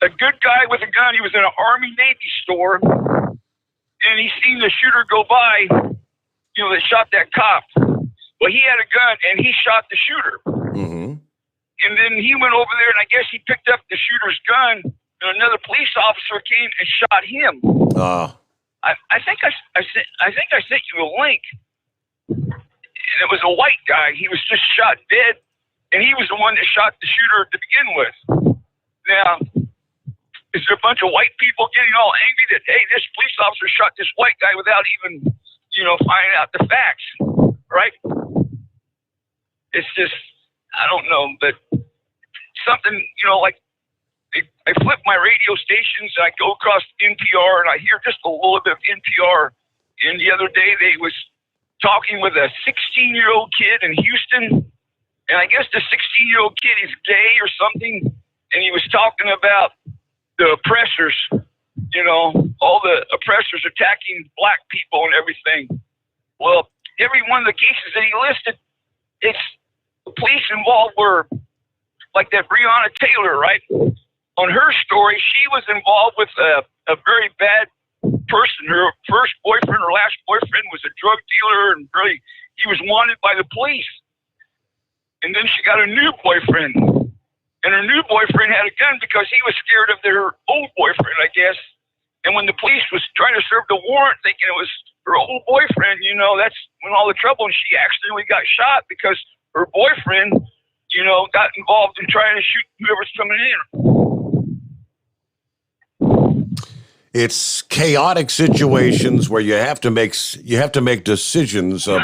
a good guy with a gun. He was in an Army-Navy store, and he seen the shooter go by, that shot that cop. Well, he had a gun, and he shot the shooter. Mm-hmm. And then he went over there, and I guess he picked up the shooter's gun, and another police officer came and shot him. I think I sent you a link. And it was a white guy. He was just shot dead, and he was the one that shot the shooter to begin with. Now, is there a bunch of white people getting all angry that, hey, this police officer shot this white guy without even, finding out the facts, right? It's just, I don't know, but something, like I flip my radio stations and I go across NPR and I hear just a little bit of NPR. And the other day they was talking with a 16-year-old kid in Houston. And I guess the 16-year-old kid is gay or something. And he was talking about the oppressors, all the oppressors attacking black people and everything. Well, every one of the cases that he listed, it's the police involved were like that Breonna Taylor, right? On her story, she was involved with a very bad person. Her first boyfriend or last boyfriend was a drug dealer, and really he was wanted by the police. And then she got a new boyfriend, and her new boyfriend had a gun because he was scared of their old boyfriend, I guess. And when the police was trying to serve the warrant, thinking it was her old boyfriend, that's when all the trouble, and she accidentally got shot because her boyfriend, got involved in trying to shoot whoever's coming in. It's chaotic situations where you have to make decisions of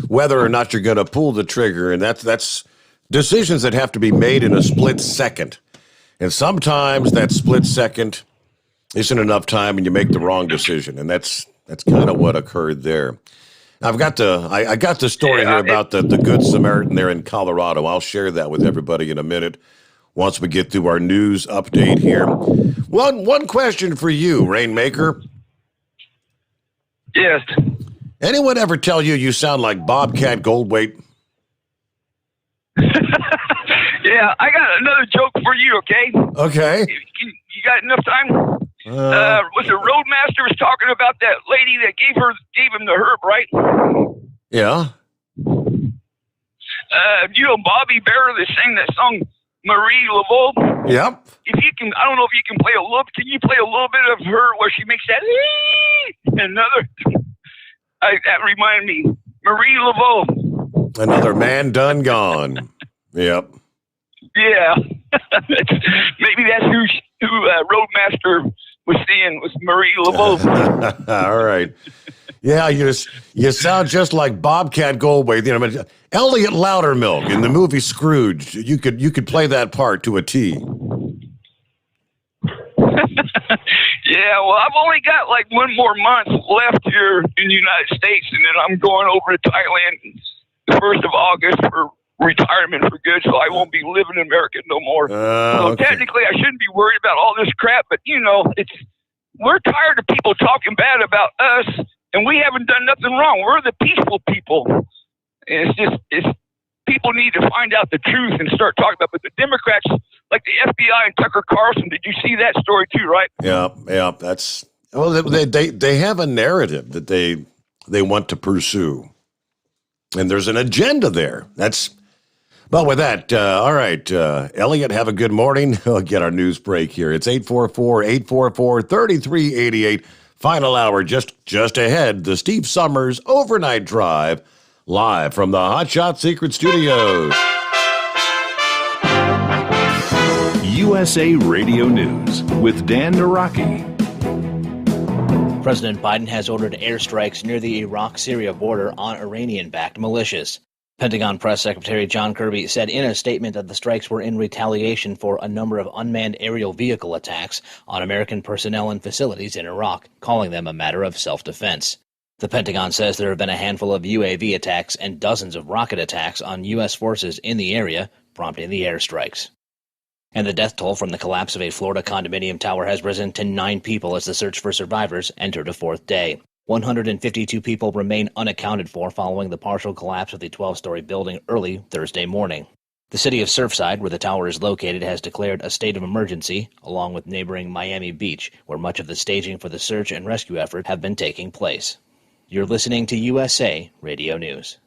whether or not you're going to pull the trigger, and that's decisions that have to be made in a split second. And sometimes that split second isn't enough time, and you make the wrong decision, and that's kind of what occurred there. I got the story here about the Good Samaritan there in Colorado. I'll share that with everybody in a minute. once we get through our news update here. One question for you, Rainmaker. Yes. Anyone ever tell you sound like Bobcat Goldthwait? Yeah, I got another joke for you, okay? Okay. You got enough time? Was the roadmaster was talking about that lady that gave him the herb, right? Yeah. You know Bobby Bear that sang that song Marie Laveau? Yep. If you can, I don't know if you can play a little. Can you play a little bit of her where she makes that another? That reminded me, Marie Laveau. Another man done gone. Yep. Yeah. Maybe that's who Roadmaster was seeing, was Marie Laveau. All right. Yeah, you sound just like Bobcat Goldthwait. You know, Elliot Loudermilk in the movie Scrooge. You could play that part to a T. Yeah, well, I've only got like one more month left here in the United States, and then I'm going over to Thailand the 1st of August for retirement for good, so I won't be living in America no more. So Okay. technically, I shouldn't be worried about all this crap, but you know, we're tired of people talking bad about us, and we haven't done nothing wrong. We're the peaceful people. And it's people need to find out the truth and start talking about it. But the Democrats, like the FBI and Tucker Carlson, did you see that story too, right? Yeah. That's they have a narrative that they want to pursue, and there's an agenda there. Well, with that, all right, Elliot, have a good morning. We'll get our news break here. It's 844-844-3388. Final hour just ahead. The Steve Sommers Overnight Drive, live from the Hot Shot Secret Studios. USA Radio News with Dan Naraki. President Biden has ordered airstrikes near the Iraq-Syria border on Iranian-backed militias. Pentagon Press Secretary John Kirby said in a statement that the strikes were in retaliation for a number of unmanned aerial vehicle attacks on American personnel and facilities in Iraq, calling them a matter of self-defense. The Pentagon says there have been a handful of UAV attacks and dozens of rocket attacks on U.S. forces in the area, prompting the airstrikes. And the death toll from the collapse of a Florida condominium tower has risen to 9 people as the search for survivors entered a 4th day. 152 people remain unaccounted for following the partial collapse of the 12-story building early Thursday morning. The city of Surfside, where the tower is located, has declared a state of emergency, along with neighboring Miami Beach, where much of the staging for the search and rescue effort have been taking place. You're listening to USA Radio News.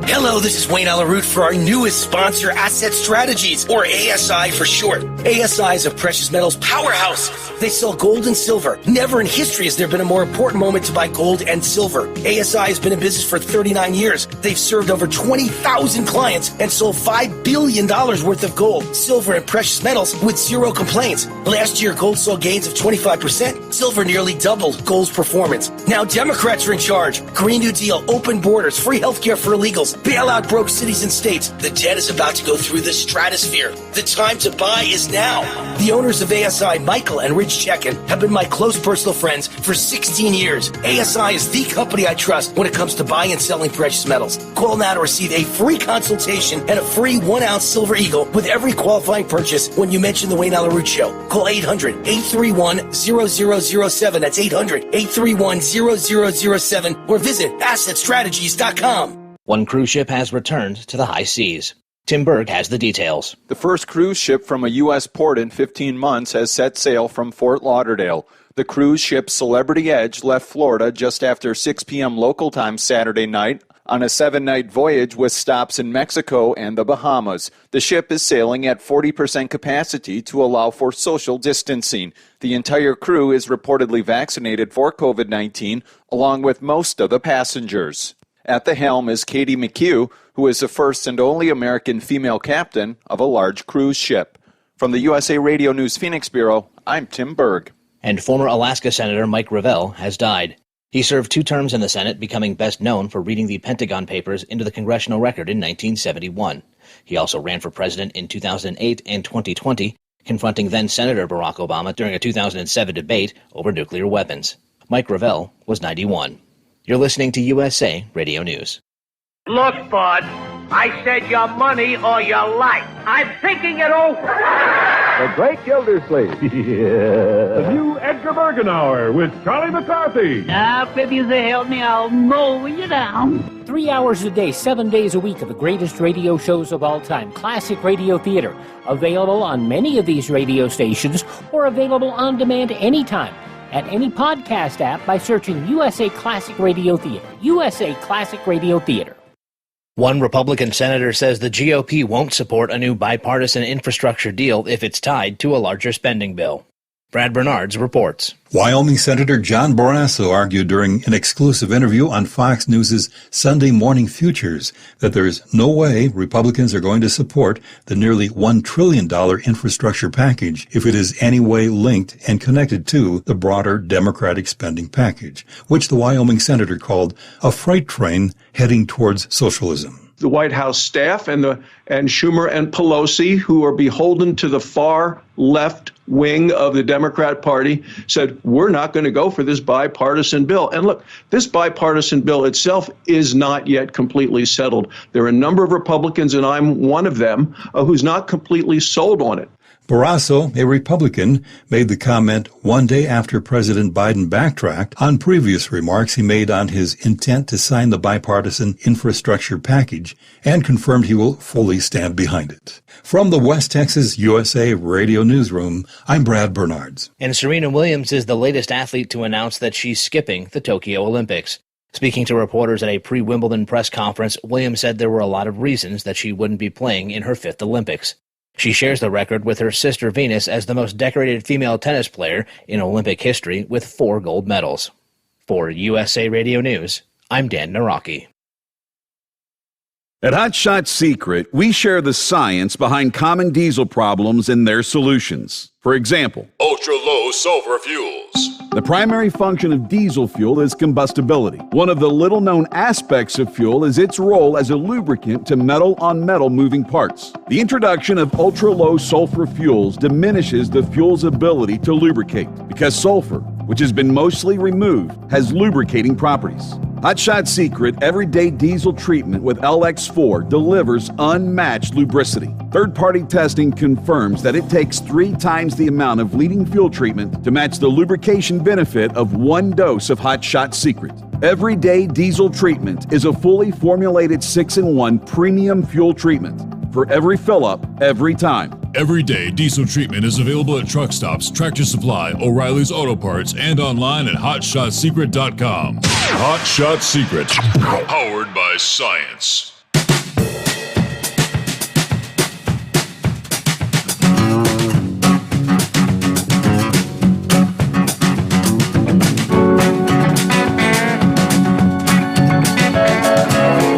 Hello, this is Wayne Alaroot for our newest sponsor, Asset Strategies, or ASI for short. ASI is a precious metals powerhouse. They sell gold and silver. Never in history has there been a more important moment to buy gold and silver. ASI has been in business for 39 years. They've served over 20,000 clients and sold $5 billion worth of gold, silver, and precious metals with 0 complaints. Last year, gold saw gains of 25%. Silver nearly doubled gold's performance. Now Democrats are in charge. Green New Deal, open borders, free healthcare for illegals, bailout broke cities and states. The debt is about to go through the stratosphere. The time to buy is now. The owners of ASI, Michael and Rich Chekin, have been my close personal friends for 16 years. ASI is the company I trust when it comes to buying and selling precious metals. Call now to receive a free consultation and a free 1-ounce silver eagle with every qualifying purchase when you mention the Wayne Alaroot Show. Call 800-831-0007. That's 800-831-0007 or visit assetstrategies.com. One cruise ship has returned to the high seas. Tim Berg has the details. The first cruise ship from a U.S. port in 15 months has set sail from Fort Lauderdale. The cruise ship Celebrity Edge left Florida just after 6 p.m. local time Saturday night on a 7-night voyage with stops in Mexico and the Bahamas. The ship is sailing at 40% capacity to allow for social distancing. The entire crew is reportedly vaccinated for COVID-19, along with most of the passengers. At the helm is Katie McHugh, who is the first and only American female captain of a large cruise ship. From the USA Radio News Phoenix Bureau, I'm Tim Berg. And former Alaska Senator Mike Gravel has died. He served 2 terms in the Senate, becoming best known for reading the Pentagon Papers into the congressional record in 1971. He also ran for president in 2008 and 2020, confronting then-Senator Barack Obama during a 2007 debate over nuclear weapons. Mike Gravel was 91. You're listening to USA Radio News. Look, bud, I said your money or your life. I'm thinking it over. The Great Gildersleeve. The new Edgar Bergen Hour with Charlie McCarthy. Now, if you help me, I'll mow you down. 3 hours a day, 7 days a week of the greatest radio shows of all time. Classic Radio Theater. Available on many of these radio stations or available on demand anytime at any podcast app by searching USA Classic Radio Theater. USA Classic Radio Theater. One Republican senator says the GOP won't support a new bipartisan infrastructure deal if it's tied to a larger spending bill. Brad Bernards reports. Wyoming Senator John Barrasso argued during an exclusive interview on Fox News' Sunday Morning Futures that there is no way Republicans are going to support the nearly $1 trillion infrastructure package if it is any way linked and connected to the broader Democratic spending package, which the Wyoming senator called a freight train heading towards socialism. The White House staff and Schumer and Pelosi, who are beholden to the far left wing of the Democrat Party, said, we're not going to go for this bipartisan bill. And look, this bipartisan bill itself is not yet completely settled. There are a number of Republicans, and I'm one of them, who's not completely sold on it. Barrasso, a Republican, made the comment one day after President Biden backtracked on previous remarks he made on his intent to sign the bipartisan infrastructure package and confirmed he will fully stand behind it. From the West Texas USA Radio Newsroom, I'm Brad Bernards. And Serena Williams is the latest athlete to announce that she's skipping the Tokyo Olympics. Speaking to reporters at a pre-Wimbledon press conference, Williams said there were a lot of reasons that she wouldn't be playing in her fifth Olympics. She shares the record with her sister Venus as the most decorated female tennis player in Olympic history with 4 gold medals. For USA Radio News, I'm Dan Naraki. At Hot Shot Secret, we share the science behind common diesel problems and their solutions. For example, ultra-low sulfur fuels. The primary function of diesel fuel is combustibility. One of the little-known aspects of fuel is its role as a lubricant to metal-on-metal moving parts. The introduction of ultra-low sulfur fuels diminishes the fuel's ability to lubricate because sulfur, which has been mostly removed, has lubricating properties. Hot Shot Secret Everyday Diesel Treatment with LX4 delivers unmatched lubricity. Third-party testing confirms that it takes 3 times the amount of leading fuel treatment to match the lubrication benefit of 1 dose of Hot Shot Secret. Everyday Diesel Treatment is a fully formulated 6-in-1 premium fuel treatment for every fill-up, every time. Everyday Diesel Treatment is available at truck stops, Tractor Supply, O'Reilly's Auto Parts, and online at HotShotSecret.com. Hot Shot Secret, powered by science.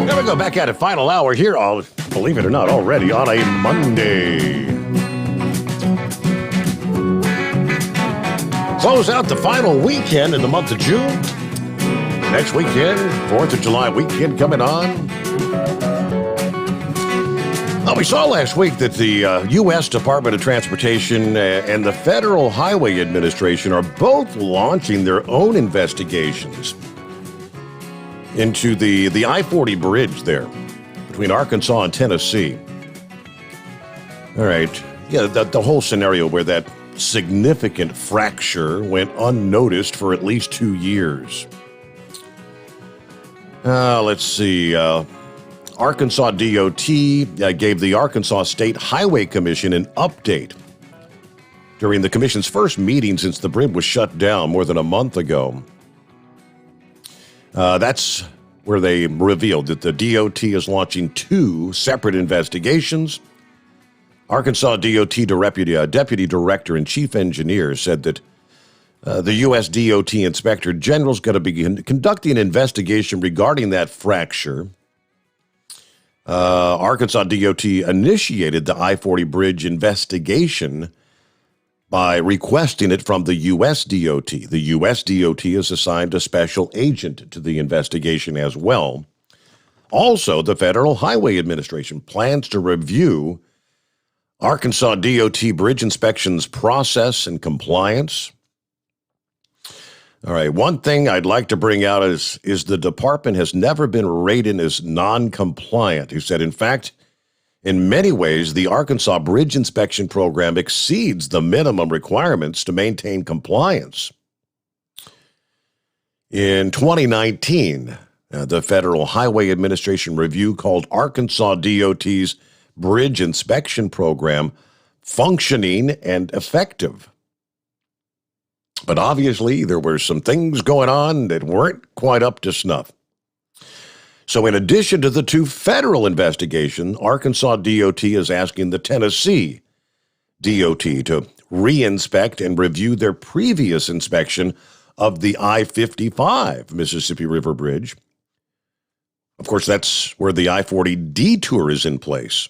There we go, back at it, final hour here, believe it or not, already on a Monday. Close out the final weekend in the month of June. Next weekend, 4th of July weekend coming on. Well, we saw last week that the U.S. Department of Transportation and the Federal Highway Administration are both launching their own investigations into the I-40 bridge there between Arkansas and Tennessee. All right. Yeah, the whole scenario where that significant fracture went unnoticed for at least 2 years. Let's see. Arkansas DOT gave the Arkansas State Highway Commission an update during the commission's first meeting since the bridge was shut down more than a month ago. That's where they revealed that the DOT is launching 2 separate investigations. Arkansas DOT Deputy Director and Chief Engineer said that the U.S. DOT Inspector General is going to be conducting an investigation regarding that fracture. Arkansas DOT initiated the I-40 bridge investigation by requesting it from the U.S. DOT. The U.S. DOT has assigned a special agent to the investigation as well. Also, the Federal Highway Administration plans to review Arkansas DOT bridge inspections process and compliance. All right. One thing I'd like to bring out is the department has never been rated as non-compliant. He said, in fact, in many ways, the Arkansas Bridge Inspection Program exceeds the minimum requirements to maintain compliance. In 2019, the Federal Highway Administration review called Arkansas DOT's Bridge Inspection Program functioning and effective. But obviously, there were some things going on that weren't quite up to snuff. So in addition to the two federal investigations, Arkansas DOT is asking the Tennessee DOT to re-inspect and review their previous inspection of the I-55 Mississippi River Bridge. Of course, that's where the I-40 detour is in place.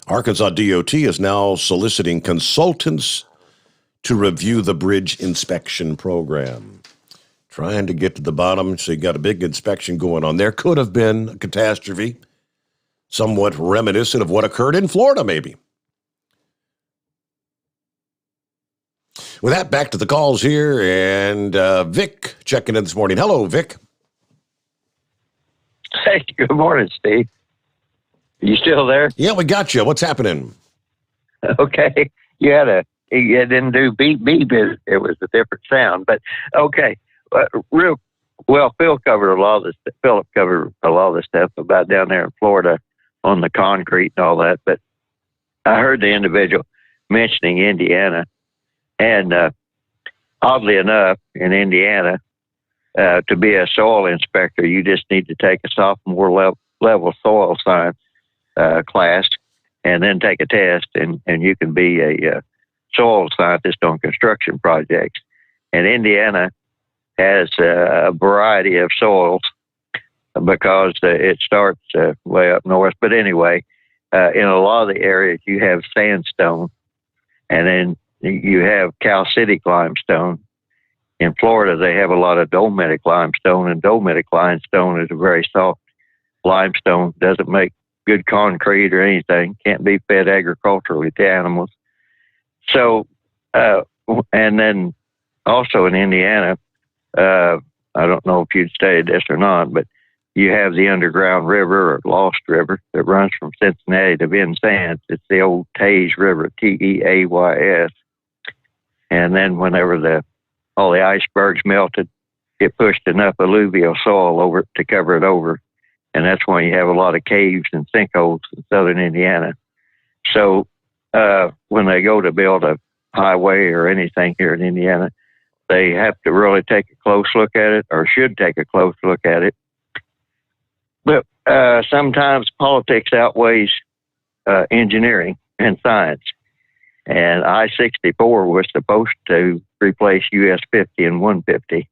Arkansas DOT is now soliciting consultants to review the bridge inspection program. Trying to get to the bottom, so you got a big inspection going on. There could have been a catastrophe, somewhat reminiscent of what occurred in Florida, maybe. With that, back to the calls here, and Vic checking in this morning. Hello, Vic. Hey, good morning, Steve. You still there? Yeah, we got you. What's happening? Okay. You didn't do beep beep. It was a different sound, but okay. Philip covered a lot of this stuff about down there in Florida on the concrete and all that. But I heard the individual mentioning Indiana, and oddly enough, in Indiana, to be a soil inspector, you just need to take a sophomore level soil science class, and then take a test, and you can be a soil scientist on construction projects. And Indiana has a variety of soils because it starts way up north. But anyway, in a lot of the areas you have sandstone, and then you have calcitic limestone. In Florida, they have a lot of dolomitic limestone, and dolomitic limestone is a very soft limestone, doesn't make good concrete or anything, can't be fed agriculturally to animals. So, and then also in Indiana, I don't know if you'd studied this or not, but you have the underground river or Lost River that runs from Cincinnati to Vincennes. It's the old Tays River, Teays. And then whenever all the icebergs melted, it pushed enough alluvial soil over to cover it over. And that's why you have a lot of caves and sinkholes in southern Indiana. So when they go to build a highway or anything here in Indiana, they have to really take a close look at it, or should take a close look at it. But sometimes politics outweighs engineering and science. And I-64 was supposed to replace US 50 and 150,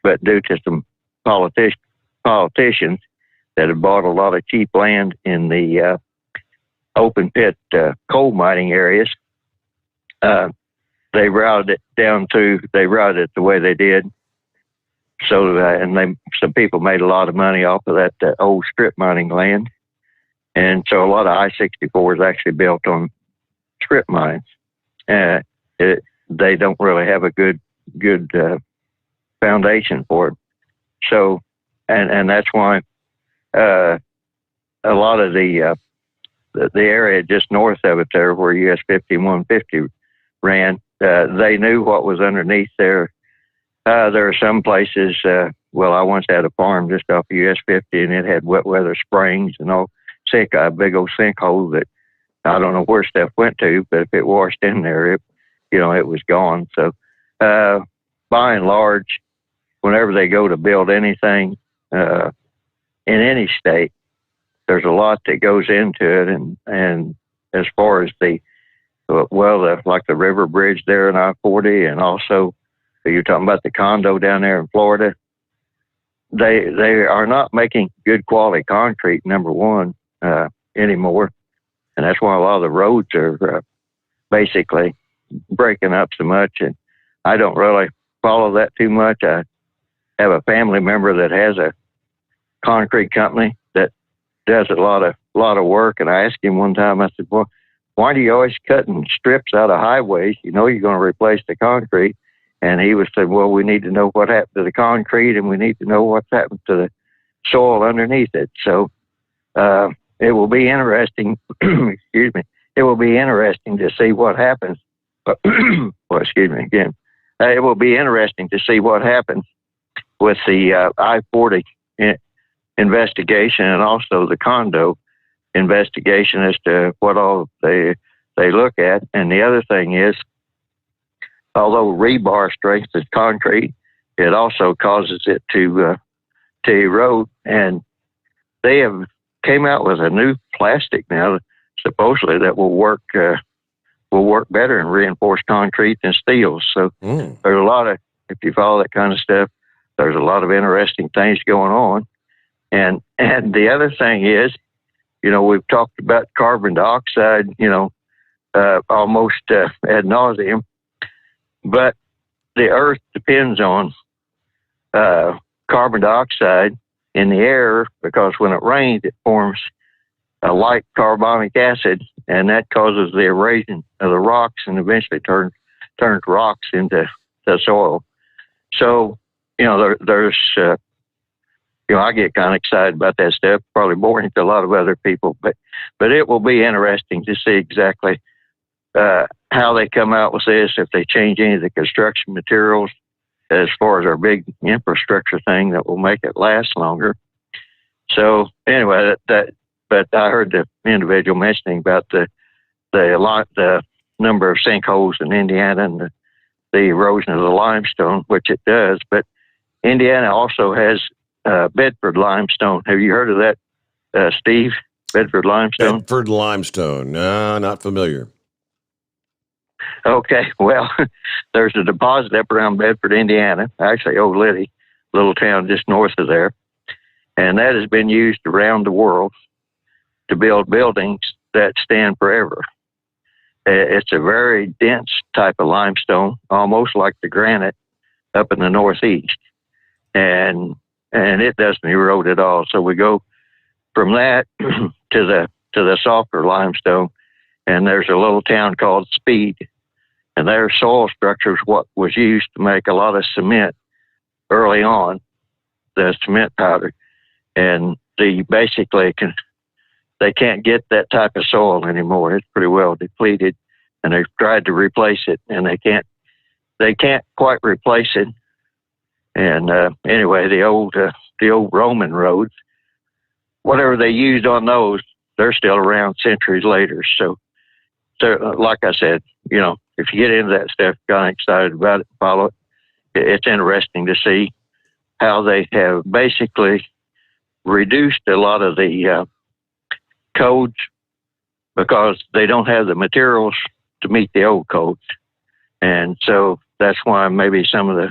but due to some politicians that had bought a lot of cheap land in the open pit coal mining areas, they routed it the way they did. So, some people made a lot of money off of that old strip mining land. And so a lot of I-64 is actually built on strip mines. They don't really have a good foundation for it. So, and that's why a lot of the area just north of it there, where US 50 and 150 ran, they knew what was underneath there. There are some places, I once had a farm just off of US 50, and it had wet weather springs and all, a big old sinkhole that I don't know where stuff went to, but if it washed in there, it was gone. So, by and large, whenever they go to build anything in any state, there's a lot that goes into it, and as far as like the river bridge there in I-40, and also you're talking about the condo down there in Florida, they are not making good quality concrete, number one, anymore, and that's why a lot of the roads are basically breaking up so much. And I don't really follow that too much. I have a family member that has a concrete company that does a lot of work, and I asked him one time, I said, well, why do you always cutting strips out of highways? You know you're going to replace the concrete. And he was saying, well, we need to know what happened to the concrete, and we need to know what's happened to the soil underneath it. So it will be interesting. Excuse me. It will be interesting to see what happens. Well, excuse me again. It will be interesting to see what happens with the I-40 investigation and also the condo investigation as to what all they look at. And the other thing is, although rebar strengthens concrete, it also causes it to erode. And they have came out with a new plastic now, supposedly that will work better in reinforced concrete than steel. So there's a lot of, if you follow that kind of stuff, there's a lot of interesting things going on. And the other thing is, we've talked about carbon dioxide, almost ad nauseum, but the earth depends on carbon dioxide in the air, because when it rains, it forms a light carbonic acid, and that causes the erosion of the rocks and eventually turns rocks into the soil. So, there's, I get kind of excited about that stuff, probably boring to a lot of other people, but it will be interesting to see exactly how they come out with this, if they change any of the construction materials as far as our big infrastructure thing that will make it last longer. So anyway, but I heard the individual mentioning about the number of sinkholes in Indiana and the erosion of the limestone, which it does. But Indiana also has Bedford limestone. Have you heard of that, Steve? Bedford limestone? Bedford limestone. No, not familiar. Okay, well, there's a deposit up around Bedford, Indiana, actually Old Liddy, little town just north of there, and that has been used around the world to build buildings that stand forever. It's a very dense type of limestone, almost like the granite up in the Northeast, and it doesn't erode at all. So we go from that to the softer limestone, and there's a little town called Speed, and their soil structure is what was used to make a lot of cement early on, the cement powder, and they can't get that type of soil anymore. It's pretty well depleted, and they've tried to replace it, and they can't quite replace it. And anyway, the old Roman roads, whatever they used on those, they're still around centuries later. So like I said, if you get into that stuff, kind of excited about it, follow it. It's interesting to see how they have basically reduced a lot of the codes because they don't have the materials to meet the old codes. And so that's why maybe some of the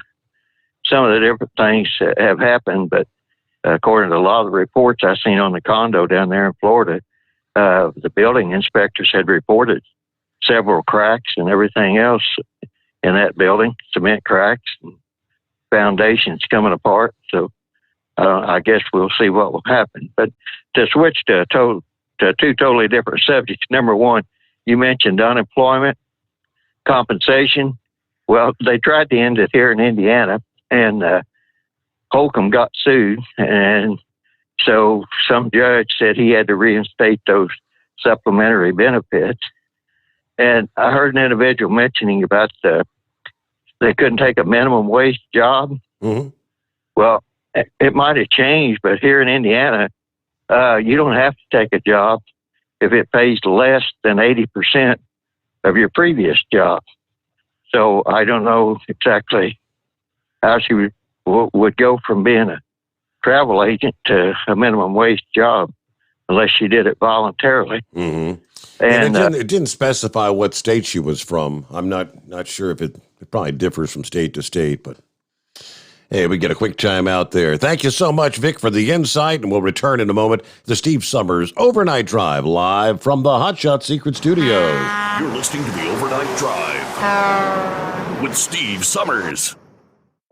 different things have happened. But according to a lot of the reports I've seen on the condo down there in Florida, the building inspectors had reported several cracks and everything else in that building, cement cracks and foundations coming apart. So I guess we'll see what will happen. But to switch to two totally different subjects. Number one, you mentioned unemployment compensation. Well, they tried to end it here in Indiana, and Holcomb got sued, and so some judge said he had to reinstate those supplementary benefits. And I heard an individual mentioning about they couldn't take a minimum wage job. Mm-hmm. Well, it might have changed, but here in Indiana, you don't have to take a job if it pays less than 80% of your previous job. So I don't know exactly how she would go from being a travel agent to a minimum wage job unless she did it voluntarily. Mm-hmm. And it didn't specify what state she was from. I'm not sure if it probably differs from state to state, but hey, we get a quick time out there. Thank you so much, Vic, for the insight, and we'll return in a moment to Steve Sommers' Overnight Drive, live from the Hot Shot Secret Studios. You're listening to the Overnight Drive with Steve Sommers.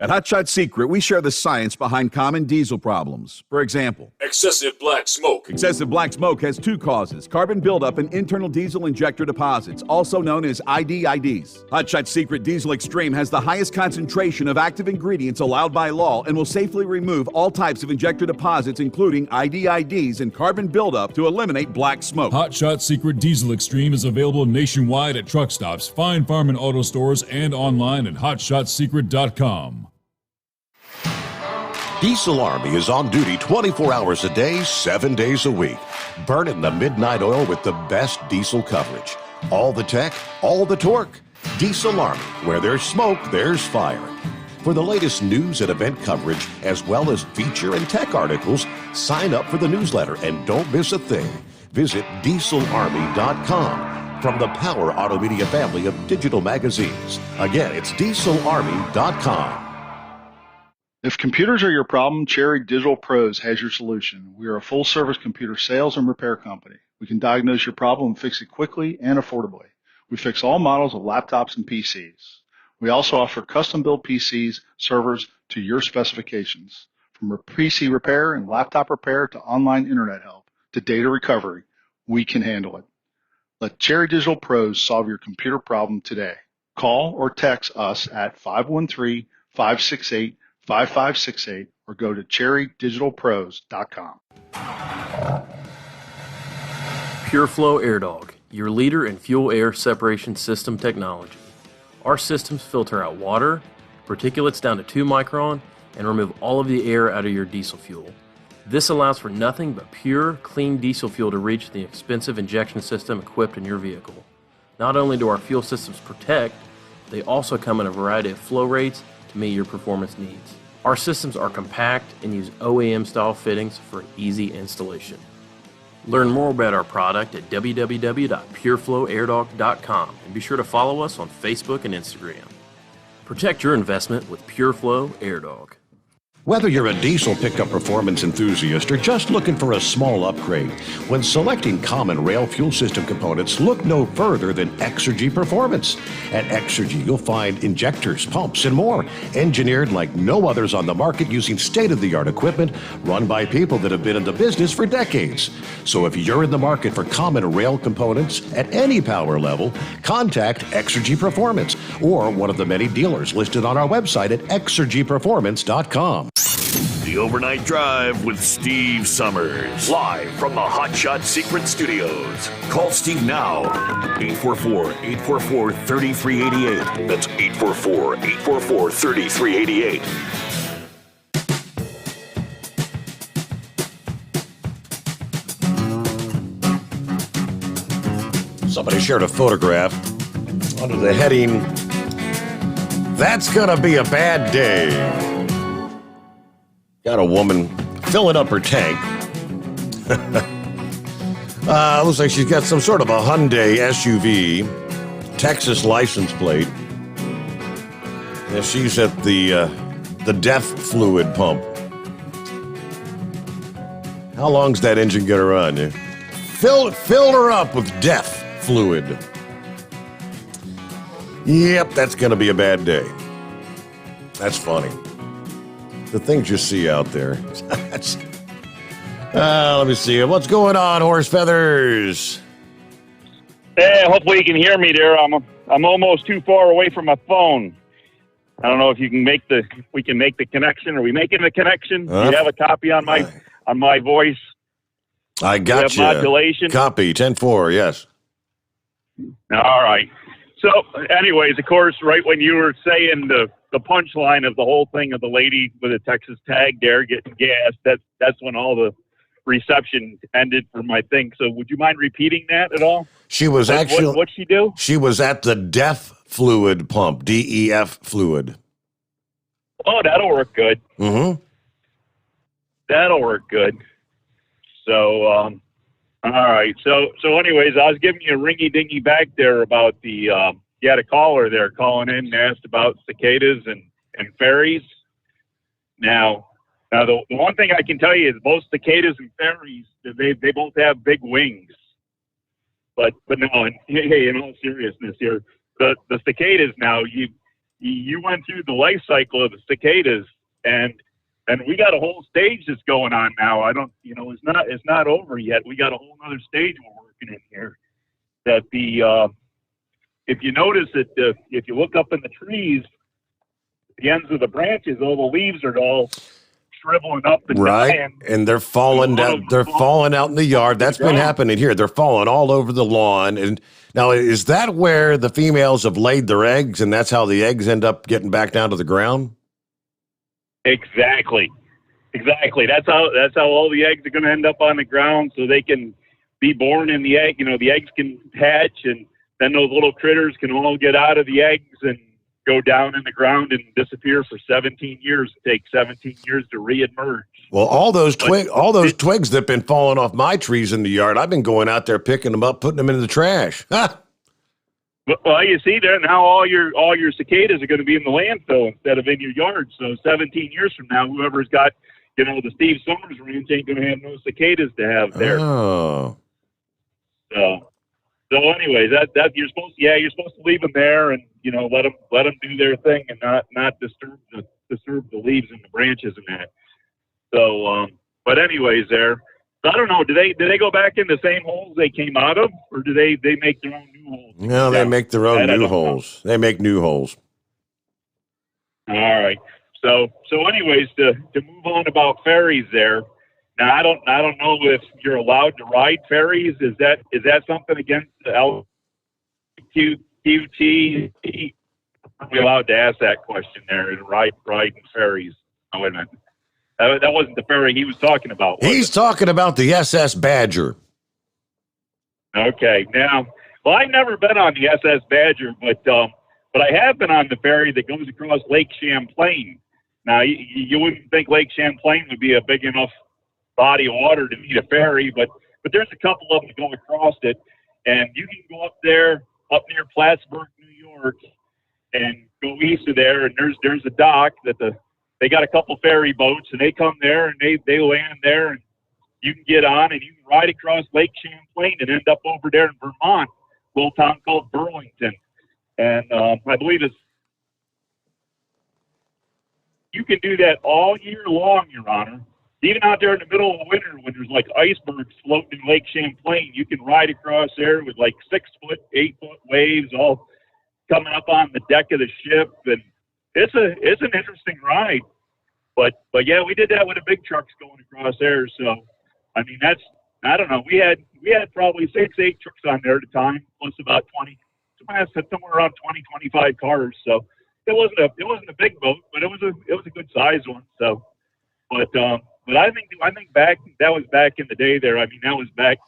At Hot Shot Secret, we share the science behind common diesel problems. For example, Excessive black smoke. excessive black smoke has two causes: carbon buildup and internal diesel injector deposits, also known as IDIDs. Hot Shot Secret Diesel Extreme has the highest concentration of active ingredients allowed by law and will safely remove all types of injector deposits, including IDIDs and carbon buildup, to eliminate black smoke. Hot Shot Secret Diesel Extreme is available nationwide at truck stops, fine farm and auto stores, and online at hotshotsecret.com. Diesel Army is on duty 24 hours a day, 7 days a week. Burning the midnight oil with the best diesel coverage. All the tech, all the torque. Diesel Army, where there's smoke, there's fire. For the latest news and event coverage, as well as feature and tech articles, sign up for the newsletter and don't miss a thing. Visit dieselarmy.com from the Power Auto Media family of digital magazines. Again, it's dieselarmy.com. If computers are your problem, Cherry Digital Pros has your solution. We are a full-service computer sales and repair company. We can diagnose your problem and fix it quickly and affordably. We fix all models of laptops and PCs. We also offer custom-built PCs, servers to your specifications. From PC repair and laptop repair to online internet help to data recovery, we can handle it. Let Cherry Digital Pros solve your computer problem today. Call or text us at 513-568-5568 or go to cherrydigitalpros.com. PureFlow AirDog, your leader in fuel air separation system technology. Our systems filter out water, particulates down to 2 micron, and remove all of the air out of your diesel fuel. This allows for nothing but pure, clean diesel fuel to reach the expensive injection system equipped in your vehicle. Not only do our fuel systems protect, they also come in a variety of flow rates to meet your performance needs. Our systems are compact and use OEM-style fittings for easy installation. Learn more about our product at www.pureflowairDog.com and be sure to follow us on Facebook and Instagram. Protect your investment with PureFlow AirDog. Whether you're a diesel pickup performance enthusiast or just looking for a small upgrade, when selecting common rail fuel system components, look no further than Exergy Performance. At Exergy, you'll find injectors, pumps, and more, engineered like no others on the market using state-of-the-art equipment run by people that have been in the business for decades. So if you're in the market for common rail components at any power level, contact Exergy Performance or one of the many dealers listed on our website at exergyperformance.com. The Overnight Drive with Steve Summers. Live from the Hot Shot Secret Studios. Call Steve now. 844-844-3388. That's 844-844-3388. Somebody shared a photograph under the heading, "That's gonna be a bad day." Got a woman filling up her tank. Looks like she's got some sort of a Hyundai SUV, Texas license plate. And she's at the DEF fluid pump. How long's that engine gonna run? Fill her up with DEF fluid. Yep, that's gonna be a bad day. That's funny. The things you see out there. Let me see. What's going on, Horse Feathers? Hey, hopefully you can hear me there. I'm almost too far away from my phone. I don't know if we can make the connection. Are we making the connection? Do you have a copy on my voice? I got you. Modulation. Copy 10-4. Yes. All right. So, anyways, of course, right when you were saying the punchline of the whole thing of the lady with a Texas tag there getting gas, that's when all the reception ended for my thing. So would you mind repeating that at all? She was what'd she do? She was at the DEF fluid pump, DEF fluid. Oh, that'll work good. Mm-hmm. That'll work good. So, all right. So anyways, I was giving you a ringy-dingy back there about the, you had a caller there calling in and asked about cicadas and fairies. Now the one thing I can tell you is both cicadas and fairies, they both have big wings. But no, hey, in all seriousness here, the cicadas now, you went through the life cycle of the cicadas, and we got a whole stage that's going on now. I don't, it's not over yet. We got a whole other stage we're working in here. That if you notice that if you look up in the trees, the ends of the branches, all the leaves are all shriveling up and dying. And they're falling down. They're falling out in the yard. That's been happening here. They're falling all over the lawn. And now, is that where the females have laid their eggs, and that's how the eggs end up getting back down to the ground? Exactly. That's how all the eggs are going to end up on the ground, so they can be born in the egg. The eggs can hatch, and then those little critters can all get out of the eggs and go down in the ground and disappear for 17 years. It takes 17 years to reemerge. Well, all those twigs that have been falling off my trees in the yard, I've been going out there picking them up, putting them in the trash. Well, you see there now, all your cicadas are going to be in the landfill instead of in your yard. So 17 years from now, whoever's got the Steve Sommers ranch ain't going to have no cicadas to have there. Oh. So anyways, that you're supposed to leave them there and let them do their thing and not disturb the leaves and the branches and that. So but anyways, there. So I don't know. Do they go back in the same holes they came out of, or do they make their own new holes? No, they make their own new holes. They make new holes. All right. So anyways, to move on about ferries there. Now I don't know if you're allowed to ride ferries. Is that something against the LQT? Are we allowed to ask that question there and riding ferries? Oh, wait a minute. That wasn't the ferry he was talking about. He's talking about the SS Badger. Okay. Now, well, I've never been on the SS Badger, but I have been on the ferry that goes across Lake Champlain. Now, you wouldn't think Lake Champlain would be a big enough body of water to need a ferry, but there's a couple of them that go across it, and you can go up there, up near Plattsburgh, New York, and go east of there, and there's a dock that they got a couple ferry boats, and they come there and they land there, and you can get on and you can ride across Lake Champlain and end up over there in Vermont, a little town called Burlington, and I believe you can do that all year long, Your Honor. Even out there in the middle of winter when there's like icebergs floating in Lake Champlain, you can ride across there with like 6-foot, 8-foot waves all coming up on the deck of the ship, and it's an interesting ride. But yeah, we did that with the big trucks going across there. So I mean, I don't know. We had probably 6-8 trucks on there at a time, plus about 20, somewhere around 20, 25 cars. So it wasn't a big boat, but it was a good size one. So, but I think back, that was back in the day there. I mean, that was back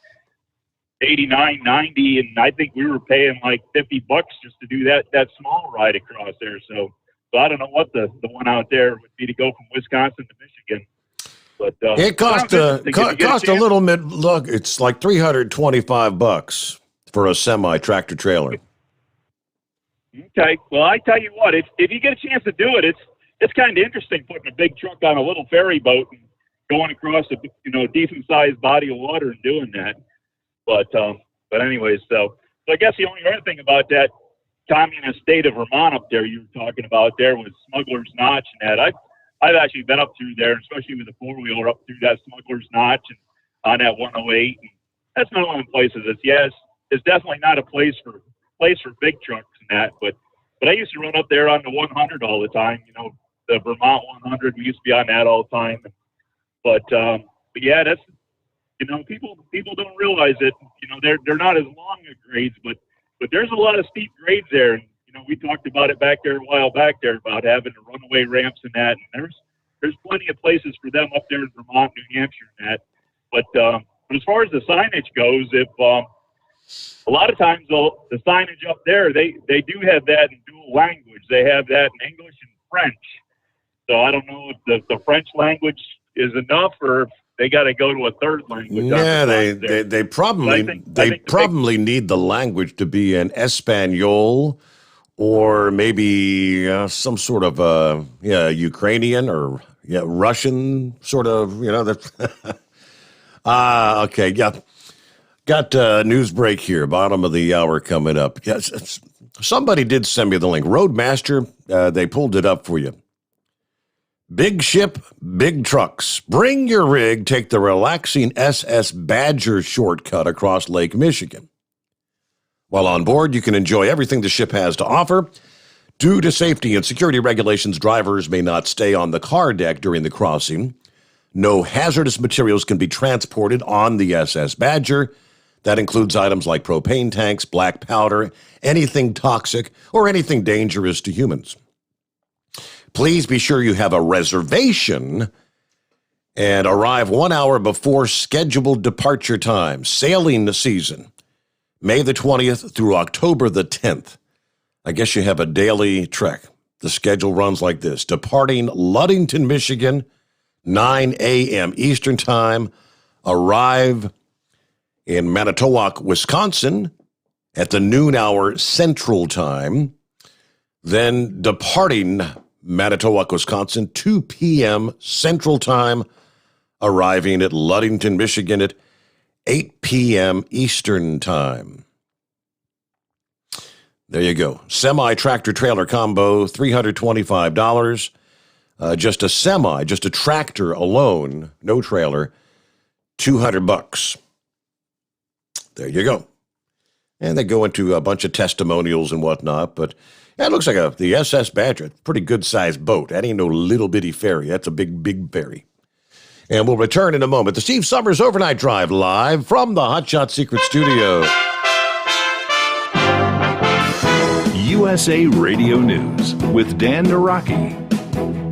89, 90, and I think we were paying like $50 just to do that small ride across there. So I don't know what the one out there would be to go from Wisconsin to Michigan. But it cost a little bit. Look, it's like $325 for a semi tractor trailer. Okay, well, I tell you what, if you get a chance to do it, it's kind of interesting putting a big truck on a little ferry boat and going across a decent sized body of water and doing that. But anyways, so I guess the only other thing about that communist state of Vermont up there you were talking about there was Smuggler's Notch and that. I've actually been up through there, especially with the four-wheeler up through that Smuggler's Notch and on that 108. And that's not one of the places. It's definitely not a place for big trucks and that. But I used to run up there on the 100 all the time. The Vermont 100. We used to be on that all the time. But yeah, that's people don't realize it. They're not as long a grades, but there's a lot of steep grades there. And, we talked about it back there a while back there about having the runaway ramps and that. And there's plenty of places for them up there in Vermont, New Hampshire, and that. But as far as the signage goes, if a lot of times the signage up there, they do have that in dual language. They have that in English and French. So I don't know if the French language is enough or if they got to go to a third language. Yeah, they probably need the language to be in Espanol or maybe some sort of Ukrainian or Russian sort of. Okay, yeah. Got a news break here, bottom of the hour coming up. Yes, somebody did send me the link. Roadmaster, they pulled it up for you. Big ship, big trucks. Bring your rig, take the relaxing SS Badger shortcut across Lake Michigan. While on board, you can enjoy everything the ship has to offer. Due to safety and security regulations, drivers may not stay on the car deck during the crossing. No hazardous materials can be transported on the SS Badger. That includes items like propane tanks, black powder, anything toxic, or anything dangerous to humans. Please be sure you have a reservation and arrive 1 hour before scheduled departure time. Sailing season, May the 20th through October the 10th. I guess you have a daily trek. The schedule runs like this. Departing Ludington, Michigan, 9 a.m. Eastern Time. Arrive in Manitowoc, Wisconsin at the noon hour Central Time. Then departing Manitowoc, Wisconsin, 2 p.m. Central Time. Arriving at Ludington, Michigan at 8 p.m. Eastern Time. There you go. Semi-tractor trailer combo, $325. Just a semi, just a tractor alone, no trailer, $200. There you go. And they go into a bunch of testimonials and whatnot, but it looks like the SS Badger, pretty good-sized boat. That ain't no little bitty ferry. That's a big, big ferry. And we'll return in a moment. The Steve Summers Overnight Drive live from the Hot Shot Secret Studio. USA Radio News with Dan Naraki.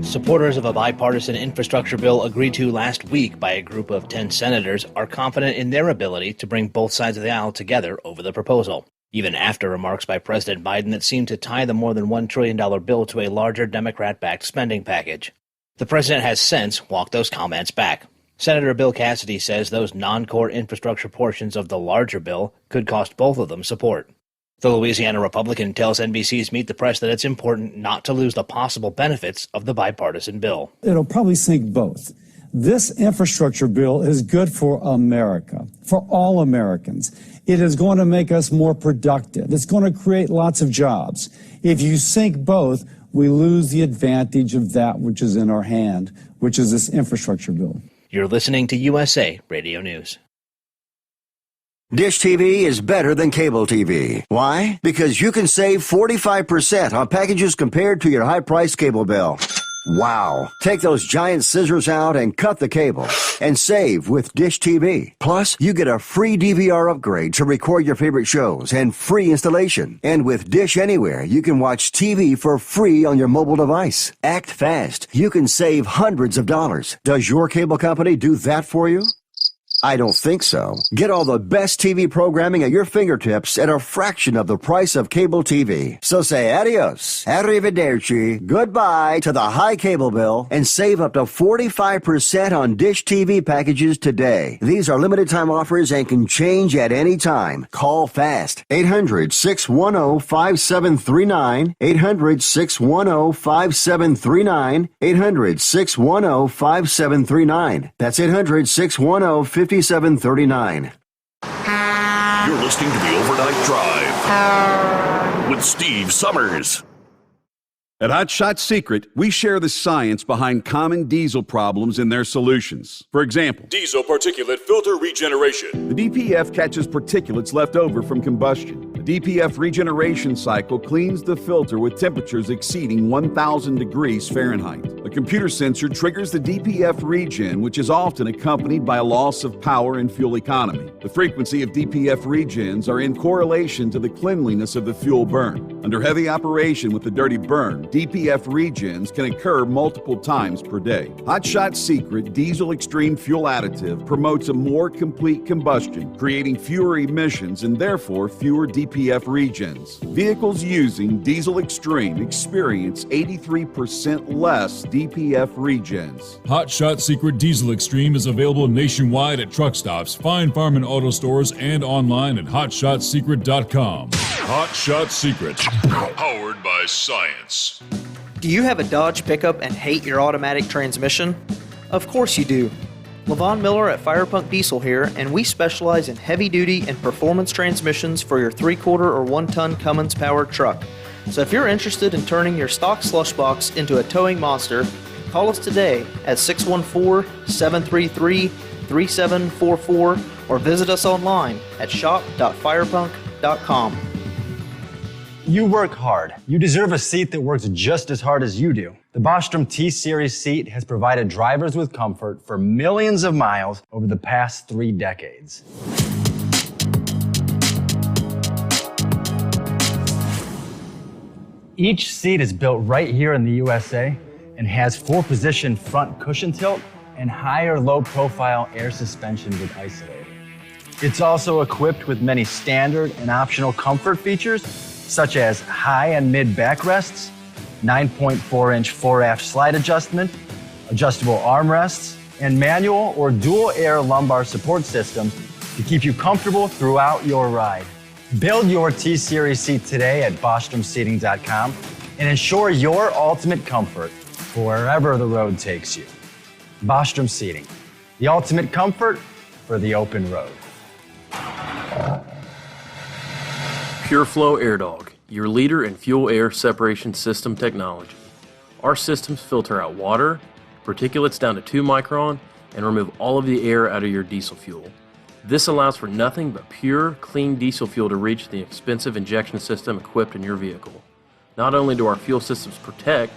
Supporters of a bipartisan infrastructure bill agreed to last week by a group of 10 senators are confident in their ability to bring both sides of the aisle together over the proposal, even after remarks by President Biden that seemed to tie the more than $1 trillion bill to a larger Democrat-backed spending package. The president has since walked those comments back. Senator Bill Cassidy says those non-core infrastructure portions of the larger bill could cost both of them support. The Louisiana Republican tells NBC's Meet the Press that it's important not to lose the possible benefits of the bipartisan bill. It'll probably sink both. This infrastructure bill is good for America, for all Americans. It is going to make us more productive. It's going to create lots of jobs. If you sink both, we lose the advantage of that which is in our hand, which is this infrastructure bill. You're listening to USA Radio News. Dish TV is better than cable TV. Why? Because you can save 45% on packages compared to your high-priced cable bill. Wow. Take those giant scissors out and cut the cable and save with Dish TV. Plus, you get a free DVR upgrade to record your favorite shows and free installation. And with Dish Anywhere, you can watch TV for free on your mobile device. Act fast. You can save hundreds of dollars. Does your cable company do that for you? I don't think so. Get all the best TV programming at your fingertips at a fraction of the price of cable TV. So say adios, arrivederci, goodbye to the high cable bill and save up to 45% on Dish TV packages today. These are limited time offers and can change at any time. Call fast. 800-610-5739. 800-610-5739. 800-610-5739. That's 800-610-5739. 5739. You're listening to the Overnight Drive with Steve Summers. At Hot Shot Secret, we share the science behind common diesel problems and their solutions. For example, diesel particulate filter regeneration. The DPF catches particulates left over from combustion. The DPF regeneration cycle cleans the filter with temperatures exceeding 1,000 degrees Fahrenheit. A computer sensor triggers the DPF regen, which is often accompanied by a loss of power and fuel economy. The frequency of DPF regens are in correlation to the cleanliness of the fuel burn. Under heavy operation with the dirty burn, DPF regens can occur multiple times per day. Hot Shot Secret Diesel Extreme Fuel Additive promotes a more complete combustion, creating fewer emissions and therefore fewer DPF regens. Vehicles using Diesel Extreme experience 83% less DPF regens. Hot Shot Secret Diesel Extreme is available nationwide at truck stops, Fine Farm and auto stores, and online at hotshotsecret.com. Hot Shot Secret, powered by science. Do you have a Dodge pickup and hate your automatic transmission? Of course you do. LaVon Miller at Firepunk Diesel here, and we specialize in heavy-duty and performance transmissions for your 3/4 or 1-ton Cummins-powered truck. So if you're interested in turning your stock slush box into a towing monster, call us today at 614-733-3744 or visit us online at shop.firepunk.com. You work hard. You deserve a seat that works just as hard as you do. The Bostrom T-Series seat has provided drivers with comfort for millions of miles over the past 3 decades. Each seat is built right here in the USA and has 4-position front cushion tilt and higher low-profile air suspension with isolator. It's also equipped with many standard and optional comfort features, such as high and mid backrests, 9.4-inch fore-aft slide adjustment, adjustable armrests, and manual or dual air lumbar support systems to keep you comfortable throughout your ride. Build your T-Series seat today at BostromSeating.com and ensure your ultimate comfort for wherever the road takes you. Bostrom Seating, the ultimate comfort for the open road. PureFlow AirDog, your leader in fuel air separation system technology. Our systems filter out water, particulates down to 2 micron, and remove all of the air out of your diesel fuel. This allows for nothing but pure, clean diesel fuel to reach the expensive injection system equipped in your vehicle. Not only do our fuel systems protect,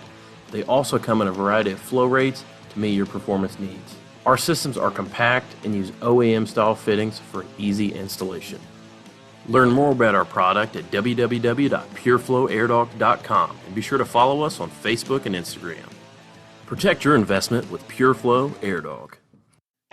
they also come in a variety of flow rates to meet your performance needs. Our systems are compact and use OEM-style fittings for easy installation. Learn more about our product at www.pureflowairdog.com and be sure to follow us on Facebook and Instagram. Protect your investment with PureFlow AirDog.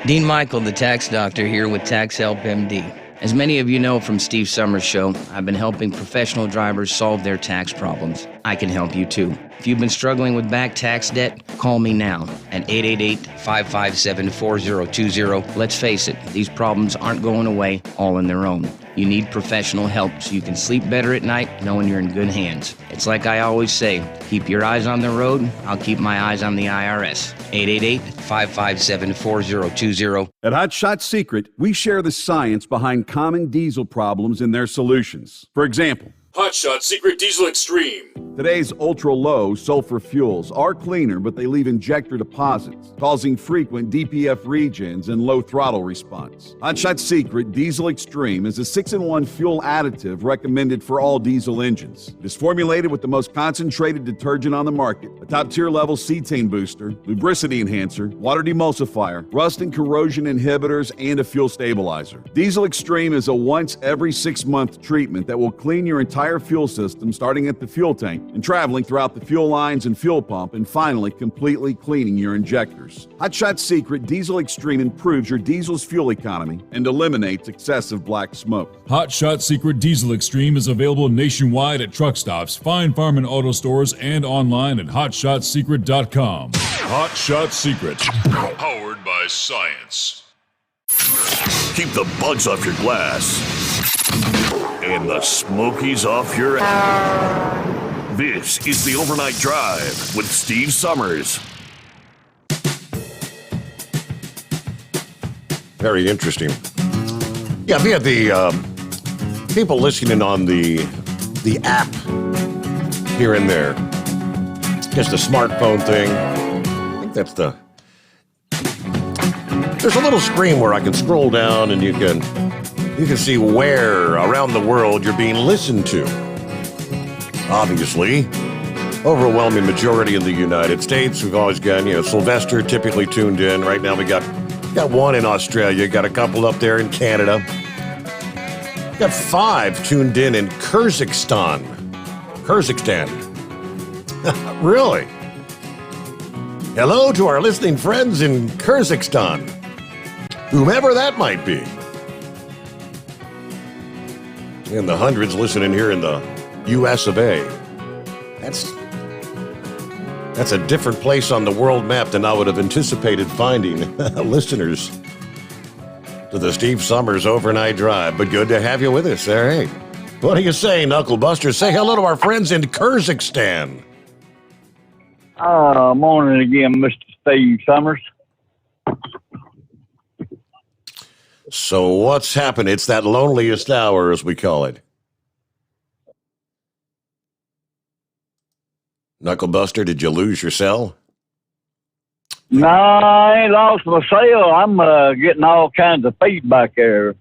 Dean Michael, the tax doctor, here with Tax Help MD. As many of you know from Steve Sommers' show, I've been helping professional drivers solve their tax problems. I can help you too. If you've been struggling with back tax debt, call me now at 888-557-4020. Let's face it, these problems aren't going away all on their own. You need professional help so you can sleep better at night knowing you're in good hands. It's like I always say, keep your eyes on the road, I'll keep my eyes on the IRS. 888-557-4020. At Hot Shot Secret, we share the science behind common diesel problems and their solutions. For example, Hot Shot Secret Diesel Extreme. Today's ultra-low sulfur fuels are cleaner, but they leave injector deposits, causing frequent DPF regens and low throttle response. Hot Shot Secret Diesel Extreme is a 6-in-1 fuel additive recommended for all diesel engines. It is formulated with the most concentrated detergent on the market, a top-tier level cetane booster, lubricity enhancer, water demulsifier, rust and corrosion inhibitors, and a fuel stabilizer. Diesel Extreme is a once every 6-month treatment that will clean your entire fuel system, starting at the fuel tank and traveling throughout the fuel lines and fuel pump, and finally completely cleaning your injectors. Hot Shot Secret Diesel Extreme improves your diesel's fuel economy and eliminates excessive black smoke. Hot Shot Secret Diesel Extreme is available nationwide at truck stops, Fine Farm and Auto Stores, and online at hotshotsecret.com. Hot Shot Secret, powered by science. Keep the bugs off your glass and the smokies off your ass. This is the Overnight Drive with Steve Sommers. Very interesting. Yeah, we have the people listening on the app here and there. Just a smartphone thing. I think that's the... There's a little screen where I can scroll down and you can see where around the world you're being listened to. Obviously, overwhelming majority in the United States. We've always got, Sylvester typically tuned in. Right now we got one in Australia, got a couple up there in Canada. Got 5 tuned in Kyrgyzstan. Really? Hello to our listening friends in Kyrgyzstan. Whomever that might be. And the hundreds listening here in the U.S. of A. That's a different place on the world map than I would have anticipated finding listeners to the Steve Sommers Overnight Drive. But good to have you with us. All right. What do you say, Knuckle Buster? Say hello to our friends in Kyrgyzstan. Morning again, Mr. Steve Sommers. So what's happened? It's that loneliest hour, as we call it. Knucklebuster, did you lose your cell? No, I ain't lost my cell. I'm getting all kinds of feedback there.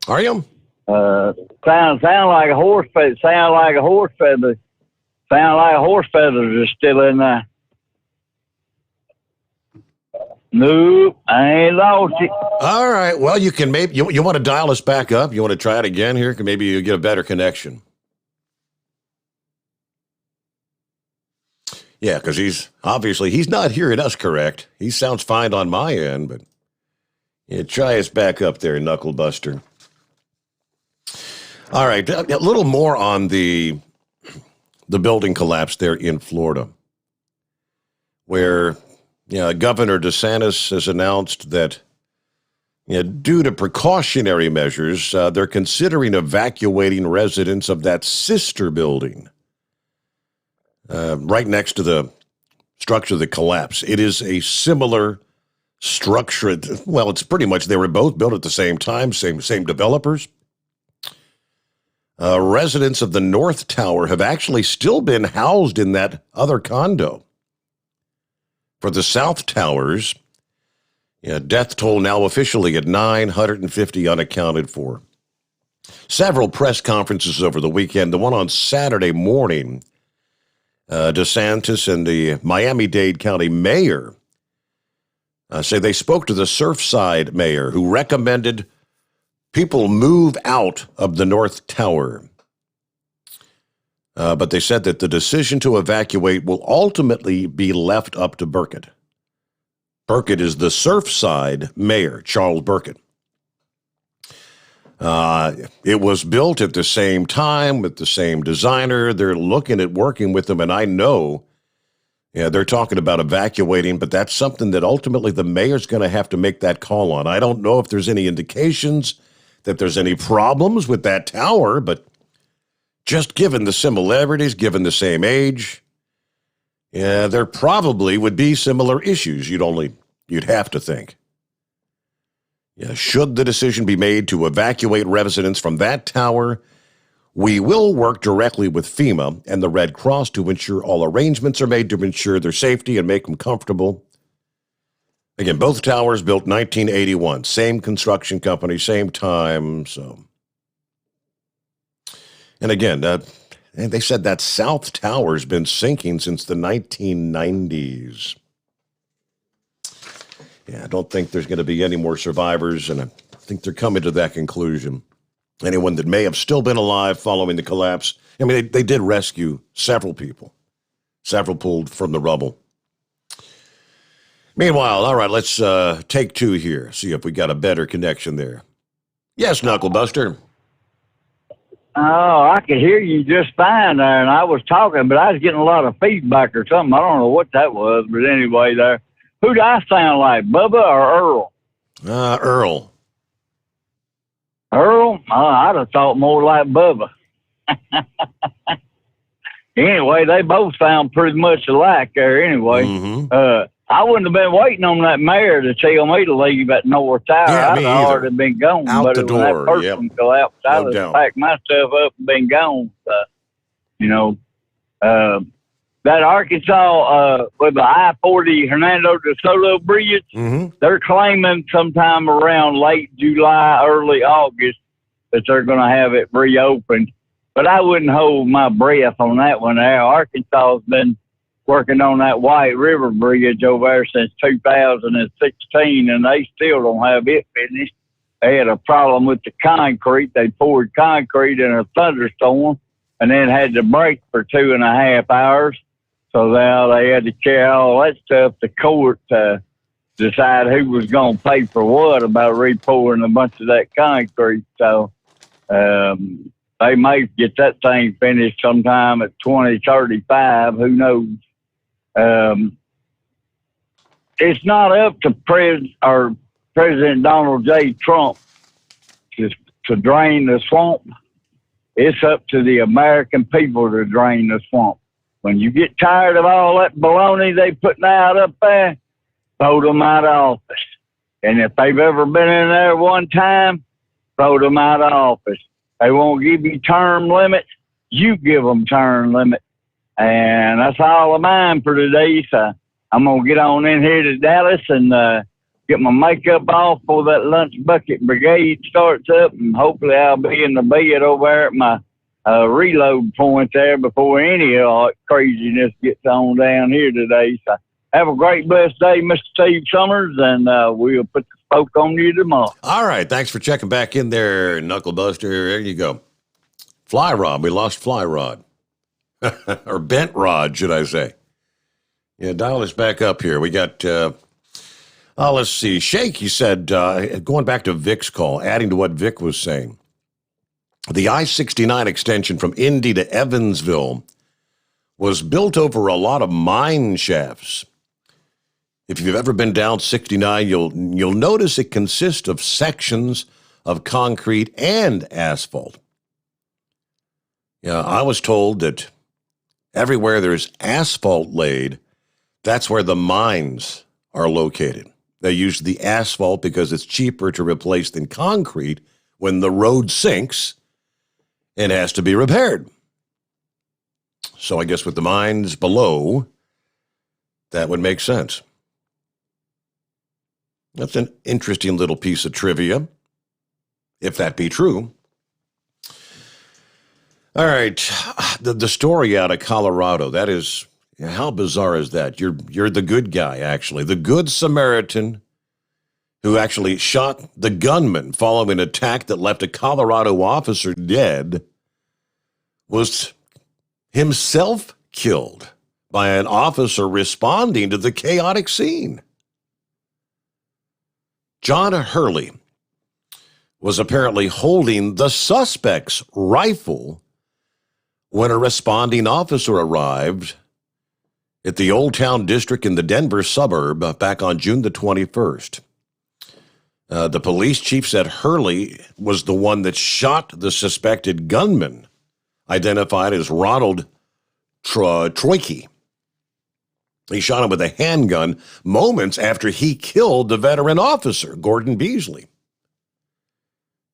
Are you? Sound like a horse feather. Sound like a horse feather. Sound like a horse feathers are still in there. Nope, I ain't lost it. All right. Well, you can maybe you want to dial us back up. You want to try it again here? Maybe you get a better connection. Yeah, because he's not hearing us correct. He sounds fine on my end, but yeah, try us back up there, Knucklebuster. All right, a little more on the building collapse there in Florida, where Governor DeSantis has announced that due to precautionary measures, they're considering evacuating residents of that sister building right next to the structure that collapsed. It is a similar structure. Well, it's pretty much they were both built at the same time, same developers. Residents of the North Tower have actually still been housed in that other condo. For the South Towers, death toll now officially at 950 unaccounted for. Several press conferences over the weekend. The one on Saturday morning, DeSantis and the Miami-Dade County mayor say they spoke to the Surfside mayor, who recommended people move out of the North Tower. But they said that the decision to evacuate will ultimately be left up to Burkett. Burkett is the Surfside mayor, Charles Burkett. It was built at the same time with the same designer. They're looking at working with them, and I know they're talking about evacuating, but that's something that ultimately the mayor's going to have to make that call on. I don't know if there's any indications that there's any problems with that tower, but just given the similarities, given the same age, there probably would be similar issues. You'd have to think. Should the decision be made to evacuate residents from that tower, we will work directly with FEMA and the Red Cross to ensure all arrangements are made to ensure their safety and make them comfortable. Again, both towers built 1981, same construction company, same time. So, and again, they said that South Tower's been sinking since the 1990s. Yeah, I don't think there's going to be any more survivors, and I think they're coming to that conclusion. Anyone that may have still been alive following the collapse, I mean, they did rescue several people, several pulled from the rubble. Meanwhile, all right, let's take two here, see if we got a better connection there. Yes, Knucklebuster. Oh, I could hear you just fine there, and I was talking, but I was getting a lot of feedback or something. I don't know what that was, but anyway, there. Who do I sound like, Bubba or Earl? Earl. Earl? I'd have thought more like Bubba. Anyway, they both sound pretty much alike there anyway. Mm-hmm. I wouldn't have been waiting on that mayor to tell me to leave at North Tower. Yeah, I'd have already been gone. Out but the when that door, person collapsed, I'd have packed my stuff up and been gone. That Arkansas with the I-40 Hernando de Soto Bridge, they're claiming sometime around late July, early August that they're going to have it reopened. But I wouldn't hold my breath on that one there. Arkansas has been working on that White River Bridge over there since 2016, and they still don't have it finished. They had a problem with the concrete. They poured concrete in a thunderstorm and then had to break for 2.5 hours. So now they had to carry all that stuff to court to decide who was going to pay for what about repouring a bunch of that concrete. So they may get that thing finished sometime at 2035. Who knows? It's not up to President Donald J. Trump to drain the swamp. It's up to the American people to drain the swamp. When you get tired of all that baloney they putting out up there, vote them out of office. And if they've ever been in there one time, throw them out of office. They won't give you term limits. You give them term limits. And that's all of mine for today. So I'm going to get on in here to Dallas and get my makeup off before that lunch bucket brigade starts up. And hopefully I'll be in the bed over there at my reload point there before any craziness gets on down here today. So have a great, blessed day, Mr. Steve Summers, and we'll put the spoke on you tomorrow. All right. Thanks for checking back in there, Knuckle Buster. There you go. Fly Rod. We lost Fly Rod. Or Bent Rod, should I say. Yeah, dial us back up here. We got, let's see. Shake, he said, going back to Vic's call, adding to what Vic was saying, the I-69 extension from Indy to Evansville was built over a lot of mine shafts. If you've ever been down 69, you'll notice it consists of sections of concrete and asphalt. Yeah, I was told that everywhere there's asphalt laid, that's where the mines are located. They use the asphalt because it's cheaper to replace than concrete when the road sinks and has to be repaired. So I guess with the mines below, that would make sense. That's an interesting little piece of trivia, if that be true. All right, the story out of Colorado, that is, how bizarre is that? You're the good guy, actually. The good Samaritan who actually shot the gunman following an attack that left a Colorado officer dead was himself killed by an officer responding to the chaotic scene. John Hurley was apparently holding the suspect's rifle when a responding officer arrived at the Old Town District in the Denver suburb back on June the 21st. The police chief said Hurley was the one that shot the suspected gunman, identified as Ronald Troike. He shot him with a handgun moments after he killed the veteran officer, Gordon Beasley.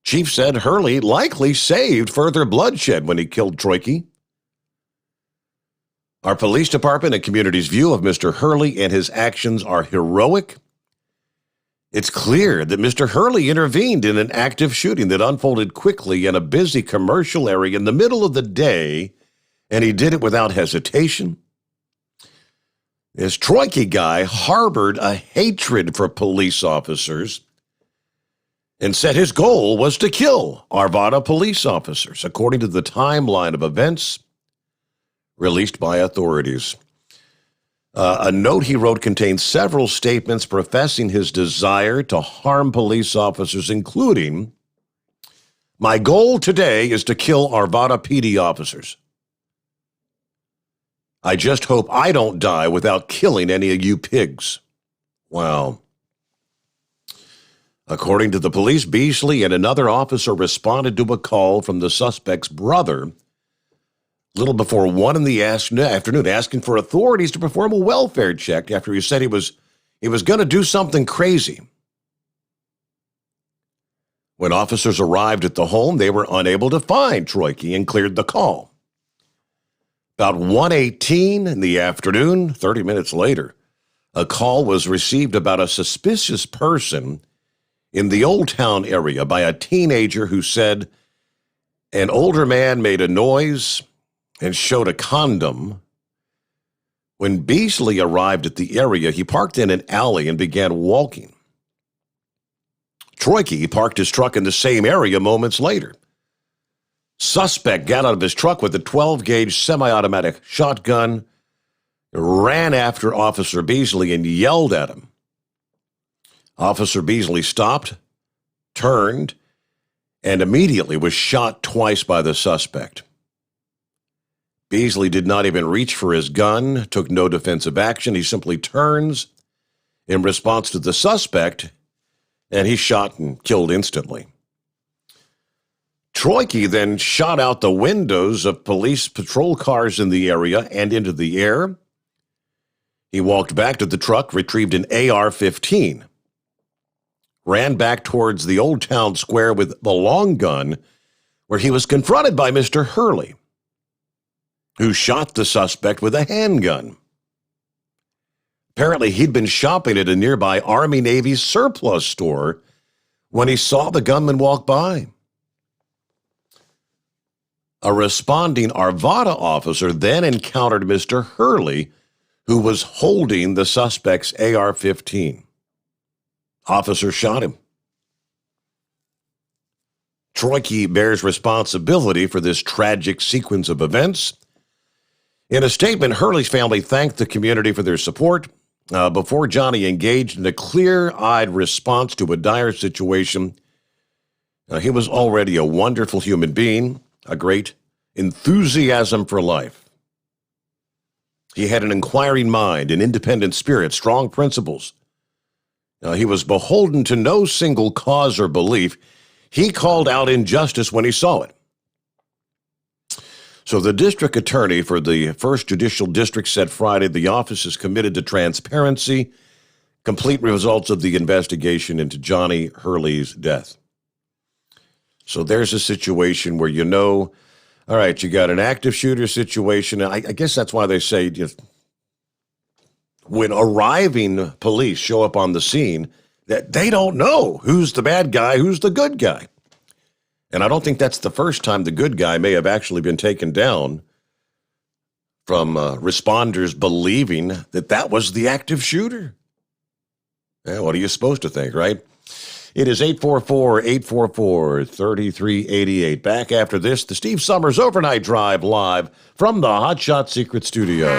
Chief said Hurley likely saved further bloodshed when he killed Troike. Our police department and community's view of Mr. Hurley and his actions are heroic. It's clear that Mr. Hurley intervened in an active shooting that unfolded quickly in a busy commercial area in the middle of the day, and he did it without hesitation. This Troike guy harbored a hatred for police officers and said his goal was to kill Arvada police officers, according to the timeline of events released by authorities. A note he wrote contains several statements professing his desire to harm police officers, including, "My goal today is to kill Arvada PD officers. I just hope I don't die without killing any of you pigs." Wow. According to the police, Beasley and another officer responded to a call from the suspect's brother a little before 1 in the afternoon, asking for authorities to perform a welfare check after he said he was going to do something crazy. When officers arrived at the home, they were unable to find Troike and cleared the call. About 1:18 in the afternoon, 30 minutes later, a call was received about a suspicious person in the Old Town area by a teenager who said an older man made a noise and showed a condom. When Beasley arrived at the area, he parked in an alley and began walking. Troike parked his truck in the same area moments later. Suspect got out of his truck with a 12-gauge semi-automatic shotgun, ran after Officer Beasley and yelled at him. Officer Beasley stopped, turned, and immediately was shot twice by the suspect. Beasley did not even reach for his gun, took no defensive action. He simply turns in response to the suspect, and he's shot and killed instantly. Troike then shot out the windows of police patrol cars in the area and into the air. He walked back to the truck, retrieved an AR-15. ran back towards the Old Town Square with the long gun, where he was confronted by Mr. Hurley, who shot the suspect with a handgun. Apparently, he'd been shopping at a nearby Army-Navy surplus store when he saw the gunman walk by. A responding Arvada officer then encountered Mr. Hurley, who was holding the suspect's AR-15. Officer shot him. Troike bears responsibility for this tragic sequence of events. In a statement, Hurley's family thanked the community for their support. Before Johnny engaged in a clear-eyed response to a dire situation, he was already a wonderful human being, a great enthusiasm for life. He had an inquiring mind, an independent spirit, strong principles. He was beholden to no single cause or belief. He called out injustice when he saw it. So the district attorney for the 1st Judicial District said Friday the office is committed to transparency, complete results of the investigation into Johnny Hurley's death. So there's a situation where all right, you got an active shooter situation. I guess that's why they say when arriving police show up on the scene, that they don't know who's the bad guy, who's the good guy. And I don't think that's the first time the good guy may have actually been taken down from responders believing that was the active shooter. Yeah, what are you supposed to think, right? It is 844-844-3388. Back after this, the Steve Sommers Overnight Drive live from the Hot Shot Secret Studios.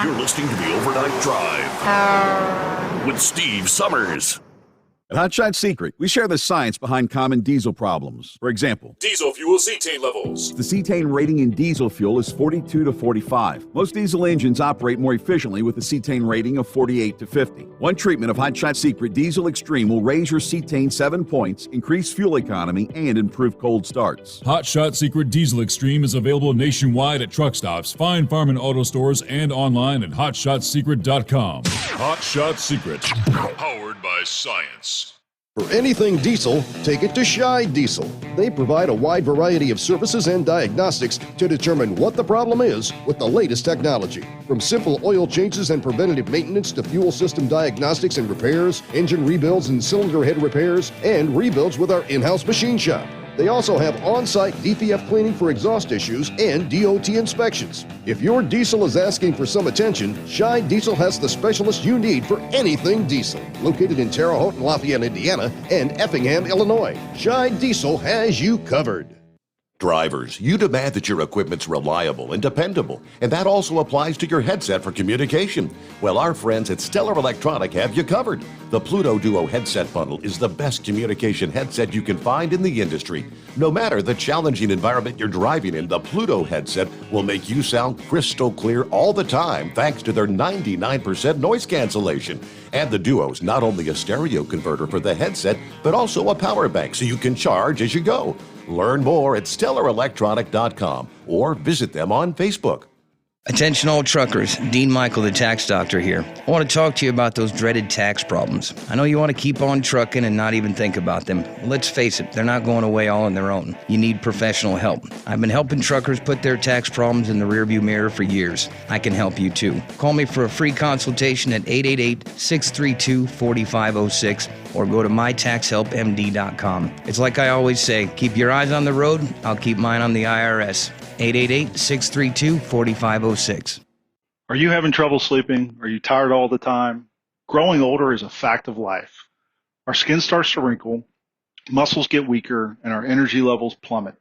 You're listening to the Overnight Drive with Steve Sommers. At Hot Shot Secret, we share the science behind common diesel problems. For example, Diesel fuel cetane levels. the cetane rating in diesel fuel is 42 to 45. Most diesel engines operate more efficiently with a cetane rating of 48 to 50. One treatment of Hot Shot Secret Diesel Extreme will raise your cetane 7 points, increase fuel economy, and improve cold starts. Hot Shot Secret Diesel Extreme is available nationwide at truck stops, fine farm and auto stores, and online at hotshotsecret.com. Hot Shot Secret, powered by science. For anything diesel, take it to Scheid Diesel. They provide a wide variety of services and diagnostics to determine what the problem is with the latest technology. From simple oil changes and preventative maintenance to fuel system diagnostics and repairs, engine rebuilds and cylinder head repairs, and rebuilds with our in-house machine shop. They also have on-site DPF cleaning for exhaust issues and DOT inspections. If your diesel is asking for some attention, Scheid Diesel has the specialist you need for anything diesel. Located in Terre Haute and Lafayette, Indiana, and Effingham, Illinois, Scheid Diesel has you covered. Drivers, you demand that your equipment's reliable and dependable, and that also applies to your headset for communication. Well, our friends at Stellar Electronic have you covered. The Pluto Duo headset bundle is the best communication headset you can find in the industry. No matter the challenging environment you're driving in, the Pluto headset will make you sound crystal clear all the time thanks to their 99% noise cancellation. And the Duo's not only a stereo converter for the headset, but also a power bank so you can charge as you go. Learn more at StellarElectronic.com or visit them on Facebook. Attention all truckers, Dean Michael, the tax doctor here. I want to talk to you about those dreaded tax problems. I know you want to keep on trucking and not even think about them. Well, let's face it, they're not going away all on their own. You need professional help. I've been helping truckers put their tax problems in the rearview mirror for years. I can help you too. Call me for a free consultation at 888-632-4506 or go to mytaxhelpmd.com. It's like I always say, keep your eyes on the road, I'll keep mine on the IRS. 888-632-4506. Are you having trouble sleeping? Are you tired all the time? Growing older is a fact of life. Our skin starts to wrinkle, muscles get weaker, and our energy levels plummet.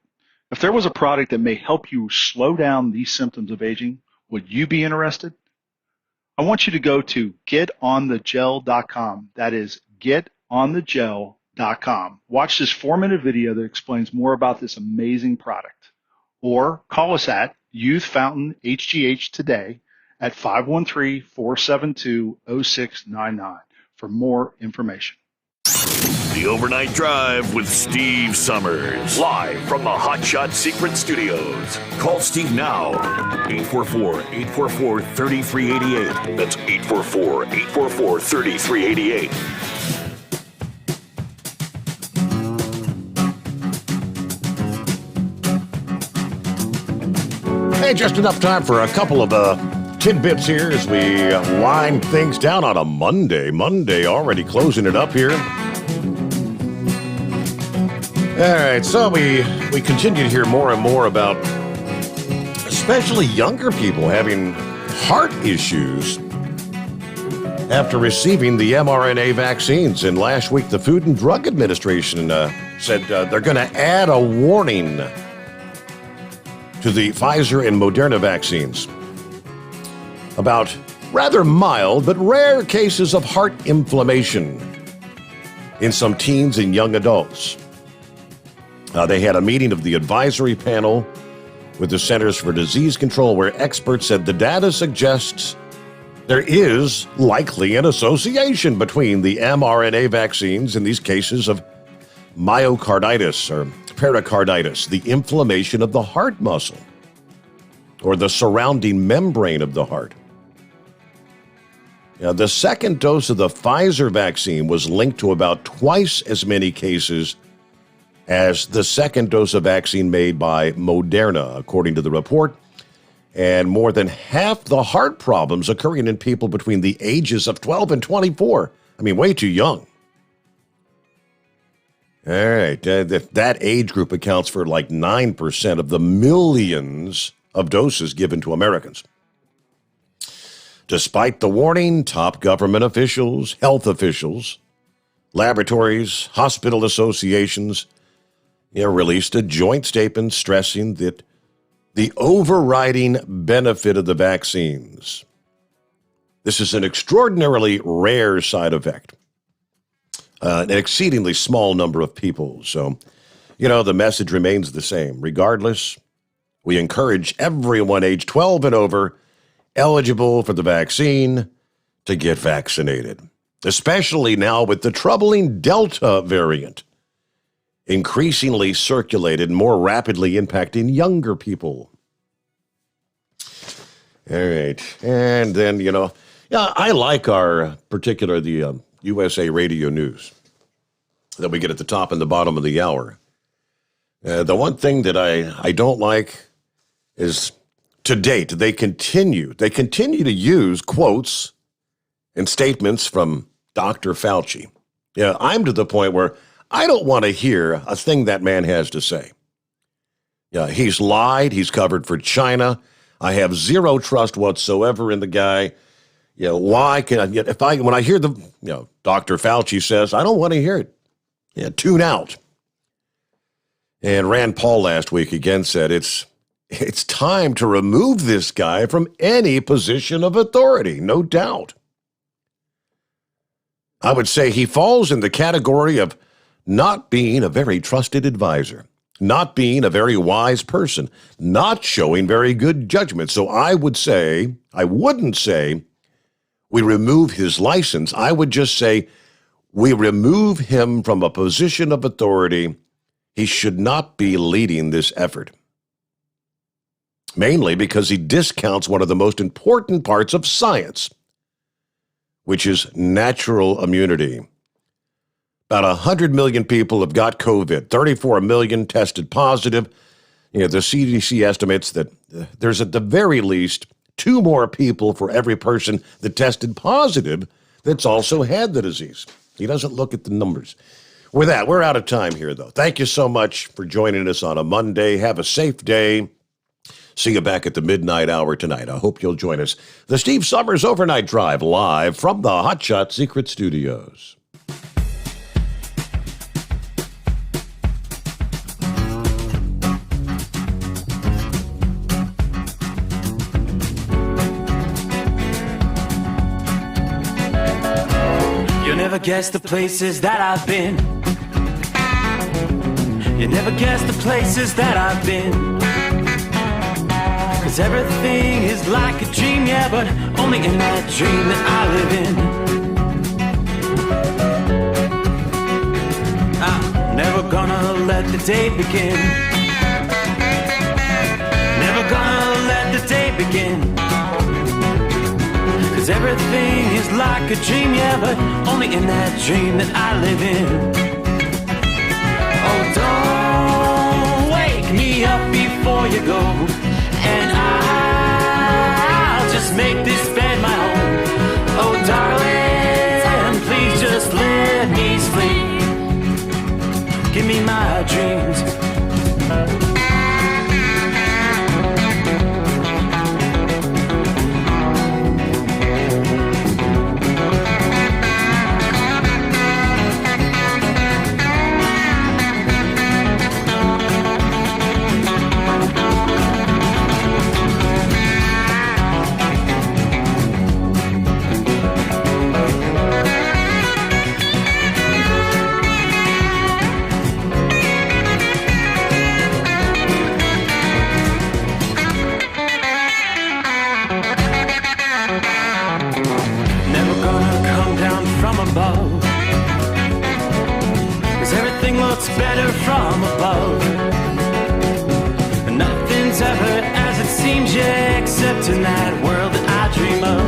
If there was a product that may help you slow down these symptoms of aging, would you be interested? I want you to go to getonthegel.com. That is getonthegel.com. Watch this 4-minute video that explains more about this amazing product. Or call us at Youth Fountain HGH today at 513-472-0699 for more information. The Overnight Drive with Steve Sommers. Live from the Hot Shot Secret Studios. Call Steve now. 844-844-3388. That's 844-844-3388. Hey, just enough time for a couple of tidbits here as we wind things down on a Monday. Monday already closing it up here. All right, so we continue to hear more and more about especially younger people having heart issues after receiving the mRNA vaccines. And last week, the Food and Drug Administration said they're going to add a warning to the Pfizer and Moderna vaccines about rather mild but rare cases of heart inflammation in some teens and young adults. They had a meeting of the advisory panel with the Centers for Disease Control where experts said the data suggests there is likely an association between the mRNA vaccines and these cases of myocarditis or pericarditis, the inflammation of the heart muscle or the surrounding membrane of the heart. Now, the second dose of the Pfizer vaccine was linked to about twice as many cases as the second dose of vaccine made by Moderna, according to the report. And more than half the heart problems occurring in people between the ages of 12 and 24. I mean, way too young. All right, that age group accounts for like 9% of the millions of doses given to Americans. Despite the warning, top government officials, health officials, laboratories, hospital associations, released a joint statement stressing that the overriding benefit of the vaccines. This is an extraordinarily rare side effect. An exceedingly small number of people. So, the message remains the same. Regardless, we encourage everyone age 12 and over eligible for the vaccine to get vaccinated, especially now with the troubling Delta variant increasingly circulated, more rapidly impacting younger people. All right. And then, I like our particular, the USA Radio News that we get at the top and the bottom of the hour. The one thing that I don't like is, to date, they continue to use quotes and statements from Dr. Fauci. I'm to the point where I don't want to hear a thing that man has to say. He's lied. He's covered for China. I have zero trust whatsoever in the guy. Why can I, when I hear Dr. Fauci says, I don't want to hear it. Tune out. And Rand Paul last week again said it's time to remove this guy from any position of authority, no doubt. I would say he falls in the category of not being a very trusted advisor, not being a very wise person, not showing very good judgment. So I wouldn't say we remove his license. I would just say we remove him from a position of authority. He should not be leading this effort. Mainly because he discounts one of the most important parts of science, which is natural immunity. About 100 million people have got COVID. 34 million tested positive. The CDC estimates that there's at the very least 2 more people for every person that tested positive that's also had the disease. He doesn't look at the numbers. With that, we're out of time here, though. Thank you so much for joining us on a Monday. Have a safe day. See you back at the midnight hour tonight. I hope you'll join us. The Steve Sommers Overnight Drive, live from the Hot Shot Secret Studios. You'll never guess the places that I've been. You never guess the places that I've been. 'Cause everything is like a dream, yeah, but only in that dream that I live in. I'm never gonna let the day begin. Never gonna let the day begin. 'Cause everything is like a dream, yeah, but only in that dream that I live in. Oh, don't wake me up before you go. And seems, yeah, except in that world that I dream of.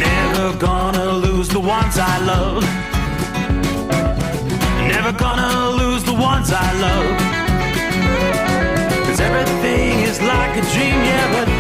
Never gonna lose the ones I love. Never gonna lose the ones I love. 'Cause everything is like a dream, yeah, but